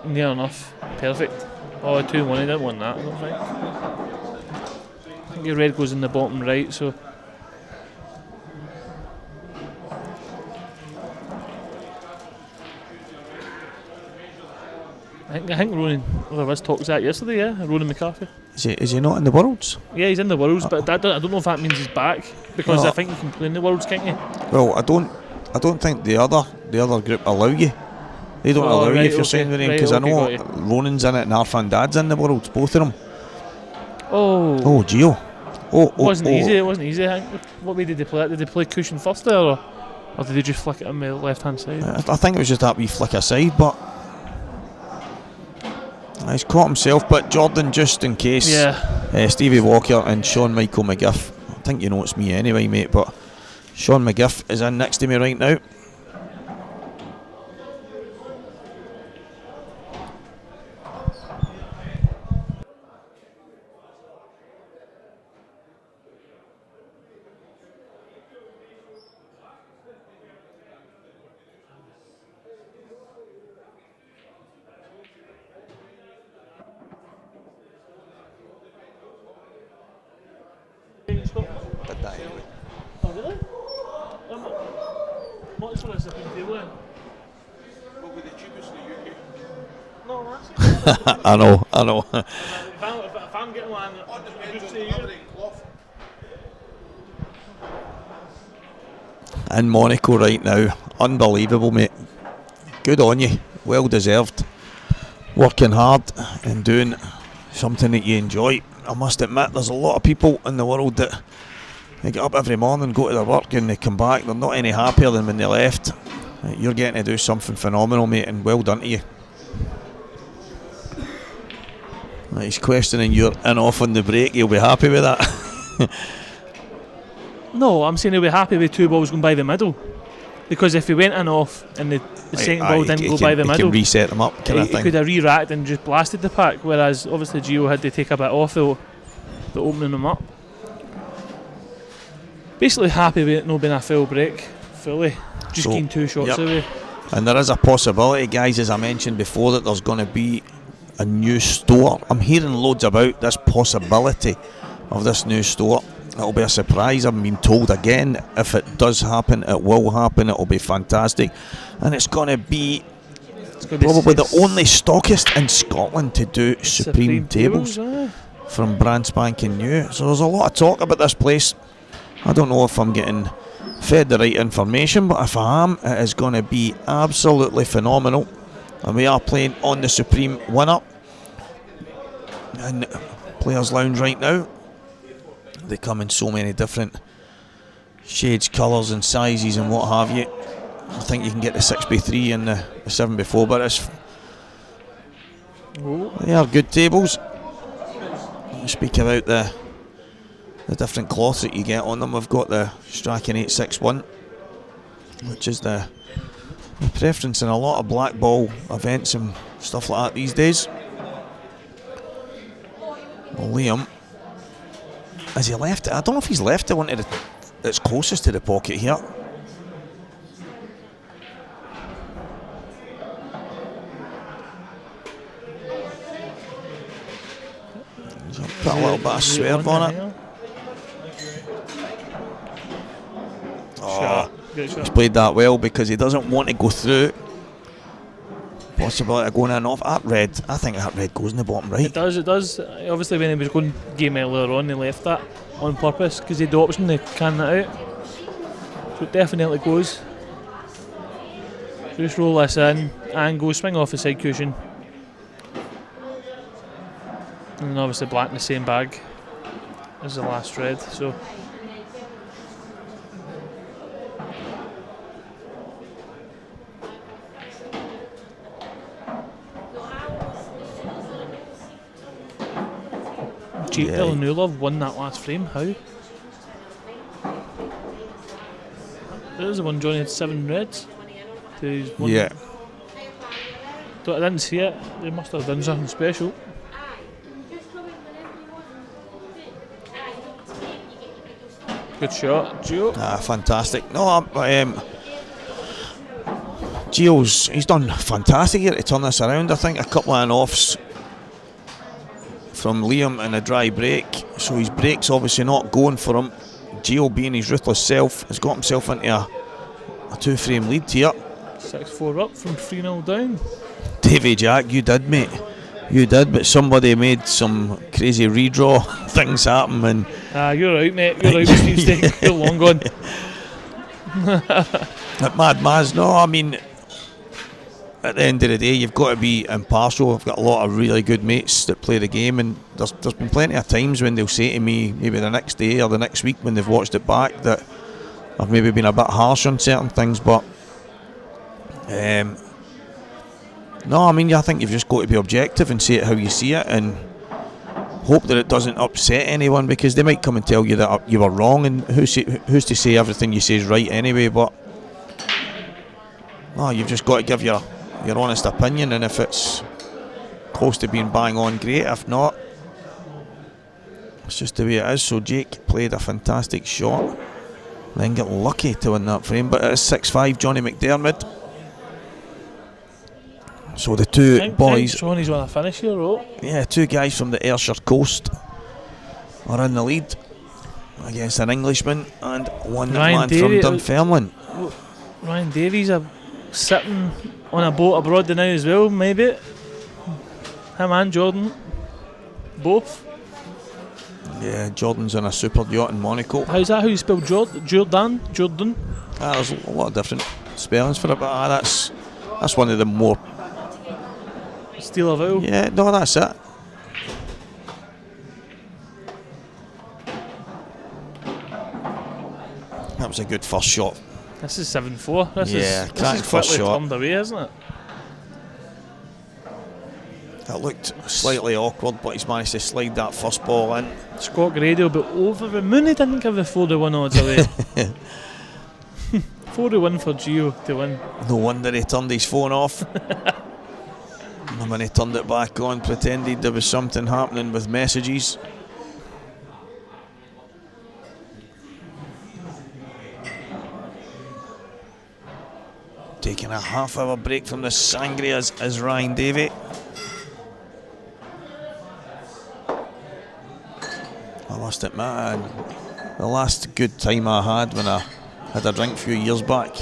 S7: near enough perfect. Oh, 2-1. I didn't want that. I don't think. I think your red goes in the bottom right. So. I think Ronan, there was talks that yesterday, yeah, Ronan McCarthy.
S3: Is he not in the Worlds?
S7: Yeah, he's in the Worlds, but I don't know if that means he's back, because I think you can play in the Worlds, can't you?
S3: Well, I don't think the other group allow you. They don't allow you if you're saying the name, because I know Ronan's in it and Arfan Dad's in the Worlds, both of them. Oh, Gio. It wasn't easy.
S7: It wasn't easy. I think. What way did they play it? Did they play cushion first there, or did they just flick it on the left hand side?
S3: I think it was just that wee flick aside, but. He's caught himself, but Jordan, just in case, Stevie Walker and Sean Michael McGiff. I think you know it's me anyway, mate, but Sean McGiff is in next to me right now.
S7: Oh, really? What is for a second table then?
S8: What were the cheapest in the UK?
S7: No, that's
S3: I know.
S7: if I'm getting one, I'll just say you.
S3: In Monaco right now. Unbelievable, mate. Good on you. Well deserved. Working hard and doing something that you enjoy. I must admit, there's a lot of people in the world that they get up every morning, go to their work, and they come back, they're not any happier than when they left. You're getting to do something phenomenal, mate, and well done to you. He's questioning your in off on the break. You'll be happy with that.
S7: No, I'm saying he'll be happy with 2 balls going by the middle, because if he went in off and the second ball didn't go by the middle,
S3: he can reset them up, kind of
S7: he
S3: thing.
S7: could have re-racked and just blasted the pack, whereas obviously Gio had to take a bit off the opening them up. Basically happy with it not being a full break, fully, just getting 2 shots away.
S3: And there is a possibility, guys, as I mentioned before, that there's going to be a new store. I'm hearing loads about this possibility of this new store. It'll be a surprise. I'm being told again, if it does happen, it will happen. It'll be fantastic, and it's going to be probably the only stockist in Scotland to do Supreme tables from brand spanking new. So there's a lot of talk about this place. I don't know if I'm getting fed the right information, but if I am, it is going to be absolutely phenomenal. And we are playing on the Supreme Win-Up in Players Lounge right now. They come in so many different shades, colours and sizes and what have you. I think you can get the 6x3 and the 7x4, but they are good tables. I speak about the different cloths that you get on them. We've got the Strachan 861, which is the preference in a lot of black ball events and stuff like that these days. Well, Liam, has he left it? I don't know if he's left it one that's closest to the pocket here. Put a little bit of swerve on it. Oh, he's played that well because he doesn't want to go through. Possibility of going in and off. That red, I think that red goes in the bottom right.
S7: It does. Obviously, when he was going game earlier on, he left that on purpose because he had the option to can that out. So it definitely goes. So just roll this in and go swing off the side cushion. And then obviously black in the same bag as the last red. So. Jake Villeneuve won that last frame. How? There's the one. Johnny had 7 reds.
S3: Yeah.
S7: I didn't see it. They must have done something special. Good shot, Gio.
S3: Fantastic. No, Gio's done fantastic here to turn this around. I think a couple of offs from Liam in a dry break, so his break's obviously not going for him. Gio, being his ruthless self, has got himself into a 2-frame lead here.
S7: 6-4 up from 3-0 down.
S3: Davy Jack, you did, mate. You did, but somebody made some crazy redraw things happen, and
S7: You're right, mate. You're right with Steve Steak. You're long gone.
S3: At Mad Maz, no, I mean, at the end of the day, you've got to be impartial. I've got a lot of really good mates that play the game, and there's been plenty of times when they'll say to me, maybe the next day or the next week when they've watched it back, that I've maybe been a bit harsh on certain things, but no, I mean, I think you've just got to be objective and say it how you see it, and hope that it doesn't upset anyone, because they might come and tell you that you were wrong, and who's to say everything you say is right anyway. But no, you've just got to give your honest opinion, and if it's close to being bang on, great. If not, it's just the way it is. So Jake played a fantastic shot, then got lucky to win that frame, but it is 6-5 Johnny McDermott. So the two boys,
S7: Johnny's won a finish here, right?
S3: yeah, two guys from the Ayrshire coast are in the lead against an Englishman and one man from Dunfermline.
S7: Ryan Davies are sitting on a boat abroad now as well, maybe. Him and Jordan, both.
S3: Yeah, Jordan's on a super yacht in Monaco.
S7: How's that how you spell Jordan?
S3: There's a lot of different spellings for it, but that's one of the more.
S7: Steal a vowel.
S3: Yeah, no, that's it. That was a good first shot.
S7: This is 7-4. This is
S3: first
S7: quickly
S3: shot.
S7: turned away, isn't it?
S3: It looked slightly awkward, but he's managed to slide that first ball in.
S7: Scott Grady will be over the moon. He didn't give the 4-1 odds away. 4-1 for Gio to win.
S3: No wonder he turned his phone off. And when he turned it back on, pretended there was something happening with messages. Taking a half-hour break from the Sangrias is Ryan Davey. I must admit, the last good time I had when I had a drink a few years back,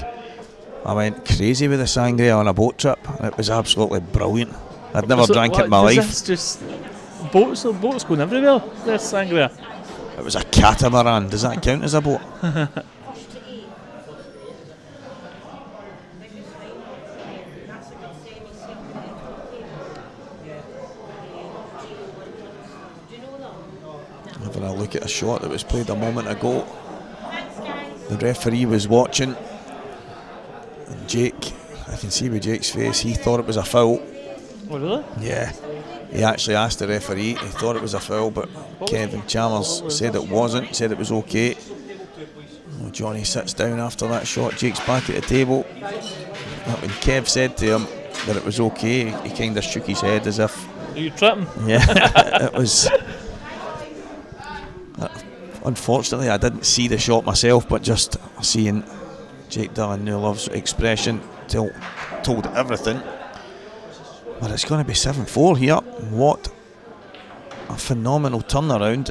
S3: I went crazy with the Sangria on a boat trip, and it was absolutely brilliant. I'd never drank it in my life.
S7: It's just boats going everywhere. There's Sangria.
S3: It was a catamaran. Does that count as a boat? Having a look at a shot that was played a moment ago. The referee was watching, and Jake, I can see with Jake's face, he thought it was a foul.
S7: Oh, really?
S3: Yeah, he actually asked the referee, he thought it was a foul, but Kevin Chalmers said it wasn't, said it was okay. Well, Johnny sits down after that shot, Jake's back at the table. When Kev said to him that it was okay, he kind of shook his head as if...
S7: Are you tripping?
S3: Yeah, it was... Unfortunately, I didn't see the shot myself, but just seeing Jake Dillon-Newlove's expression told everything. But it's going to be 7-4 here. What a phenomenal turnaround.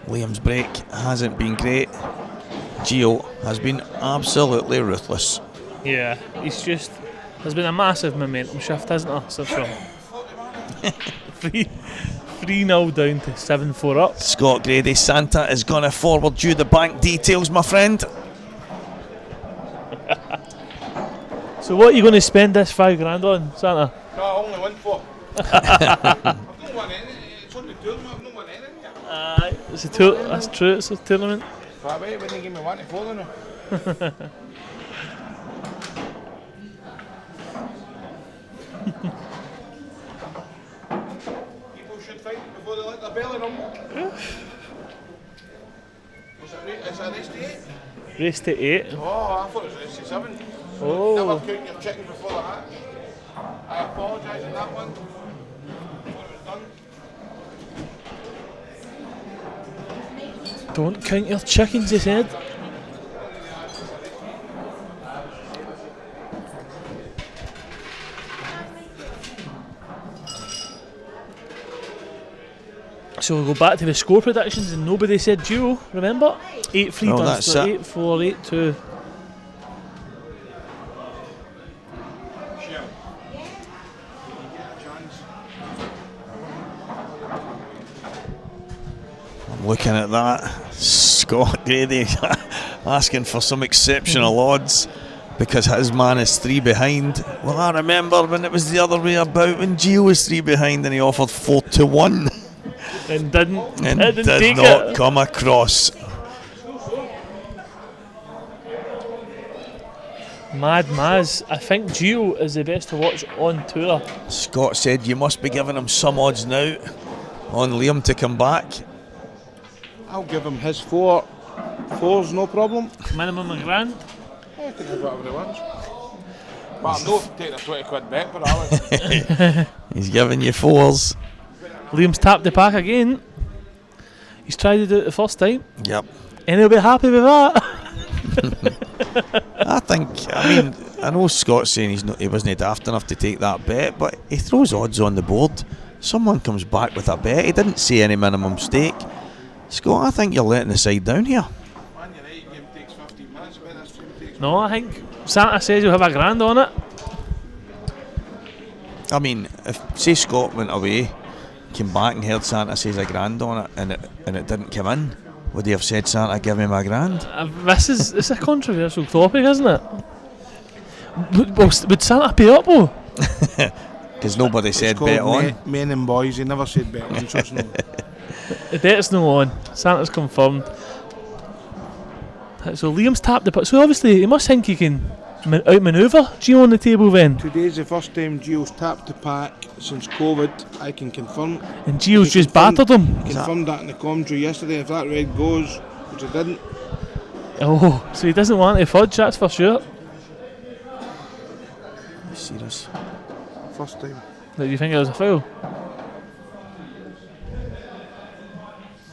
S3: Liam's break hasn't been great. Gio has been absolutely ruthless.
S7: Yeah, there's been a massive momentum shift, hasn't there? So from 3-0 down to 7-4 up.
S3: Scott Grady, Santa is going to forward you the bank details, my friend.
S7: So what are you going to spend this $5,000 on, Santa?
S8: No, I only win for. I've not won anything. It's on the tournament. I've not won anything yet.
S7: It's a tour. That's true. It's a tournament.
S8: But I bet it wouldn't give me 1 to 4 now. People should fight before they let their belly rumble. Is it a race to 8?
S7: Race to 8.
S8: Oh, I thought it was a race to 7.
S7: Oh.
S8: Never count your chicken before the hatch. I apologise on that one. Before it was
S7: Don't count your chickens, he said. So we'll go back to the score predictions, and nobody said duo, remember? 8-3
S3: No,
S7: Dunster,
S3: that's it.
S7: 8-4, 8-2.
S8: Shell. Chance.
S3: I'm looking at that. Scott Grady asking for some exceptional odds because his man is 3 behind. Well, I remember when it was the other way about, when Gio was 3 behind and he offered 4-1
S7: And didn't
S3: and
S7: take
S3: did not
S7: it.
S3: come across.
S7: Mad Maz, I think Gio is the best to watch on tour.
S3: Scott said you must be giving him some odds now on Liam to come back.
S8: I'll give him his 4s, no problem.
S7: Minimum a grand.
S8: I can have whatever he wants. But I'm not taking a 20 quid bet for Alex.
S3: He's giving you 4s.
S7: Liam's tapped the pack again. He's tried to do it the first time,
S3: Yep.
S7: and he'll be happy with that.
S3: I know Scott's saying he wasn't daft enough to take that bet, but he throws odds on the board. Someone comes back with a bet. He didn't say any minimum stake. Scott, I think you're letting the side down here.
S8: Man United game takes 15 minutes, I bet this game takes...
S7: No, I think Santa says he'll have a grand on it.
S3: I mean, if say Scott went away, came back and heard Santa says a grand on it, and it didn't come in, would he have said, Santa, give me my grand?
S7: This is a controversial topic, isn't it? Would Santa pay up though?
S3: Because nobody said
S8: called
S3: bet on.
S8: Men and boys, he never said bet on, so it's no.
S7: The bet's no on. Santa's confirmed. So Liam's tapped the pack. So obviously he must think he can outmanoeuvre Gio on the table then.
S8: Today's the first time Gio's tapped the pack since COVID, I can confirm.
S7: And Gio's
S8: He
S7: just
S8: confirmed-
S7: battered him.
S8: He confirmed that in the commentary yesterday. If that red goes, which it didn't,
S7: Oh, so he doesn't want to fudge, that's for sure.
S3: Serious.
S8: first time.
S7: Do you think it was a foul?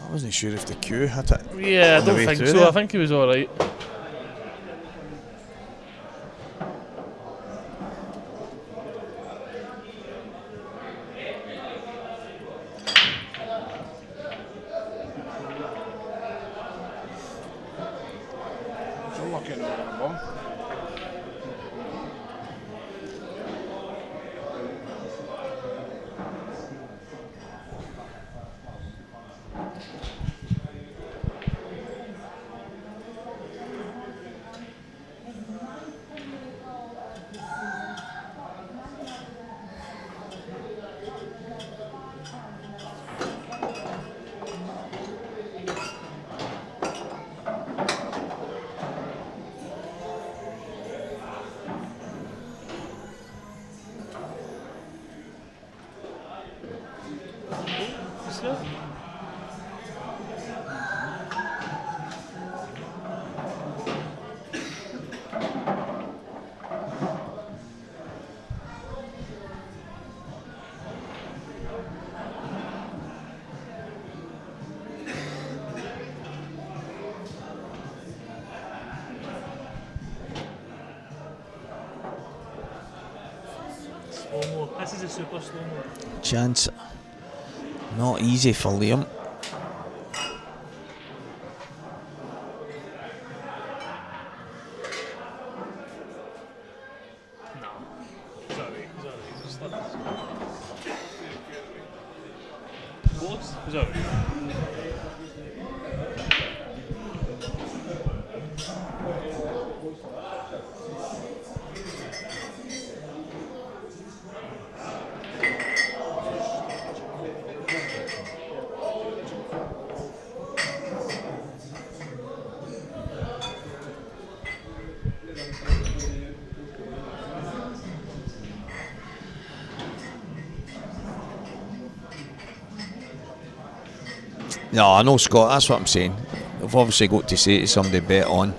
S3: I wasn't sure if the queue hit it.
S7: Yeah, I
S3: on the
S7: don't
S3: way
S7: think
S3: through
S7: so.
S3: there.
S7: I think he was alright.
S8: It's unlucky not on the ball.
S7: Slow-mo. This is a super slow-mo.
S3: Chance. Not easy for Liam.
S7: Close? Is that right?
S3: No, I know, Scott, that's what I'm saying. I've obviously got to say to somebody bet on.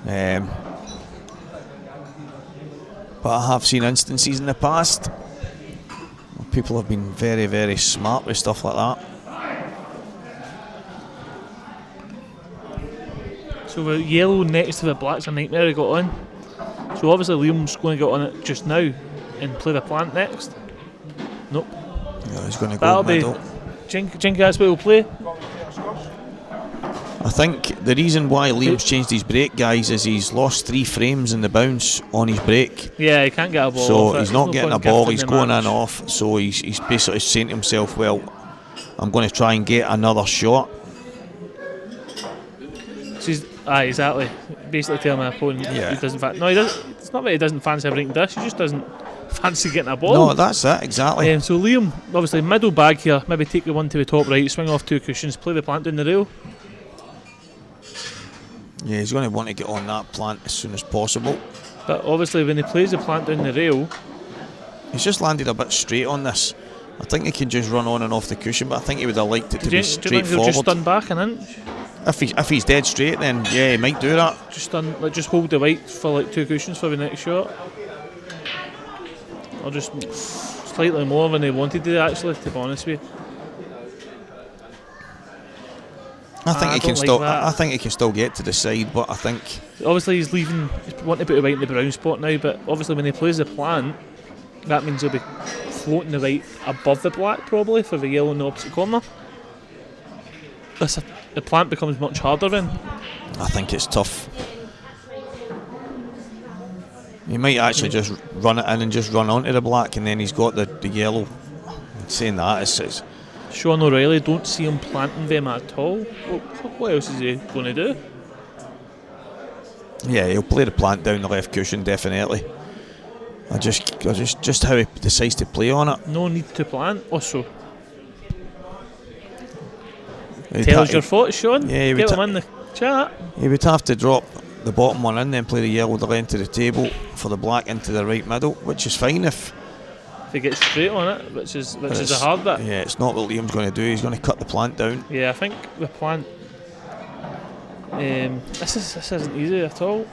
S3: But I have seen instances in the past where people have been very, very smart with stuff like that.
S7: So the yellow next to the black's a nightmare he got on. So obviously Liam's going to get on it just now and play the plant next. Nope.
S3: Yeah, he's going to go
S7: That'll
S3: middle.
S7: be. Think that's what he'll play?
S3: I think the reason why Liam's changed his break, guys, is he's lost 3 frames in the bounce on his break.
S7: Yeah, he can't get a ball
S3: So
S7: off it.
S3: he's
S7: There's
S3: not
S7: no
S3: getting a
S7: point
S3: ball,
S7: gifting
S3: he's
S7: the
S3: going
S7: match.
S3: in off. So he's basically saying to himself, well, I'm going to try and get another shot.
S7: So exactly. Basically telling my opponent he doesn't no, he doesn't. It's not that he doesn't fancy a breaking dish, he just doesn't fancy getting a ball.
S3: No, that's it, exactly.
S7: So Liam, obviously middle bag here, maybe take the one to the top right, swing off 2 cushions, play the plant down the rail.
S3: Yeah, he's going to want to get on that plant as soon as possible.
S7: But obviously when he plays the plant down the rail,
S3: He's just landed a bit straight on this. I think he can just run on and off the cushion, but I think he would have liked it to
S7: do
S3: be
S7: you think he'll
S3: straightforward.
S7: just stun back an inch?
S3: If he's dead straight, then yeah, he might do that.
S7: Just hold the white for like 2 cushions for the next shot. Or just slightly more than he wanted to actually, to be honest with you.
S3: I think
S7: I
S3: he can
S7: don't like
S3: still.
S7: that.
S3: I think he can still get to the side, but I think
S7: Obviously he's wanting to put the white in the brown spot now, but obviously when he plays the plant, that means he'll be floating the white above the black probably for the yellow in the opposite corner. The plant becomes much harder then.
S3: I think it's tough. He might actually just run it in and just run onto the black, and then he's got the yellow. Saying that, it's
S7: Sean O'Reilly, don't see him planting them at all. What else is he going to do?
S3: yeah, he'll play the plant down the left cushion definitely. I just how he decides to play on it.
S7: No need to plant. Also,
S3: He'd
S7: tell us
S3: ha-
S7: your thoughts, Sean.
S3: Yeah, he
S7: Get
S3: would
S7: them in the chat.
S3: He would have to drop the bottom one in, then play the yellow the length of the table for the black into the right middle, which is fine if
S7: He gets straight on it, which is a hard bit.
S3: Yeah, it's not what Liam's going to do. He's going to cut the plant down.
S7: Yeah, I think the plant. This isn't easy at all.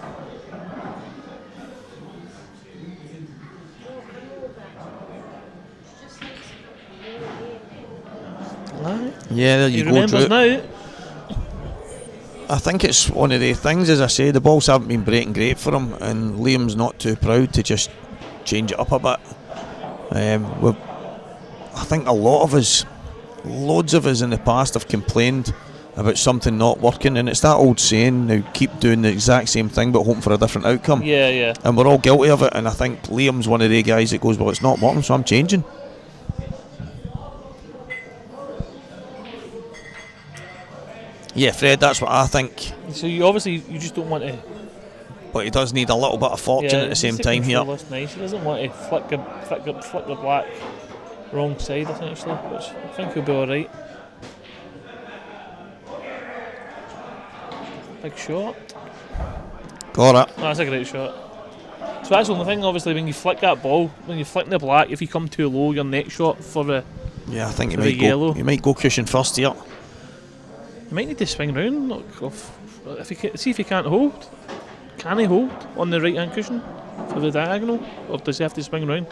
S7: Right.
S3: Yeah, there
S7: He
S3: you go,
S7: remembers
S3: Drew.
S7: now.
S3: I think it's one of the things, as I say, the balls haven't been breaking great for him, and Liam's not too proud to just change it up a bit. I think a lot of us, loads of us in the past have complained about something not working, and it's that old saying, now keep doing the exact same thing but hoping for a different outcome.
S7: Yeah.
S3: And we're all guilty of it, and I think Liam's one of the guys that goes, well, it's not working, so I'm changing. Yeah, Fred, that's what I think.
S7: So you just don't want to.
S3: But he does need a little bit of fortune at the same time here.
S7: Nice. He doesn't want to flick the black wrong side essentially, which I think he'll be alright. Big shot.
S3: Got it.
S7: No, that's a great shot. So that's the only thing, obviously, when you flick that ball, when you flick the black, if you come too low, your next shot for the
S3: Yeah, I think
S7: for the yellow.
S3: He might go cushion first here.
S7: You might need to swing round. See if he can't hold. Can he hold on the right hand cushion for the diagonal, or does he have to swing round?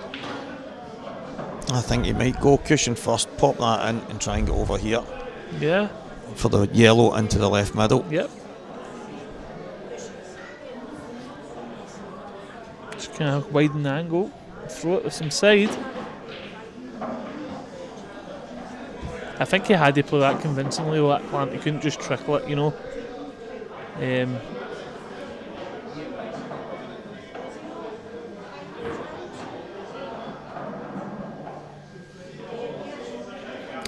S3: I think he might go cushion first, pop that in, and try and get over here
S7: Yeah.
S3: for the yellow into the left middle.
S7: Yep. Just kind of widen the angle, throw it with some side. I think he had to play that convincingly with that plant. He couldn't just trickle it, you know.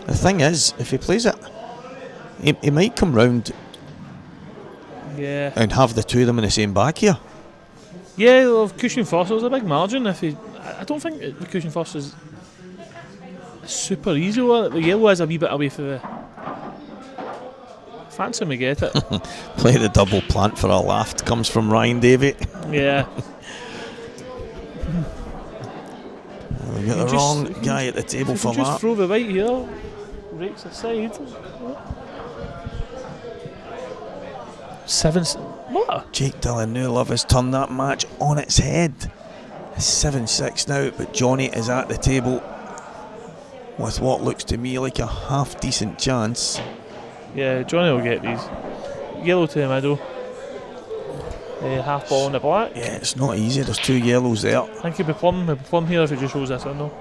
S3: The thing is, if he plays it, he might come round
S7: Yeah.
S3: and have the two of them in the same bag here.
S7: Yeah, well, cushion first was a big margin. I don't think the cushion first is super easy. The yellow is a wee bit away for the. Fancy me get it.
S3: Play the double plant for a laugh. Comes from Ryan Davey.
S7: Yeah.
S3: We got the
S7: just-
S3: wrong
S7: you can
S3: guy at the table
S7: If
S3: for
S7: you just
S3: that.
S7: throw the white here, rakes aside. 7. What?
S3: Jake Dillon now love has turned that match on its head. It's 7-6 now, but Johnny is at the table with what looks to me like a half decent chance.
S7: Yeah, Johnny will get these. Yellow to the middle. half ball on the black.
S3: Yeah, it's not easy. There's 2 yellows there.
S7: I think he'd be plumb here if he just rolls this in though.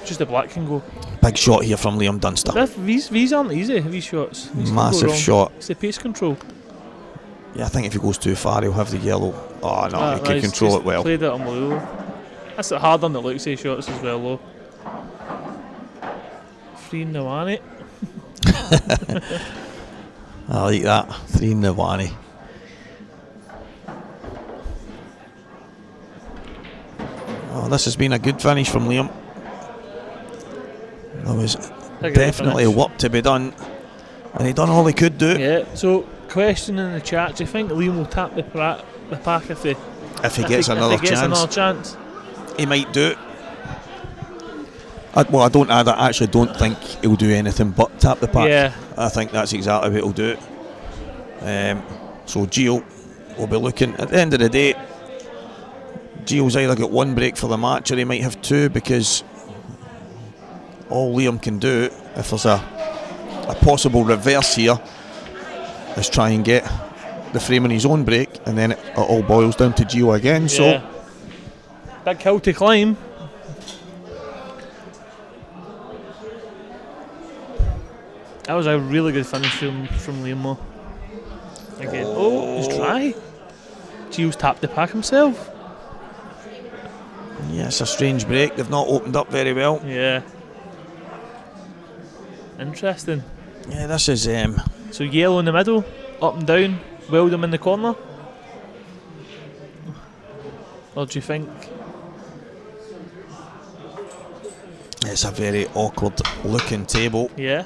S7: Just the black can go.
S3: Big shot here from Liam Dunster.
S7: These aren't easy, these shots. These can go
S3: Massive
S7: wrong.
S3: shot.
S7: It's the pace control.
S3: Yeah, I think if he goes too far, he'll have the yellow. Oh no, he can
S7: he's
S3: control
S7: just
S3: it well.
S7: Played it unbelievable. That's the hard on the looks of shots as well, though. 3-1.
S3: I like that. 3-1. Oh, this has been a good finish from Liam. There was definitely work to be done, and he done all he could do.
S7: Yeah. So, question in the chat: do you think Liam will tap the pack if he
S3: gets another chance? He might do it. I actually don't think he'll do anything but tap the pack.
S7: Yeah.
S3: I think that's exactly what he'll do. So Gio will be looking. At the end of the day, Gio's either got 1 break for the match or he might have 2, because all Liam can do, if there's a possible reverse here, is try and get the frame on his own break, and then it all boils down to Gio again.
S7: Yeah.
S3: So
S7: big hill to climb. That was a really good finish from Liam though. Again. Oh, he's dry. Gio's tapped the pack himself.
S3: yeah, it's a strange break. They've not opened up very well.
S7: Yeah. Interesting.
S3: Yeah, this is
S7: So yellow in the middle, up and down, Wildham in the corner. What do you think?
S3: it's a very awkward looking table.
S7: Yeah.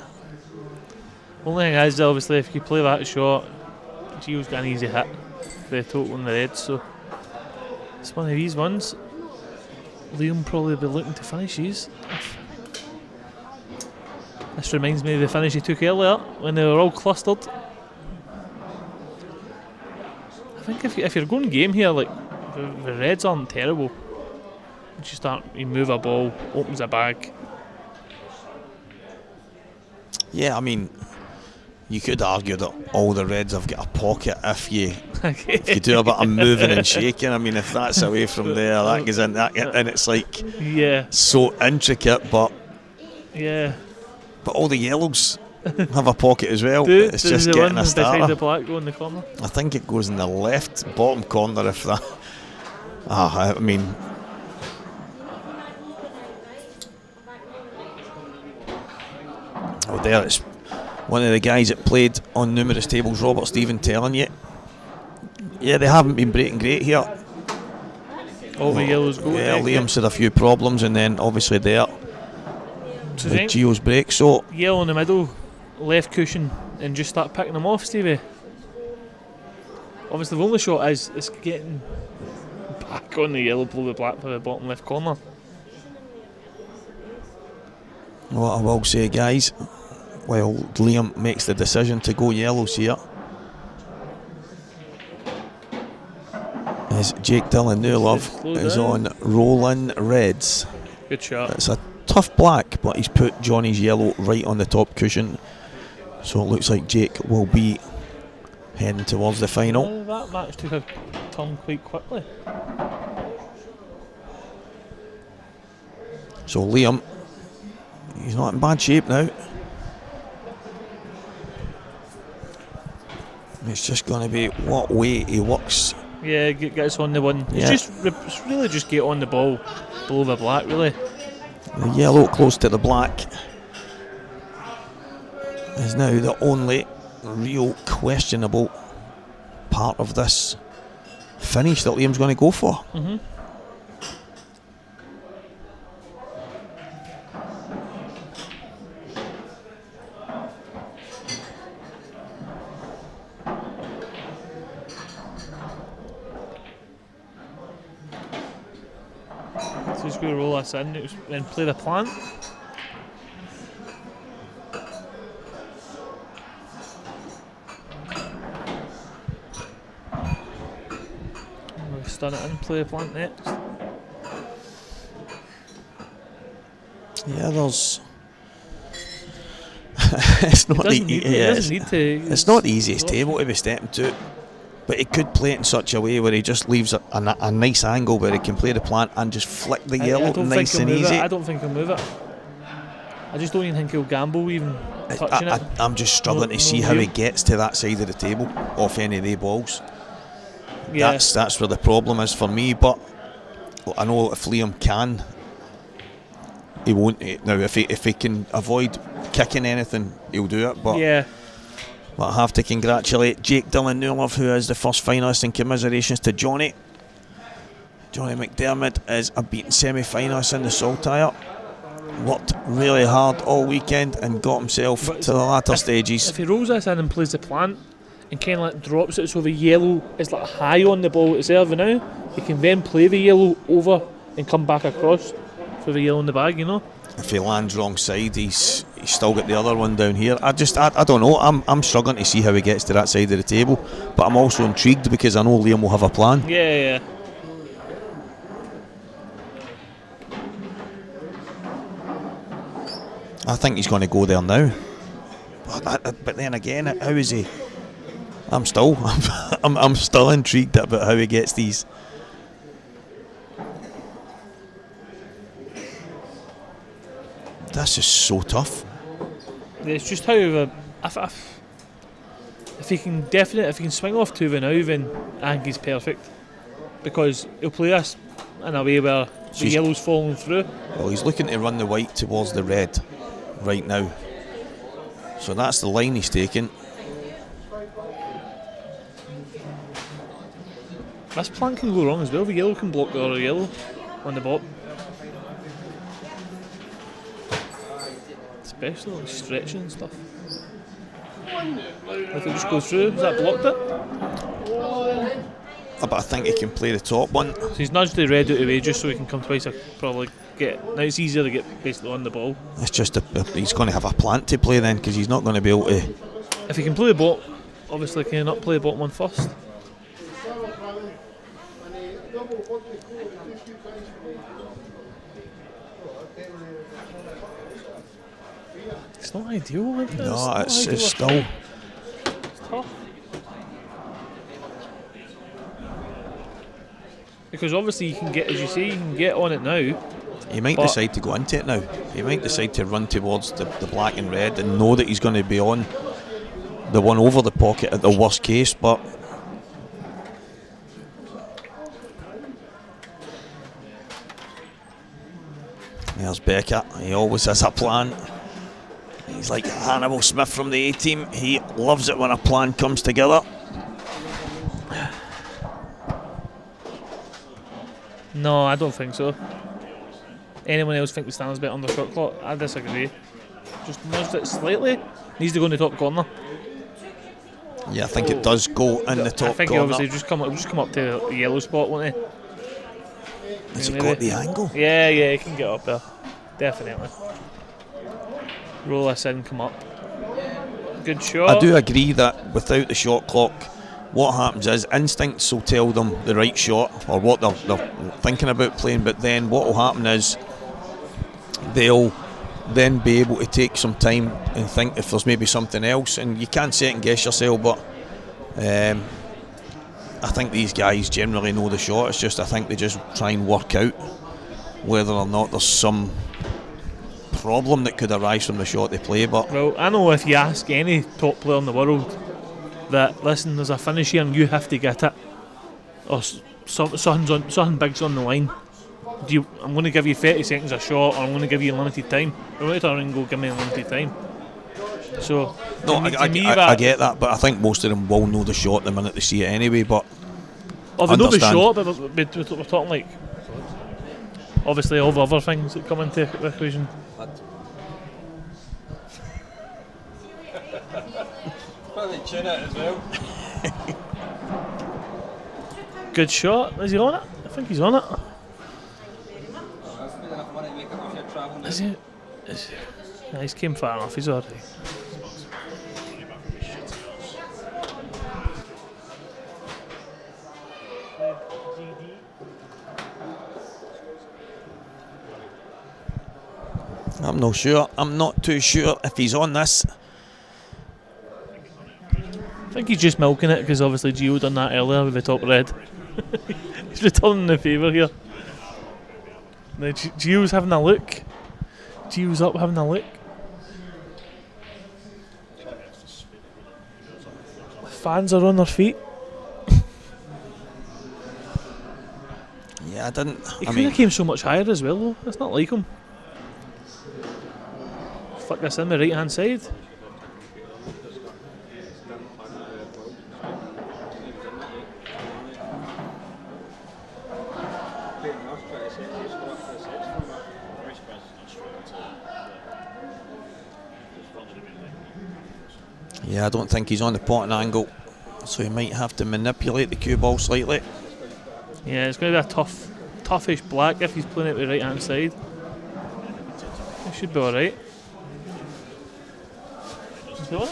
S7: Only thing is, obviously, if you play that shot, Gio's got an easy hit for the total in the red, so it's one of these ones. Liam probably be looking to finish these. This reminds me of the finish he took earlier when they were all clustered. I think if you're going game here, like the reds aren't terrible. You move a ball, opens a bag.
S3: Yeah, I mean, you could argue that all the reds have got a pocket if you do a bit of moving and shaking. I mean, if that's away from there, that goes in that, and it's like so intricate. But all the yellows have a pocket as well. It's just getting a starter.
S7: The black go in the corner?
S3: I think it goes in the left bottom corner. If that, I mean. Oh, there it's one of the guys that played on numerous tables, Robert Stephen, telling you. Yeah, they haven't been breaking great here.
S7: All the yellows go.
S3: Yeah, Liam's had a few problems, and then obviously there with Gio's break. So
S7: yellow in the middle, left cushion, and just start picking them off, Stevie. Obviously, the only shot is getting back on the yellow below the black for the bottom left corner.
S3: What I will say, guys, while Liam makes the decision to go yellows here, is Jake Dillon Newlove is on rolling reds.
S7: Good shot.
S3: It's a tough black, but he's put Johnny's yellow right on the top cushion, so it looks like Jake will be heading towards the final.
S7: That match took a turn quite quickly.
S3: So Liam, he's not in bad shape now. It's just going to be what way he works.
S7: Yeah, get us on the one.
S3: Yeah.
S7: It's really just get on the ball below the black, really.
S3: The yellow close to the black is now the only real questionable part of this finish that Liam's going to go for.
S7: Mm-hmm. So he's going to roll us in and play the plant. We'll stun it in, play the plant next.
S3: Yeah, there's. It's not
S7: It doesn't need to.
S3: It's not the easiest table to be stepping to. But he could play it in such a way where he just leaves a nice angle where he can play the plant and just flick the yellow nice and easy.
S7: I don't think he'll move it. I just don't even think he'll gamble even touching it.
S3: I'm just struggling to see how he gets to that side of the table off any of the balls.
S7: Yeah.
S3: That's where the problem is for me. But I know if Liam can, he won't. Now, if he can avoid kicking anything, he'll do it. But
S7: yeah.
S3: But I have to congratulate Jake Dillon-Newlove, who is the first finalist, and commiserations to Johnny. Johnny McDermott is a beaten semi-finalist in the Saltire. Worked really hard all weekend and got himself to the latter stages.
S7: If he rolls this in and plays the plant and kind of like drops it so the yellow is like high on the ball at serve now, he can then play the yellow over and come back across for the yellow in the bag, you know.
S3: If he lands wrong side, he's still got the other one down here. I don't know. I'm struggling to see how he gets to that side of the table, but I'm also intrigued because I know Liam will have a plan.
S7: Yeah.
S3: I think he's going to go there now. But then again, how is he? I'm still intrigued about how he gets these. That's just so tough.
S7: It's just how if he can swing off to the now, then I think he's perfect, because he'll play this in a way where the yellow's falling through.
S3: Well, he's looking to run the white towards the red right now, so that's the line he's taking.
S7: This plan can go wrong as well. The yellow can block the other yellow on the bottom. Especially like stretching and stuff. If it just goes through, has that blocked it?
S3: But I think he can play the top one.
S7: So he's nudged the red out of the way just so he can come twice. Probably get. Now it's easier to get basically on the ball.
S3: It's just he's going to have a plant to play then, because he's not going to be able to.
S7: If he can play the bottom, obviously can he not play the bottom one first? It's not ideal, is it?
S3: No, it's still.
S7: It's tough. Because obviously you can get, as you say, you can get on it now.
S3: He might decide to go into it now. He might decide to run towards the black and red and know that he's going to be on the one over the pocket at the worst case, but there's Beckett. He always has a plan. He's like Hannibal Smith from the A-team. He loves it when a plan comes together.
S7: No, I don't think so. Anyone else think the stand's a bit under shot clock? I disagree. Just nudged it slightly. Needs to go in the top corner.
S3: Yeah, I think it does go in the top corner.
S7: I think he obviously just come up to the yellow spot, won't he?
S3: Has he got the angle?
S7: Yeah, he can get up there. Definitely. Roll this in, come up. Good shot.
S3: I do agree that without the shot clock, what happens is instincts will tell them the right shot or what they're thinking about playing, but then what will happen is they'll then be able to take some time and think if there's maybe something else, and you can't second guess yourself, but I think these guys generally know the shot. It's just I think they just try and work out whether or not there's some problem that could arise from the shot they play. But
S7: well, I know if you ask any top player in the world that, listen, there's a finish here and you have to get it, or something big's on the line, I'm going to give you 30 seconds a shot, or I'm going to give you limited time. I'm going to turn and go, give me limited time. So
S3: no, I get that, but I think most of them will know the shot the minute they see it anyway. But
S7: they know the shot, but we're talking like obviously all the other things that come into the equation.
S5: Probably tune it as well.
S7: Good shot. Is he on it? I think he's on it. Is he? Yeah, he's came far enough. He's already.
S3: I'm not sure. I'm not too sure if he's on this.
S7: I think he's just milking it because obviously Gio done that earlier with the top red. He's returning the favour here. Now Gio's having a look. Gio's up having a look. The fans are on their feet.
S3: Yeah, I didn't.
S7: He
S3: I
S7: could
S3: mean,
S7: have came so much higher as well though. That's not like him. Flick this in the right hand side.
S3: yeah, I don't think he's on the potting angle, so he might have to manipulate the cue ball slightly.
S7: Yeah, it's going to be a toughish black if he's playing it with the right hand side. It should be alright. What?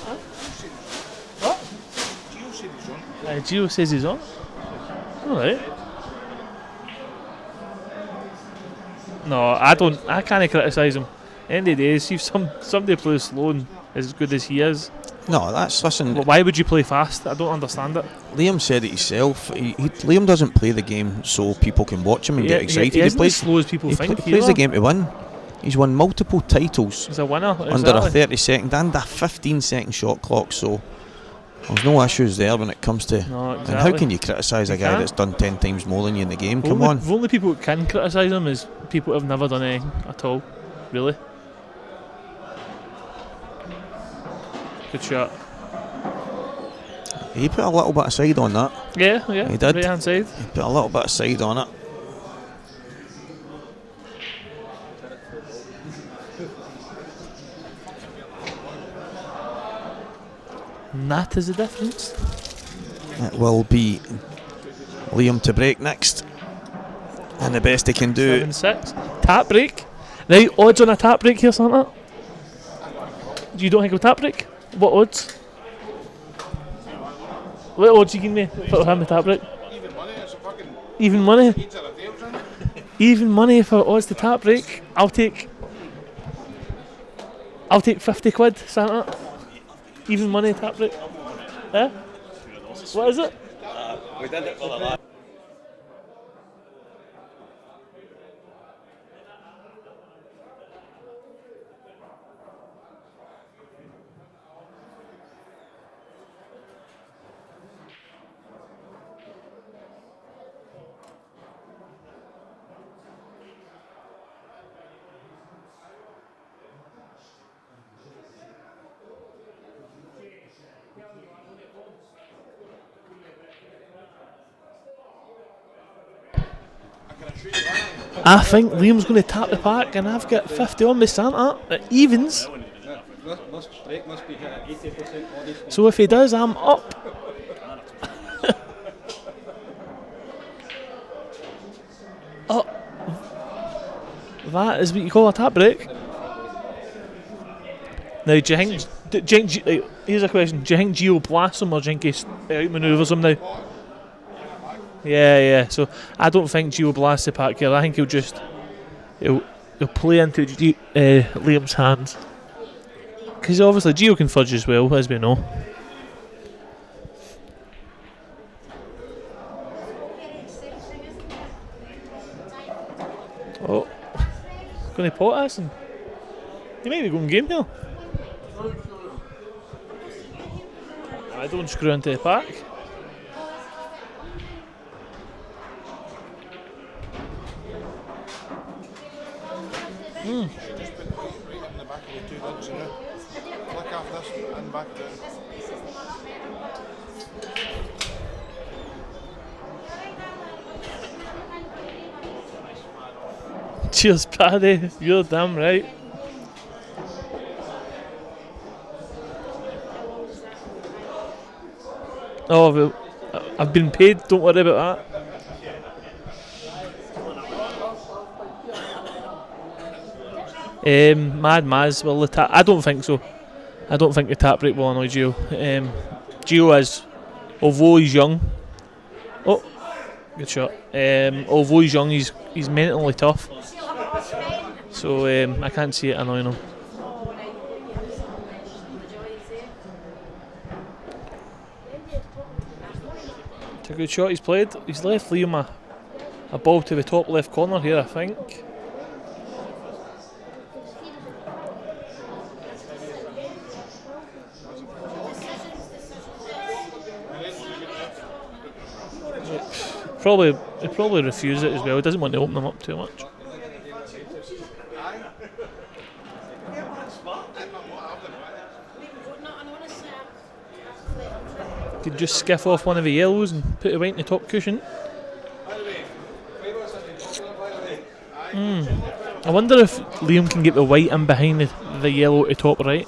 S8: Gio said he's on.
S7: Gio says he's on. Alright. No, I can't criticise him. End of the day, see if somebody plays slow and as good as he is.
S3: No, listen.
S7: But why would you play fast? I don't understand it.
S3: Liam said it himself. Liam doesn't play the game so people can watch him and get excited.
S7: He isn't
S3: plays
S7: as slow as people think.
S3: He plays the game to win. He's won multiple titles.
S7: He's a winner.
S3: Under a 30-second and a 15-second shot clock, so there's no issues there when it comes to.
S7: No, exactly.
S3: And how can you criticise a guy that's done 10 times more than you in the game? Come on.
S7: The only people who can criticise him is people who have never done anything at all. Really. Good shot.
S3: He put a little bit of side on that.
S7: Yeah,
S3: He did.
S7: Right hand side.
S3: He put a little bit of side on it.
S7: And that is the difference.
S3: It will be Liam to break next. And the best he can do.
S7: 7-6. Tap break. Right, odds on a tap break here, Santa? You don't think of a tap break? What odds? What odds you give me for having a tap break?
S8: Even money, it's a fucking.
S7: Even money?
S8: Heads or a tails in it.
S7: Even money for odds to tap break. I'll take 50 quid, Santa. Even money tap break. Eh? What is it?
S3: We did it for the last.
S7: I think Liam's going to tap the pack and I've got 50 on my Santa. It evens.
S2: This break must be hit at 80% body.
S7: So if he does, I'm up. Oh, that is what you call a tap break. Now, do you think? Here's a question: do you think Gio blasts him or do you think he outmanoeuvres him now? Yeah. So I don't think Gio blasts the pack here. I think he'll play into Liam's hands because obviously Gio can fudge as well, as we know. Oh, going to pot us and he might be going game here. I don't screw into the pack.
S8: Just put right in the back of the two lids, you know. Flick off this and back down.
S7: Cheers, Paddy. You're damn right. Oh, well, I've been paid. Don't worry about that. Mad Maz will the tap. I don't think so. I don't think the tap break will annoy Gio. Gio is, although he's young. Oh, good shot. Although he's young, he's mentally tough. So I can't see it annoying him. It's a good shot he's played. He's left Liam a ball to the top left corner here, I think. He probably refused it as well. He doesn't want to open them up too much. Could just skiff off one of the yellows and put it right in the top cushion. I wonder if Liam can get the white in behind the yellow at top right.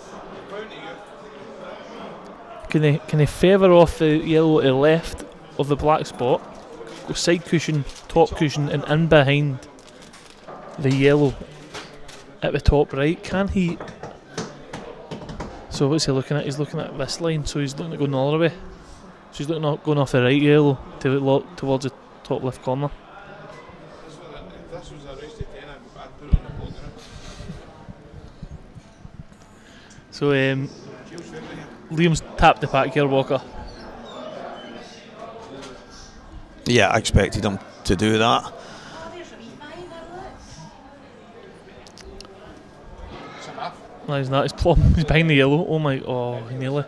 S7: Can they feather off the yellow to the left of the black spot, go side cushion, top cushion, and in behind the yellow at the top right? Can he? So what's he looking at? He's looking at this line, so he's looking at going the other way. So he's looking at going off the right yellow towards the top left corner.
S8: If this was a race to 10, I'd put it on the block.
S7: So Liam's tapped the pack here, Walker.
S3: Yeah, I expected him to do that.
S7: No, he's not. He's plumb. He's behind the yellow. Oh, nearly.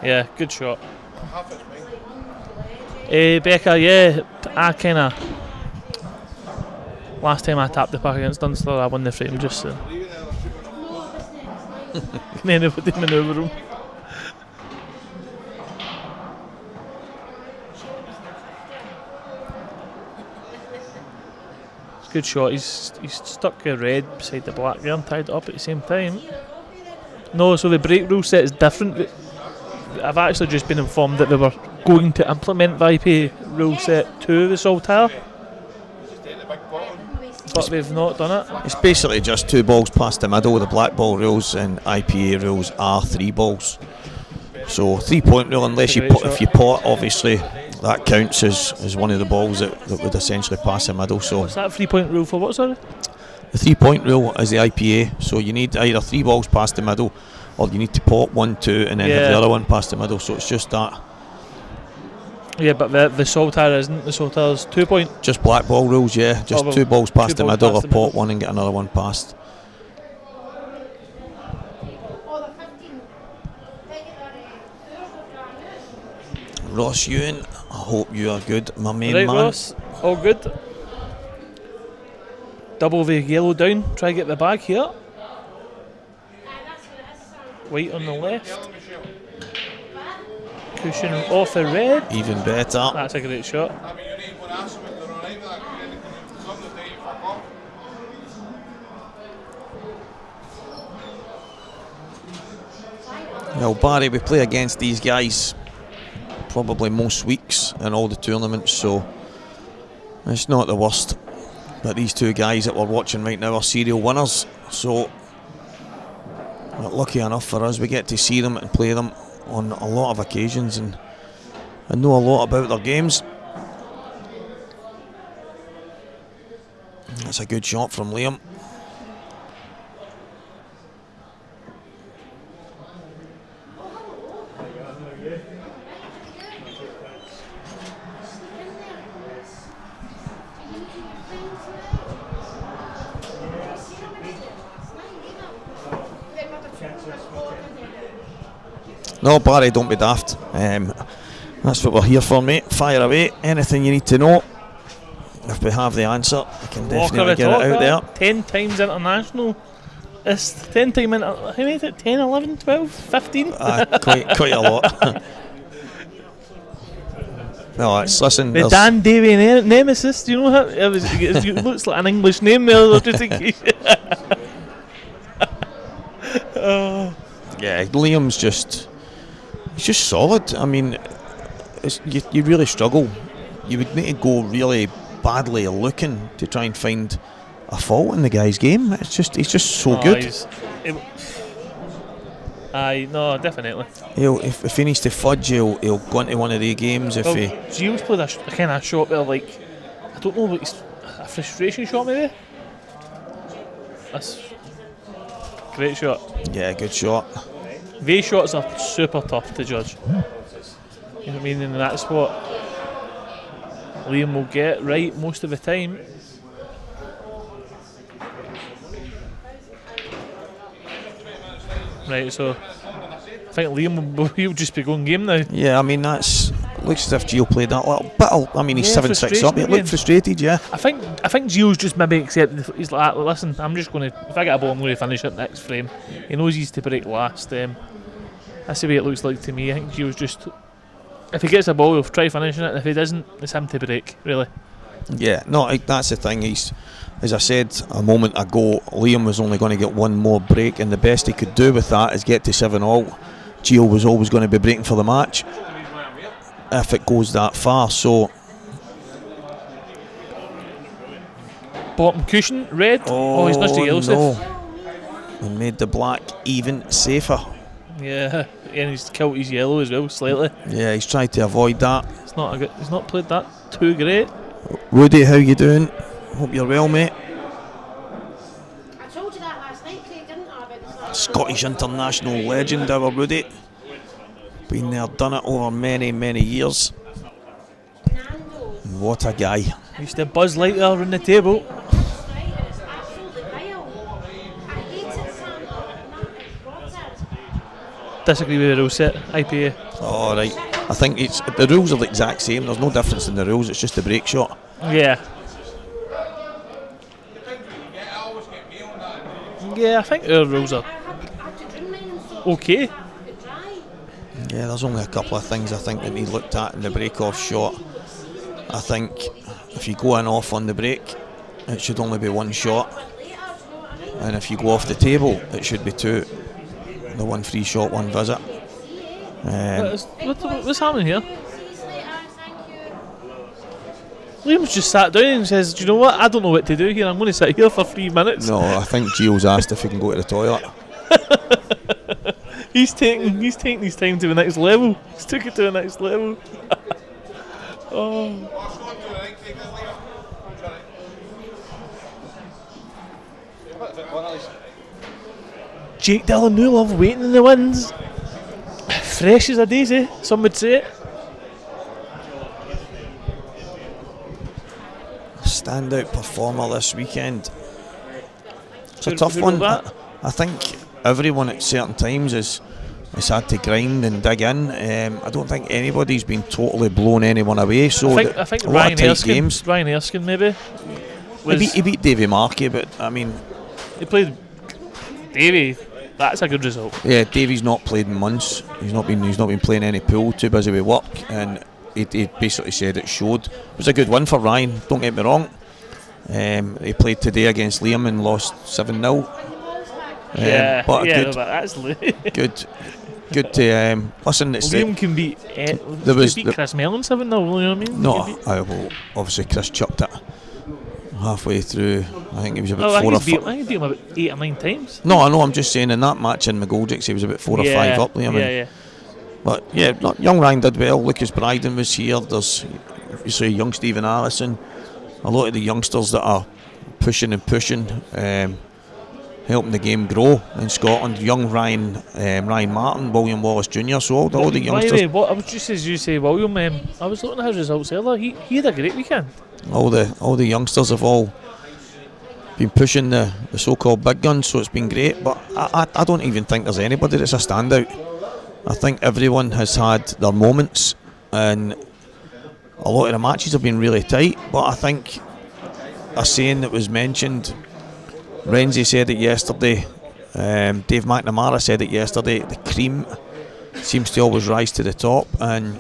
S7: Yeah, good shot. Becca, yeah, I kind of. Last time I tapped the pack against Dunster, I won the frame just so. Can anybody manoeuvre him? It's a good shot. He's stuck a red beside the black there and tied it up at the same time. No, so the break rule set is different. I've actually just been informed that they were going to implement the IP rule set to the Saltire, but they've not done it.
S3: It's basically just 2 balls past the middle. The black ball rules and IPA rules are 3 balls. So 3-point rule, unless if you pot, obviously that counts as one of the balls that would essentially pass the middle. So
S7: what's that 3-point rule for? What, sorry?
S3: The 3-point rule is the IPA. So you need either 3 balls past the middle, or you need to pot 1, 2, and then have the other one past the middle. So it's just that.
S7: Yeah, but the Saltire isn't. The Saltire's 2-point.
S3: Just black ball rules, yeah. Just 2 balls past the middle, or pot 1 and get another one past. Ross Ewan, I hope you are good, my main
S7: right,
S3: man.
S7: Ross, all good. Double the yellow down. Try to get the bag here. White on the left. Cushion off the red.
S3: Even better.
S7: That's a great shot.
S3: Well, Barry, we play against these guys probably most weeks in all the tournaments, so it's not the worst. But these 2 guys that we're watching right now are serial winners, so lucky enough for us, we get to see them and play them on a lot of occasions and know a lot about their games. That's a good shot from Liam. No, Barry, don't be daft. That's what we're here for, mate. Fire away. Anything you need to know. If we have the answer, we can definitely get it out there.
S7: 10 times international. It's 10 times. How many is it? 10, 11, 12, 15?
S3: Quite a lot. No, it's listen.
S7: The Dan Davy nemesis. Do you know how it looks like an English name there? Just in case.
S3: Yeah, Liam's he's just solid. I mean, you really struggle. You would need to go really badly looking to try and find a fault in the guy's game. He's just so good.
S7: No, definitely.
S3: If he needs to fudge, he'll go into one of the games.
S7: Gio's played a kind of shot there, like, I don't know, a frustration shot maybe. That's great shot.
S3: Yeah, good shot.
S7: These shots are super tough to judge. You know what I mean? In that spot. Liam will get right most of the time. Right, so I think Liam will just be going game now.
S3: Yeah, I mean, looks as if Gio played that little bit. I mean, he's 7-6 up. He looked frustrated, yeah.
S7: I think Gio's just maybe accepted. He's like, listen, I'm just going to, if I get a ball, I'm going to finish it next frame. He knows he's to break last. That's the way it looks like to me. I think Gio's just, if he gets a ball, he'll try finishing it. And if he doesn't, it's him to break, really.
S3: Yeah, no, that's the thing. As I said a moment ago, Liam was only going to get one more break, and the best he could do with that is get to 7-all. Gio was always going to be breaking for the match if it goes that far. So
S7: bottom cushion red. Oh, he's missed a yellow stuff.
S3: And made the black even safer.
S7: Yeah, and he's killed his yellow as well slightly.
S3: Yeah, he's tried to avoid that.
S7: He's not played that too great.
S3: Rudy, how you doing? Hope you're well, mate.
S9: I told you that last night, Craig, didn't I? About the
S3: Scottish international legend, our Rudy. Been there, done it over many, many years. And what a guy.
S7: Used to buzz light there on the table.
S9: That's right, and it's absolutely vile. I hate it, Sam. No, it's rotted.
S7: Disagree with the rule set, IPA.
S3: All right. I think the rules are the exact same. There's no difference in the rules. It's just the break shot.
S7: Yeah. Yeah, I think our rules are okay.
S3: Yeah, there's only a couple of things I think that need looked at in the break-off shot. I think if you go in off on the break, it should only be one shot. And if you go off the table, it should be two. The one free shot, one visit.
S7: What's happening here? Liam's just sat down and says, do you know what, I don't know what to do here, I'm going to sit here for 3 minutes.
S3: No, I think Gio's asked if he can go to the toilet.
S7: He's taking his time to the next level. He's took it to the next level. Oh. Jake Dillon Newlove waiting in the wings. Fresh as a daisy, some would say.
S3: Standout performer this weekend. It's a tough one. I think everyone at certain times has had to grind and dig in. I don't think anybody's been totally blown anyone away. So
S7: I think Ryan Erskine maybe.
S3: He beat Davy Markey, but I mean,
S7: he played Davy. That's a good result.
S3: Yeah, Davy's not played in months. He's not been playing any pool. Too busy with work, and he basically said it showed. It was a good win for Ryan. Don't get me wrong. He played today against Liam and lost 7-0. But that's good to listen.
S7: Liam can beat. Beat Chris Mellon 7-0. You know what I mean?
S3: No, obviously Chris chucked it halfway through. I think he was about 4 or 5.
S7: I think he beat him about 8 or 9 times.
S3: No, I know. I'm just saying in that match in McGoldrick, he was about 4 or 5 up. Liam.
S7: Yeah.
S3: But yeah, young Ryan did well. Lucas Bryden was here. There's young Stephen Allison. A lot of the youngsters that are pushing, helping the game grow in Scotland. Young Ryan Martin, William Wallace Jr. So all the youngsters.
S7: By the way, I was just as you say, William. I was looking at his results earlier. He had a great weekend. All
S3: the youngsters have all been pushing the so-called big guns, so it's been great. But I don't even think there's anybody that's a standout. I think everyone has had their moments, and a lot of the matches have been really tight. But I think a saying that was mentioned, Renzi said it yesterday, Dave McNamara said it yesterday, the cream seems to always rise to the top. And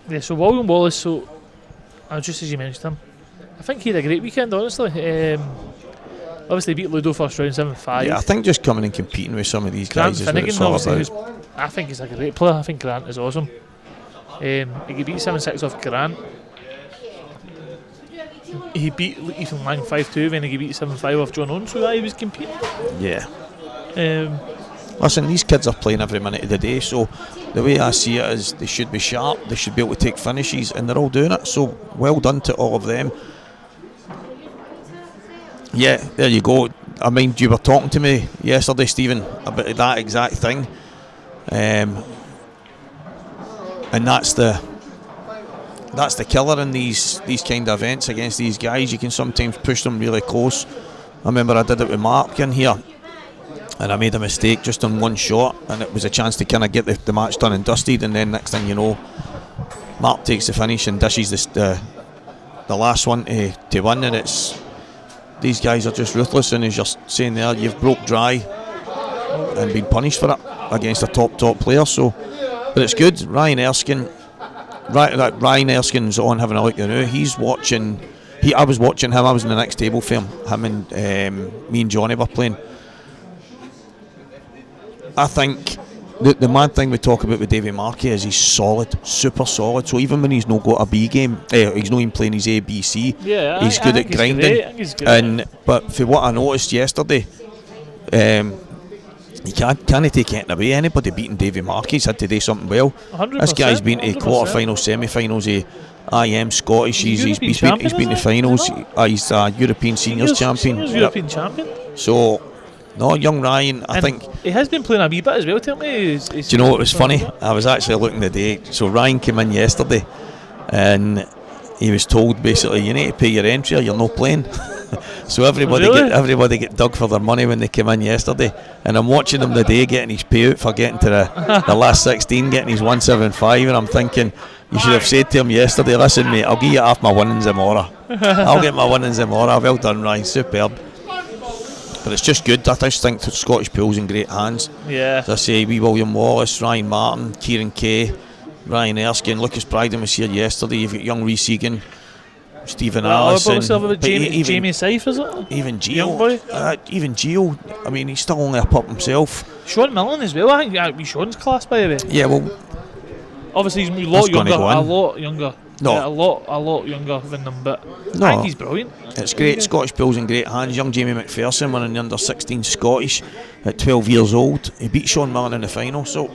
S7: yeah, so William Wallace, just as you mentioned him, I think he had a great weekend, honestly. Obviously beat Ludo first round 7-5.
S3: Yeah, I think just coming and competing with some of these guys is what it's all about.
S7: I think he's a great player. I think Grant is awesome. He beat 7-6 off Grant. He beat Ethan Lang 5-2, then he beat 7-5 off John Owen, so he was competing.
S3: Yeah. Listen, these kids are playing every minute of the day, so the way I see it is they should be sharp, they should be able to take finishes, and they're all doing it, so well done to all of them. Yeah, there you go. I mean, you were talking to me yesterday, Stephen, about that exact thing. And that's that's the killer in these kind of events against these guys. You can sometimes push them really close. I remember I did it with Mark in here, and I made a mistake just on one shot, and it was a chance to kind of get the match done and dusted, and then next thing you know, Mark takes the finish and dishes the last one to win, and it's these guys are just ruthless, and as you're saying there, you've broke dry and been punished for it against a top player. So, but it's good. Ryan Erskine's on having a look now. He's watching. I was watching him. I was in the next table for him. Him and me and Johnny were playing. I think the mad thing we talk about with Davy Markey is he's solid, super solid. So even when he's not got a B game, he's not even playing his A, B, C.
S7: Yeah,
S3: he's good at grinding. But for what I noticed yesterday, you can't take anything away. Anybody beating Davy Markey's had to do something well.
S7: 100%,
S3: This guy's been to quarter-finals, semi-finals. IM Scottish. He's been to finals. He's a European Seniors champion.
S7: European champion.
S3: So, no, young Ryan, I think
S7: he has been playing a wee bit as well. Tell me.
S3: Do you know what was funny? I was actually looking today. So Ryan came in yesterday, and he was told basically you need to pay your entry or you're not playing. So everybody get dug for their money when they came in yesterday, and I'm watching him today getting his payout for getting to the last 16, getting his 175, and I'm thinking you should have said to him yesterday, listen mate, I'll give you half my winnings tomorrow. I'll get my winnings tomorrow. Well done Ryan, superb. But it's just good. I just think the Scottish pool's in great hands.
S7: Yeah.
S3: As I say, wee William Wallace, Ryan Martin, Kieran Kay, Ryan Erskine, Lucas Bryden was here yesterday. You've got young Reece Egan, Stephen Allison,
S7: Jamie Syfe, is it?
S3: Even Gio,
S7: young boy.
S3: Even Gio. I mean, he's still only a pup himself.
S7: Sean Millen as well. I think Sean's class, by the way.
S3: Yeah, well,
S7: obviously he's a lot younger.
S3: No,
S7: yeah, a lot younger than them, but
S3: no,
S7: I think he's brilliant.
S3: It's great. Scottish pool's in great hands. Young Jamie McPherson winning the under-16 Scottish at 12 years old. He beat Sean Millen in the final. So,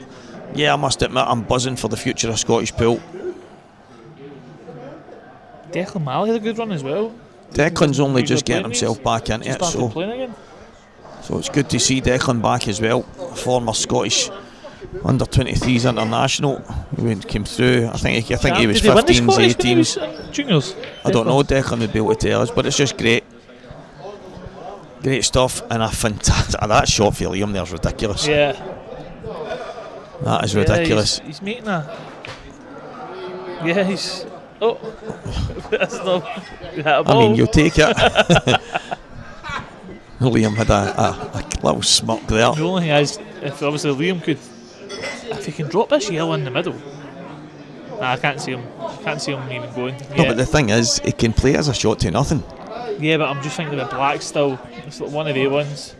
S3: yeah, I must admit I'm buzzing for the future of Scottish pool.
S7: Declan Malley had a good run as well.
S3: Declan's only just getting himself back into it, so it's good to see Declan back as well. Former Scottish under-23s international. He came through. I think he was 15s, 18s.
S7: Juniors.
S3: I don't know. Declan would be able to tell us, but it's just great stuff, and a fantastic. That shot for Liam there's ridiculous.
S7: Yeah,
S3: that is ridiculous.
S7: He's making a. Yeah, he's. Oh, that's not.
S3: I mean, you'll take it. Liam had a little smirk there.
S7: The only thing is, if obviously Liam could, if he can drop this yellow in the middle, I can't see him. Even going.
S3: No, but the thing is, he can play as a shot to nothing.
S7: Yeah, but I'm just thinking with black still. It's like one of the ones.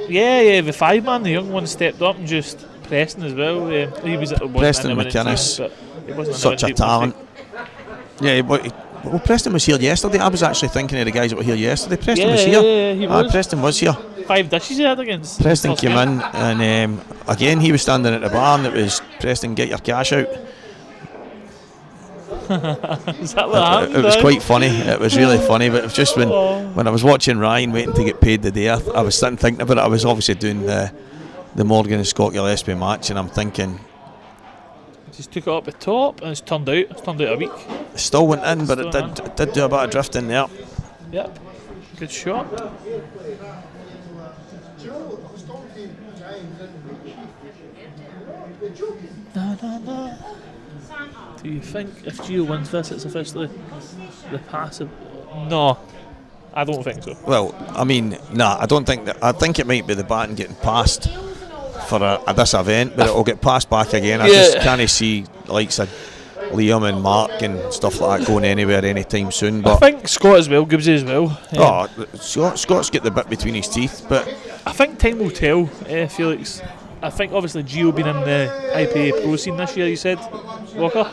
S7: Yeah, the 5-man, the young one stepped up and just Preston as well. He was
S3: Preston McInnes. Such a talent. Yeah, well, Preston was here yesterday. I was actually thinking of the guys that were here yesterday. Preston was here.
S7: Yeah, he was.
S3: Preston was here.
S7: 5 dishes he had against.
S3: Preston came in, and again he was standing at the bar, and it was Preston, get your cash out.
S7: Is that what happened?
S3: It was quite funny. It was really funny. But it was just when I was watching Ryan waiting to get paid the day, I was sitting thinking about it. I was obviously doing the Morgan and Scott Gillespie match, and I'm thinking.
S7: Just took it up the top, and it's turned out a week.
S3: It still went in, but it did do a bit of drifting there.
S7: Yep, good shot. No. Do you think if Gio wins this, it's officially the passive? No, I don't think so.
S3: Well, I mean, I don't think that. I think it might be the baton getting passed for this event, but it'll get passed back again. I just can't see likes of Liam and Mark and stuff like that going anywhere anytime soon. But
S7: I think Scott as well, Gibbsy as well.
S3: Scott's got the bit between his teeth, but
S7: I think time will tell, Felix. I think obviously Gio being in the IPA Pro scene this year, you said, Walker.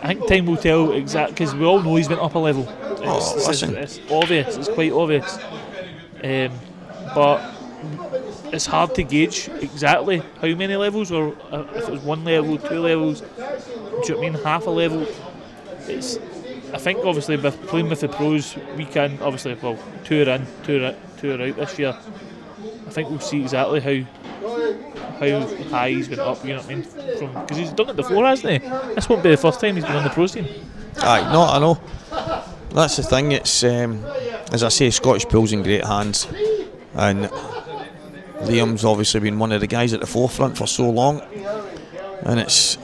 S7: I think time will tell exactly, because we all know he's went up a level. It's obvious, it's quite obvious. But it's hard to gauge exactly how many levels, or if it was 1 level, 2 levels, do you know what I mean, half a level. I think obviously with playing with the pros, we can obviously, 2 are in, 2 are out this year. I think we'll see exactly how high he's been up. You know what I mean? Because he's done it before, hasn't he? This won't be the first time he's been on the pros team.
S3: Aye, no, I know. That's the thing. It's as I say, Scottish Pool's in great hands, and Liam's obviously been one of the guys at the forefront for so long, and it's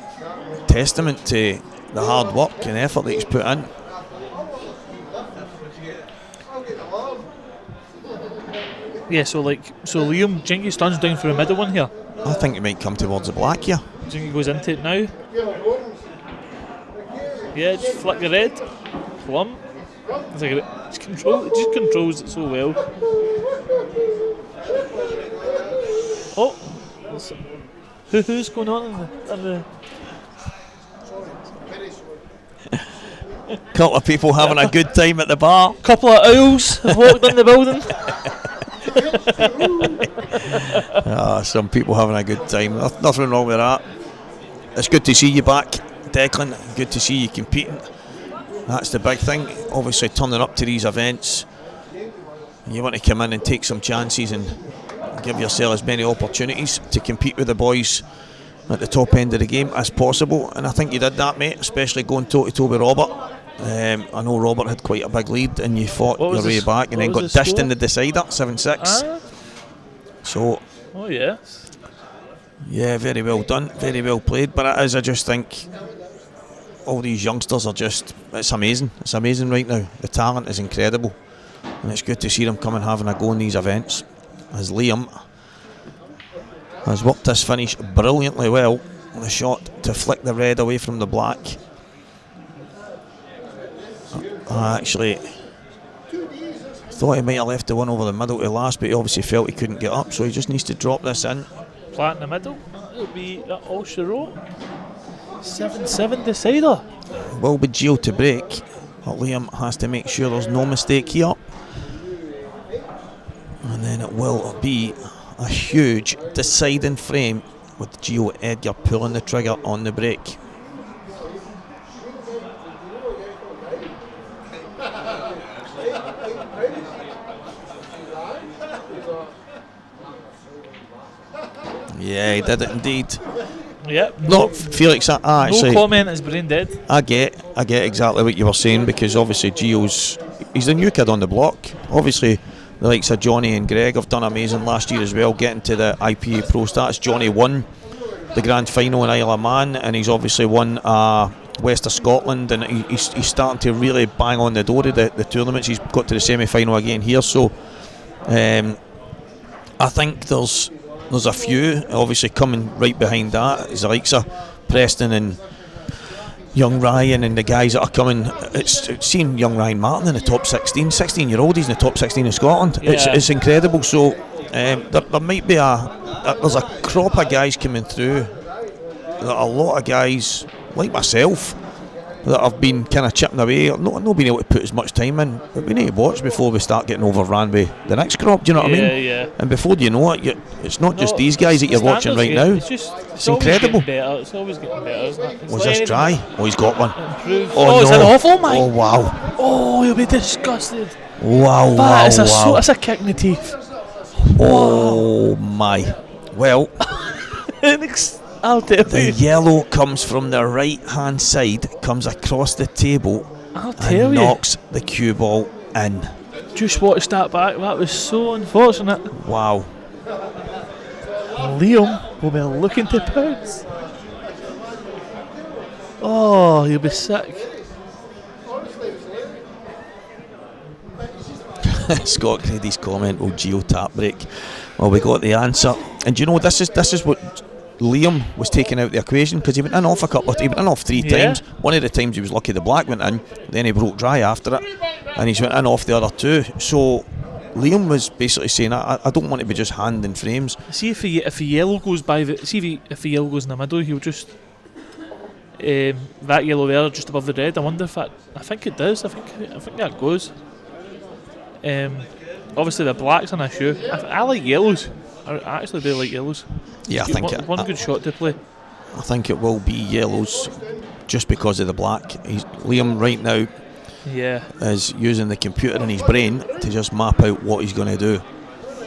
S3: testament to the hard work and effort that he's put in.
S7: Yeah, so Liam, do you think he stuns down for the middle one here?
S3: I think he might come towards the black here.
S7: Do you think he goes into it now? Yeah, just flick the red. Plum. It's like it just controls it so well. Oh, who's going on in the
S3: Couple of people having a good time at the bar.
S7: Couple of owls have walked in the building.
S3: Some people having a good time. Nothing wrong with that. It's good to see you back, Declan. Good to see you competing. That's the big thing. Obviously, turning up to these events, you want to come in and take some chances and give yourself as many opportunities to compete with the boys at the top end of the game as possible. And I think you did that, mate, especially going toe-to-toe with Robert. I know Robert had quite a big lead and you fought your way back and then got dished in the decider, 7-6. So,
S7: oh yeah.
S3: Yeah, very well done, very well played. But it is, I just think all these youngsters are just, it's amazing right now. The talent is incredible, and it's good to see them come and having a go in these events. As Liam has worked this finish brilliantly well, the shot to flick the red away from the black. I actually thought he might have left the one over the middle to last, but he obviously felt he couldn't get up, so he just needs to drop this in.
S7: Flat in the middle, it'll be that all she wrote. 7-7 decider.
S3: Will be Gio to break, but Liam has to make sure there's no mistake here. And then it will be a huge deciding frame with Gio Edgar pulling the trigger on the break. Yeah, he did it indeed.
S7: Yep.
S3: No, Felix, actually,
S7: no comment is brain dead.
S3: I get exactly what you were saying, because obviously he's the new kid on the block. Obviously, the likes of Johnny and Greg have done amazing last year as well, getting to the IPA Pro Stats. Johnny won the grand final in Isle of Man, and he's obviously won West of Scotland, and he's starting to really bang on the door of the tournaments. He's got to the semi-final again here, so I think there's a few obviously coming right behind that. It's the likes of Preston and young Ryan and the guys that are coming. It's seeing young Ryan Martin in the top 16-year-old, he's in the top 16 in Scotland. Yeah. It's incredible. So there might be there's a crop of guys coming through. There are a lot of guys like myself that have been kind of chipping away, not being able to put as much time in, but we need to watch before we start getting overran by the next crop, do you know what I mean?
S7: Yeah.
S3: And before you know it, it's not just these guys that you're watching right now. It's incredible.
S7: It's always getting better, isn't it?
S3: Was this dry? Oh, he's got one.
S7: Oh, is that awful, man?
S3: Oh, wow.
S7: Oh, you'll be disgusted.
S3: Wow.
S7: That's a kick in the teeth.
S3: Oh, my. Well,
S7: I'll tell
S3: the
S7: you.
S3: yellow comes from the right hand side, comes across the table,
S7: and
S3: knocks the cue ball in.
S7: Just watch that back. That was so unfortunate.
S3: Wow.
S7: Liam will be looking to pounce. Oh, you'll be sick.
S3: Scott Grady's comment, will Gio tap break? Well, we got the answer. And you know, this is what Liam was taking out the equation, because he went in off three times. One of the times he was lucky the black went in, then he broke dry after it, and he's went in off the other two. So Liam was basically saying, I don't want to be just handing frames.
S7: See if the yellow goes by if the yellow goes in the middle, he'll just that yellow there just above the red. I wonder if that. I think it does. I think that goes. Obviously the black's an issue. I like yellows. I actually do like yellows.
S3: Yeah, I think
S7: one good shot to play.
S3: I think it will be yellows just because of the black. Liam right now is using the computer in his brain to just map out what he's going to do.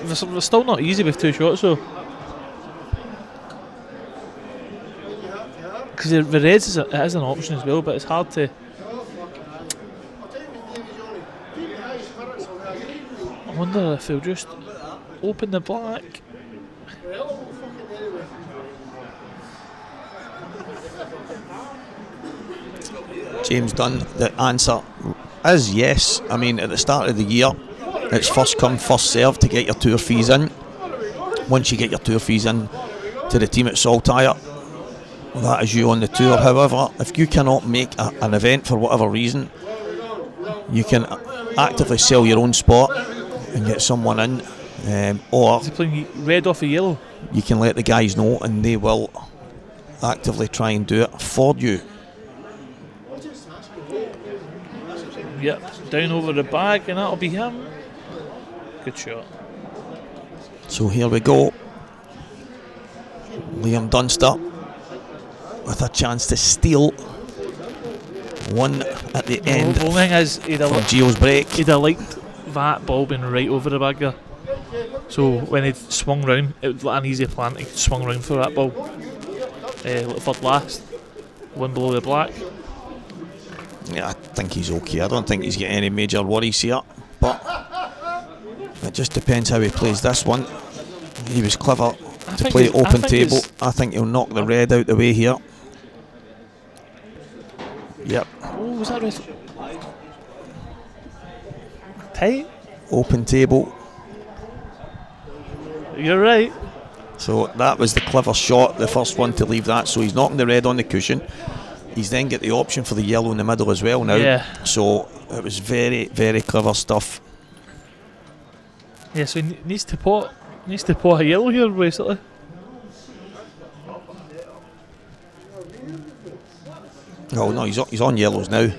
S7: It's still not easy with two shots though. Because the reds it is an option as well, but it's hard to. I wonder if they'll just open the black.
S3: James Dunn, the answer is yes. I mean, at the start of the year, it's first come, first served to get your tour fees in. Once you get your tour fees in to the team at Saltire, that is you on the tour. However, if you cannot make an event for whatever reason, you can actively sell your own spot and get someone in, or
S7: Is he playing red off a yellow?
S3: you can let the guys know and they will actively try and do it for you.
S7: Yep, down over the bag, and that'll be him. Good shot.
S3: So here we go. Liam Dunster with a chance to steal one at the end
S7: The only thing is,
S3: from Gio's break.
S7: he'd have liked that ball being right over the bag there. So when he swung round, it was like an easy plan. He swung round for that ball. For last, one below the black.
S3: Yeah, I think he's okay. I don't think he's got any major worries here, but it just depends how he plays this one. He was clever to play open table. I think he'll knock the red out the way here. Yep.
S7: Oh, was that red? Tight.
S3: Open table.
S7: You're right.
S3: So that was the clever shot, the first one to leave that. So he's knocking the red on the cushion. He's then got the option for the yellow in the middle as well now.
S7: Yeah.
S3: So it was very, very clever stuff.
S7: Yeah, so he needs to pot a yellow here, basically.
S3: Oh no, he's on yellows now,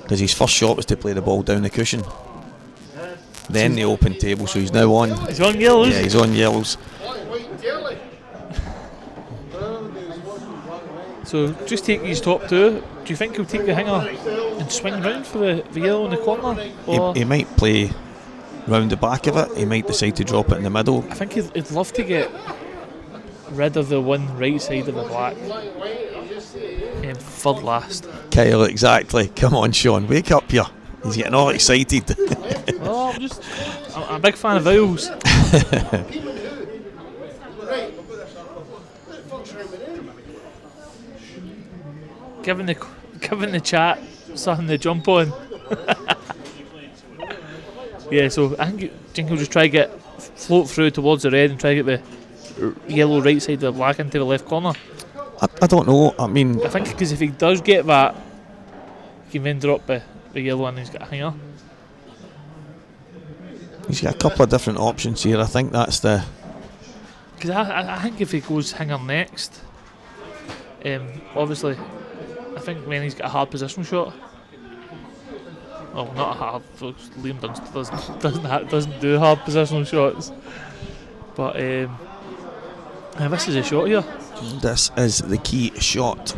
S3: because his first shot was to play the ball down the cushion. Then the open table, so he's now on.
S7: He's on yellows.
S3: Yeah, he's on yellows.
S7: So just take his top two. Do you think he'll take the hanger and swing round for the yellow in the corner? Or
S3: He might play round the back of it. He might decide to drop it in the middle.
S7: I think he'd love to get rid of the one right side of the black. Third last.
S3: Kyle, exactly. Come on, Sean, wake up here. He's getting all excited.
S7: Oh, I'm a big fan of vowels. Giving the chat something to jump on. Yeah, so I think he'll just try to float through towards the red and try to get the yellow right side of the black into the left corner.
S3: I don't know. I mean,
S7: I think because if he does get that, he can then drop the yellow and he's got a hanger.
S3: he's got a couple of different options here. I think that's the.
S7: Because I think if he goes hanger next, obviously, I think when he's got a hard positional shot. Well, not a hard. Liam Dunster doesn't do hard positional shots. But this is a shot here.
S3: This is the key shot.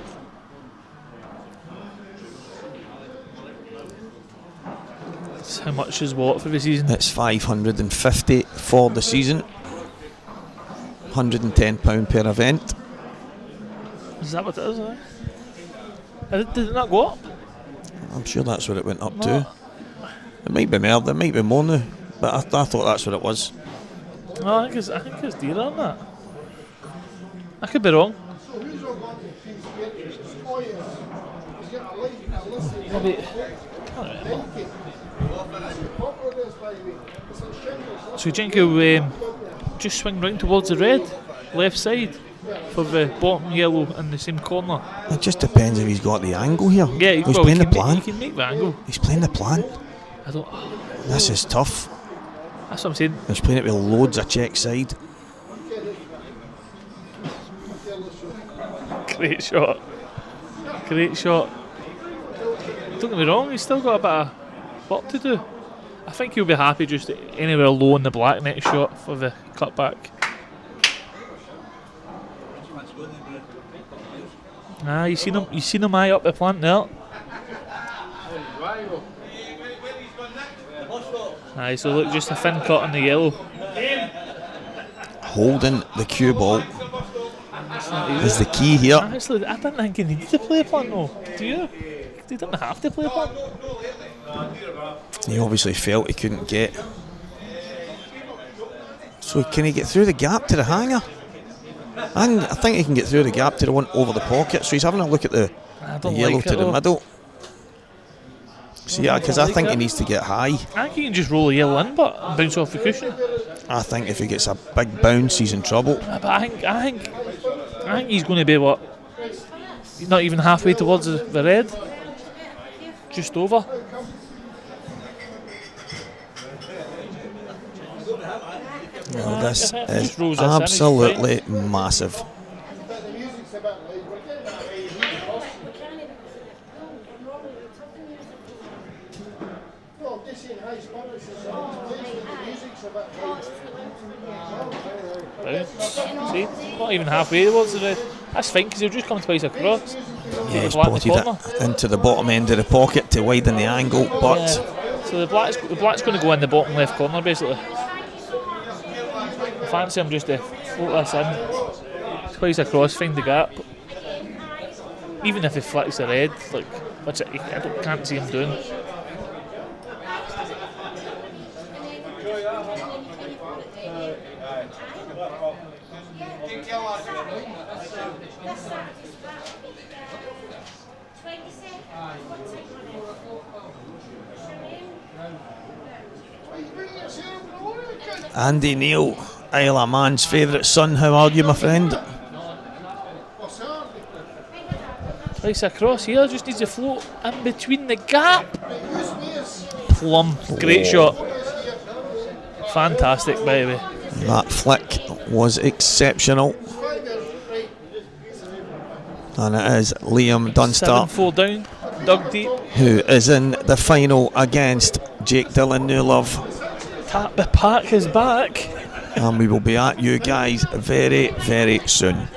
S7: That's how much is what for the season?
S3: It's 550 for the season. £110 per event.
S7: Is that what it is? Did it not go up?
S3: I'm sure that's what it went up
S7: No.
S3: to. It might be more, there might be more now, but I thought that's what it was.
S7: No, I think it's dearer than that. I could be wrong. Maybe. Can't remember. So you think he'll just swing round towards the red, left side, for the bottom yellow in the same corner?
S3: It just depends if he's got the angle here.
S7: Yeah,
S3: he's playing the plan.
S7: He can make the angle.
S3: He's playing the plan.
S7: I don't.
S3: This is tough.
S7: That's what I'm saying.
S3: He's playing it with loads of check side.
S7: Great shot. Great shot. Don't get me wrong, he's still got a bit of work to do. I think he'll be happy just anywhere low in the black next shot for the cutback. You seen him eye up the plant there. So look, just a thin cut on the yellow.
S3: Holding the cue ball. is the key here.
S7: Actually, I didn't think he needed to play plan though. Do you? He didn't have to play plan.
S3: He obviously felt he couldn't get. So can he get through the gap to the hanger? And I think he can get through the gap to the one over the pocket. So he's having a look at the yellow
S7: like
S3: to the middle. So yeah, because I think he needs to get high.
S7: I think he can just roll a yellow in, but bounce off the cushion.
S3: I think if he gets a big bounce, he's in trouble.
S7: But I think he's going to be what? He's not even halfway towards the red. Just over.
S3: Well, this is absolutely massive.
S7: See, not even halfway towards the red. That's fine because he'll just come twice across.
S3: Yeah, he's potted it into the bottom end of the pocket to widen the angle, but
S7: so the black's going to go in the bottom left corner basically. I fancy him just to float this in twice across, find the gap. Even if he flicks the red, like which I can't see him doing.
S3: Andy Neal, Isle of Man's favourite son, how are you, my friend?
S7: Twice across here, just needs to float in between the gap. Plum, great shot. Fantastic, by the way.
S3: That flick was exceptional. And it is Liam Dunster
S7: 7-4 down, dug deep.
S3: who is in the final against Jake Dillon Newlove.
S7: Tap the pack is back.
S3: And we will be at you guys very, very soon.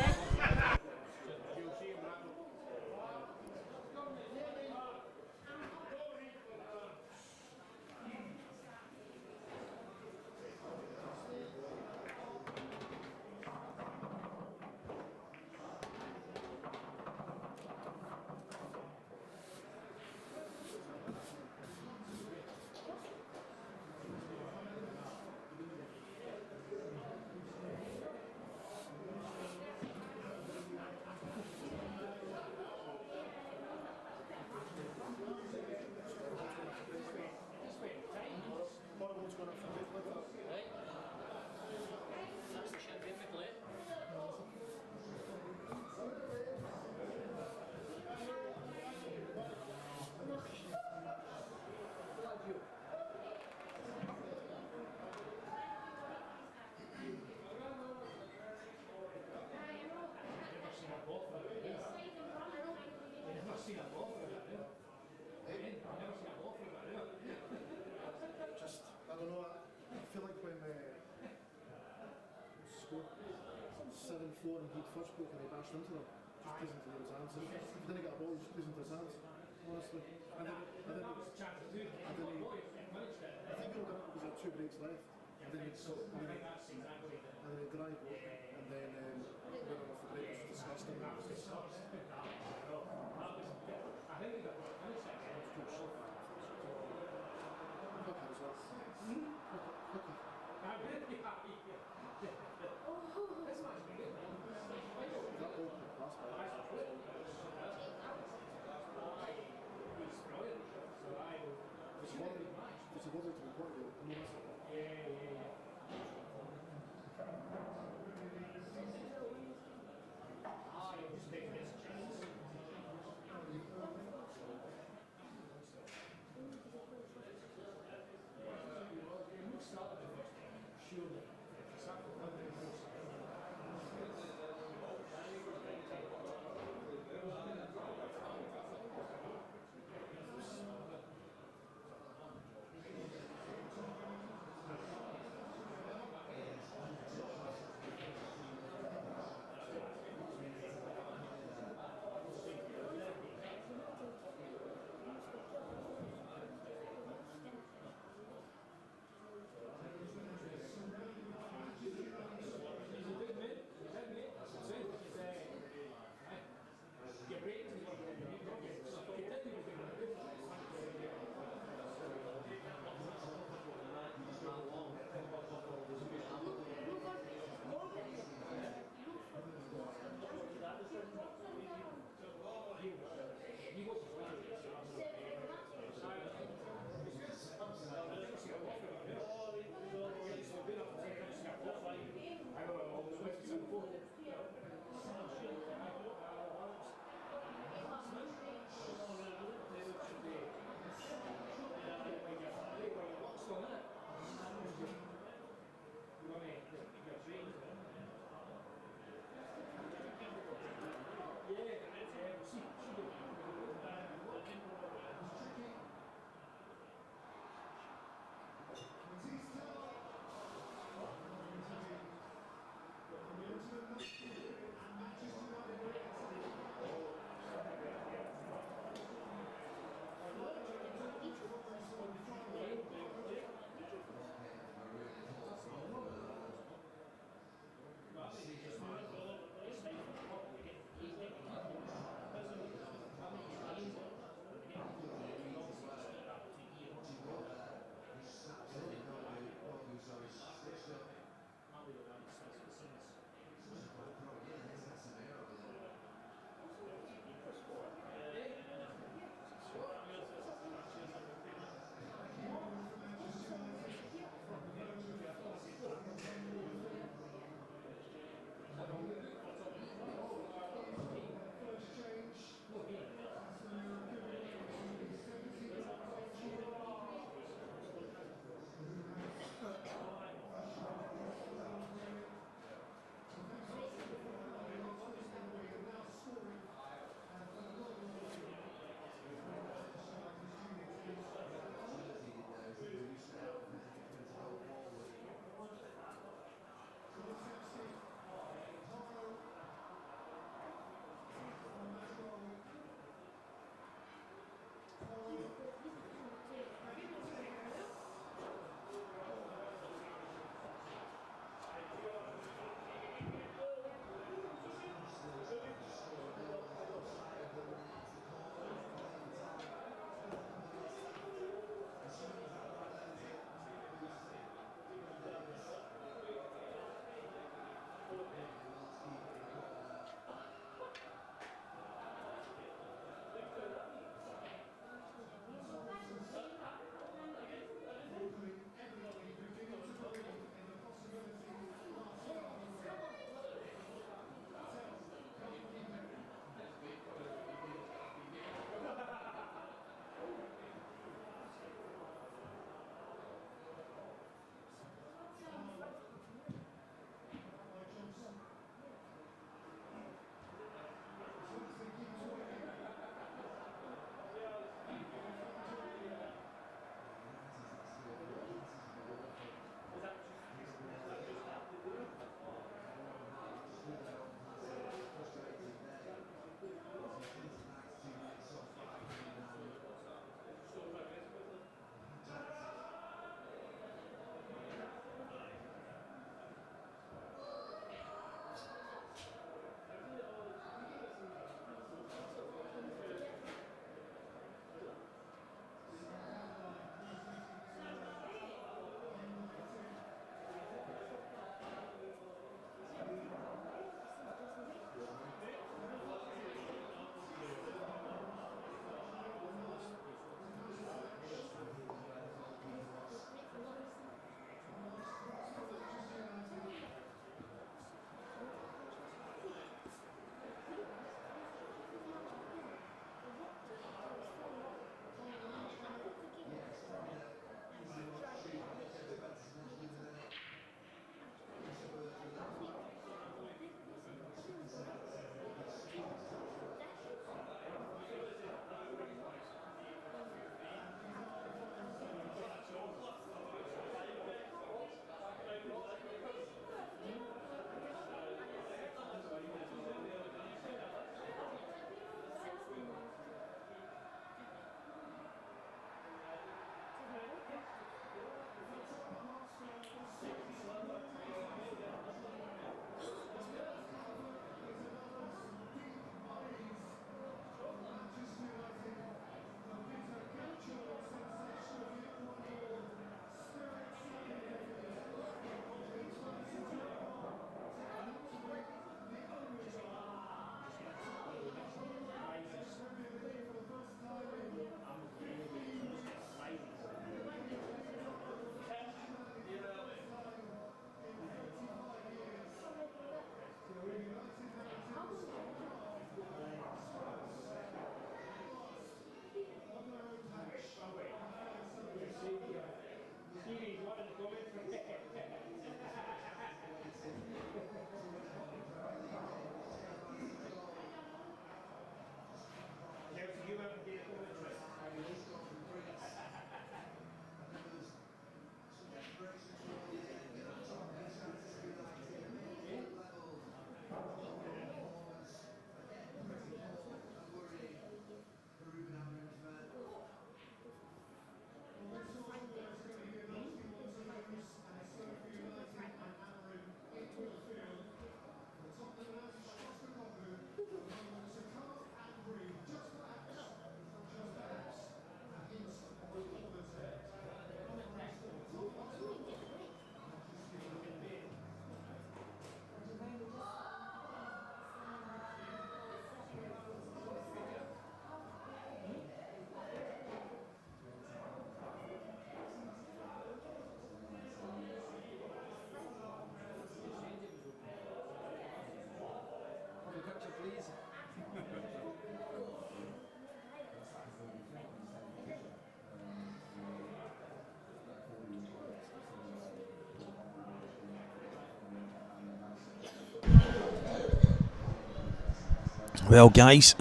S3: Well, guys,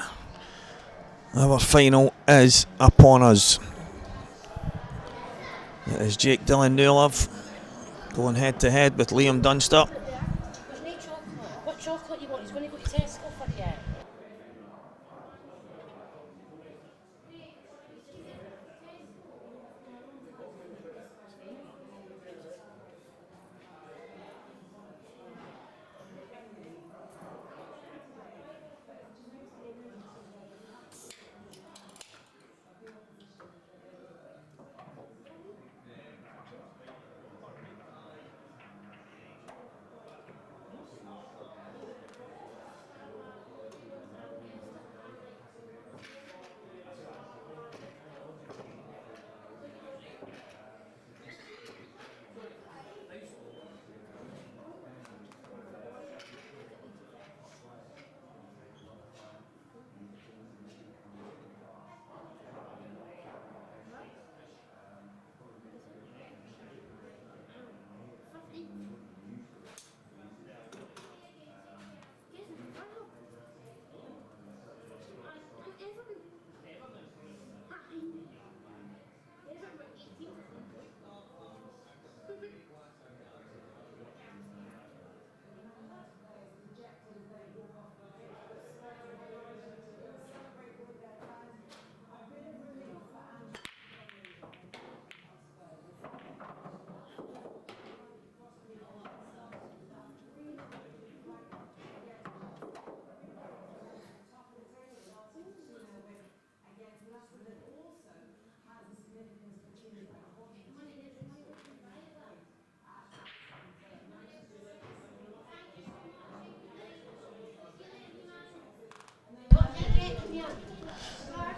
S3: our final is upon us. It is Jake Dylan Newlove going head to head with Liam Dunster.
S9: There's no chocolate. What chocolate you want? He's going to go to Tesco for you.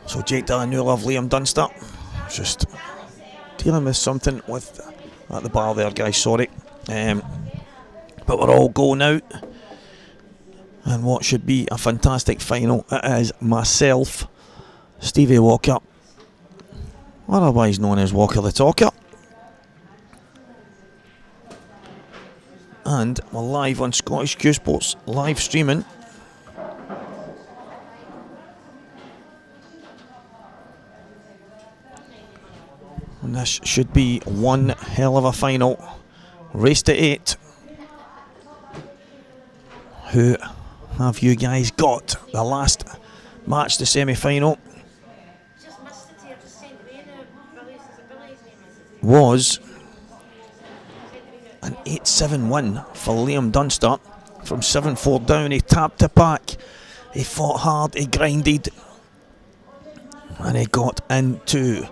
S3: So Jake Dylan Newlove, Liam Dunster, just dealing with something with at the bar there, guys, sorry. But we're all going out, and what should be a fantastic final. It is myself, Stevie Walker, otherwise known as Walker the Talker, and we're live on Scottish Cuesports, live streaming. And this should be one hell of a final. Race to 8. Who have you guys got? The last match, the semi-final,
S9: Just missed it here. Just sent away now. Billy's, is it Billy's name?
S3: was an 8-7 win for Liam Dunster. From 7-4 down, he tapped the pack. He fought hard, he grinded, and he got into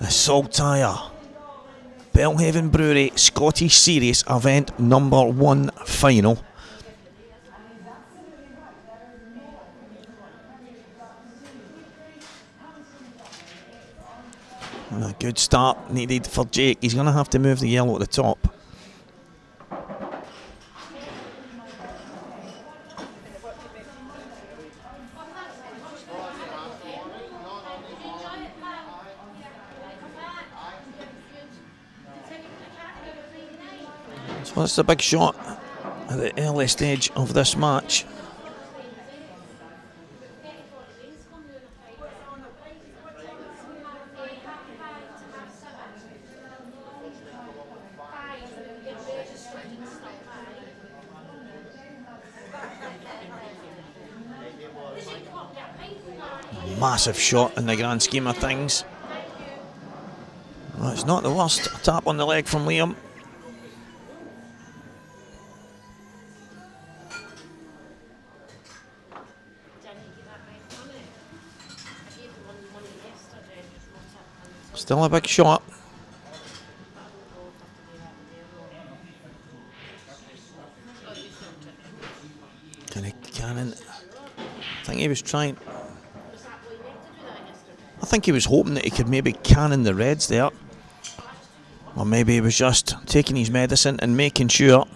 S3: the Saltire Belhaven Brewery Scottish Series event number 1 final. And a good start needed for Jake. He's going to have to move the yellow at the top. So that's a big shot at the early stage of this match. Massive shot in the grand scheme of things. Well, it's not the worst. A tap on the leg from Liam. Still a big shot. Can he cannon? I think he was trying. I think he was hoping that he could maybe cannon the reds there. Or maybe he was just taking his medicine and making sure.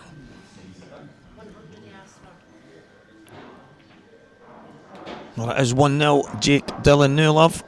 S3: Well, it is 1-0, Jake Dylan Newlove.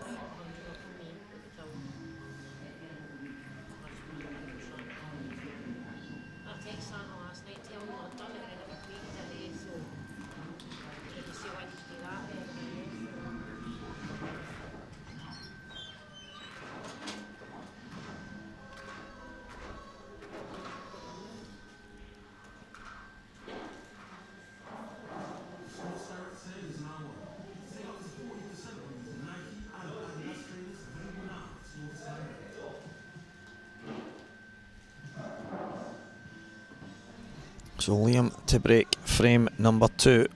S3: So Liam to break frame number 2.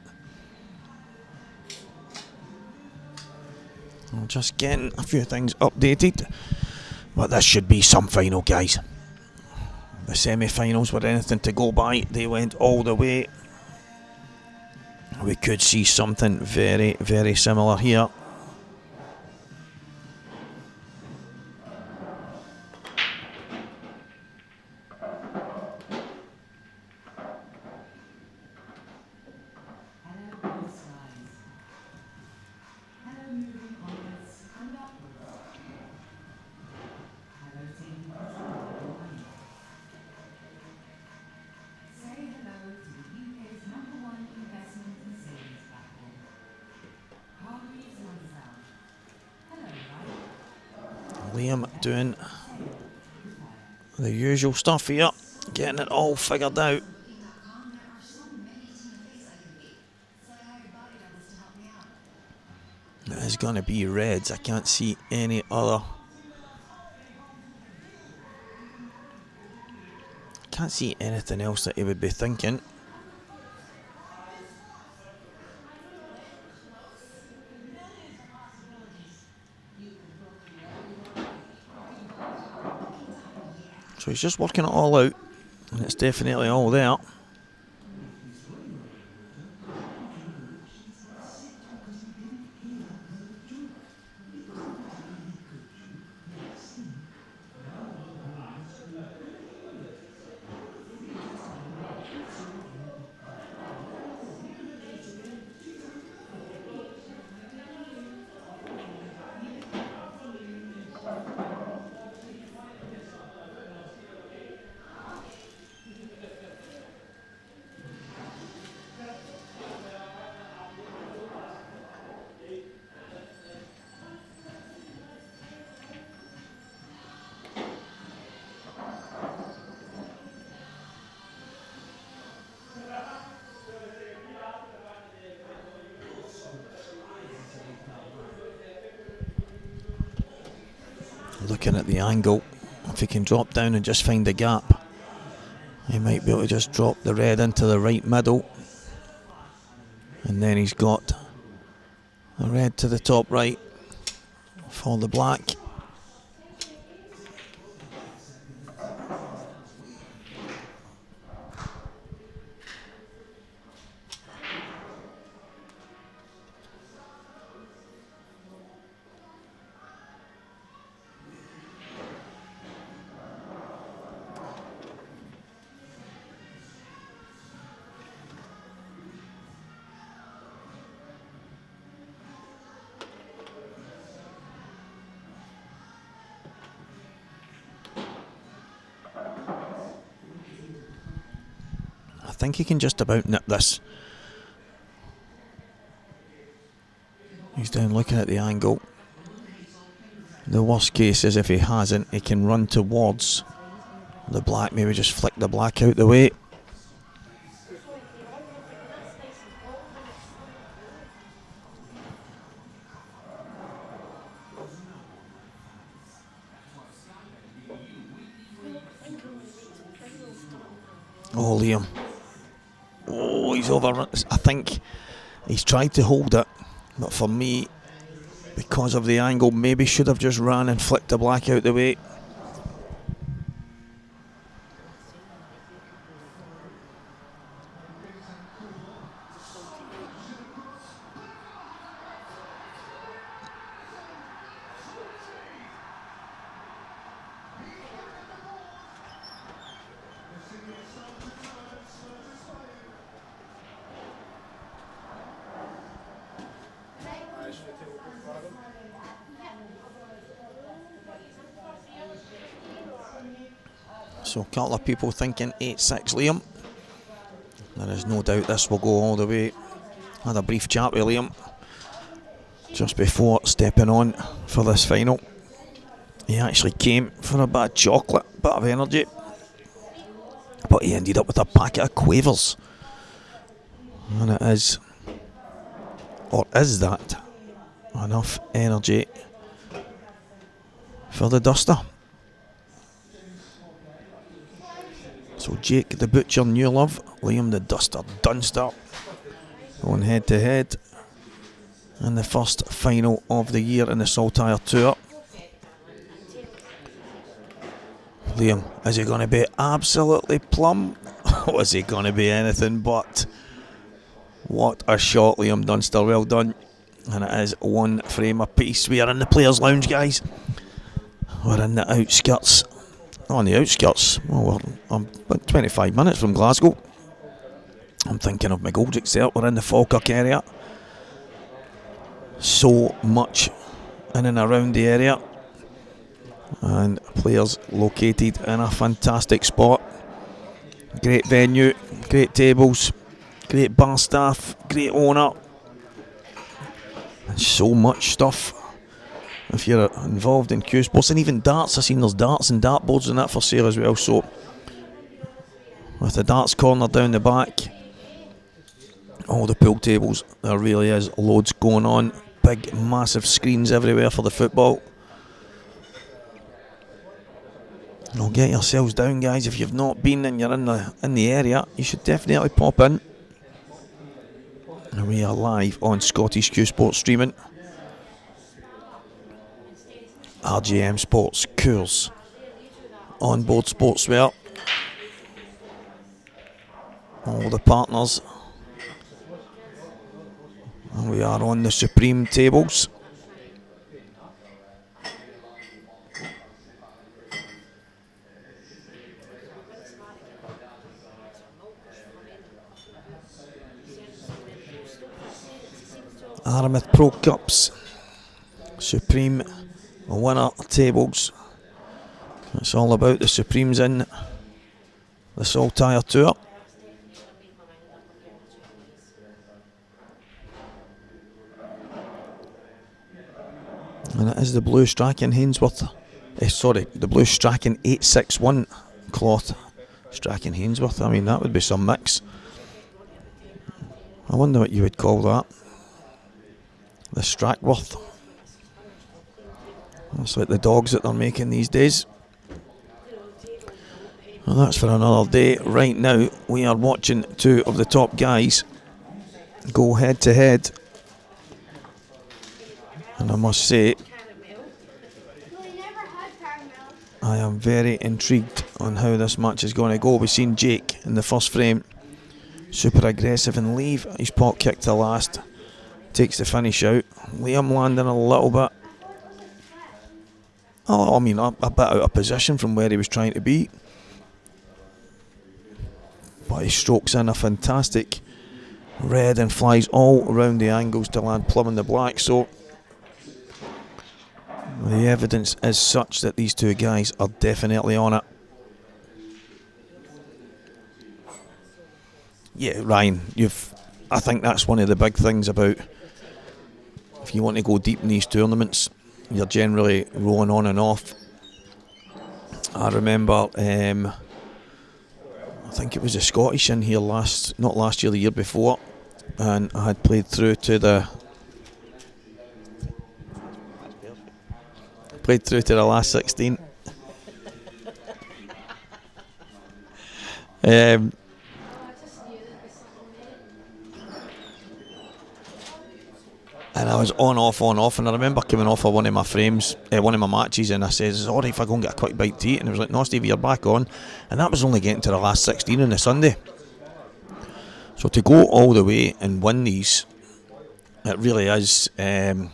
S3: I'm just getting a few things updated, but this should be some final, guys. The semi-finals were anything to go by. They went all the way. We could see something very, very similar here. Liam doing the usual stuff here, getting it all figured out. It is going to be reds. I can't see any other. Can't see anything else that he would be thinking. So he's just working it all out, and it's definitely all there. Looking at the angle, if he can drop down and just find the gap, he might be able to just drop the red into the right middle, and then he's got the red to the top right for the black. I think he can just about nip this. He's down looking at the angle. The worst case is if he hasn't, he can run towards the black, maybe just flick the black out the way. Oh, Liam. Oh, he's overrun. I think he's tried to hold it, but for me, because of the angle, maybe should have just ran and flicked the black out the way. So a couple of people thinking 8-6 Liam. There is no doubt this will go all the way. Had a brief chat with Liam just before stepping on for this final. He actually came for a bit of chocolate, bit of energy, but he ended up with a packet of Quavers. And it is, or is that, enough energy for the duster? So Jake the Butcher New Love, Liam the Duster Dunster going head to head in the first final of the year in the Saltire Tour. Liam, is he going to be absolutely plumb? Or is he going to be anything but? What a shot, Liam Dunster, well done. And it is one frame apiece. We are in the Players' Lounge, guys. We're in the outskirts. On the outskirts, well, I'm about 25 minutes from Glasgow. I'm thinking of McGoldrick there. We're in the Falkirk area. So much in and around the area. And players located in a fantastic spot. Great venue, great tables, great bar staff, great owner. And so much stuff. If you're involved in Cuesports and even darts, I've seen there's darts and dartboards and that for sale as well. So with the darts corner down the back, all the pool tables, there really is loads going on. Big massive screens everywhere for the football. Now get yourselves down, guys. If you've not been and you're in the area, you should definitely pop in. And we are live on Scottish Cuesports streaming. RJM Sports, Coors, Onboard Sportswear, all the partners. And we are on the Supreme tables. Aramith Pro Cups, Supreme winner tables. It's all about the Supremes in the Saltire Tour. And it is the blue Strachan Hainsworth, the blue Strachan 861 cloth. Strachan Hainsworth, I mean, that would be some mix. I wonder what you would call that. The Strackworth. That's like the dogs that they're making these days. Well, that's for another day. Right now, we are watching two of the top guys go head to head. And I must say, I am very intrigued on how this match is going to go. We've seen Jake in the first frame, super aggressive and leave. His pot kick to last, takes the finish out. Liam landing a little bit, a bit out of position from where he was trying to be. But he strokes in a fantastic red and flies all around the angles to land plumb in the black. So the evidence is such that these two guys are definitely on it. Yeah, Ryan, I think that's one of the big things about, if you want to go deep in these tournaments, you're generally rolling on and off. I remember, I think it was a Scottish in here not last year, the year before, and I had played through to the last 16. And I was on off, and I remember coming off of one of my frames, one of my matches, and I says, alright if I go and get a quick bite to eat, and it was like, no Stevie, you're back on. And that was only getting to the last 16 on the Sunday. So to go all the way and win these, it really is, it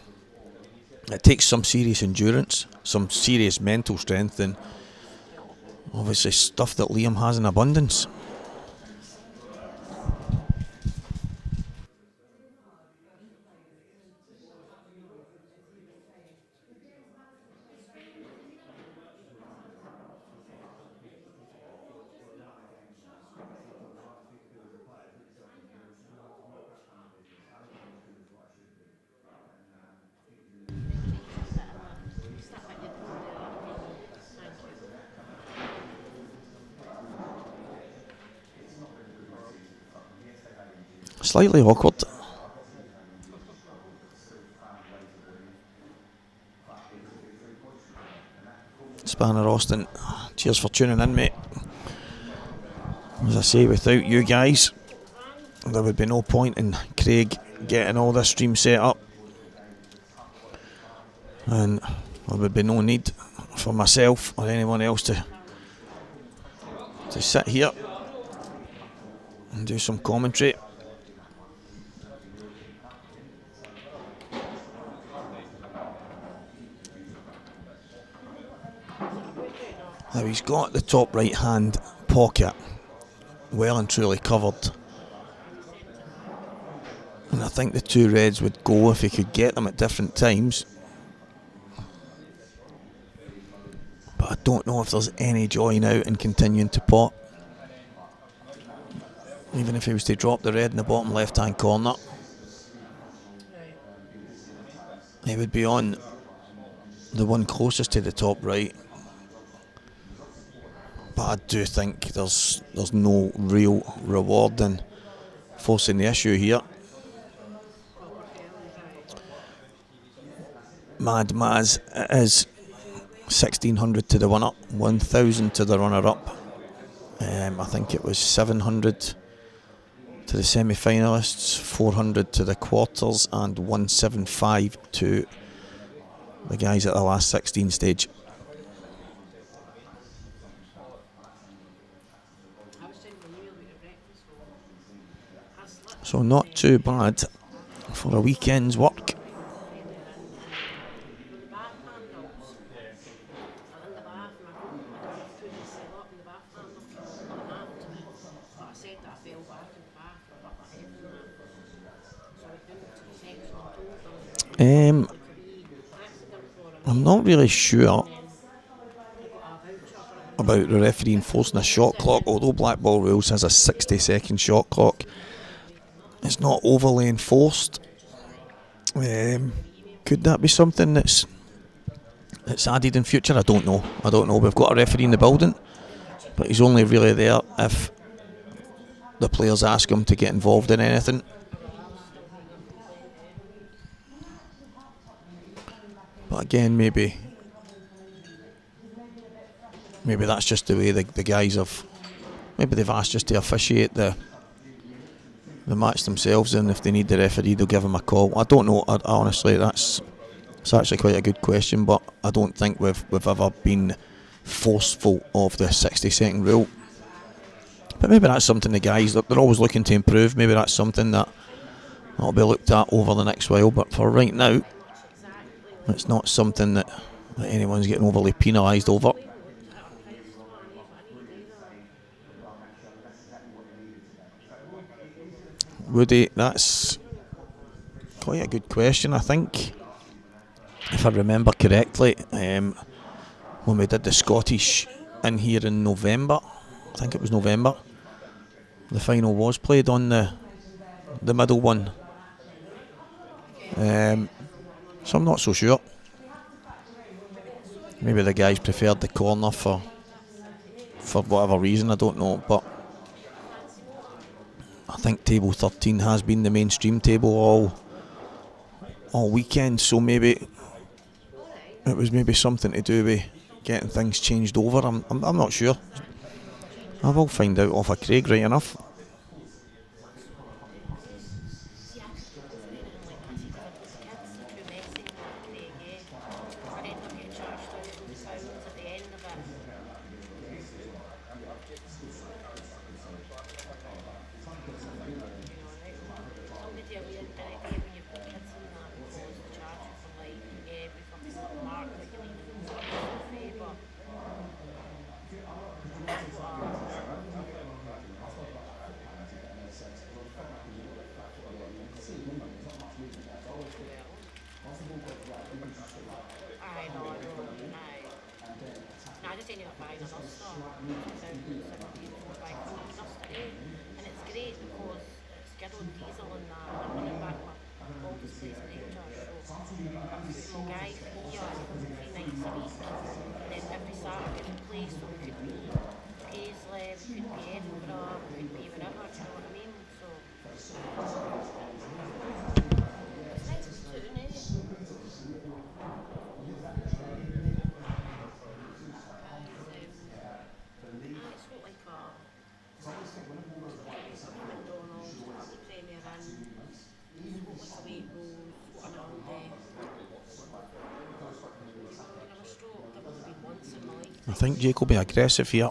S3: takes some serious endurance, some serious mental strength, and obviously stuff that Liam has in abundance. Slightly awkward. Spanner Austin, cheers for tuning in, mate. As I say, without you guys, there would be no point in Craig getting all this stream set up, and there would be no need for myself or anyone else to sit here and do some commentary. Now he's got the top right hand pocket well and truly covered, and I think the two reds would go if he could get them at different times, but I don't know if there's any joy now in continuing to pot. Even if he was to drop the red in the bottom left hand corner, he would be on the one closest to the top right. But I do think there's no real reward in forcing the issue here. Mad Maz is 1600 to the winner, 1000 to the runner up. I think it was 700 to the semi-finalists, 400 to the quarters, and 175 to the guys at the last 16 stage. So not too bad for a weekend's work. I'm not really sure about the referee enforcing a shot clock, although Black Ball Rules has a 60-second shot clock. It's not overly enforced. Could that be something that's added in future? I don't know. We've got a referee in the building, but he's only really there if the players ask him to get involved in anything. But again, maybe that's just the way the guys have. Maybe they've asked us to officiate the match themselves, and if they need the referee, they'll give him a call. I don't know. Honestly, it's actually quite a good question, but I don't think we've ever been forceful of the 60-second rule. But maybe that's something the guys, they're always looking to improve. Maybe that's something that'll be looked at over the next while. But for right now, it's not something that anyone's getting overly penalised over. Woody, that's quite a good question. I think, if I remember correctly, when we did the Scottish in here in November, I think it was November, the final was played on the middle one. So I'm not so sure. Maybe the guys preferred the corner for whatever reason, I don't know, but I think table 13 has been the mainstream table all weekend, so maybe it was something to do with getting things changed over. I'm not sure. I will find out off of Craig right enough. I think Jake will be aggressive here.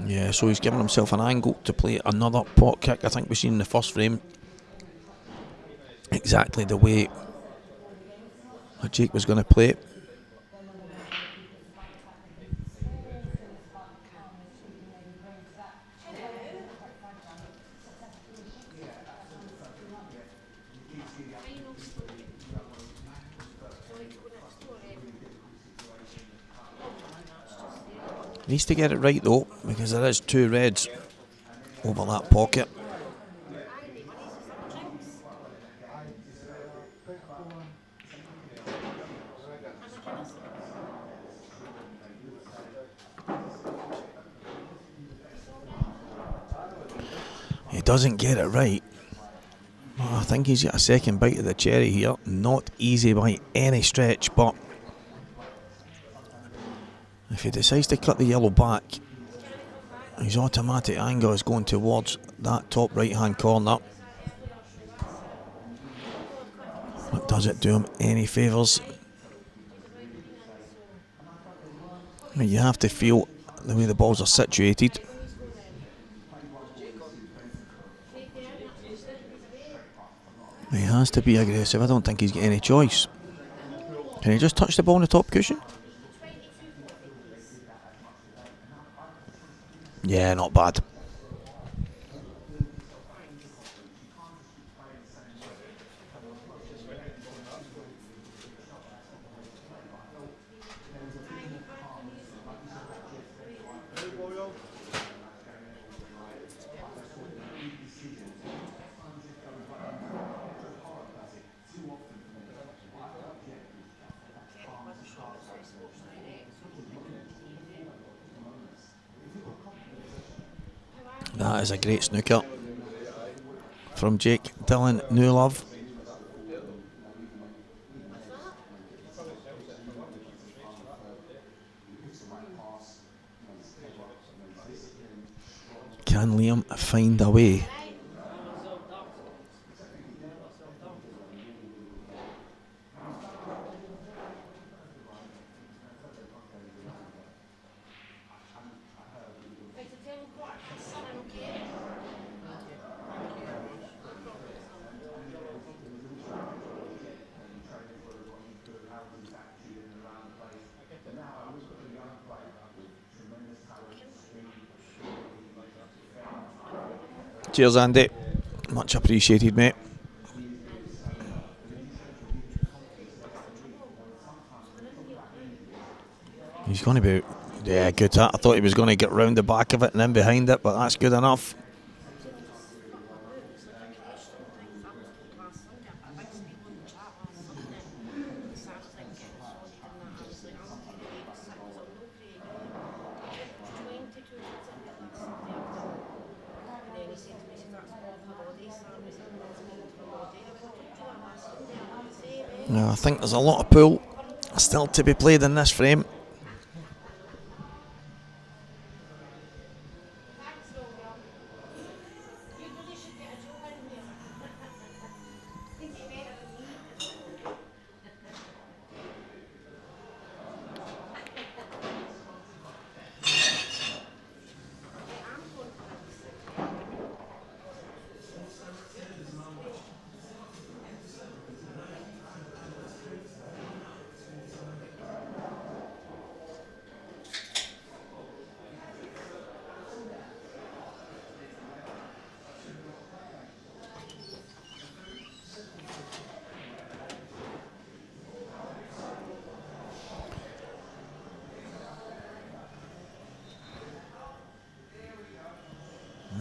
S3: Yeah, so he's giving himself an angle to play another pot kick. I think we've seen in the first frame exactly the way that Jake was going to play it. Needs to get it right though, because there is 2 reds over that pocket. He doesn't get it right. Well, I think he's got a second bite of the cherry here. Not easy by any stretch, but if he decides to cut the yellow back, his automatic angle is going towards that top right hand corner. But does it do him any favours? I mean, you have to feel the way the balls are situated. He has to be aggressive. I don't think he's got any choice. Can he just touch the ball on the top cushion? Yeah, not bad. That is a great snooker from Jake Dylan Newlove. Can Liam find a way? Cheers, Andy. Much appreciated, mate. He's going to be... Yeah, good. I thought he was going to get round the back of it and then behind it, but that's good enough. Now, I think there's a lot of pool still to be played in this frame.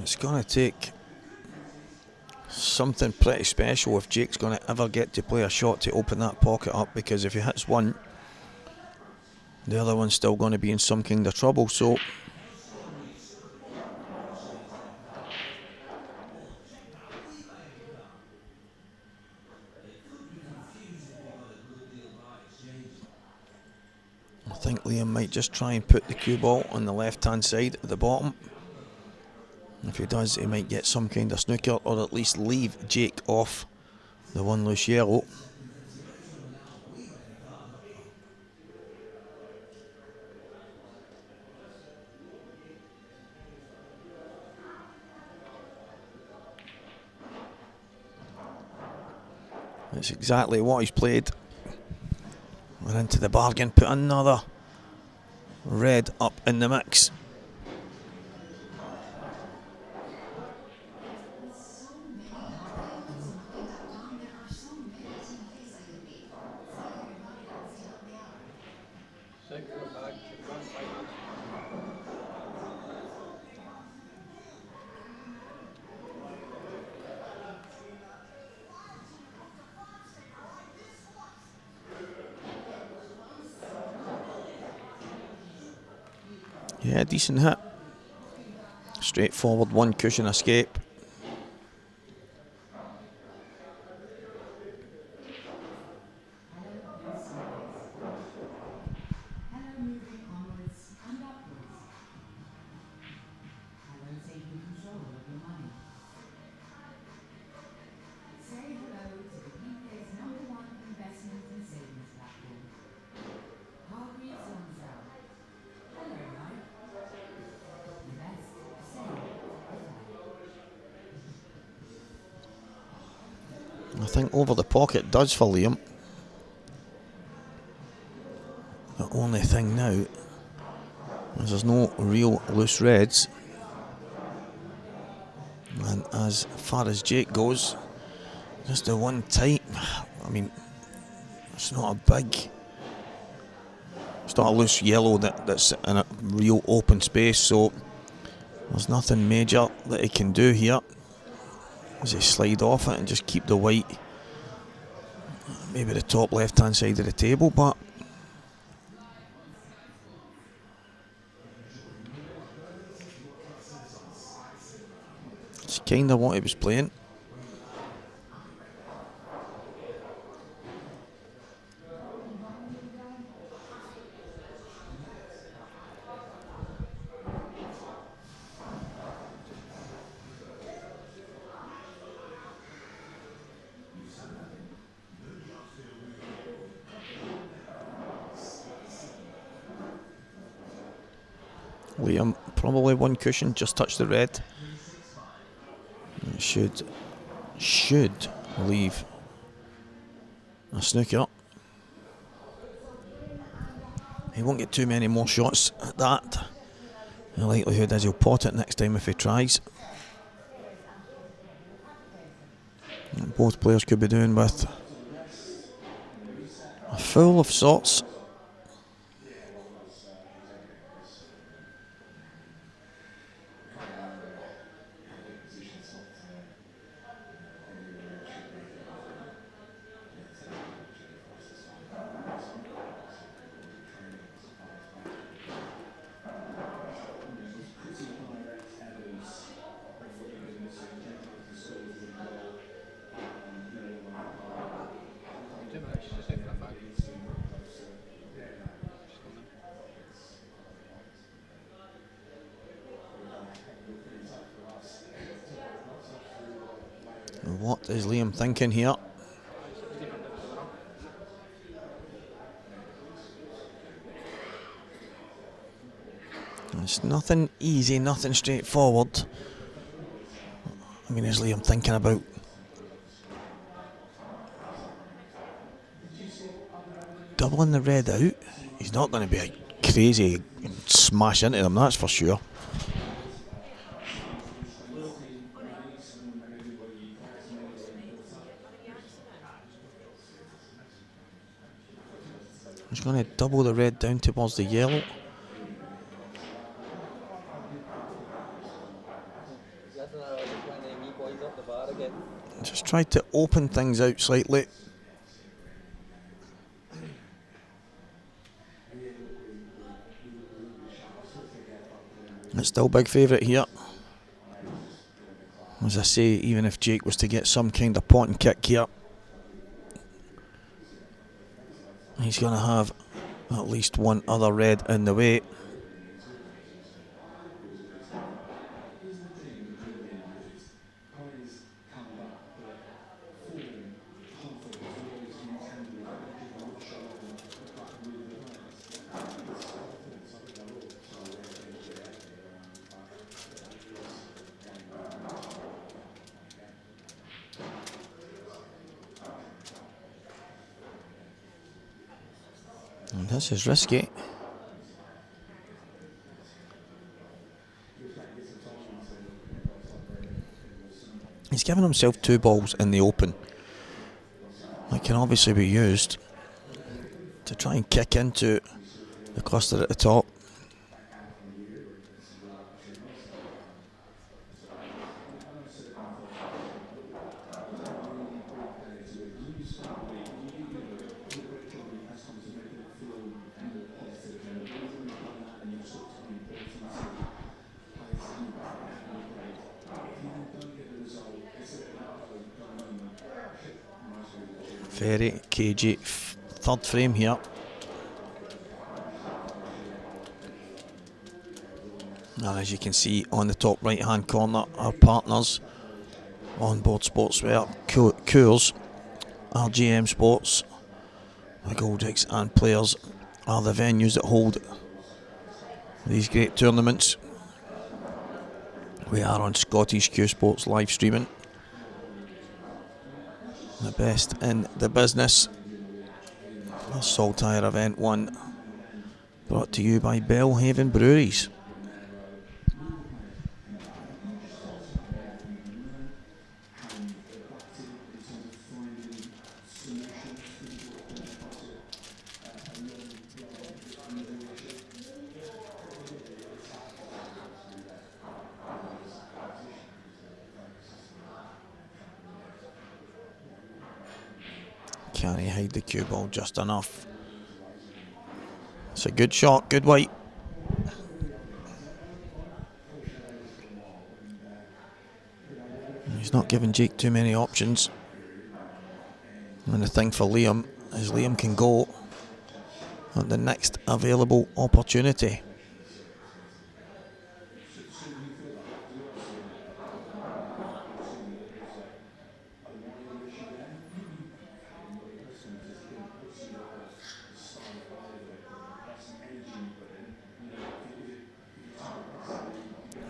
S3: It's going to take something pretty special if Jake's going to ever get to play a shot to open that pocket up, because if he hits one, the other one's still going to be in some kind of trouble. So I think Liam might just try and put the cue ball on the left hand side at the bottom. If he does, he might get some kind of snooker, or at least leave Jake off the one loose yellow. That's exactly what he's played. And into the bargain, put another red up in the mix. Yeah, decent hit. Straightforward one cushion escape. I think over the pocket does for Liam. The only thing now is there's no real loose reds. And as far as Jake goes, just the one tight. I mean, it's not a big, it's not a loose yellow that's in a real open space, so there's nothing major that he can do here. As he slide off it and just keep the white maybe the top left hand side of the table, but it's kind of what he was playing. Liam, probably one cushion, just touched the red. It should leave a snooker. He won't get too many more shots at that. The likelihood is he'll pot it next time if he tries. And both players could be doing with a full of sorts. What is Liam thinking here? It's nothing easy, nothing straightforward. I mean, is Liam thinking about doubling the red out? He's not going to be a crazy smash into them, that's for sure. He's going to double the red down towards the yellow. Just try to open things out slightly. It's still big favourite here. As I say, even if Jake was to get some kind of pot and kick here, he's going to have at least one other red in the way. And this is risky. He's given himself 2 balls in the open that can obviously be used to try and kick into the cluster at the top. Very cagey third frame here. And as you can see on the top right hand corner, our partners, Onboard Sportswear, Coors, RJM Sports, McGoldricks and Players are the venues that hold these great tournaments. We are on Scottish Cuesports live streaming. The best in the business. The Saltire Event 1, brought to you by Belhaven Breweries. Can he hide the cue ball just enough? It's a good shot, good weight. He's not giving Jake too many options. And the thing for Liam is Liam can go at the next available opportunity.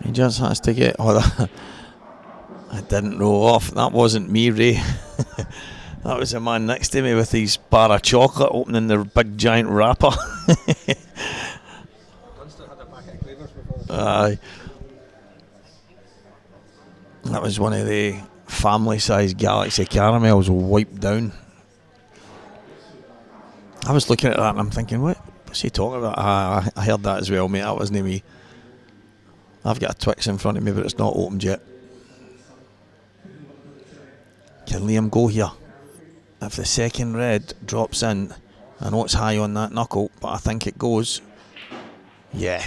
S3: He just has to get... Oh, I didn't roll off. That wasn't me, Ray. That was a man next to me with his bar of chocolate opening the big giant wrapper. Aye. That was one of the family-sized Galaxy caramels wiped down. I was looking at that and I'm thinking, what's he talking about? I heard that as well, mate. That wasn't me. I've got a Twix in front of me, but it's not opened yet. Can Liam go here? If the second red drops in, I know it's high on that knuckle, but I think it goes. Yeah.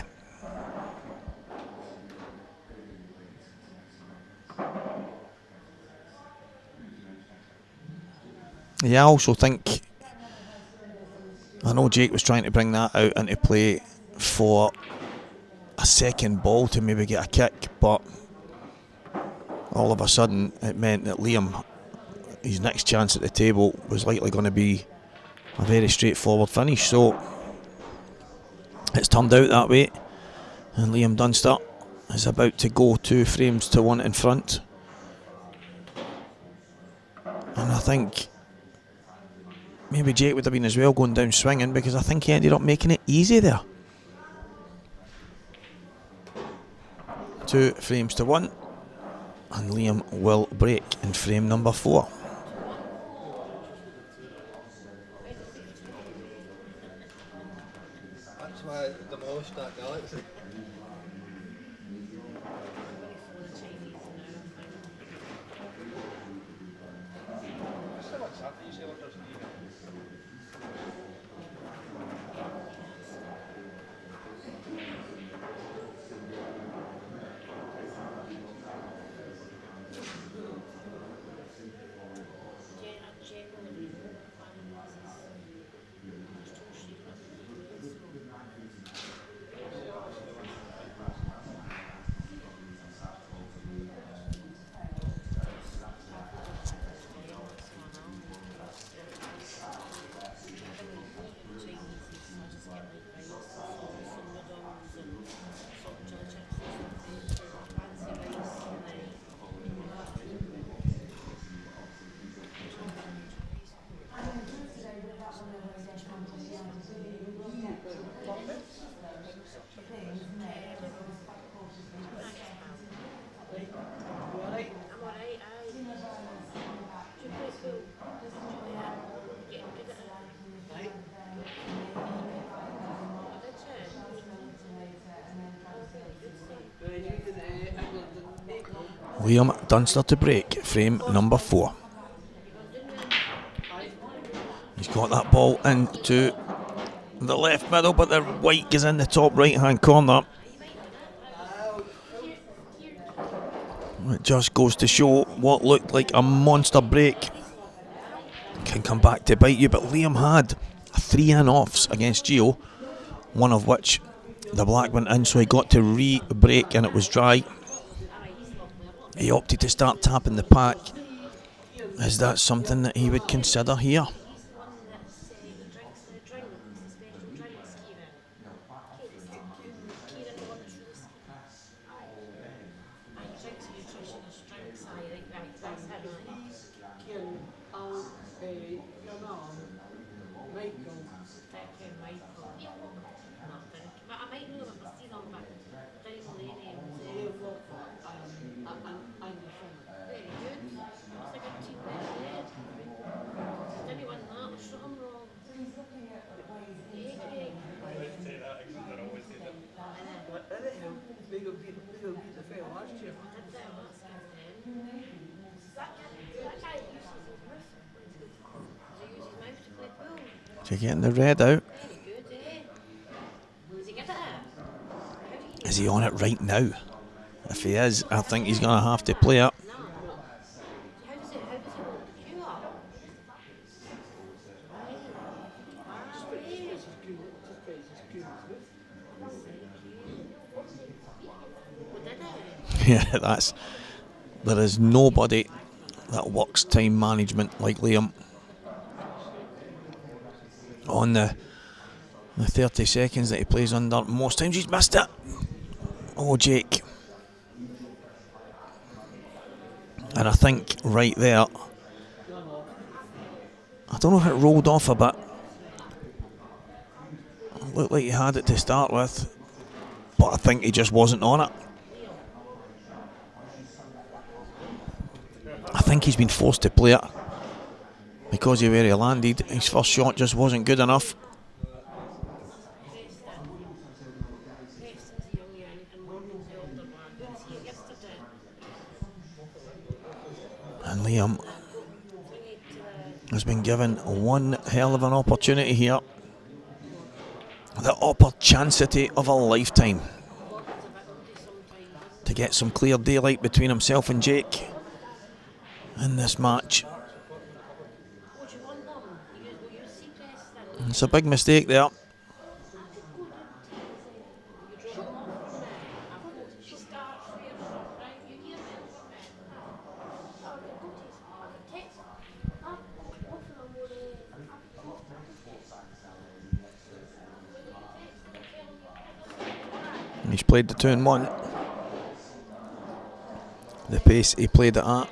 S3: Yeah, I also think, I know Jake was trying to bring that out into play for a second ball to maybe get a kick, but all of a sudden it meant that Liam, his next chance at the table was likely going to be a very straightforward finish, so it's turned out that way, and Liam Dunster is about to go 2 frames to 1 in front. And I think maybe Jake would have been as well going down swinging, because I think he ended up making it easy there. 2 frames to 1, and Liam will break in frame number 4.
S2: That's why I demolished that Galaxy.
S3: Liam Dunster to break, frame number 4. He's got that ball into the left middle, but the white is in the top right hand corner. It just goes to show what looked like a monster break can come back to bite you, but Liam had 3 in-offs against Gio, one of which the black went in, so he got to re-break and it was dry. He opted to start tapping the pack. Is that something that he would consider here? Is he getting the red out? Is he on it right now? If he is, I think he's going to have to play it. Yeah, there is nobody that works time management like Liam. On the 30 seconds that he plays under, most times he's missed it. Oh, Jake. And I think right there, I don't know if it rolled off a bit. It looked like he had it to start with, but I think he just wasn't on it. I think he's been forced to play it because of where he landed. His first shot just wasn't good enough. And Liam has been given one hell of an opportunity here. The opportunity of a lifetime to get some clear daylight between himself and Jake in this match. It's a big mistake there. He's played the 2-1. The pace he played it at,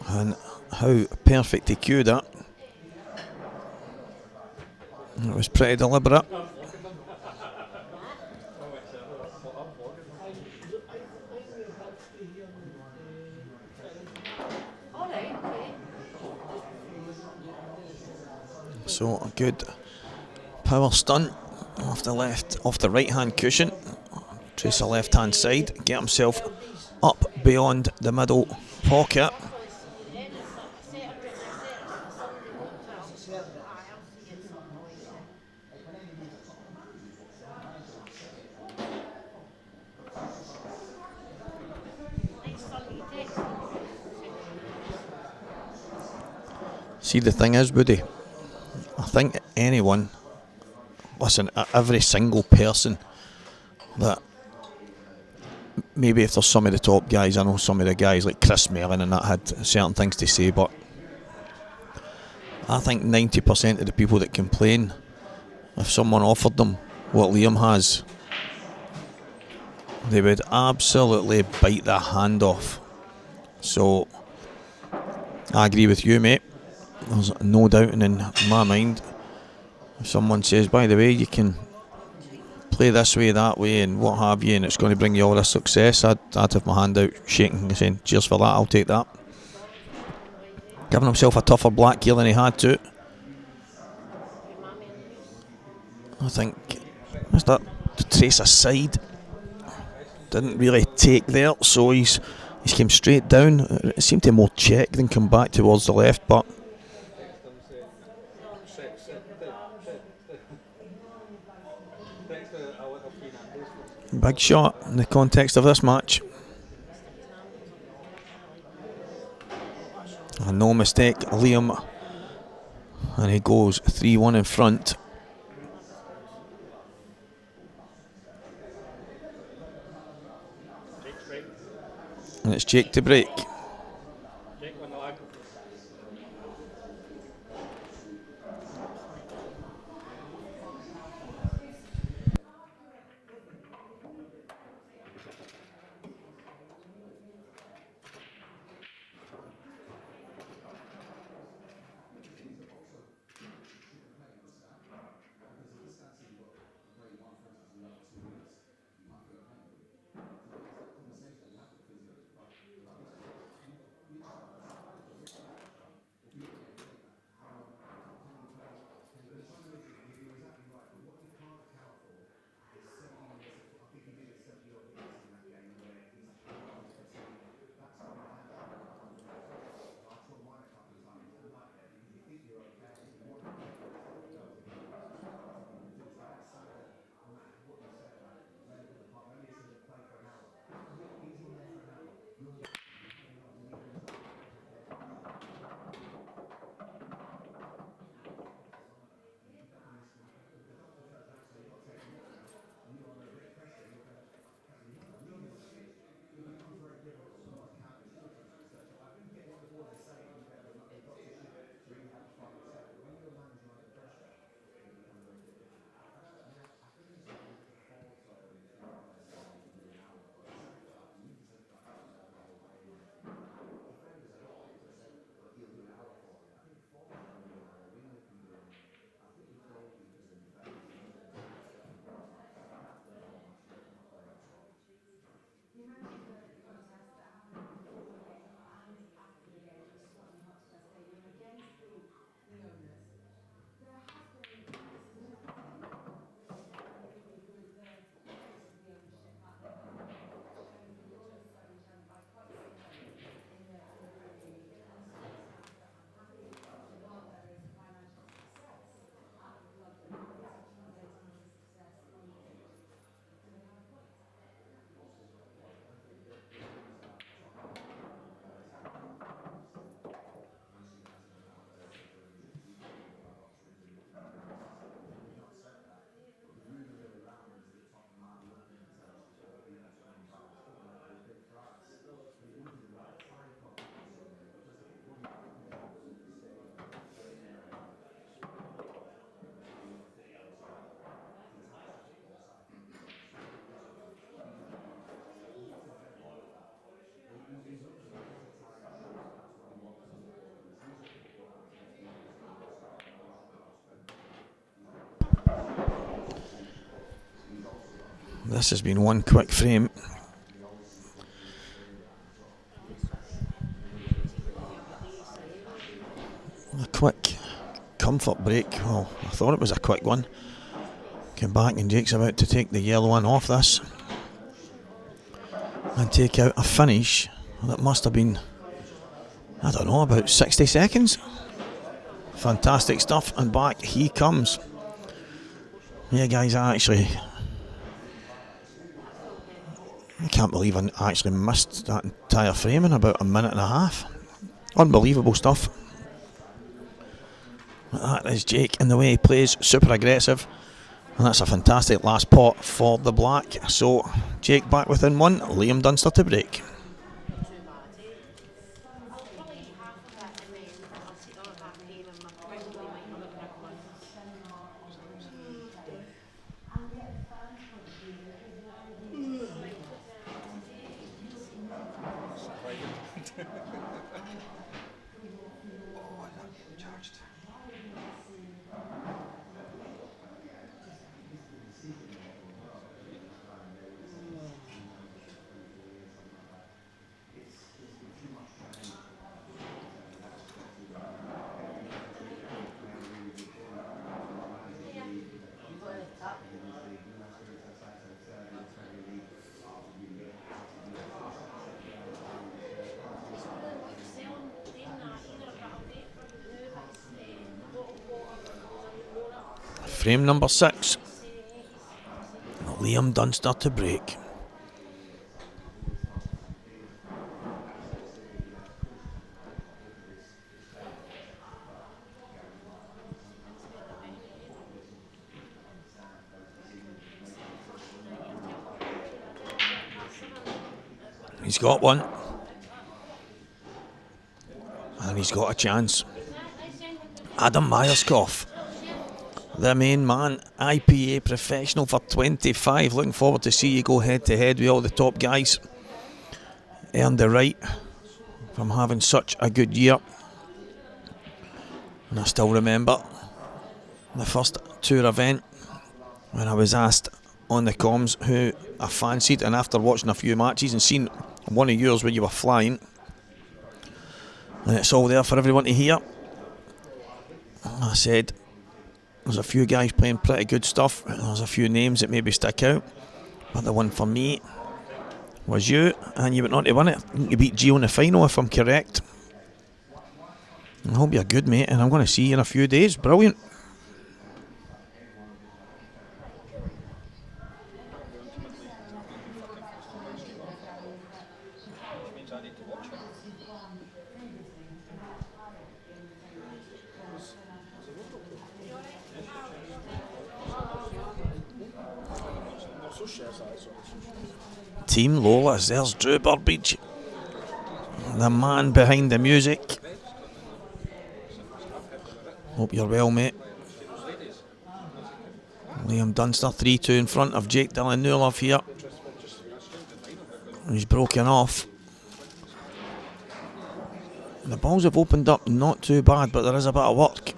S3: and how perfect he cued it. It was pretty deliberate. So a good power stunt off the right hand cushion. Trace the left hand side, get himself up beyond the middle pocket. See, the thing is, Woody, I think anyone, listen, every single person that, maybe if there's some of the top guys, I know some of the guys like Chris Mellon and that had certain things to say, but I think 90% of the people that complain, if someone offered them what Liam has, they would absolutely bite their hand off. So I agree with you, mate. There's no doubting in my mind. If someone says, by the way, you can play this way, that way, and what have you, and it's going to bring you all this success, I'd have my hand out shaking and saying, cheers for that, I'll take that. Giving himself a tougher black here than he had to. I think, is that to trace aside? didn't really take there, so he's came straight down. It seemed to more check than come back towards the left, but big shot in the context of this match. And no mistake, Liam, and he goes 3-1 in front. And it's Jake to break. This has been one quick frame. A quick comfort break. Well, I thought it was a quick one. Came back and Jake's about to take the yellow one off this and take out a finish that must have been, I don't know, about 60 seconds. Fantastic stuff, and back he comes. Yeah guys, I can't believe I actually missed that entire frame in about a minute and a half. Unbelievable stuff. That is Jake in the way he plays, super aggressive, and that's a fantastic last pot for the black. So Jake back within one, Liam Dunster to break. Frame number 6. Liam Dunster to break. He's got one. And he's got a chance. Adam Myerscough, the main man, IPA professional for 25. Looking forward to see you go head to head with all the top guys. Earned the right from having such a good year. And I still remember the first tour event when I was asked on the comms who I fancied, and after watching a few matches and seeing one of yours where you were flying, and it's all there for everyone to hear, I said there's a few guys playing pretty good stuff, there's a few names that maybe stick out, but the one for me was you, and you went on to win it. You beat Gio in the final if I'm correct. I hope you're good, mate, and I'm going to see you in a few days. Brilliant. Team Lola's, there's Drew Burbage, the man behind the music. Hope you're well, mate. Liam Dunster 3-2 in front of Jake Dylan-Newlove here. He's broken off. The balls have opened up not too bad, but there is a bit of work.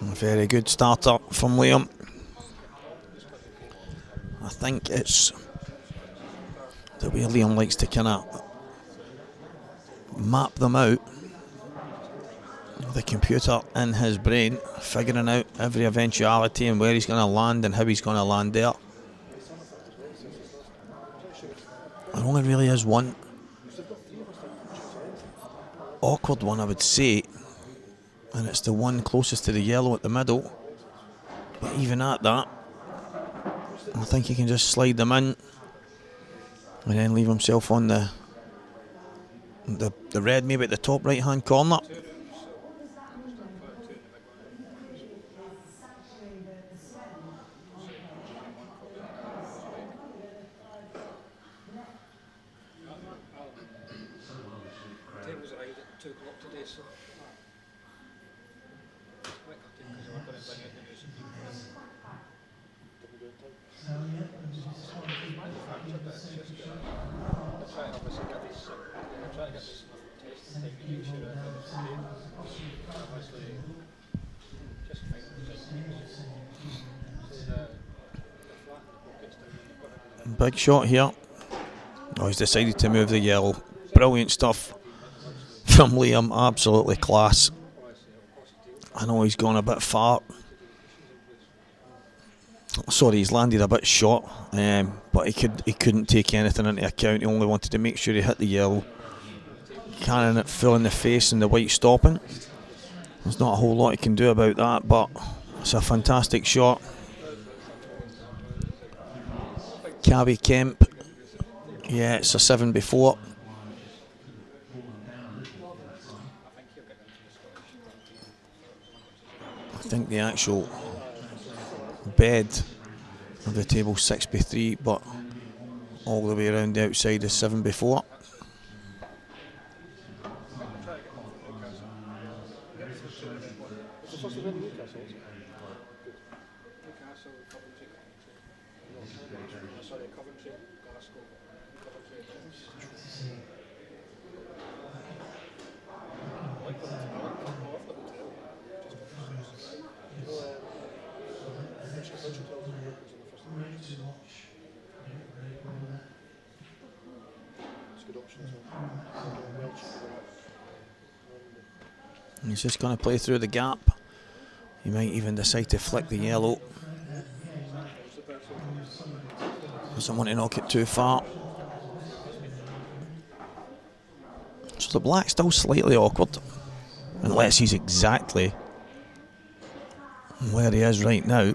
S3: A very good starter from Liam. I think it's the way Liam likes to kind of map them out. The computer in his brain, figuring out every eventuality and where he's going to land and how he's going to land there. There only really is one awkward one, I would say, and it's the one closest to the yellow at the middle. But even at that, I think he can just slide them in and then leave himself on the red, maybe at the top right hand corner. Big shot here. Oh, he's decided to move the yellow. Brilliant stuff from Liam, absolutely class. I know he's gone a bit far. Sorry, he's landed a bit short, but he couldn't take anything into account. He only wanted to make sure he hit the yellow. Cannon it full in the face and the white stopping. There's not a whole lot he can do about that, but it's a fantastic shot. Cabby Kemp, yeah, it's a 7 before. I think the actual bed of the table 6 by 3, but all the way around the outside is 7 before. He's just going to play through the gap. He might even decide to flick the yellow. Doesn't want to knock it too far. So the black's still slightly awkward, unless he's exactly where he is right now.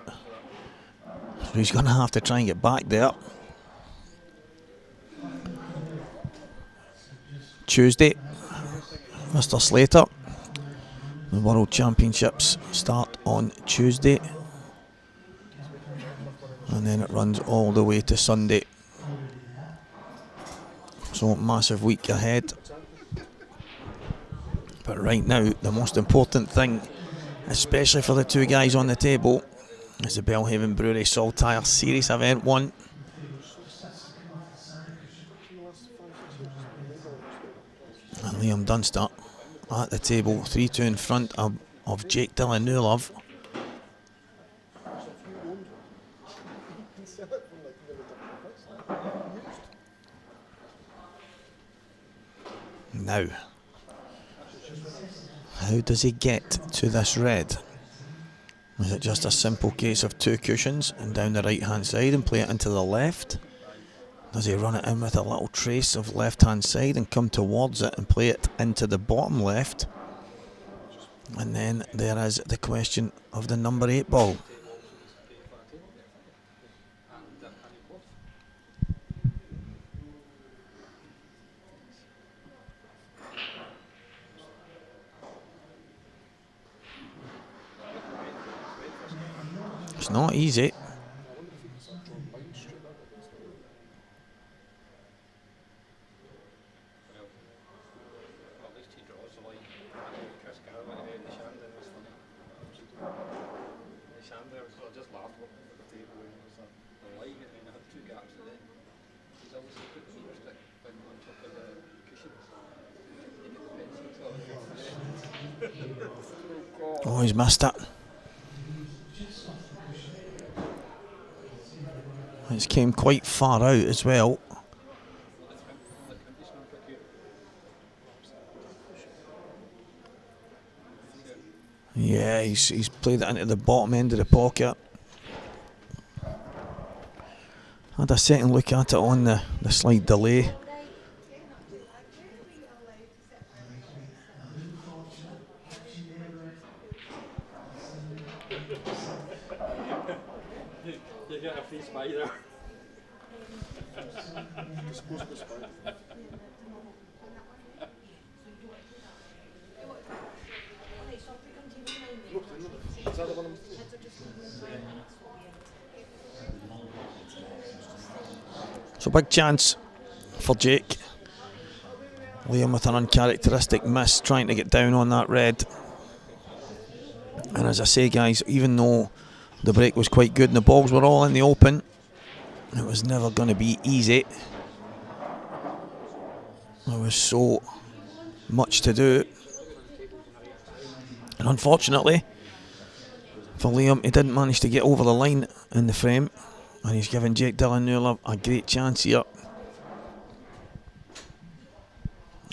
S3: So he's going to have to try and get back there. Tuesday, Mr. Slater. The World Championships start on Tuesday, and then it runs all the way to Sunday. So massive week ahead. But right now, the most important thing, especially for the two guys on the table, is the Belhaven Brewery Saltire Series Event 1. And Liam Dunster at the table, 3-2 in front of Jake Dillon Newlove. Now, how does he get to this red? Is it just a simple case of two cushions and down the right hand side and play it into the left? Does he run it in with a little trace of left hand side and come towards it and play it into the bottom left? And then there is the question of the number 8 ball. It's not easy. Oh, he's missed it. It's came quite far out as well. Yeah, he's played it into the bottom end of the pocket. Had a second look at it on the slight delay.
S2: You get a free spider.
S3: So big chance for Jake. Liam with an uncharacteristic miss, trying to get down on that red. And as I say, guys, even though the break was quite good and the balls were all in the open, it was never going to be easy. There was so much to do. And unfortunately for Liam, he didn't manage to get over the line in the frame. And he's given Jake Dillon Newlove a great chance here.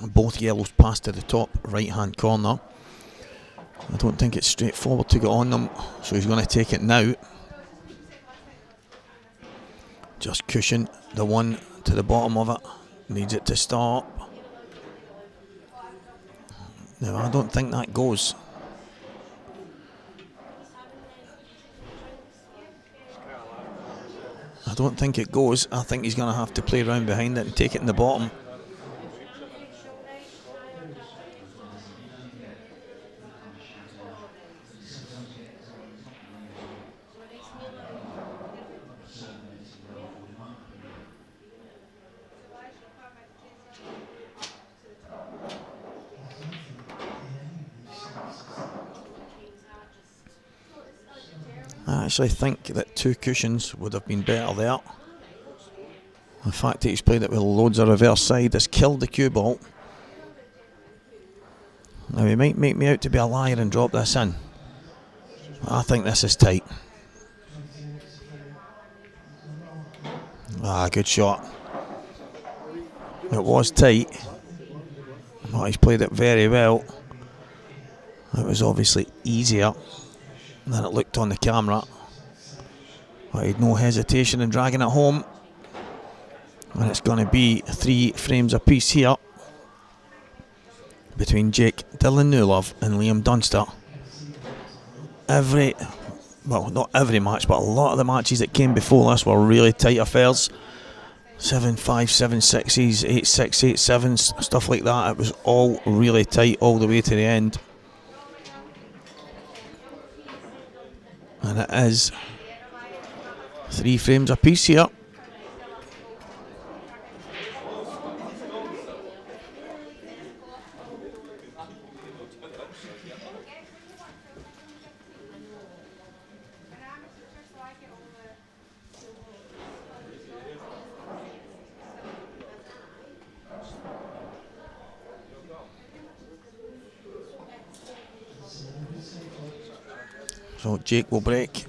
S3: Both yellows passed to the top right hand corner. I don't think it's straightforward to get on them, so he's going to take it now. Just cushion the one to the bottom of it. Needs it to stop. No, I don't think that goes. I don't think it goes. I think he's going to have to play around behind it and take it in the bottom. I actually think that two cushions would have been better there. The fact that he's played it with loads of reverse side has killed the cue ball. Now he might make me out to be a liar and drop this in. I think this is tight. Ah, good shot. It was tight, but he's played it very well. It was obviously easier than it looked on the camera, but he had no hesitation in dragging it home. And it's going to be 3 frames apiece here between Jake Dylan Newlove and Liam Dunster. Not every match, but a lot of the matches that came before this were really tight affairs. 7-5, 7-6s, 8-6, 8-7s, stuff like that. It was all really tight all the way to the end. And it is 3 frames apiece here. So Jake will break.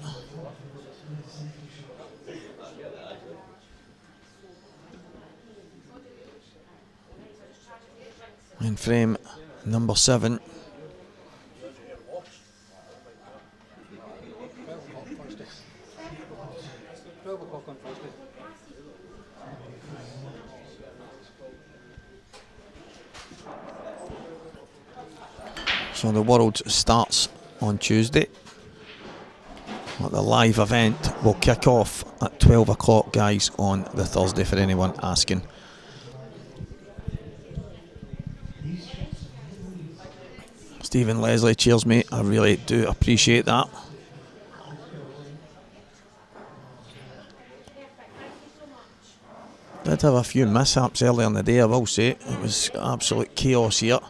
S3: In frame number 7. So the Worlds starts on Tuesday. The live event will kick off at 12 o'clock, guys, on the Thursday, for anyone asking. Stephen Leslie, cheers mate, I really do appreciate that. Did have a few mishaps earlier in the day, I will say. It was absolute chaos here.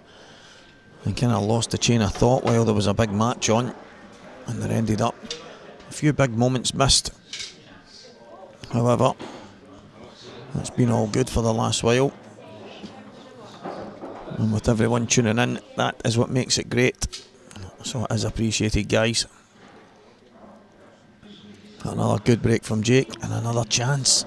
S3: I kind of lost the chain of thought while there was a big match on, and there ended up a few big moments missed. However, it's been all good for the last while, and with everyone tuning in, that is what makes it great. So it is appreciated, guys. Another good break from Jake and another chance.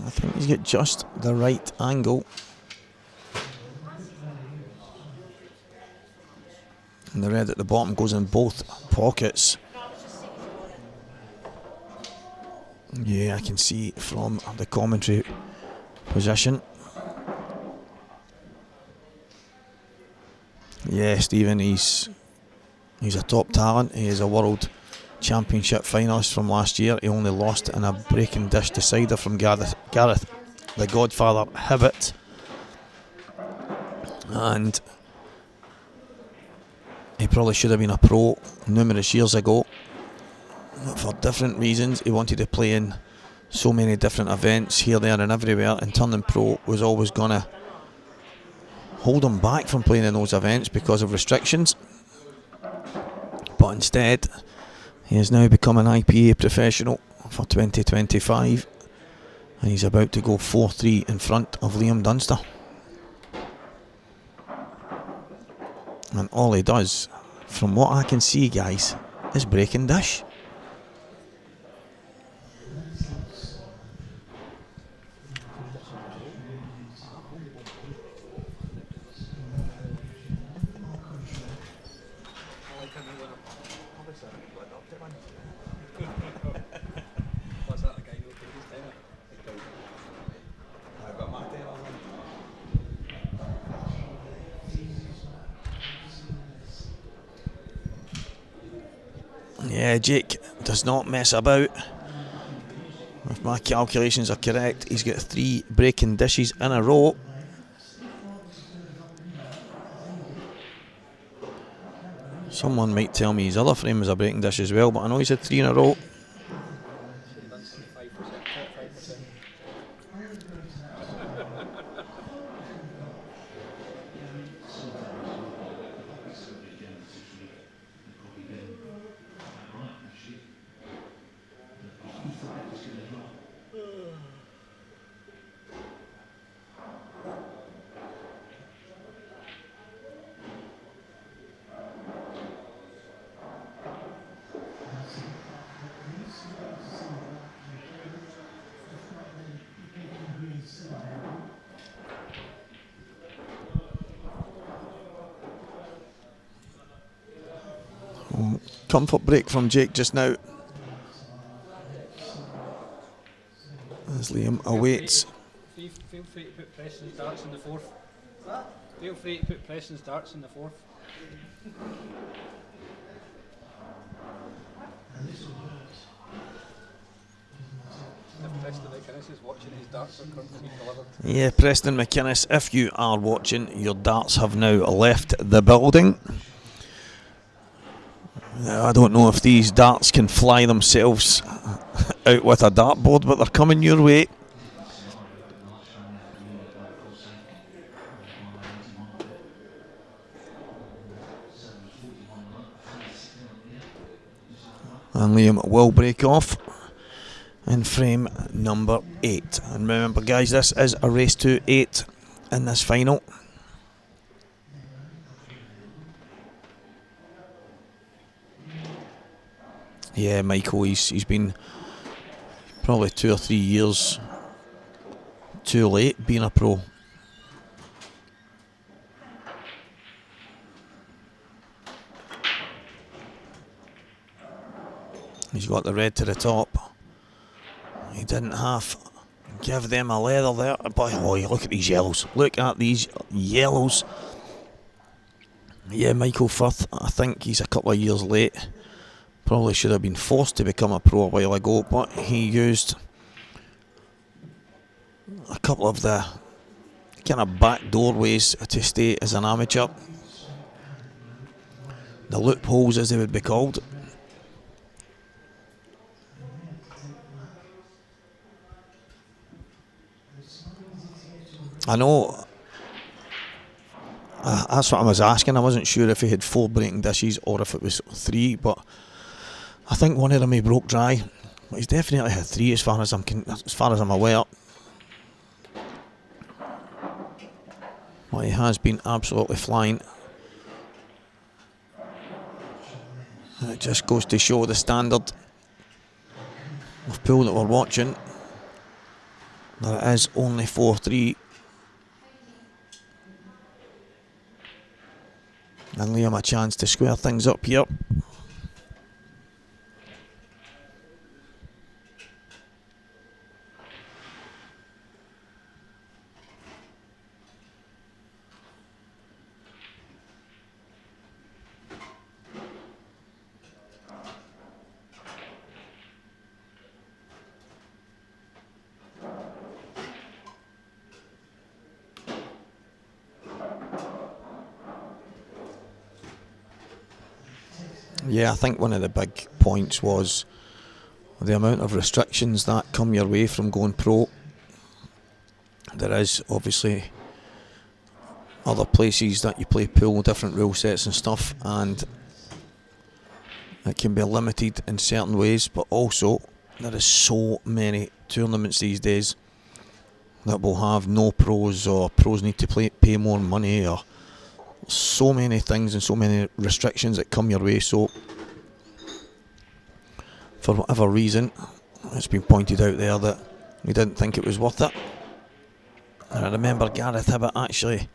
S3: I think he's got just the right angle. And the red at the bottom goes in both pockets. Yeah, I can see from the commentary position. Yeah, Stephen, he's a top talent. He is a World Championship finalist from last year. He only lost in a breaking dish decider from Gareth the Godfather Hibbett, and he probably should have been a pro numerous years ago. For different reasons, he wanted to play in so many different events here, there and everywhere, and turning pro was always going to hold him back from playing in those events because of restrictions. But instead, he has now become an IPA professional for 2025, and he's about to go 4-3 in front of Liam Dunster. And all he does, from what I can see, guys, is breaking dish. Yeah, Jake does not mess about. If my calculations are correct, he's got 3 breaking dishes in a row. Someone might tell me his other frame was a breaking dish as well, but I know he's had 3 in a row. Comfort break from Jake just now. As Liam awaits.
S2: Feel free to put Preston's darts in the fourth. Feel free to put Preston's darts in the fourth. If Preston McInnes is watching, his darts are currently being delivered.
S3: Yeah, Preston McInnes, if you are watching, your darts have now left the building. I don't know if these darts can fly themselves out with a dartboard, but they're coming your way. And Liam will break off in frame number 8. And remember, guys, this is a race to 8 in this final. Yeah, Michael, he's been probably 2 or 3 years too late being a pro. He's got the red to the top. He didn't half give them a leather there. But oh, look at these yellows. Look at these yellows. Yeah, Michael Firth, I think he's a couple of years late. Probably should have been forced to become a pro a while ago, but he used a couple of the kind of back doorways to stay as an amateur. The loopholes, as they would be called. I know, that's what I was asking. I wasn't sure if he had 4 breaking dishes or if it was 3, but I think one of them he broke dry. But he's definitely had 3 as far as I'm aware. Well, he has been absolutely flying. And it just goes to show the standard of pool that we're watching. There is only 4-3. And Liam a chance to square things up here. Yeah, I think one of the big points was the amount of restrictions that come your way from going pro. There is obviously other places that you play pool, different rule sets and stuff, and it can be limited in certain ways, but also there is so many tournaments these days that will have no pros, or pros need to pay more money, or so many things and so many restrictions that come your way. So for whatever reason, it's been pointed out there that we didn't think it was worth it. And I remember Gareth Hibbett actually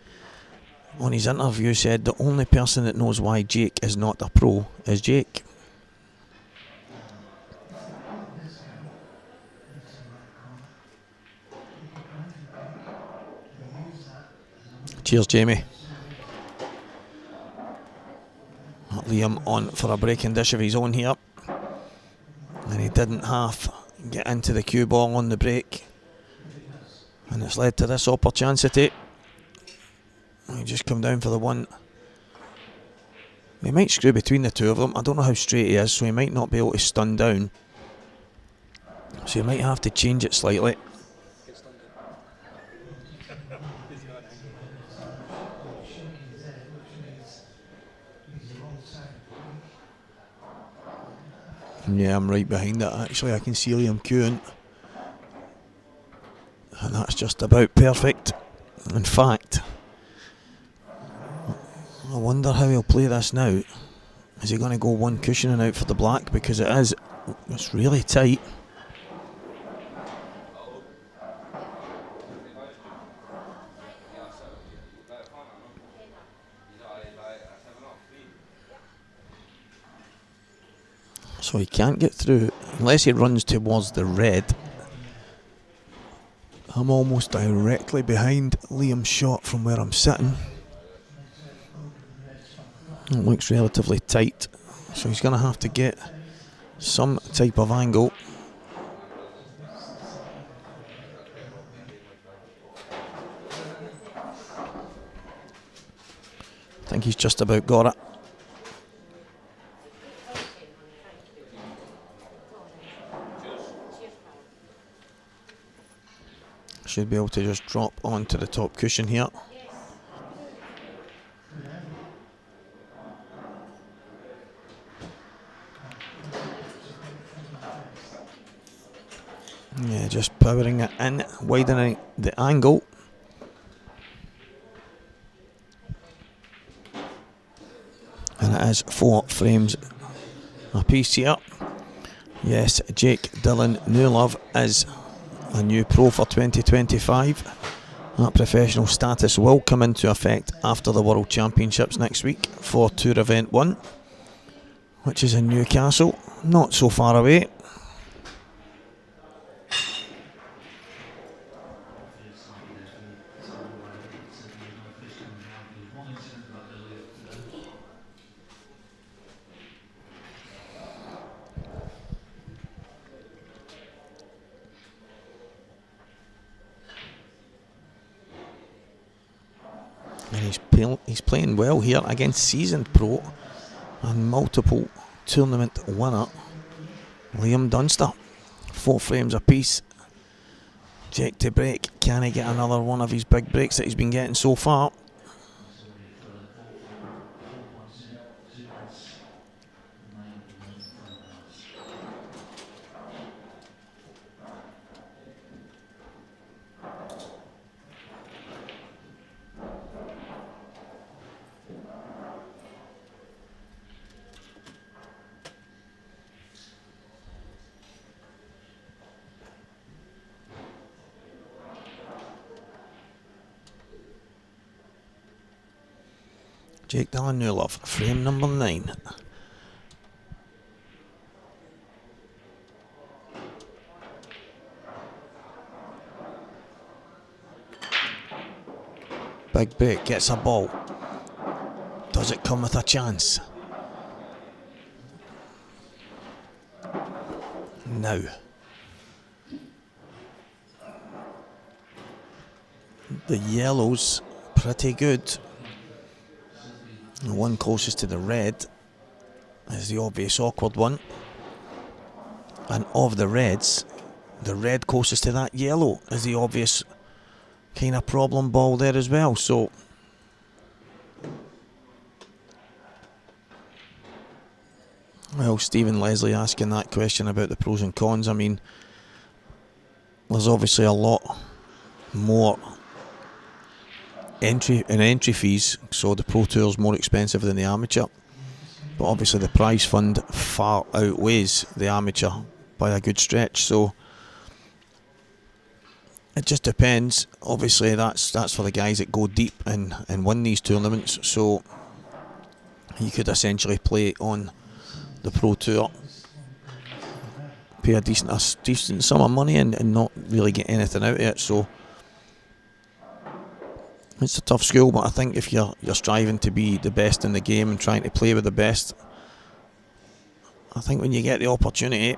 S3: on his interview said the only person that knows why Jake is not a pro is Jake. Cheers, Jamie. Liam on for a breaking dish of his own here, and he didn't half get into the cue ball on the break, and it's led to this opportunity. He just come down for the one. He might screw between the two of them. I don't know how straight he is, so he might not be able to stun down, so he might have to change it slightly. Yeah, I'm right behind it actually. I can see Liam queuing, and that's just about perfect. In fact, I wonder how he'll play this now. Is he going to go one cushioning out for the black, because it's really tight. So he can't get through unless he runs towards the red. I'm almost directly behind Liam's shot from where I'm sitting. It looks relatively tight, so he's going to have to get some type of angle. I think he's just about got it. Should be able to just drop onto the top cushion here. Yeah, just powering it in, widening the angle. And it is 4 frames a piece here. Yes, Jake Dillon Newlove is a new pro for 2025. That professional status will come into effect after the World Championships next week for Tour Event 1, which is in Newcastle, not so far away. And he's playing well here against seasoned pro and multiple tournament winner Liam Dunster. 4 frames apiece. Jake to break. Can he get another one of his big breaks that he's been getting so far? Jake Dillon Newlove, frame number 9. Big break, gets a ball. Does it come with a chance? Now. The yellow's pretty good. The one closest to the red is the obvious awkward one. And of the reds, the red closest to that yellow is the obvious kind of problem ball there as well. So well, Stephen Leslie asking that question about the pros and cons. I mean, there's obviously a lot more entry fees, so the Pro Tour is more expensive than the amateur, but obviously the prize fund far outweighs the amateur by a good stretch, so it just depends. Obviously that's for the guys that go deep and win these tournaments, so you could essentially play on the Pro Tour, pay a decent sum of money and not really get anything out of it. So it's a tough school, but I think if you're striving to be the best in the game and trying to play with the best, I think when you get the opportunity,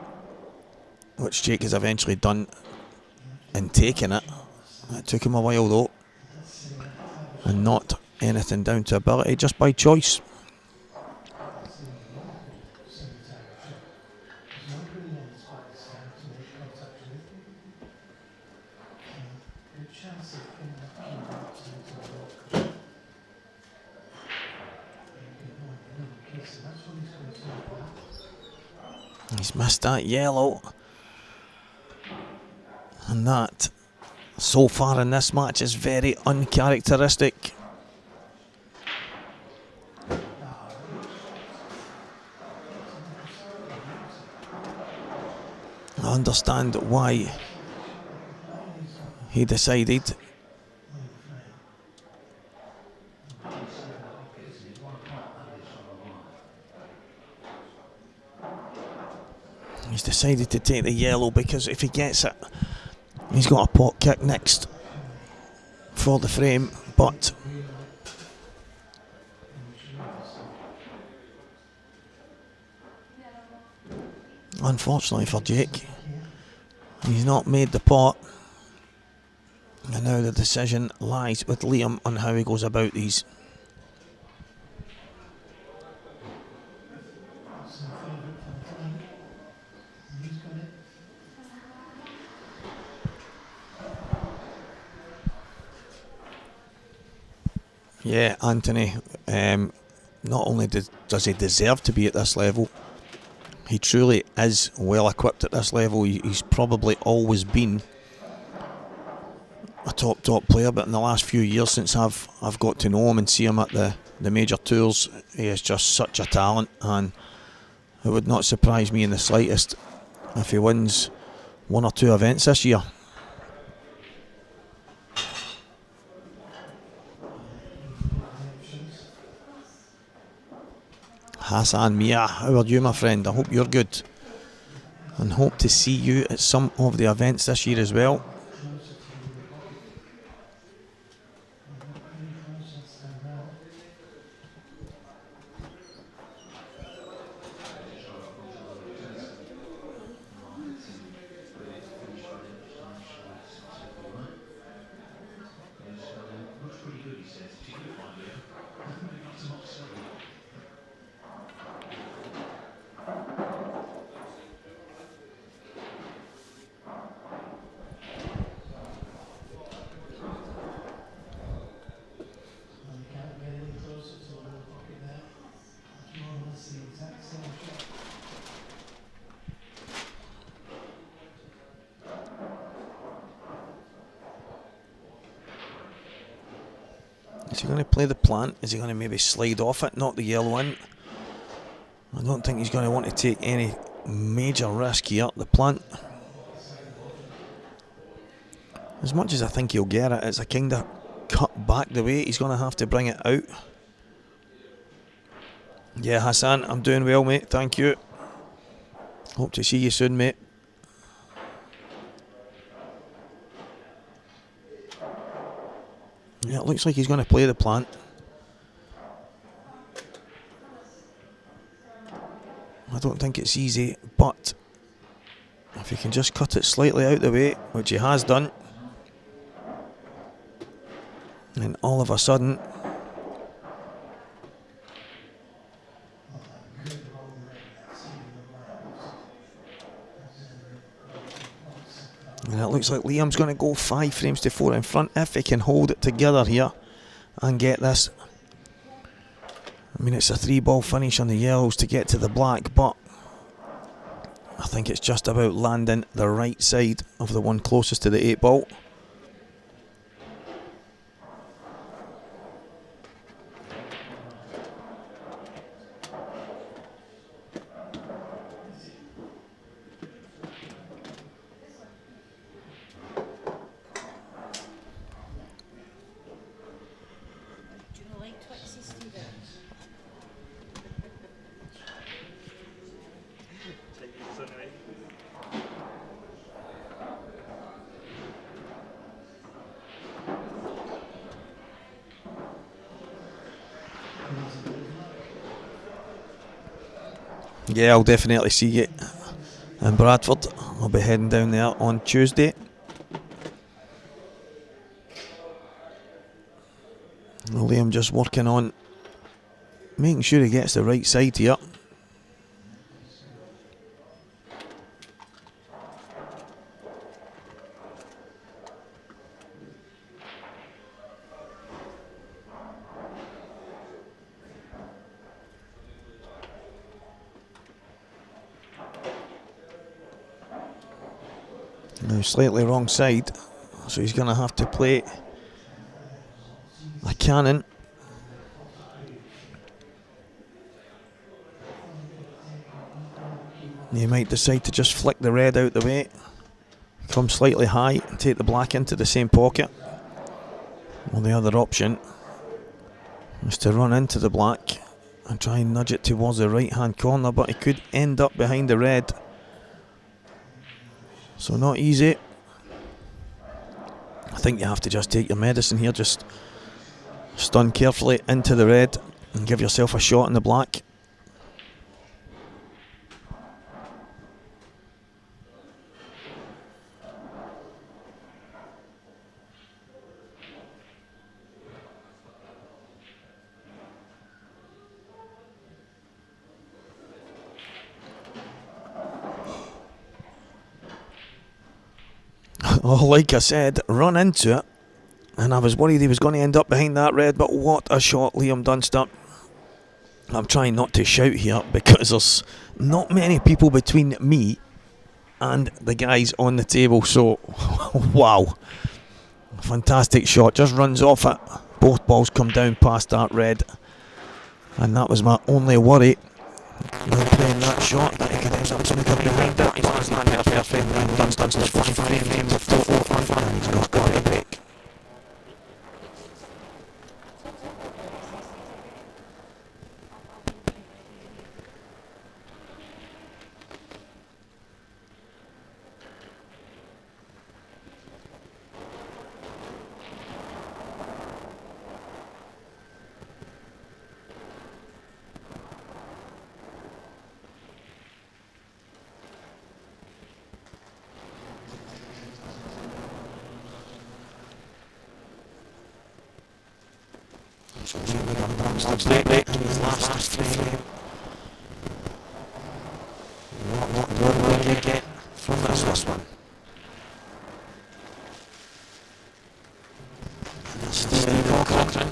S3: which Jake has eventually done and taken it took him a while though, and not anything down to ability, just by choice. He's missed that yellow, and that so far in this match is very uncharacteristic. I understand why he decided He's decided to take the yellow because if he gets it, he's got a pot kick next for the frame, but unfortunately for Jake, he's not made the pot, and now the decision lies with Liam on how he goes about these. Yeah, Anthony, not only does he deserve to be at this level, he truly is well equipped at this level. He's probably always been a top player, but in the last few years since I've got to know him and see him at the major tours, he is just such a talent, and it would not surprise me in the slightest if he wins 1 or 2 events this year. Hassan Mia, how are you, my friend? I hope you're good, and hope to see you at some of the events this year as well. Is he going to play the plant? Is he going to maybe slide off it, knock the yellow in? I don't think he's going to want to take any major risk here. The plant, as much as I think he'll get it, it's a kind of cut back the way. He's going to have to bring it out. Yeah, Hassan, I'm doing well, mate. Thank you. Hope to see you soon, mate. Yeah, it looks like he's going to play the plant. I don't think it's easy, but if he can just cut it slightly out the way, which he has done, and all of a sudden and it looks like Liam's going to go 5 frames to 4 in front if he can hold it together here and get this. I mean, it's a 3-ball finish on the yellows to get to the black, but I think it's just about landing the right side of the one closest to the 8-ball. Yeah, I'll definitely see you in Bradford. I'll be heading down there on Tuesday. Liam just working on making sure he gets the right side here. Now slightly wrong side, so he's going to have to play a cannon. He might decide to just flick the red out the way, come slightly high and take the black into the same pocket. Well, the other option is to run into the black and try and nudge it towards the right hand corner, but he could end up behind the red So not easy. I think you have to just take your medicine here, just stun carefully into the red and give yourself a shot in the black. Oh, like I said, run into it, and I was worried he was going to end up behind that red, but what a shot, Liam Dunster. I'm trying not to shout here because there's not many people between me and the guys on the table, so wow, fantastic shot, just runs off it. Both balls come down past that red, and that was my only worry when playing that shot, that he could end up something behind it. He's not perfect, and Dunstan's 45 games of total, and he's not got a break. Lately, in his last frame. What will you get from this one? Steve Cochran,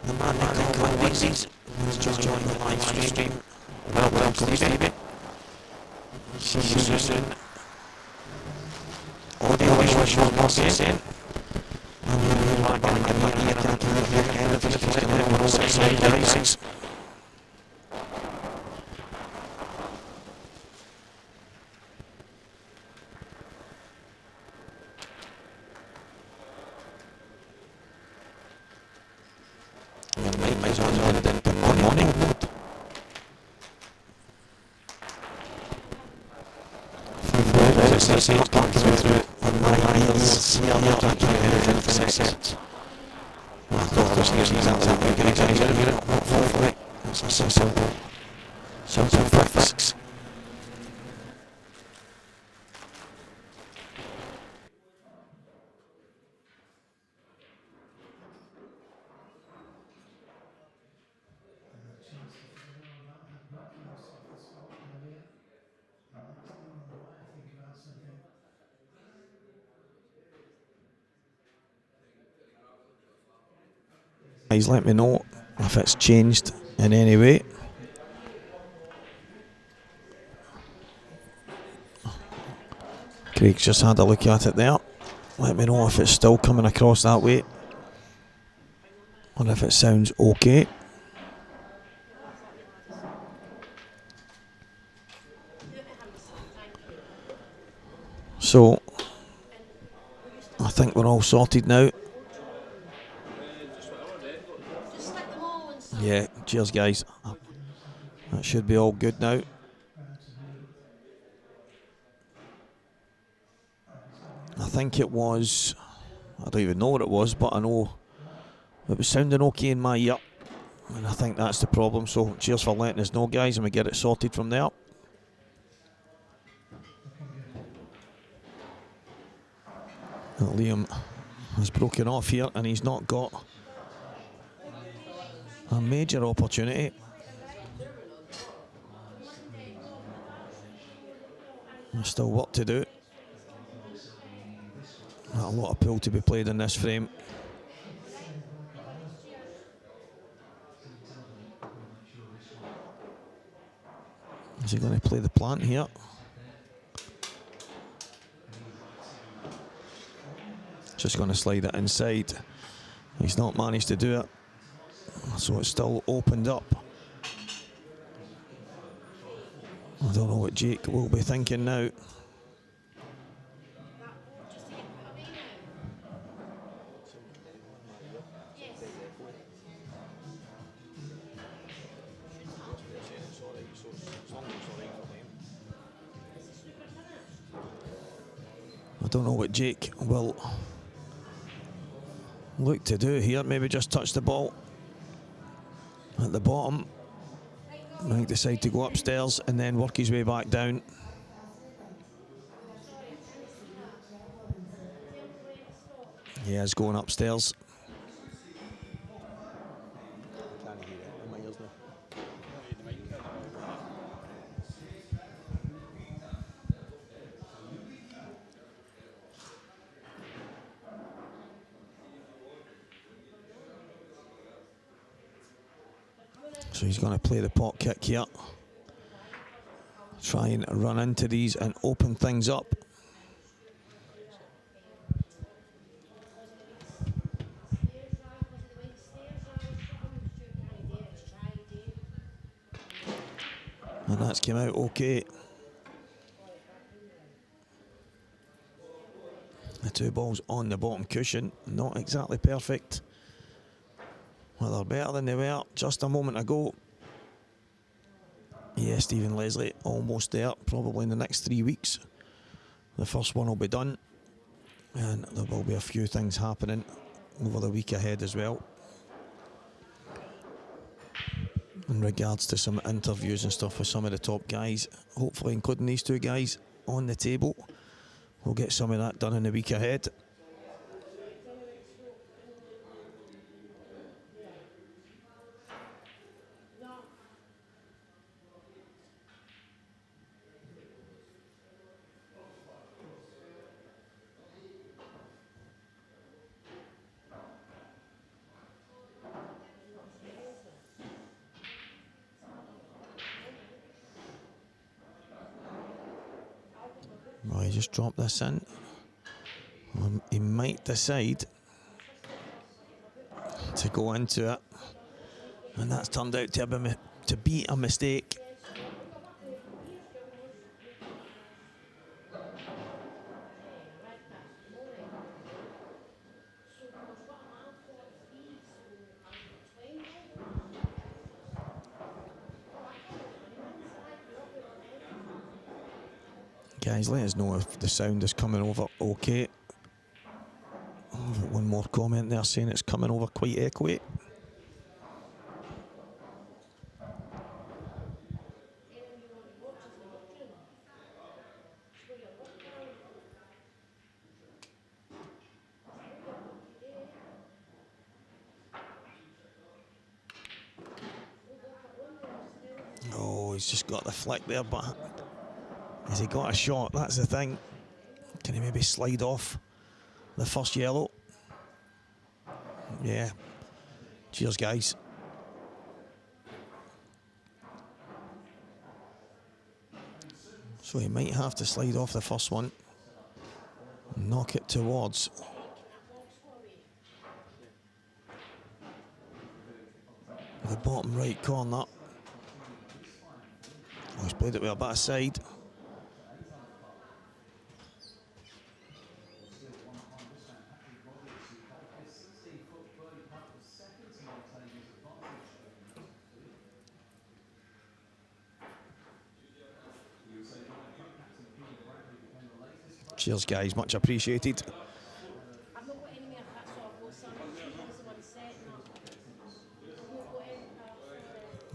S3: the man that can win these, who's just joined the live stream. Well, Stevie. See you soon. Audio is what you're saying. Guys, let me know if it's changed in any way. Craig's just had a look at it there. Let me know if it's still coming across that way or if it sounds okay. So I think we're all sorted now. Yeah, cheers guys. That should be all good now. I think it was, I don't even know what it was, but I know it was sounding okay in my ear, and I think that's the problem. So cheers for letting us know, guys, and we get it sorted from there. Liam has broken off here, and he's not got a major opportunity. There's still work to do. Not a lot of pool to be played in this frame. Is he going to play the plant here? Just going to slide it inside. He's not managed to do it, so it's still opened up. I don't know what Jake will be thinking now. I don't know what Jake will look to do here. Maybe just touch the ball at the bottom. Might decide to go upstairs and then work his way back down. He is going upstairs. So he's going to play the pot kick here. Try and run into these and open things up. And that's came out okay. The two balls on the bottom cushion, not exactly perfect. Well, they're better than they were just a moment ago. Yeah, Stephen Leslie almost there, probably in the next 3 weeks. The first one will be done, and there will be a few things happening over the week ahead as well. In regards to some interviews and stuff with some of the top guys, hopefully including these two guys on the table. We'll get some of that done in the week ahead. Well, he just dropped this in. He might decide to go into it, and that's turned out to be a mistake. Guys, let us know if the sound is coming over okay. One more comment there saying it's coming over quite echoey. Oh, he's just got the flick there, but has he got a shot? That's the thing. Can he maybe slide off the first yellow? Yeah. Cheers, guys. So he might have to slide off the first one. Knock it towards the bottom right corner. Oh, he's played it with a bit of side. Cheers, guys, much appreciated.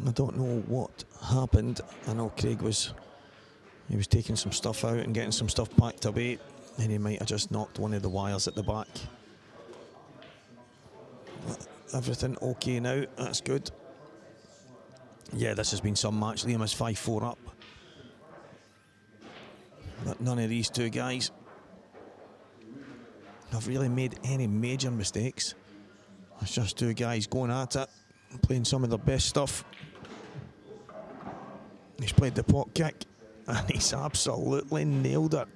S3: I don't know what happened. I know Craig was taking some stuff out and getting some stuff packed away, and he might have just knocked one of the wires at the back. Everything okay now, that's good. Yeah, this has been some match. Liam is 5-4 up. But none of these two guys have really made any major mistakes. It's just two guys going at it, playing some of their best stuff. He's played the pot kick, and he's absolutely nailed it.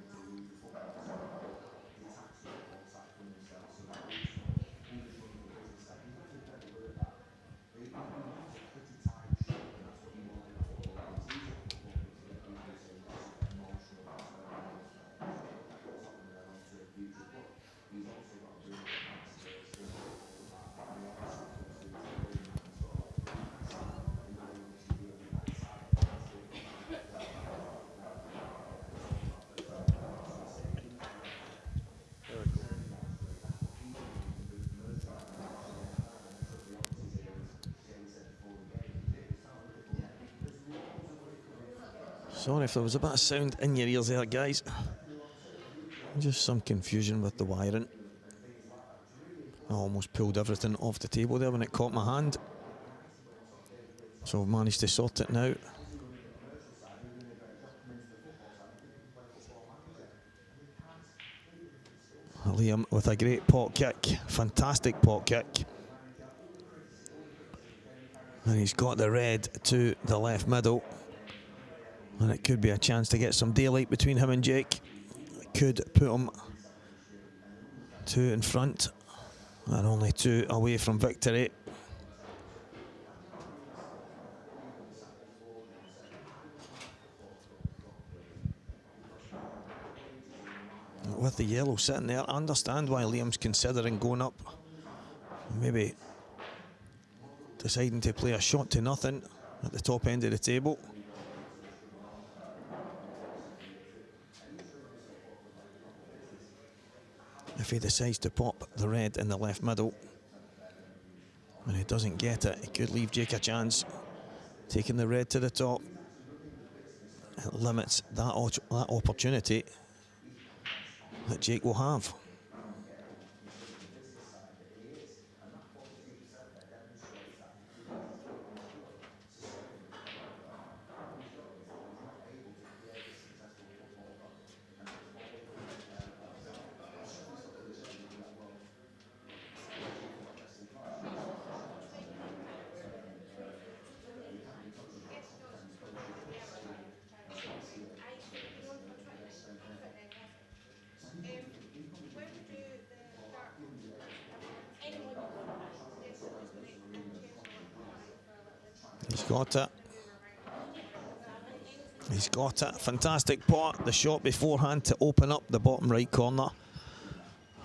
S3: Sorry if there was a bit of sound in your ears there, guys. Just some confusion with the wiring. I almost pulled everything off the table there when it caught my hand. So I've managed to sort it now. Liam with a great pot kick, fantastic pot kick. And he's got the red to the left middle. And it could be a chance to get some daylight between him and Jake. It could put him 2 in front and only 2 away from victory. With the yellow sitting there, I understand why Liam's considering going up. Maybe deciding to play a shot to nothing at the top end of the table. If he decides to pop the red in the left middle and he doesn't get it, it could leave Jake a chance. Taking the red to the top, it limits that opportunity that Jake will have. He's got it. He's got it. Fantastic pot. The shot beforehand to open up the bottom right corner.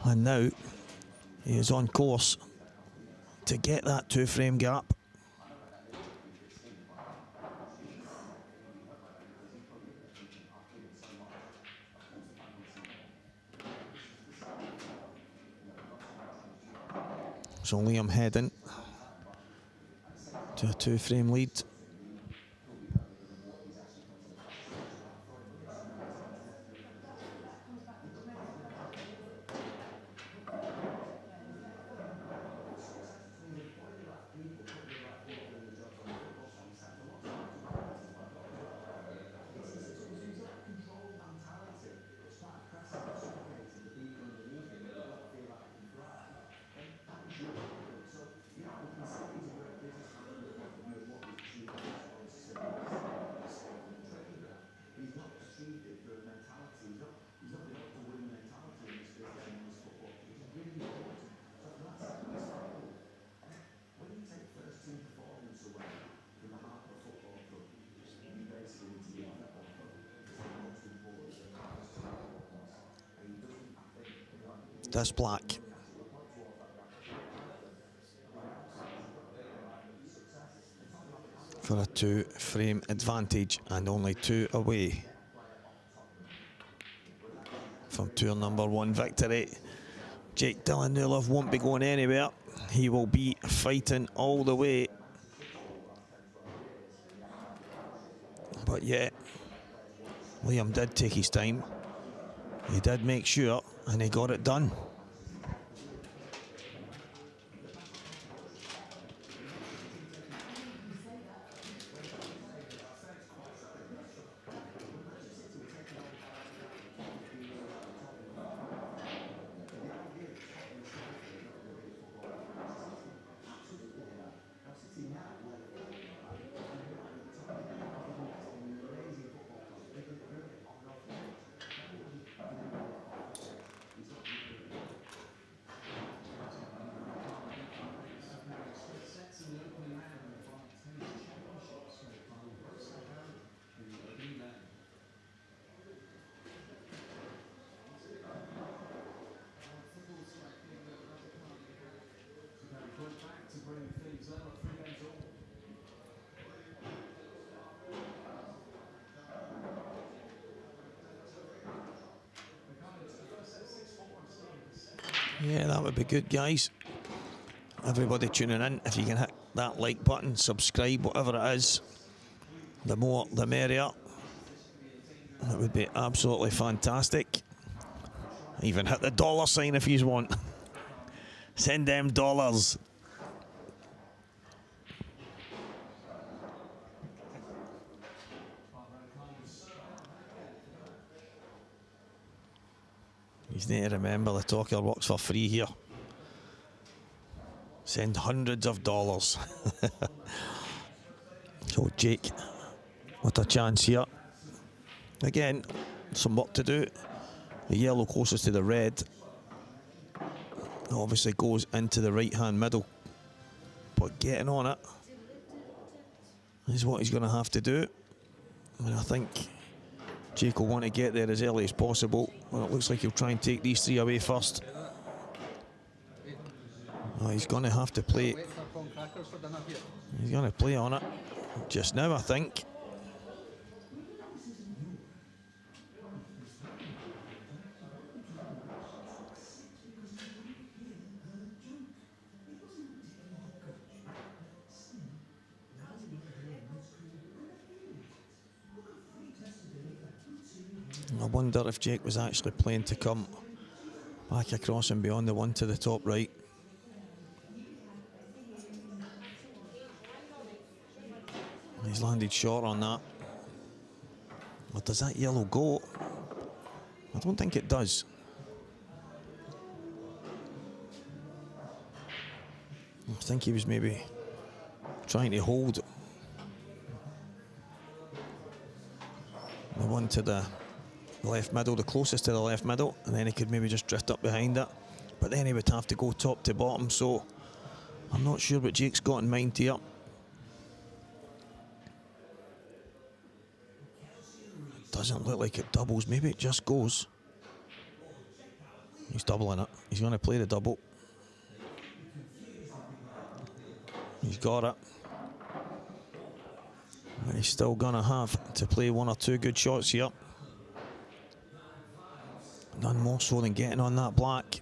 S3: And now he is on course to get that 2-frame gap. So Liam heading to a 2-frame lead. That's black. For a 2-frame advantage and only 2 away from tour number 1 victory. Jake Dylan Newlove won't be going anywhere. He will be fighting all the way. But yeah, Liam did take his time. He did make sure and he got it done. Yeah, that would be good, guys. Everybody tuning in, if you can hit that like button, subscribe, whatever it is, the more the merrier. That would be absolutely fantastic. Even hit the dollar sign if you want. Send them dollars. You need to remember the talker works for free here. Send hundreds of dollars. So Jake, what a chance here. Again, some work to do. The yellow closest to the red obviously goes into the right hand middle, but getting on it is what he's going to have to do. And I think Jake will want to get there as early as possible. Well, it looks like he'll try and take these three away first. Oh, he's going to have to play. He's going to play on it just now, I think. I wonder if Jake was actually playing to come back across and beyond the one to the top right. He's landed short on that. Or does that yellow go? I don't think it does. I think he was maybe trying to hold the one to the left middle, the closest to the left middle, and then he could maybe just drift up behind it. But then he would have to go top to bottom, so I'm not sure what Jake's got in mind here. It doesn't look like it doubles, maybe it just goes. He's doubling it. He's going to play the double. He's got it. And he's still going to have to play one or two good shots here. None more so than getting on that black.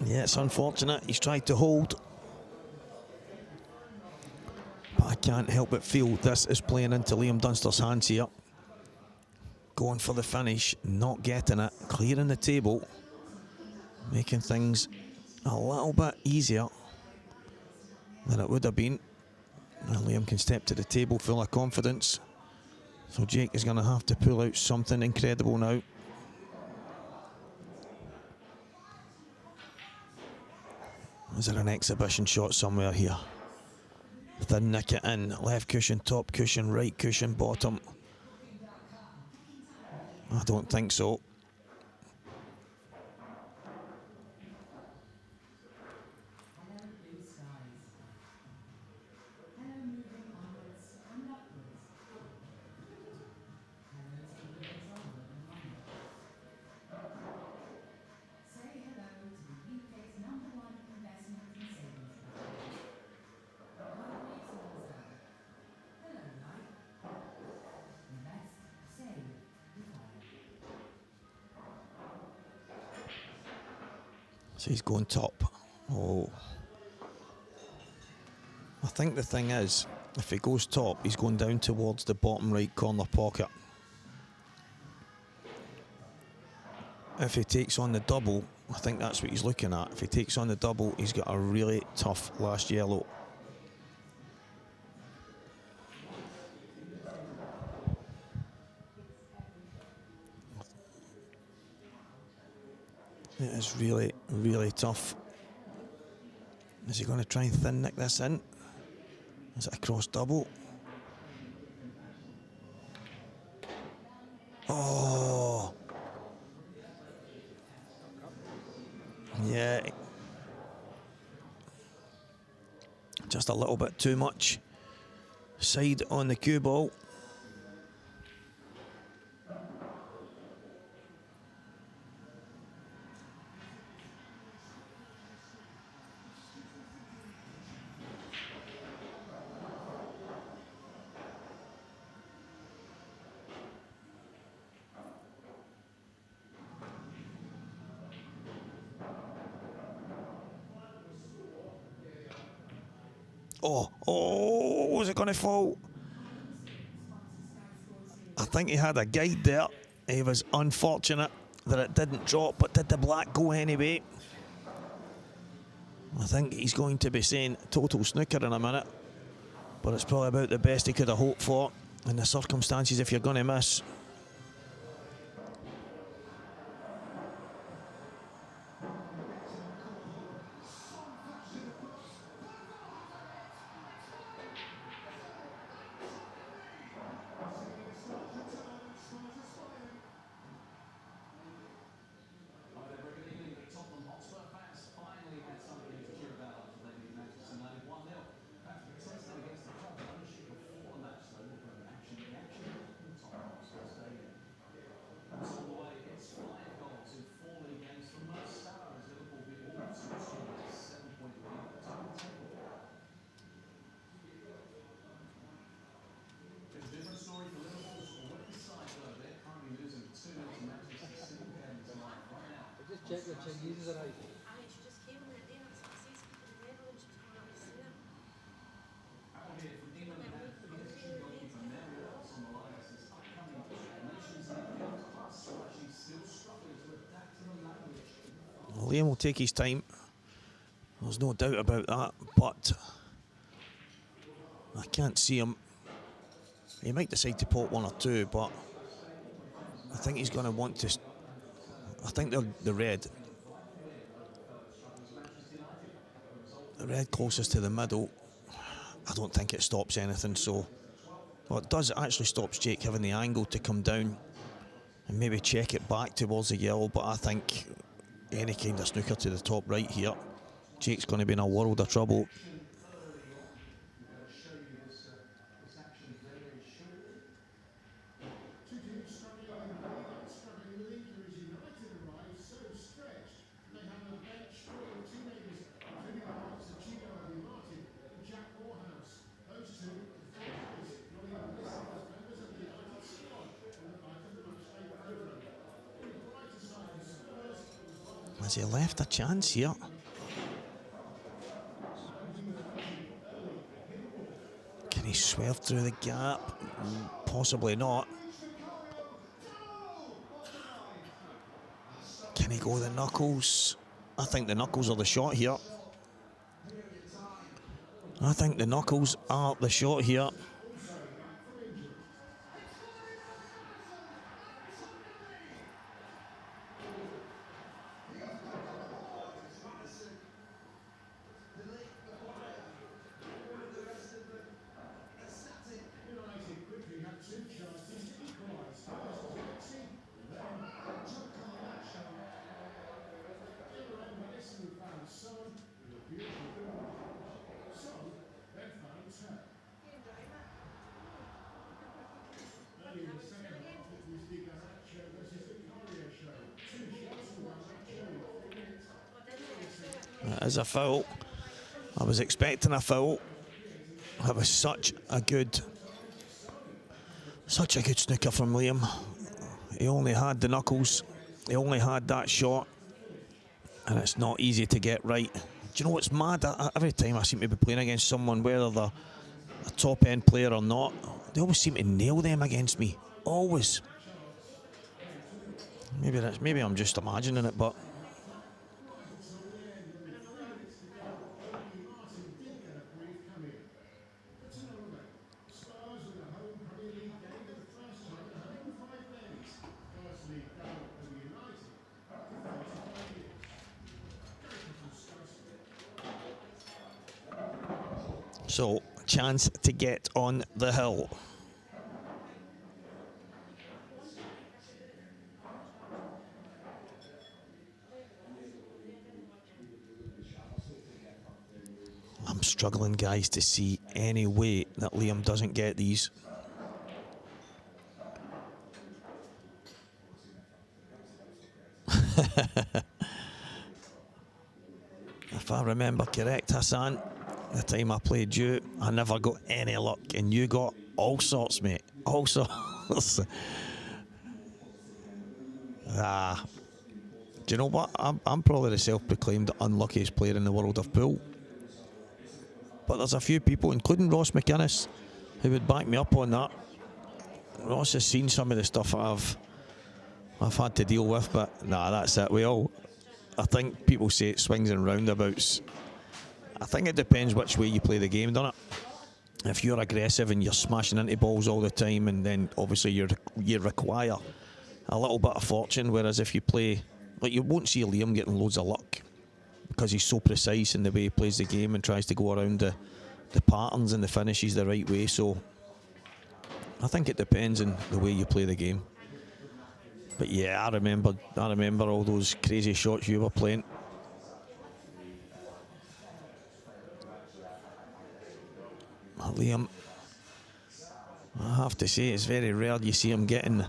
S3: Yeah, it's unfortunate. He's tried to hold. But I can't help but feel this is playing into Liam Dunster's hands here. Going for the finish, not getting it, clearing the table, making things a little bit easier than it would have been. And Liam can step to the table full of confidence. So Jake is going to have to pull out something incredible now. Is there an exhibition shot somewhere here? Thin nick it in, left cushion, top cushion, right cushion, bottom. I don't think so. So he's going top. Oh. I think the thing is, if he goes top, he's going down towards the bottom right corner pocket. If he takes on the double, I think that's what he's looking at. If he takes on the double, he's got a really tough last yellow. It is really, really tough. Is he going to try and thin nick this in? Is it a cross double? Oh! Yeah. Just a little bit too much side on the cue ball. Oh, was it going to fall? I think he had a guide there. He was unfortunate that it didn't drop, but did the black go anyway? I think he's going to be saying total snooker in a minute, but it's probably about the best he could have hoped for in the circumstances if you're going to miss.
S4: Check your Chinese are right.
S9: I just came in there and I saw these people in the Netherlands just going out to see them.
S3: Liam will take his time. There's no doubt about that, but I can't see him. He might decide to put one or two, but I think he's going to want to. I think the red closest to the middle. I don't think it stops anything. So, well, it does. It actually stops Jake having the angle to come down and maybe check it back towards the yellow. But I think any kind of snooker to the top right here, Jake's going to be in a world of trouble. Has he left a chance here? Can he swerve through the gap? Possibly not. Can he go the knuckles? I think the knuckles are the shot here. I think the knuckles are the shot here. That is a foul. I was expecting a foul. That was such a good snooker from Liam. He only had the knuckles. He only had that shot. And it's not easy to get right. Do you know what's mad? Every time I seem to be playing against someone, whether they're a top end player or not, they always seem to nail them against me. Always. Maybe I'm just imagining it, but so, chance to get on the hill. I'm struggling, guys, to see any way that Liam doesn't get these. If I remember correct, Hassan, the time I played you, I never got any luck, and you got all sorts, mate. All sorts. Do you know what? I'm probably the self-proclaimed unluckiest player in the world of pool. but there's a few people, including Ross McInnes, who would back me up on that. Ross has seen some of the stuff I've had to deal with, but nah, that's it. I think people say it swings and roundabouts. I think it depends which way you play the game, doesn't it? If you're aggressive and you're smashing into balls all the time, and then obviously you require a little bit of fortune, whereas if you play, like, you won't see Liam getting loads of luck because he's so precise in the way he plays the game and tries to go around the patterns and the finishes the right way. So I think it depends on the way you play the game. But yeah, I remember all those crazy shots you were playing. Liam, I have to say, it's very rare you see him getting.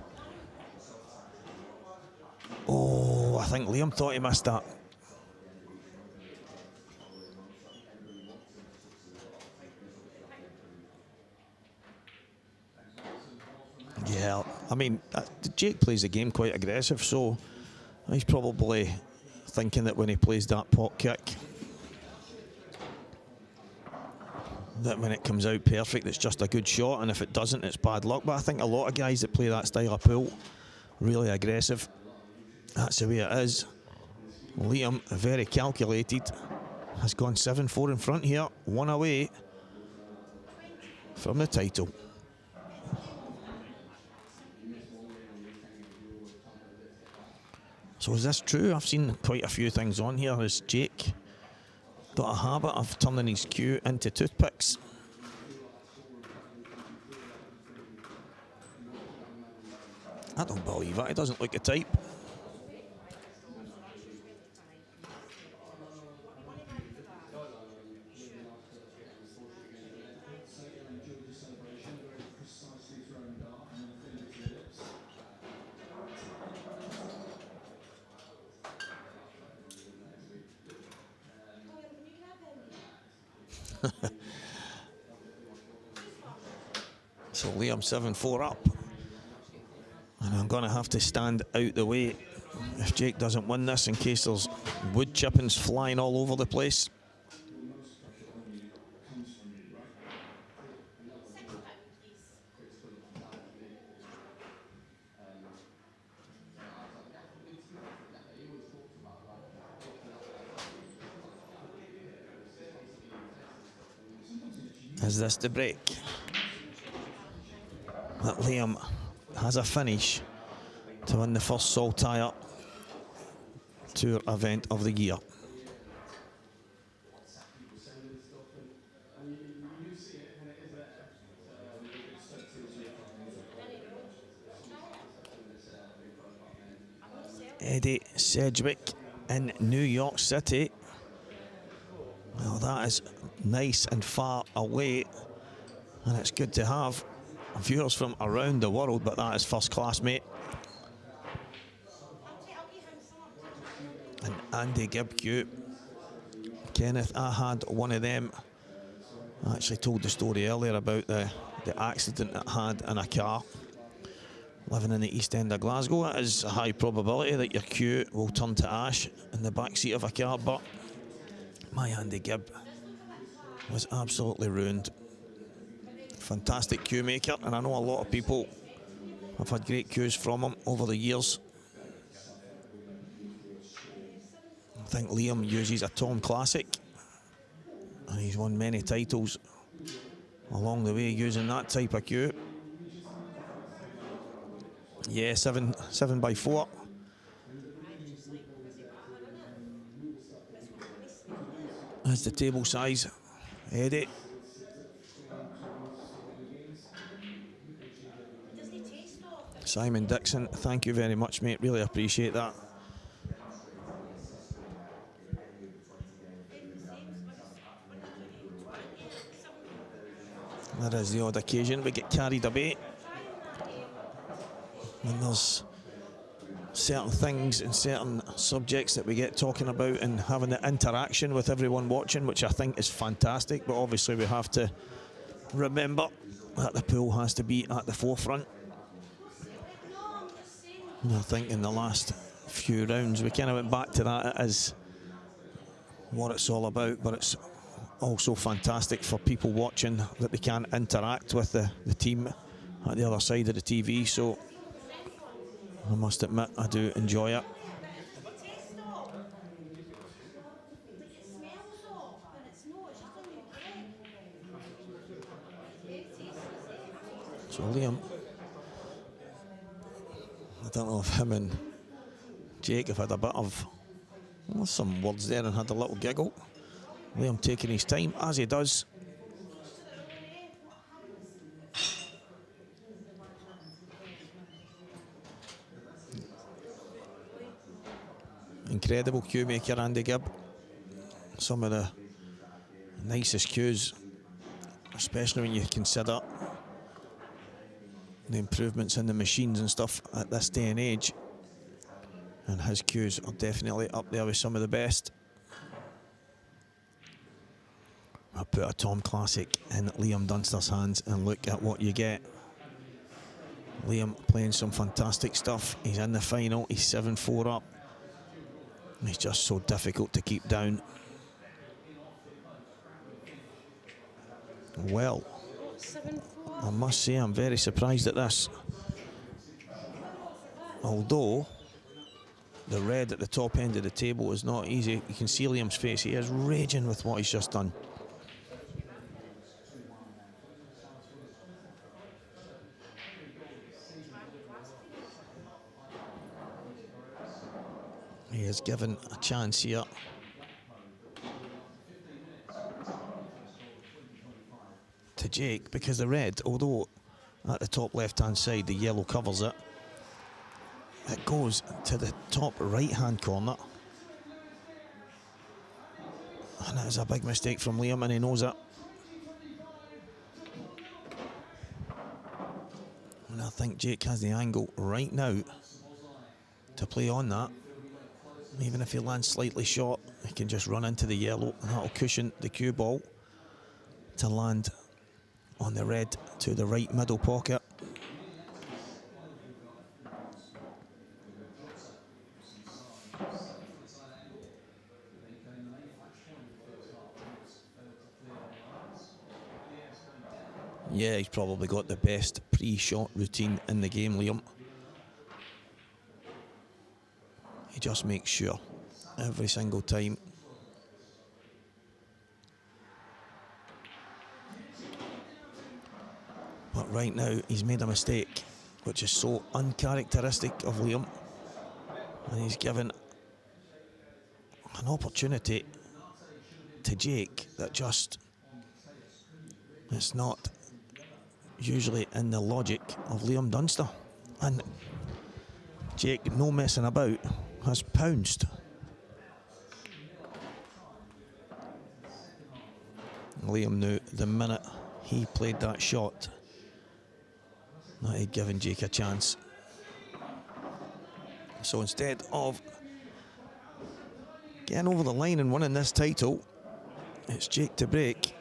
S3: Oh, I think Liam thought he missed that. Yeah, I mean, Jake plays the game quite aggressive, so he's probably thinking that when he plays that pot kick, that when it comes out perfect, it's just a good shot, and if it doesn't, it's bad luck. But I think a lot of guys that play that style of pool, really aggressive, that's the way it is. Liam, very calculated, has gone 7-4 in front here, one away from the title. So is this true? I've seen quite a few things on here. Has Jake got a habit of turning his cue into toothpicks? I don't believe it. He doesn't look the type. So Liam 7-4 up, and I'm going to have to stand out the way if Jake doesn't win this, in case there's wood chippings flying all over the place. Is this the break? That Liam has a finish to win the first Saltire Tour event of the year. Eddie Sedgwick in New York City. Well, that is nice and far away, and it's good to have viewers from around the world, but that is first class, mate. And Andy Gibb, Kenneth, I had one of them. I actually told the story earlier about the accident I had in a car living in the East End of Glasgow. It is a high probability that your cue will turn to ash in the back seat of a car, but my Andy Gibb was absolutely ruined. Fantastic cue maker, and I know a lot of people have had great cues from him over the years. I think Liam uses a Tom Classic, and he's won many titles along the way using that type of cue. Yeah, 7x4. That's the table size, Eddie. Simon Dixon, thank you very much, mate. Really appreciate that. There is the odd occasion we get carried away when there's certain things and certain subjects that we get talking about and having the interaction with everyone watching, which I think is fantastic, but obviously we have to remember that the pool has to be at the forefront. And I think in the last few rounds we kind of went back to that as what it's all about, but it's also fantastic for people watching that they can't interact with the team at the other side of the TV, so I must admit I do enjoy it. So Liam, I don't know if him and Jake have had a bit of some words there and had a little giggle. Liam taking his time, as he does. Incredible cue maker Andy Gibb. Some of the nicest cues, especially when you consider the improvements in the machines and stuff at this day and age. And his cues are definitely up there with some of the best. I'll put a Tom Classic in Liam Dunster's hands and look at what you get. Liam playing some fantastic stuff. He's in the final, he's 7-4 up. He's just so difficult to keep down. Well, I must say I'm very surprised at this. Although the red at the top end of the table is not easy. You can see Liam's face. He is raging with what he's just done. He is given a chance here. To Jake, because the red, although at the top left-hand side the yellow covers it, it goes to the top right-hand corner. And that is a big mistake from Liam, and he knows it. And I think Jake has the angle right now to play on that. Even if he lands slightly short, he can just run into the yellow, and that'll cushion the cue ball to land on the red to the right middle pocket. Yeah, he's probably got the best pre-shot routine in the game, Liam. He just makes sure every single time. But right now he's made a mistake, which is so uncharacteristic of Liam. And he's given an opportunity to Jake that just, it's not usually in the logic of Liam Dunster. And Jake, no messing about, has pounced. Liam knew the minute he played that shot that he'd given Jake a chance. So instead of getting over the line and winning this title, it's Jake to break.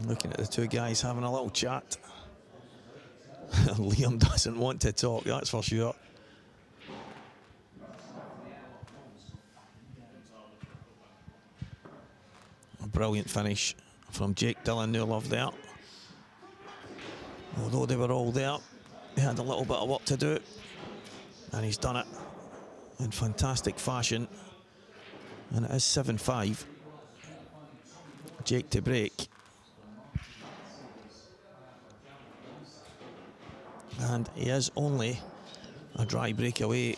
S3: Looking at the two guys having a little chat. Liam doesn't want to talk, that's for sure. A brilliant finish from Jake Dillon, no love there. Although they were all there, he had a little bit of work to do, and he's done it in fantastic fashion. And it is 7-5. Jake to break. And he is only a dry break away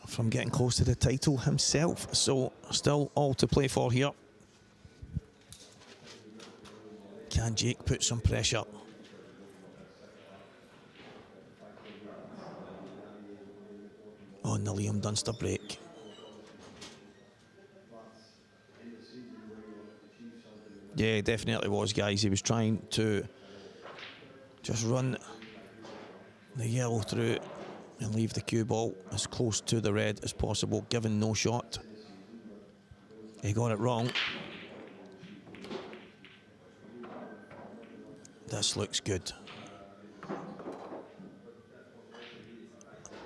S3: from getting close to the title himself. So still all to play for here. Can Jake put some pressure? On the Liam Dunster break. Yeah, he definitely was, guys. He was trying to just run the yellow through and leave the cue ball as close to the red as possible, given no shot. He got it wrong. This looks good.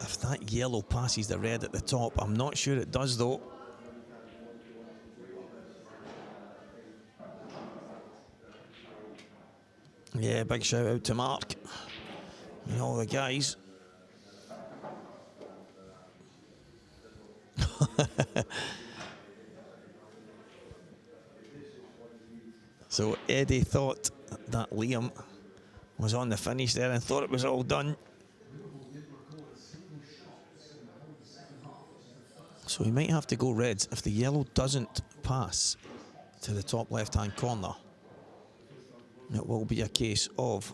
S3: if that yellow passes the red at the top. I'm not sure it does though. Yeah, big shout out to Mark and all the guys. So Eddie thought that Liam was on the finish there and thought it was all done. So he might have to go reds if the yellow doesn't pass to the top left-hand corner. It will be a case of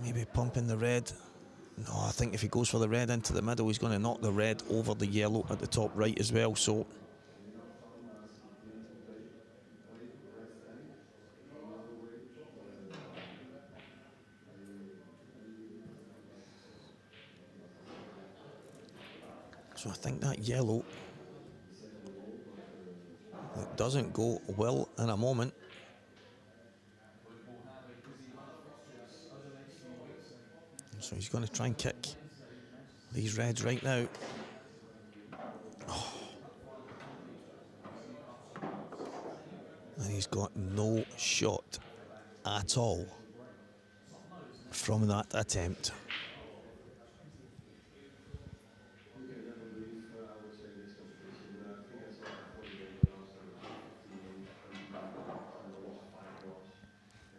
S3: maybe pumping the red. No, I think if he goes for the red into the middle, he's going to knock the red over the yellow at the top right as well. So I think that yellow that doesn't go will in a moment. So he's going to try and kick these reds right now. Oh. And he's got no shot at all from that attempt.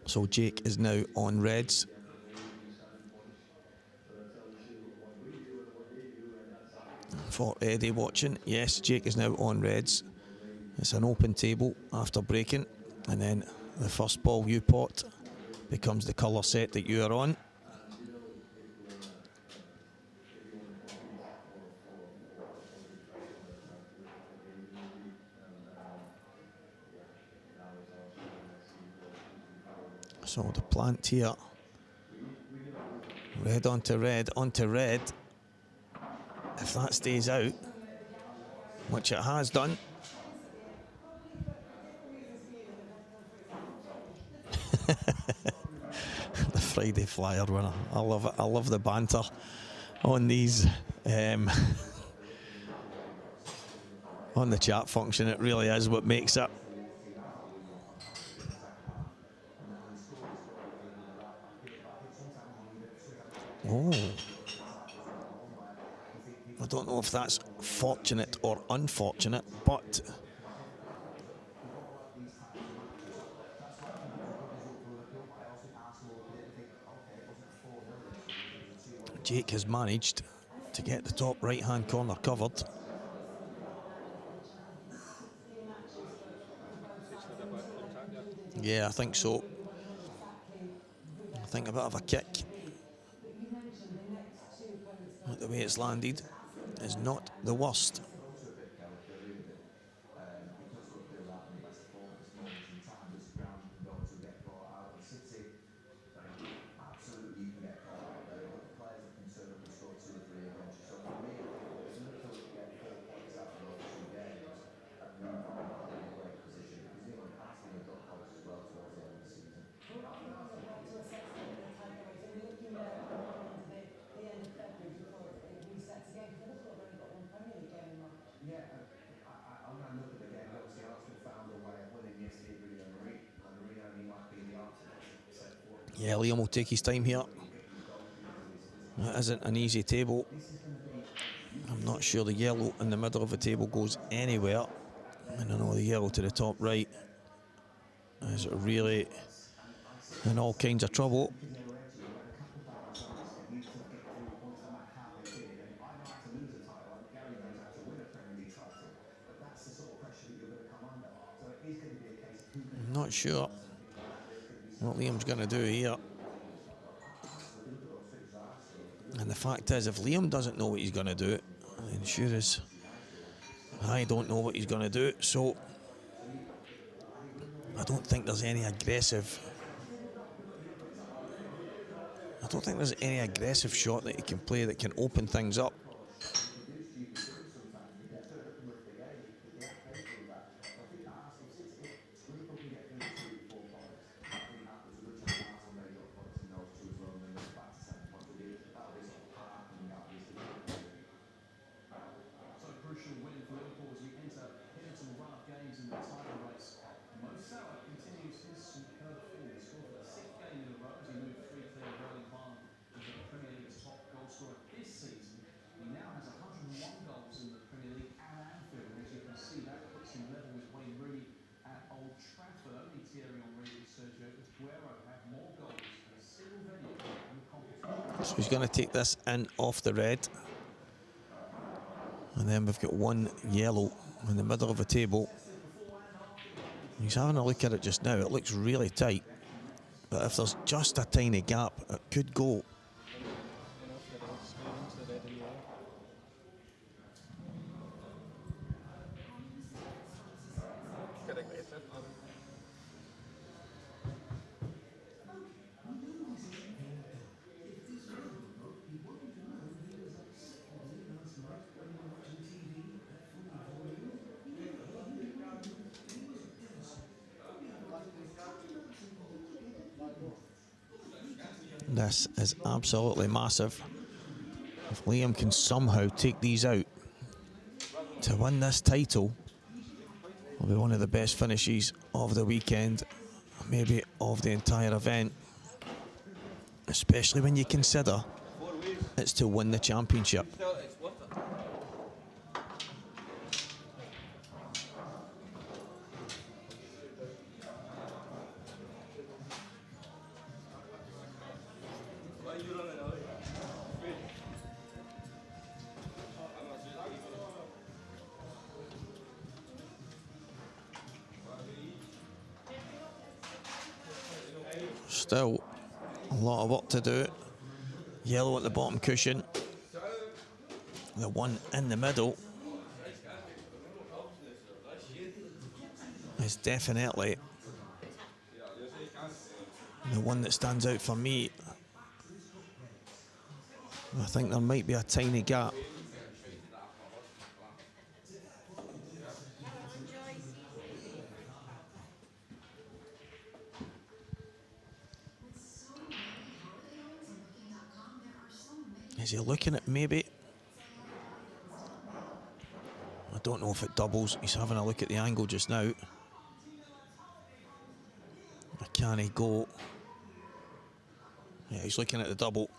S3: So Jake is now on reds. For Eddie watching, yes, Jake is now on reds. It's an open table after breaking, and then the first ball you pot becomes the colour set that you are on. So the plant here, red onto red onto red. If that stays out, which it has done. The Friday Flyer winner. I love it. I love the banter on these on the chat function. It really is what makes it. Oh. I don't know if that's fortunate or unfortunate, but Jake has managed to get the top right-hand corner covered. Yeah, I think so. I think a bit of a kick. But the way it's landed is not the worst. Yeah, Liam will take his time here. It isn't an easy table. I'm not sure the yellow in the middle of the table goes anywhere. And I know the yellow to the top right is really in all kinds of trouble. I'm not sure what Liam's going to do here. And the fact is, if Liam doesn't know what he's going to do, then sure as I don't know what he's going to do. So I don't think there's any aggressive shot that he can play that can open things up. So he's going to take this in off the red. And then we've got one yellow in the middle of the table. He's having a look at it just now. It looks really tight. But if there's just a tiny gap, it could go. This is absolutely massive. If Liam can somehow take these out to win this title, it'll be one of the best finishes of the weekend, maybe of the entire event, especially when you consider it's to win the championship. Still a lot of work to do. Yellow at the bottom cushion. The one in the middle is definitely the one that stands out for me. I think there might be a tiny gap. Is he looking at maybe? I don't know if it doubles. He's having a look at the angle just now. Can he go? Yeah, he's looking at the double.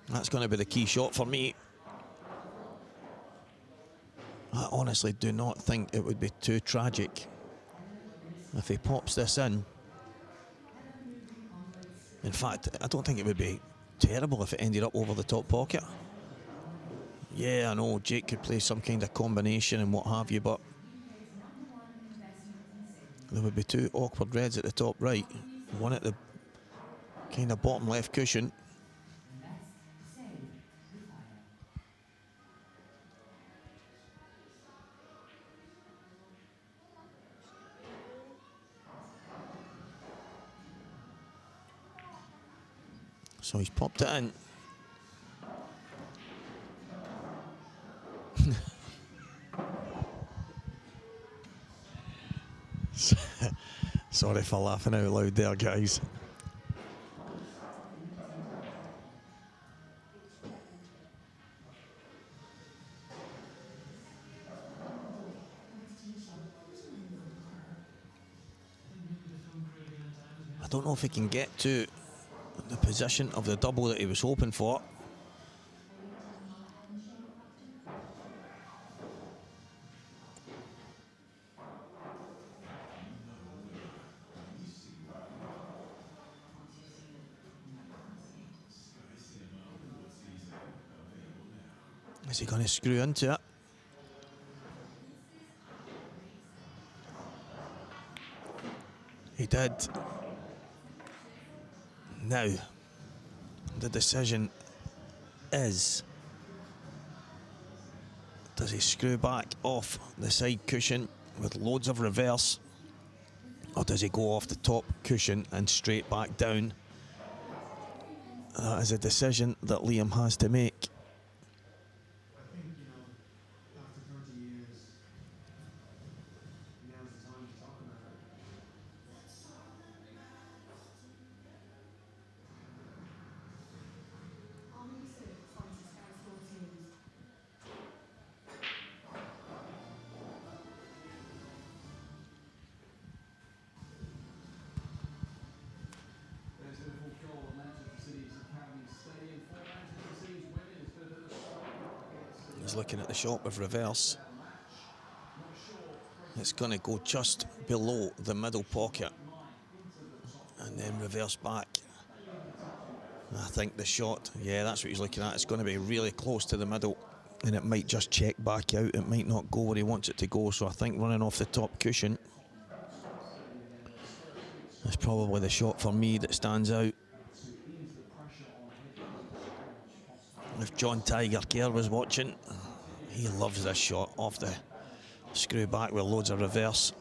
S3: That's going to be the key shot for me. I honestly do not think it would be too tragic if he pops this in. In fact, I don't think it would be terrible if it ended up over the top pocket. Yeah, I know Jake could play some kind of combination and what have you, but there would be two awkward reds at the top right, one at the kind of bottom left cushion. So he's popped it in. Sorry for laughing out loud there, guys. I don't know if he can get to the position of the double that he was hoping for. Is he going to screw into it? He did. Now, the decision is, does he screw back off the side cushion with loads of reverse, or does he go off the top cushion and straight back down? That is a decision that Liam has to make.
S1: I think, after 30 years, now's the time to talk about it.
S3: He's looking at the shot with reverse. It's going to go just below the middle pocket and then reverse back. I think the shot, yeah, that's what he's looking at. It's going to be really close to the middle and it might just check back out. It might not go where he wants it to go, so I think running off the top cushion is probably the shot for me that stands out. If John Tiger Kerr was watching, he loves this shot off the screw back with loads of reverse.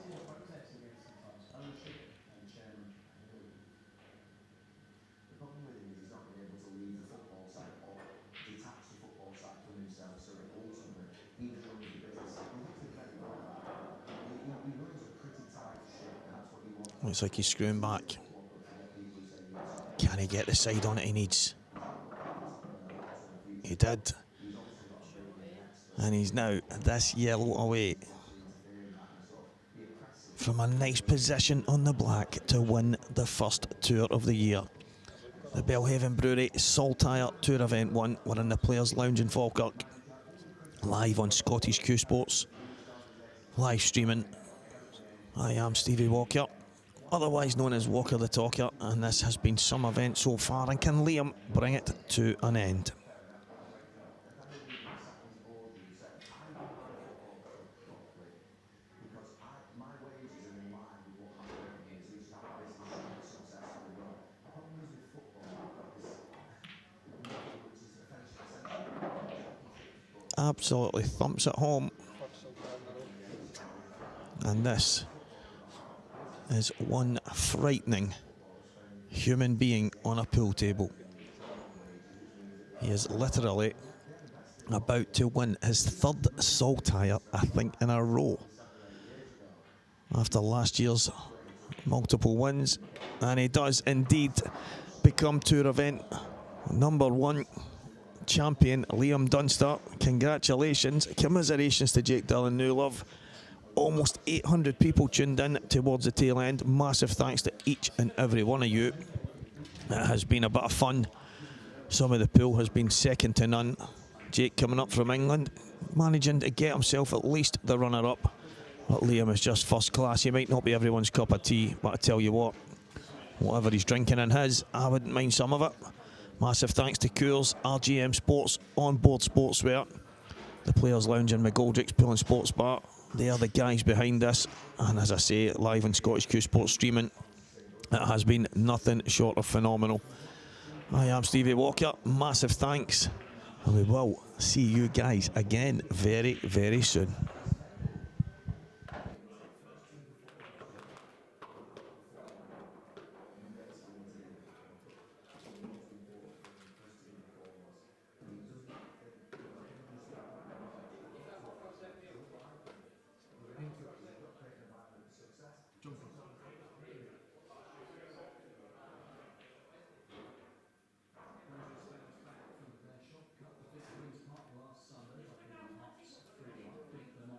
S3: Looks like he's screwing back. Can he get the side on it he needs? He did. And he's now this yellow away from a nice position on the black to win the first tour of the year. The Belhaven Brewery Saltire Tour Event 1. We're in the Players' Lounge in Falkirk. Live on Scottish Cuesports. Live streaming. I am Stevie Walker, otherwise known as Walker the Talker, and this has been some event so far, and can Liam bring it to an end? Absolutely thumps it home. And this is one frightening human being on a pool table. He is literally about to win his third Saltire, I think, in a row. After last year's multiple wins. And he does indeed become tour event #1 champion, Liam Dunster. Congratulations, commiserations to Jake Dillon, new love. Almost 800 people tuned in towards the tail end. Massive thanks to each and every one of you. It has been a bit of fun. Some of the pool has been second to none. Jake coming up from England, managing to get himself at least the runner-up. But Liam is just first class. He might not be everyone's cup of tea, but I tell you what, whatever he's drinking in his, I wouldn't mind some of it. Massive thanks to Coors, RJM Sports, Onboard Sportswear, the Players' Lounge in McGoldrick's Pool and Sports Bar. They are the guys behind this, and as I say, live on Scottish Cuesports streaming, it has been nothing short of phenomenal. I am Stevie Walker, massive thanks, and we will see you guys again very, very soon.